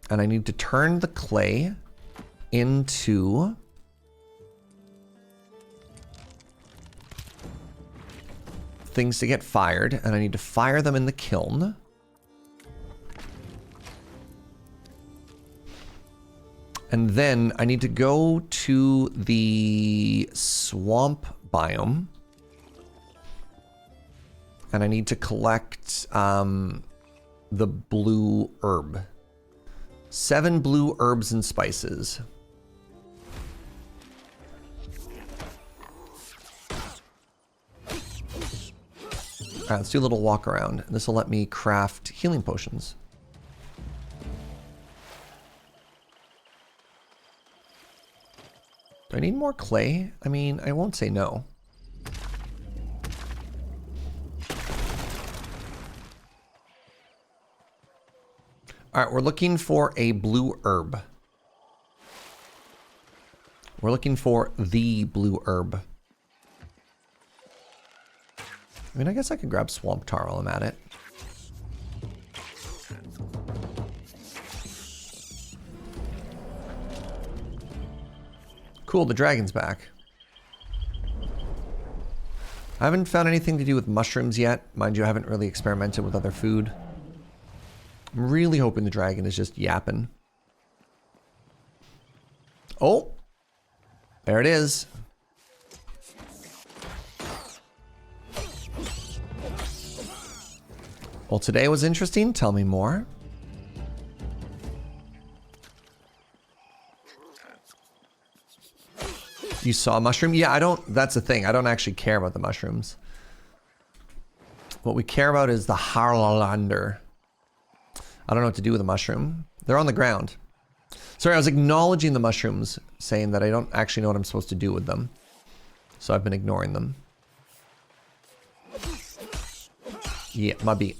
and I need to turn the clay into things to get fired, and I need to fire them in the kiln. And then I need to go to the swamp biome, and I need to collect the blue herb. 7 blue herbs and spices. All right, let's do a little walk around. This will let me craft healing potions. Do I need more clay? I mean, I won't say no. All right, we're looking for a blue herb. We're looking for the blue herb. I mean, I guess I could grab swamp tar while I'm at it. Cool, the dragon's back. I haven't found anything to do with mushrooms yet. Mind you, I haven't really experimented with other food. I'm really hoping the dragon is just yapping. Oh, there it is. Well, today was interesting. Tell me more. You saw a mushroom? Yeah, I don't, that's the thing. I don't actually care about the mushrooms. What we care about is the Harlander. I don't know what to do with a mushroom. They're on the ground. Sorry, I was acknowledging the mushrooms, saying that I don't actually know what I'm supposed to do with them. So I've been ignoring them. Yeah, my beat.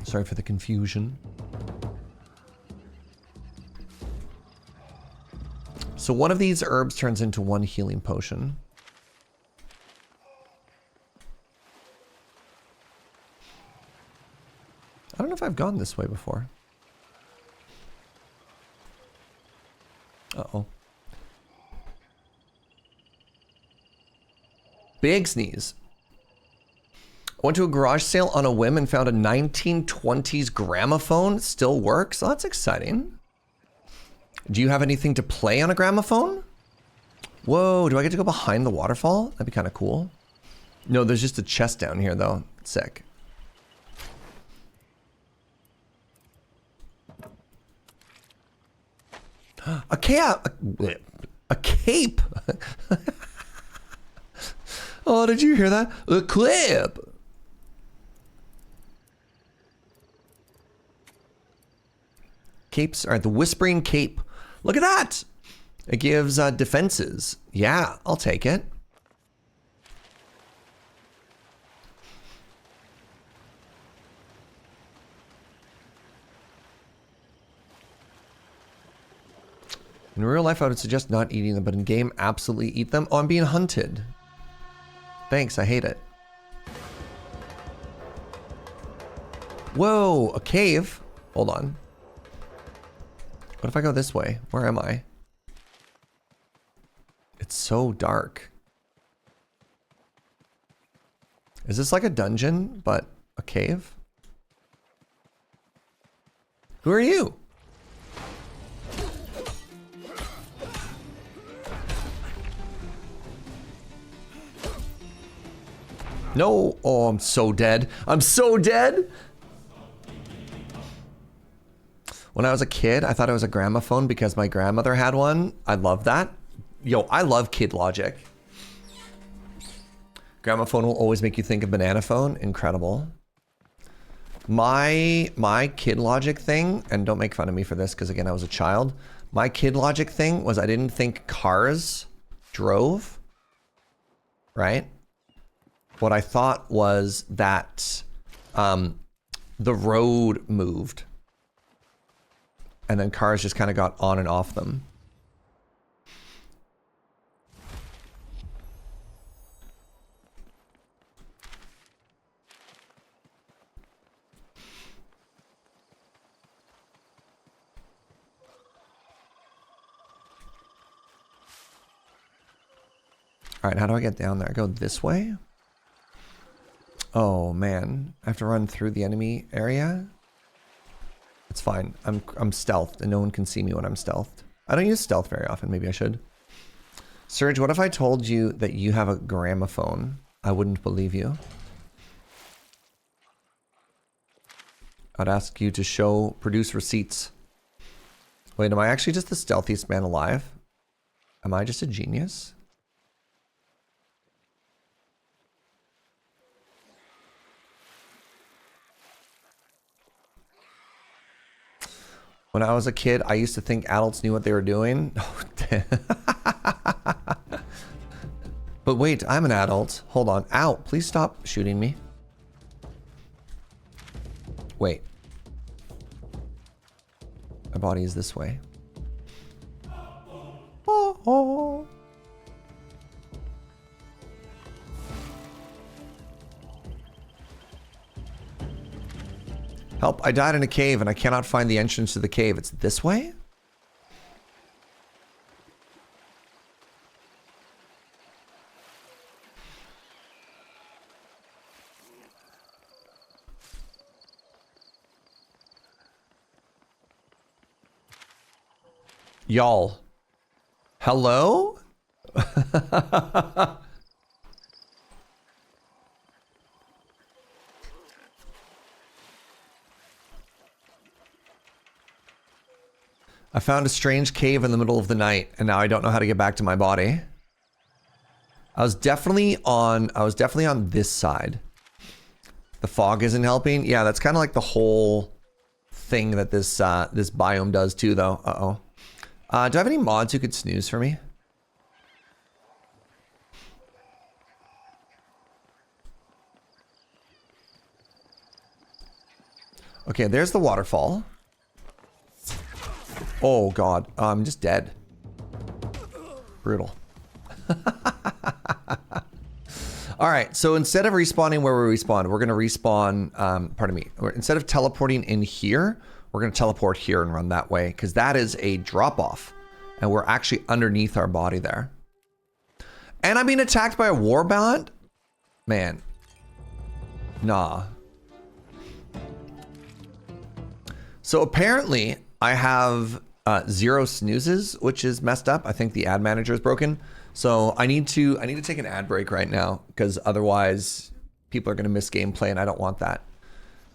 Sorry for the confusion. So one of these herbs turns into one healing potion. I don't know if I've gone this way before. Uh-oh. Big sneeze. I went to a garage sale on a whim and found a 1920s gramophone. Still works. Oh, that's exciting. Do you have anything to play on a gramophone? Whoa, do I get to go behind the waterfall? That'd be kind of cool. No, there's just a chest down here, though. Sick. A cape. Oh, did you hear that? A clip. Capes are the Whispering Cape. Look at that. It gives defenses. Yeah, I'll take it. In real life, I would suggest not eating them, but in game, absolutely eat them. Oh, I'm being hunted. Thanks, I hate it. Whoa, a cave. Hold on. What if I go this way? Where am I? It's so dark. Is this like a dungeon, but a cave? Who are you? No. Oh, I'm so dead. I'm so dead. When I was a kid, I thought it was a gramophone because my grandmother had one. I love that. Yo, I love kid logic. Gramophone will always make you think of banana phone. Incredible. My kid logic thing, and don't make fun of me for this because again, I was a child. My kid logic thing was I didn't think cars drove, right? What I thought was that the road moved. And then cars just kind of got on and off them. All right, how do I get down there? I go this way? Oh man, I have to run through the enemy area? It's fine. I'm stealthed and no one can see me when I'm stealthed. I don't use stealth very often. Maybe I should. Serge, what if I told you that you have a gramophone? I wouldn't believe you. I'd ask you to produce receipts. Wait, am I actually just the stealthiest man alive? Am I just a genius? When I was a kid, I used to think adults knew what they were doing. But wait, I'm an adult. Hold on. Ow, please stop shooting me. Wait. My body is this way. Oh. Help, I died in a cave and I cannot find the entrance to the cave. It's this way? Y'all. Hello? I found a strange cave in the middle of the night, and now I don't know how to get back to my body. I was definitely on this side. The fog isn't helping. Yeah, that's kind of like the whole thing that this this biome does too, though. Uh-oh. Do I have any mods who could snooze for me? Okay, there's the waterfall. Oh god, I'm just dead. Brutal. All right, so instead of respawning where we respawned, we're gonna respawn, pardon me, instead of teleporting in here, we're gonna teleport here and run that way, because that is a drop off. And we're actually underneath our body there. And I'm being attacked by a warband? Man. Nah. So apparently I have 0 snoozes, which is messed up. I think the ad manager is broken. So I need to take an ad break right now, because otherwise people are gonna miss gameplay and I don't want that.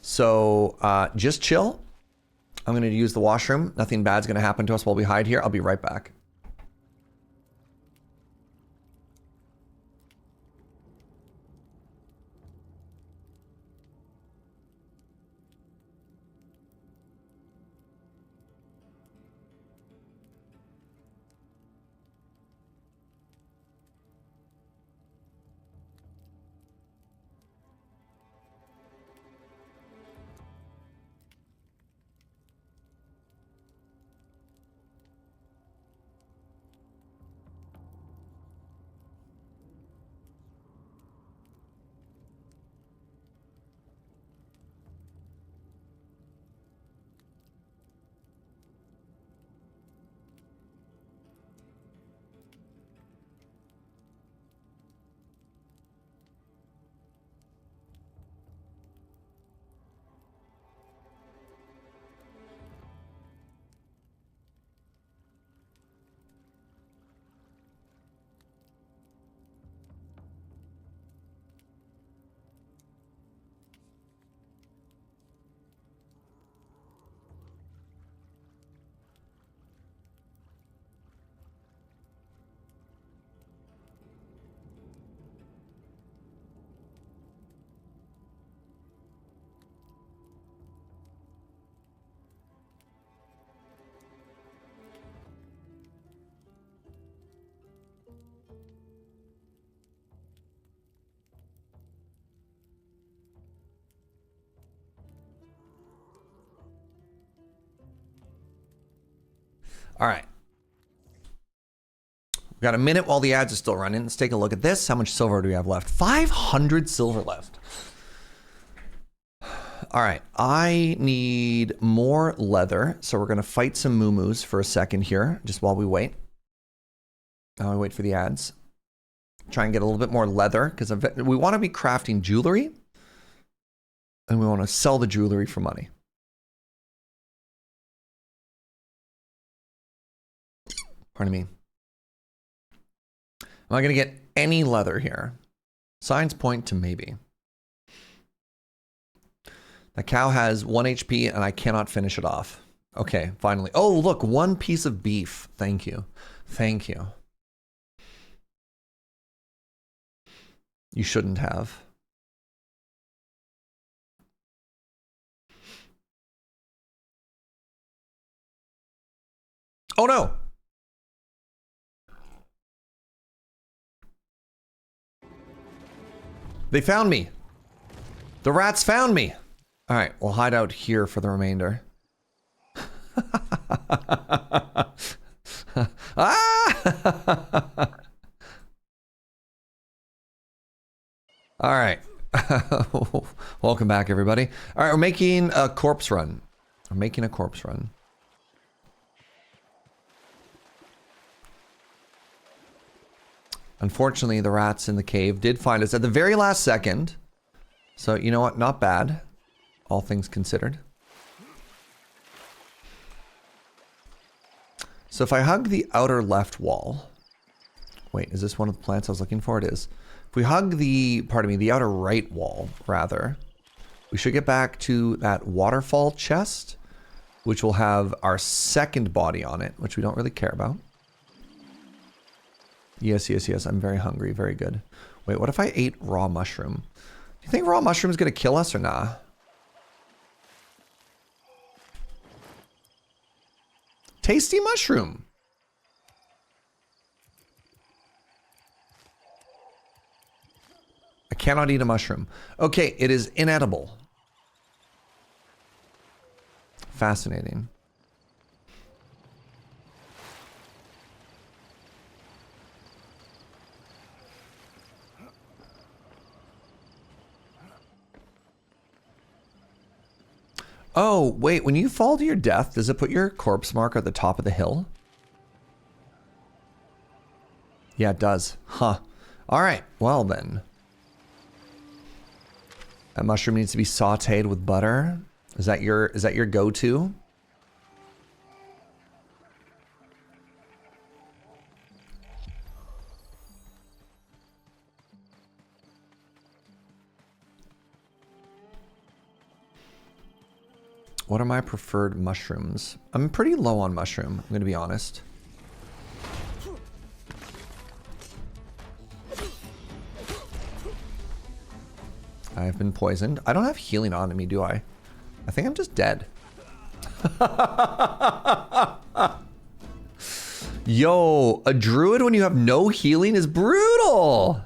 So just chill. I'm gonna use the washroom. Nothing bad's gonna happen to us while we hide here. I'll be right back. All right. We've got a minute while the ads are still running. Let's take a look at this. How much silver do we have left? 500 silver left. All right. I need more leather. So we're going to fight some moo-moos for a second here, just while we wait. Now I wait for the ads. Try and get a little bit more leather, because we want to be crafting jewelry. And we want to sell the jewelry for money. Pardon me. Am I going to get any leather here? Signs point to maybe. The cow has 1 HP and I cannot finish it off. Okay, finally. Oh, look, 1 piece of beef. Thank you. Thank you. You shouldn't have. Oh no! They found me. The rats found me. All right, we'll hide out here for the remainder. Ah! All right. Welcome back, everybody. All right, we're making a corpse run. We're making a corpse run. Unfortunately, the rats in the cave did find us at the very last second. So, you know what? Not bad. All things considered. So if I hug the outer left wall... Wait, is this one of the plants I was looking for? It is. If we hug the, pardon me, the outer right wall, rather, we should get back to that waterfall chest, which will have our second body on it, which we don't really care about. Yes, yes, yes. I'm very hungry. Very good. Wait, what if I ate raw mushroom? Do you think raw mushroom is going to kill us or nah? Tasty mushroom. I cannot eat a mushroom. Okay, it is inedible. Fascinating. Oh, wait, when you fall to your death, does it put your corpse marker at the top of the hill? Yeah, it does. Huh. All right, well then. That mushroom needs to be sauteed with butter. Is that your go-to? What are my preferred mushrooms? I'm pretty low on mushroom, I'm gonna be honest. I've been poisoned. I don't have healing on me, do I? I think I'm just dead. Yo, a druid when you have no healing is brutal.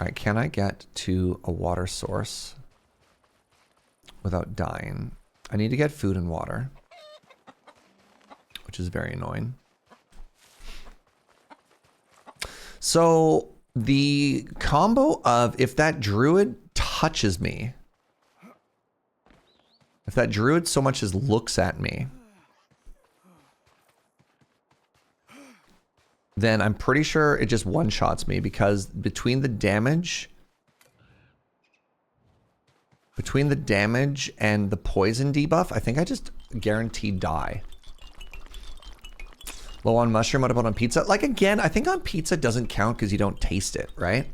All right, can I get to a water source without dying? I need to get food and water, which is very annoying. So the combo of if that druid touches me, if that druid so much as looks at me, then I'm pretty sure it just one-shots me because between the damage and the poison debuff, I think I just guaranteed die. Low on mushroom, what about on pizza? Like again, I think on pizza doesn't count because you don't taste it, right?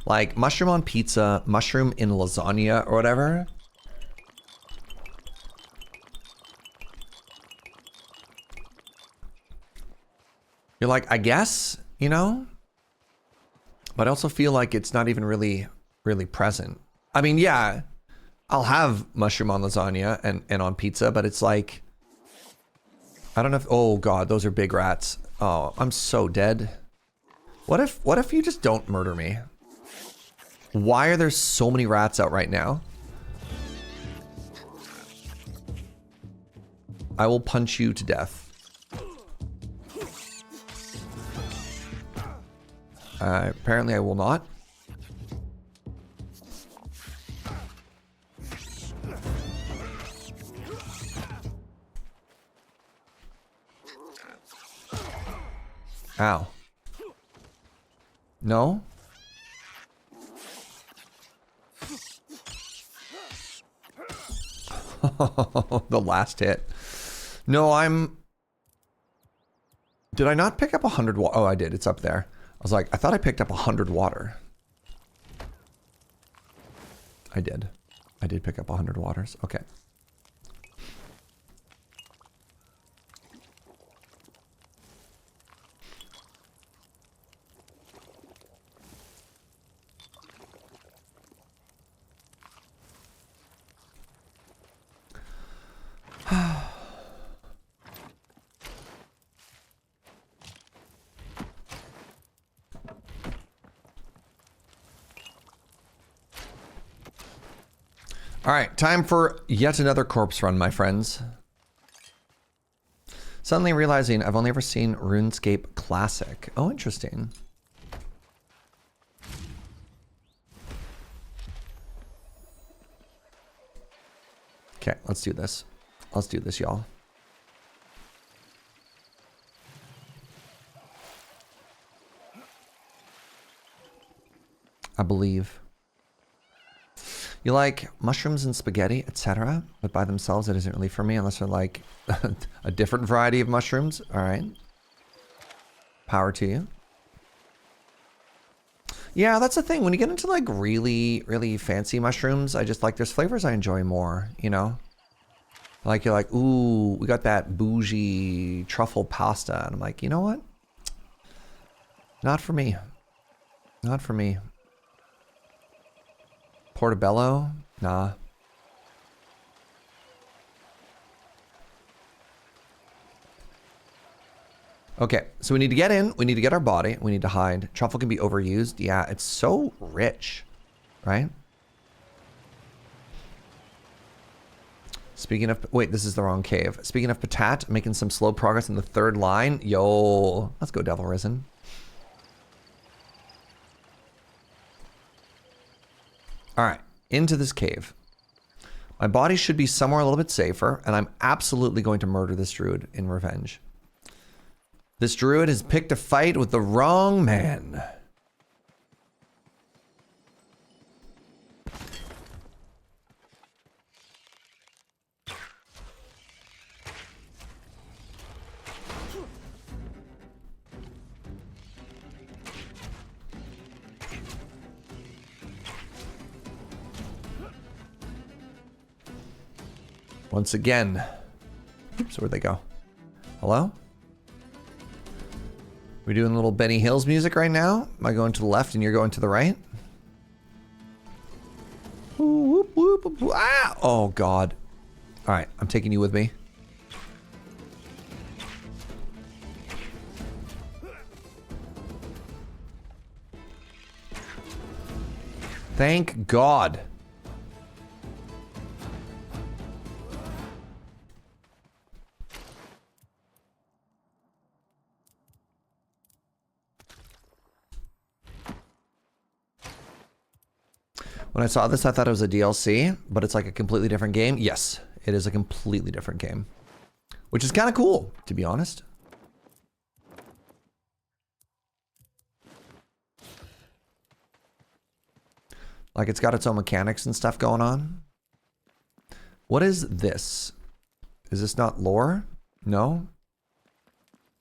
Like mushroom on pizza, mushroom in lasagna or whatever. You're like, I guess, you know? But I also feel like it's not even really present. I mean, yeah, I'll have mushroom on lasagna and on pizza, but it's like, I don't know if, oh God, those are big rats. Oh, I'm so dead. What if you just don't murder me? Why are there so many rats out right now? I will punch you to death. Apparently I will not. Ow. No? The last hit. No, did I not pick up 100 water? Oh, I did. It's up there. I was like, I thought I picked up 100 water. I did. I did pick up 100 waters. Okay. All right, time for yet another corpse run, my friends. Suddenly realizing I've only ever seen RuneScape Classic. Oh, interesting. Okay, let's do this. Let's do this, y'all. I believe. You like mushrooms and spaghetti, etc., but by themselves it isn't really for me unless they're like a different variety of mushrooms. All right. Power to you. Yeah, that's the thing. When you get into like really, really fancy mushrooms, I just like there's flavors I enjoy more, you know? Like, you're like, ooh, we got that bougie truffle pasta. And I'm like, you know what? Not for me. Not for me. Portobello? Nah. Okay, so we need to get in. We need to get our body. We need to hide. Truffle can be overused. Yeah, it's so rich, right? Speaking of, wait, this is the wrong cave. Speaking of Patat, making some slow progress in the third line. Yo, let's go Devil Risen. All right, into this cave. My body should be somewhere a little bit safer, and I'm absolutely going to murder this druid in revenge. This druid has picked a fight with the wrong man. Once again. Oops, where'd they go? Hello? We doing a little Benny Hills music right now? Am I going to the left and you're going to the right? Whoop, whoop, whoop, whoop. Ah! Oh, God. All right, I'm taking you with me. Thank God. When I saw this, I thought it was a DLC, but it's like a completely different game. Yes, it is a completely different game, which is kind of cool, to be honest. Like, it's got its own mechanics and stuff going on. What is this? Is this not lore? No.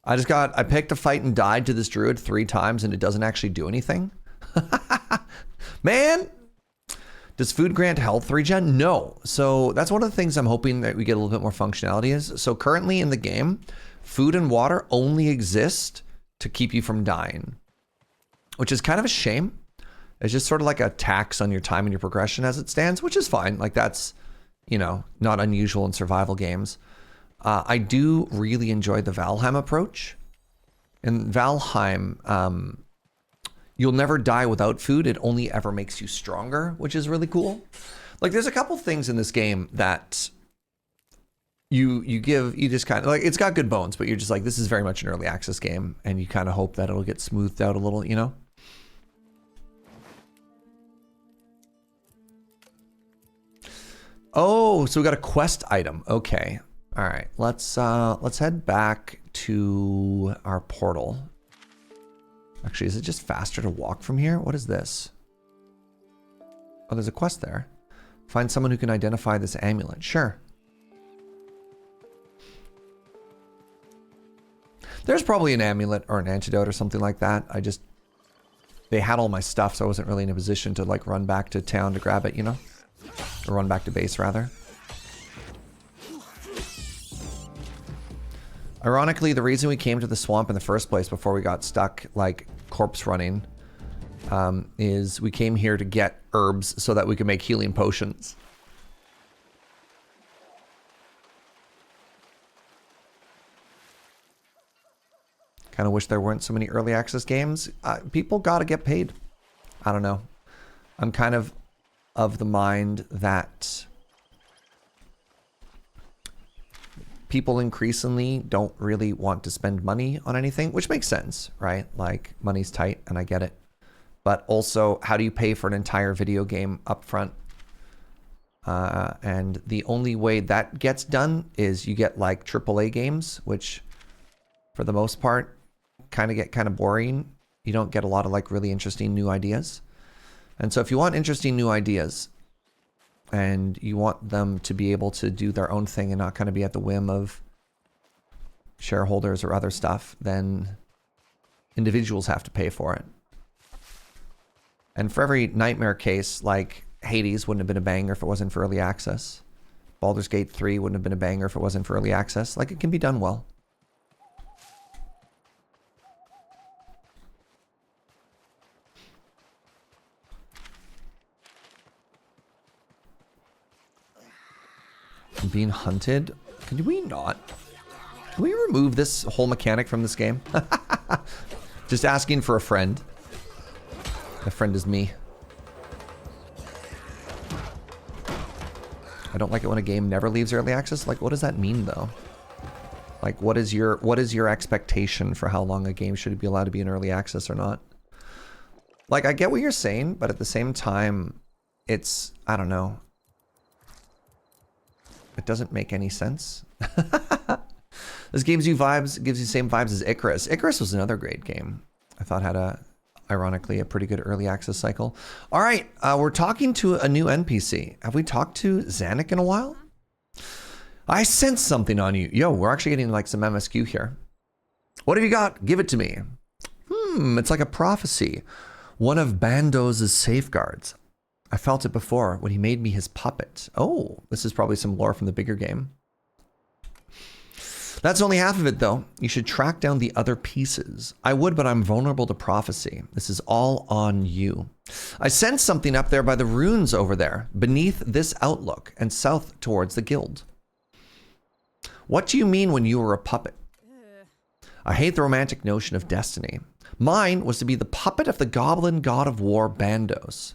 I picked a fight and died to this druid 3 times and it doesn't actually do anything. Man! Does food grant health regen? No. So that's one of the things I'm hoping that we get a little bit more functionality is. So currently in the game, food and water only exist to keep you from dying, which is kind of a shame. It's just sort of like a tax on your time and your progression as it stands, which is fine. Like that's, you know, not unusual in survival games. I do really enjoy the Valheim approach. In Valheim, you'll never die without food. It only ever makes you stronger, which is really cool. Like there's a couple things in this game that you just kind of like, it's got good bones, but you're just like, this is very much an early access game. And you kind of hope that it'll get smoothed out a little, you know? Oh, so we got a quest item. Okay. All right. Let's head back to our portal. Actually, is it just faster to walk from here? What is this? Oh, there's a quest there. Find someone who can identify this amulet. Sure. There's probably an amulet or an antidote or something like that. They had all my stuff, so I wasn't really in a position to like run back to town to grab it, you know? Or run back to base, rather. Ironically, the reason we came to the swamp in the first place before we got stuck, like, corpse running, is we came here to get herbs so that we could make healing potions. Kind of wish there weren't so many early access games. People gotta get paid. I don't know. I'm kind of the mind that people increasingly don't really want to spend money on anything, which makes sense, right? Like, money's tight, and I get it. But also, how do you pay for an entire video game up front? And the only way that gets done is you get, like, AAA games, which, for the most part, get kind of boring. You don't get a lot of, like, really interesting new ideas. And so if you want interesting new ideas, and you want them to be able to do their own thing and not kind of be at the whim of shareholders or other stuff, then individuals have to pay for it. And for every nightmare case, like Hades wouldn't have been a banger if it wasn't for early access. Baldur's Gate 3 wouldn't have been a banger if it wasn't for early access. Like, it can be done well. I'm being hunted? Can we not? Can we remove this whole mechanic from this game? Just asking for a friend. A friend is me. I don't like it when a game never leaves early access. Like, what does that mean, though? Like, what is your expectation for how long a game should be allowed to be in early access or not? Like, I get what you're saying, but at the same time, it's, I don't know. It doesn't make any sense. This gives you the same vibes as Icarus. Icarus was another great game. I thought had ironically, a pretty good early access cycle. All right, we're talking to a new NPC. Have we talked to Zanuck in a while? I sense something on you. Yo, we're actually getting like some MSQ here. What have you got? Give it to me. It's like a prophecy. One of Bandos' safeguards. I felt it before when he made me his puppet. Oh, this is probably some lore from the bigger game. That's only half of it, though. You should track down the other pieces. I would, but I'm vulnerable to prophecy. This is all on you. I sense something up there by the runes over there, beneath this outlook, and south towards the guild. What do you mean when you were a puppet? I hate the romantic notion of destiny. Mine was to be the puppet of the goblin god of war, Bandos.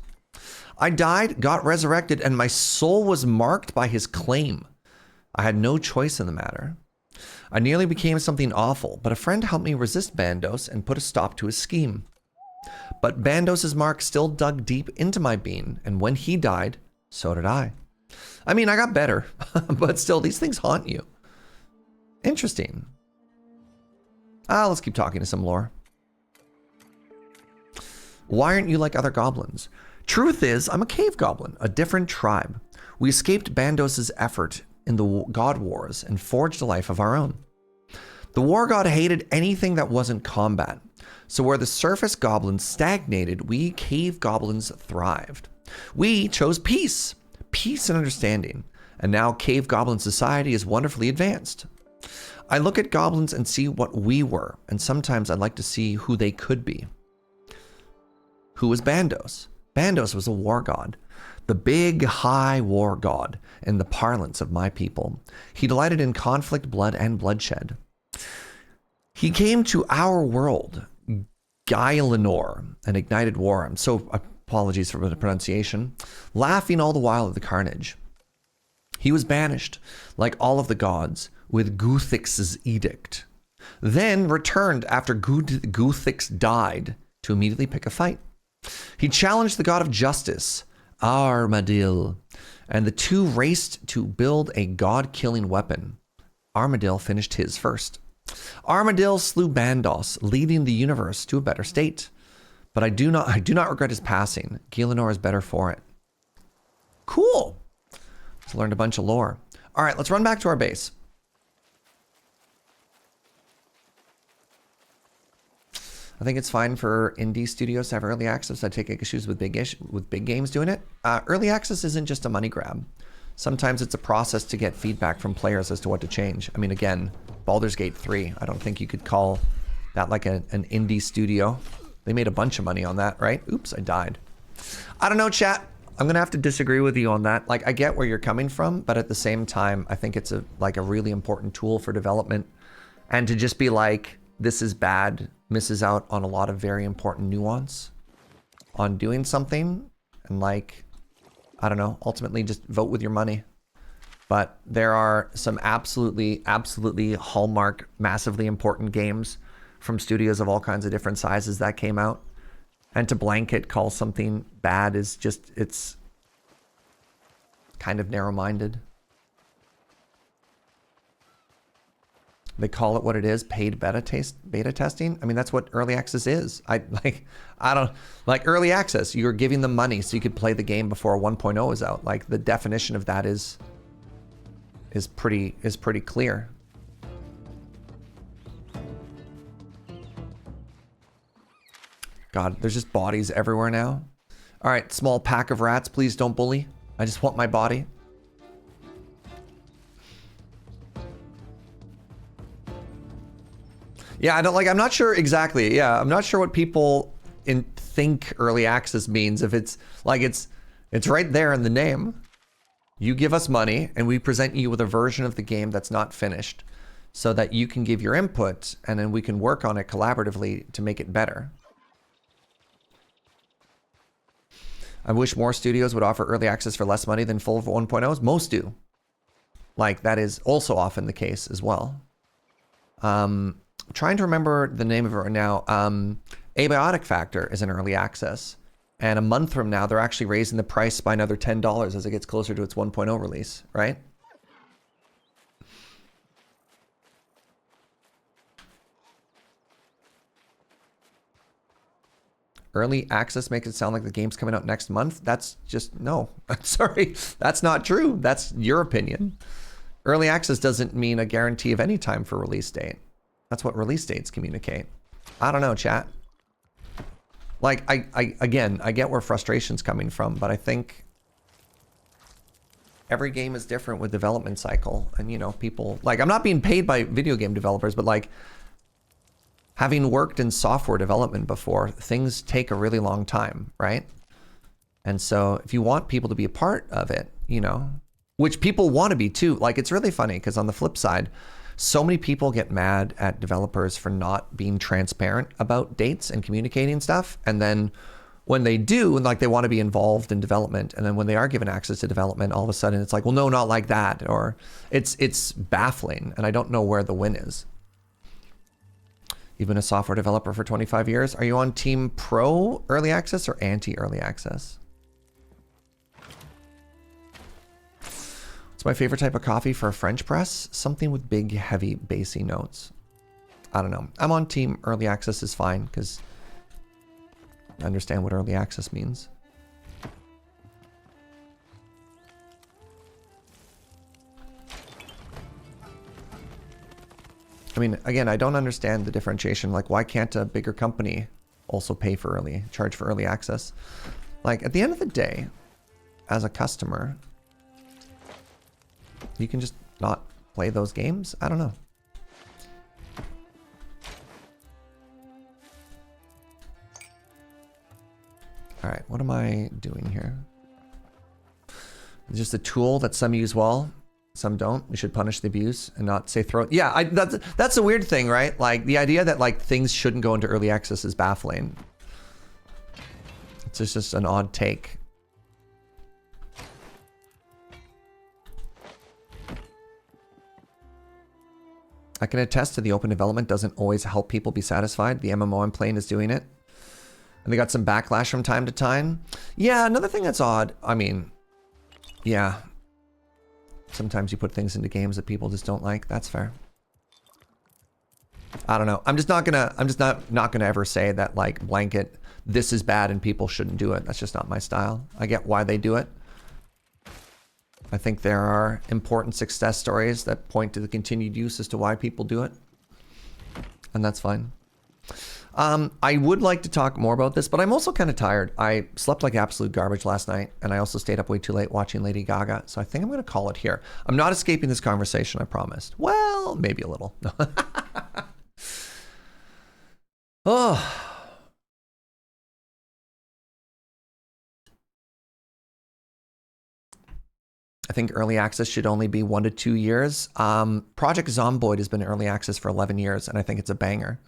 I died, got resurrected, and my soul was marked by his claim. I had no choice in the matter. I nearly became something awful, but a friend helped me resist Bandos and put a stop to his scheme. But Bandos' mark still dug deep into my being, and when he died, so did I. I mean, I got better, but still, these things haunt you. Interesting. Let's keep talking to some lore. Why aren't you like other goblins? Truth is, I'm a cave goblin, a different tribe. We escaped Bandos' effort in the god wars and forged a life of our own. The war god hated anything that wasn't combat. So where the surface goblins stagnated, we cave goblins thrived. We chose peace and understanding. And now cave goblin society is wonderfully advanced. I look at goblins and see what we were, and sometimes I'd like to see who they could be. Who was Bandos? Bandos was a war god. The big, high war god in the parlance of my people. He delighted in conflict, blood, and bloodshed. He came to our world, Gailenor, and ignited war. So apologies for the pronunciation. Laughing all the while at the carnage. He was banished, like all of the gods, with Guthix's edict. Then returned after Guthix died to immediately pick a fight. He challenged the god of justice, Armadil, and the two raced to build a god-killing weapon. Armadil finished his first. Armadil slew Bandos, leading the universe to a better state. But I do not regret his passing. Gailenor is better for it. Cool. Just learned a bunch of lore. All right, let's run back to our base. I think it's fine for indie studios to have early access. I take issues with big games doing it. Early access isn't just a money grab. Sometimes it's a process to get feedback from players as to what to change. I mean, again, Baldur's Gate 3. I don't think you could call that like an indie studio. They made a bunch of money on that, right? Oops, I died. I don't know, chat. I'm gonna have to disagree with you on that. Like, I get where you're coming from, but at the same time, I think it's a really important tool for development. And to just be like, this is bad, misses out on a lot of very important nuance on doing something, and like, I don't know, ultimately just vote with your money. But there are some absolutely hallmark, massively important games from studios of all kinds of different sizes that came out. And to blanket call something bad is just, it's kind of narrow-minded. They call it what it is, paid beta testing. I mean, that's what early access is. Early access, you're giving them money so you could play the game before 1.0 is out. Like, the definition of that is pretty clear. God, there's just bodies everywhere now. All right, small pack of rats, please don't bully. I just want my body. Yeah, I don't like. I'm not sure exactly. Yeah, I'm not sure what people think early access means. If it's like it's right there in the name. You give us money, and we present you with a version of the game that's not finished, so that you can give your input, and then we can work on it collaboratively to make it better. I wish more studios would offer early access for less money than full 1.0s. Most do. Like, that is also often the case as well. Trying to remember the name of it right now. Abiotic Factor is an early access. And a month from now, they're actually raising the price by another $10 as it gets closer to its 1.0 release, right? Early access makes it sound like the game's coming out next month. That's just, no. I'm sorry. That's not true. That's your opinion. Early access doesn't mean a guarantee of any time for release date. That's what release dates communicate. I don't know, chat. Like, again, I get where frustration's coming from, but I think every game is different with development cycle. And, you know, people, like, I'm not being paid by video game developers, but like, having worked in software development before, things take a really long time, right? And so if you want people to be a part of it, you know, which people want to be too, like, it's really funny because on the flip side, so many people get mad at developers for not being transparent about dates and communicating stuff. And then when they do, and like they want to be involved in development, and then when they are given access to development, all of a sudden it's like, well, no, not like that. Or it's baffling. And I don't know where the win is. You've been a software developer for 25 years. Are you on team pro early access or anti early access? What's my favorite type of coffee for a French press? Something with big, heavy, bassy notes. I don't know. I'm on team early access is fine because I understand what early access means. I mean, again, I don't understand the differentiation. Like, why can't a bigger company also charge for early access? Like, at the end of the day, as a customer, you can just not play those games? I don't know. All right, what am I doing here? It's just a tool that some use well, some don't. We should punish the abuse and not say throw it. Yeah, that's a weird thing, right? Like, the idea that like things shouldn't go into early access is baffling. It's just an odd take. I can attest to the open development doesn't always help people be satisfied. The MMO I'm playing is doing it. And they got some backlash from time to time. Yeah, another thing that's odd. I mean, yeah. Sometimes you put things into games that people just don't like. That's fair. I don't know. I'm just not gonna ever say that like blanket, this is bad and people shouldn't do it. That's just not my style. I get why they do it. I think there are important success stories that point to the continued use as to why people do it. And that's fine. I would like to talk more about this, but I'm also kind of tired. I slept like absolute garbage last night, and I also stayed up way too late watching Lady Gaga. So I think I'm going to call it here. I'm not escaping this conversation, I promised. Well, maybe a little. Oh. I think early access should only be 1 to 2 years. Project Zomboid has been early access for 11 years, and I think it's a banger.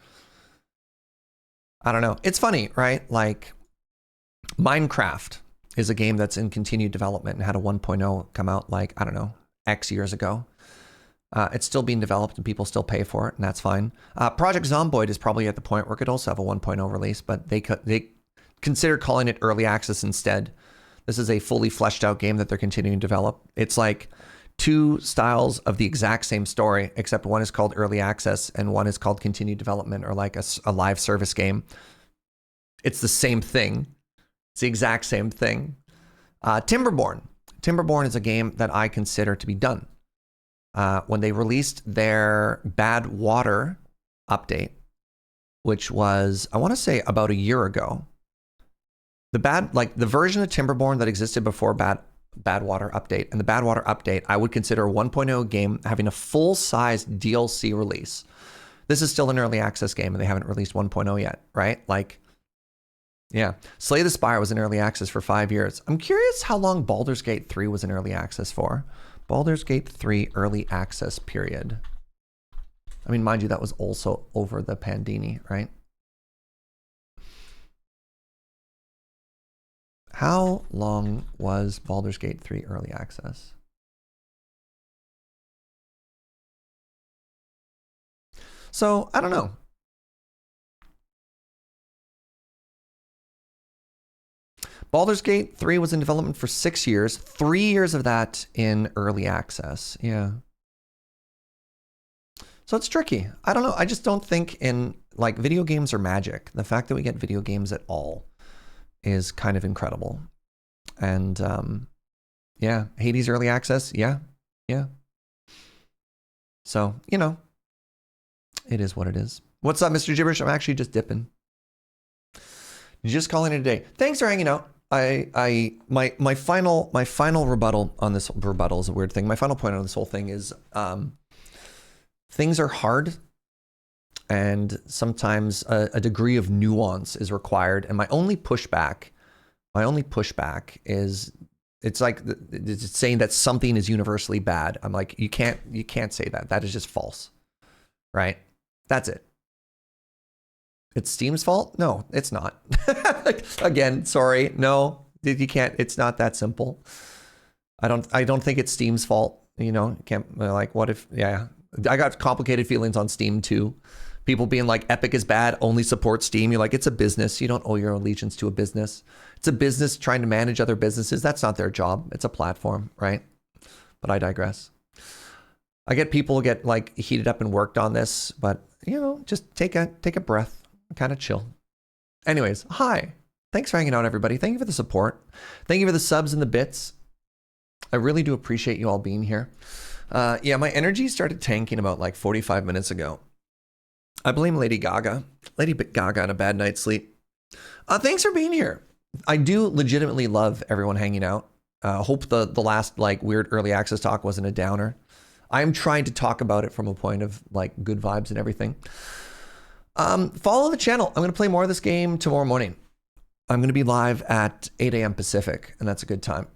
I don't know. It's funny, right? Like, Minecraft is a game that's in continued development and had a 1.0 come out like, I don't know, X years ago. It's still being developed and people still pay for it, and that's fine. Project Zomboid is probably at the point where it could also have a 1.0 release, but they consider calling it early access instead. This is a fully fleshed out game that they're continuing to develop. It's like 2 styles of the exact same story, except one is called early access and one is called continued development, or like a live service game. It's the same thing. It's the exact same thing. Timberborn. Timberborn is a game that I consider to be done. When they released their Bad Water update, which was, I want to say, about a year ago, the version of Timberborn that existed before Bad Water update and the Bad Water update, I would consider a 1.0 game having a full-size DLC release. This is still an early access game and they haven't released 1.0 yet, right? Like, yeah. Slay the Spire was in early access for 5 years. I'm curious how long Baldur's Gate 3 was in early access for. Baldur's Gate 3 early access period. I mean, mind you, that was also over the Pandini, right? How long was Baldur's Gate 3 early access? So, I don't know. Baldur's Gate 3 was in development for 6 years, 3 years of that in early access. Yeah. So it's tricky. I don't know. I just don't think like video games are magic. The fact that we get video games at all is kind of incredible. And yeah, Hades early access. Yeah. Yeah. So, you know, it is what it is. What's up, Mr. Gibberish? I'm actually just dipping. Just calling it a day. Thanks for hanging out. My final rebuttal on this, rebuttal is a weird thing. My final point on this whole thing is things are hard and sometimes a degree of nuance is required. And my only pushback is it's like it's saying that something is universally bad. I'm like, you can't say that. That is just false, right? That's it. It's Steam's fault? No, it's not. Again, sorry. No, you can't. It's not that simple. I don't think it's Steam's fault. You know, can't like, what if, yeah, I got complicated feelings on Steam too. People being like, Epic is bad, only support Steam. You're like, it's a business. You don't owe your allegiance to a business. It's a business trying to manage other businesses. That's not their job. It's a platform, right? But I digress. I get people get like heated up and worked on this, but you know, just take a breath. Kind of chill. Anyways, hi. Thanks for hanging out, everybody. Thank you for the support. Thank you for the subs and the bits. I really do appreciate you all being here. Yeah, my energy started tanking about like 45 minutes ago. I blame Lady Gaga. Lady Gaga and a bad night's sleep. Thanks for being here. I do legitimately love everyone hanging out. Hope the last like weird early access talk wasn't a downer. I'm trying to talk about it from a point of like good vibes and everything. Follow the channel. I'm going to play more of this game tomorrow morning. I'm going to be live at 8 a.m. Pacific, and that's a good time.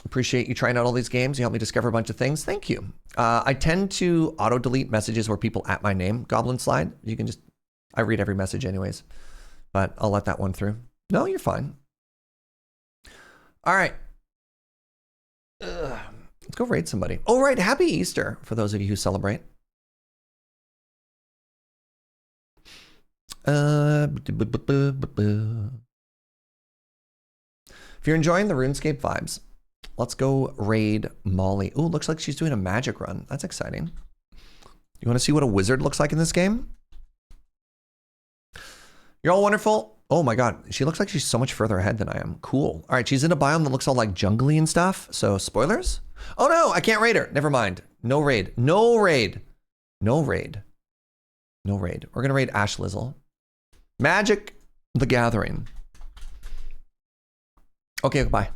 Appreciate you trying out all these games. You helped me discover a bunch of things. Thank you. I tend to auto-delete messages where people at my name, Goblin Slide. You can just, I read every message anyways, but I'll let that one through. No, you're fine. All right. Let's go raid somebody. Oh, right. Happy Easter for those of you who celebrate. If you're enjoying the RuneScape vibes, let's go raid Molly. Ooh, looks like she's doing a magic run. That's exciting. You want to see what a wizard looks like in this game? You're all wonderful. Oh my god, she looks like she's so much further ahead than I am. Cool. All right, she's in a biome that looks all like jungly and stuff. So spoilers? Oh no, I can't raid her. Never mind. No raid. No raid. No raid. No raid. We're gonna raid Ash Lizzle. Magic the Gathering. Okay, bye.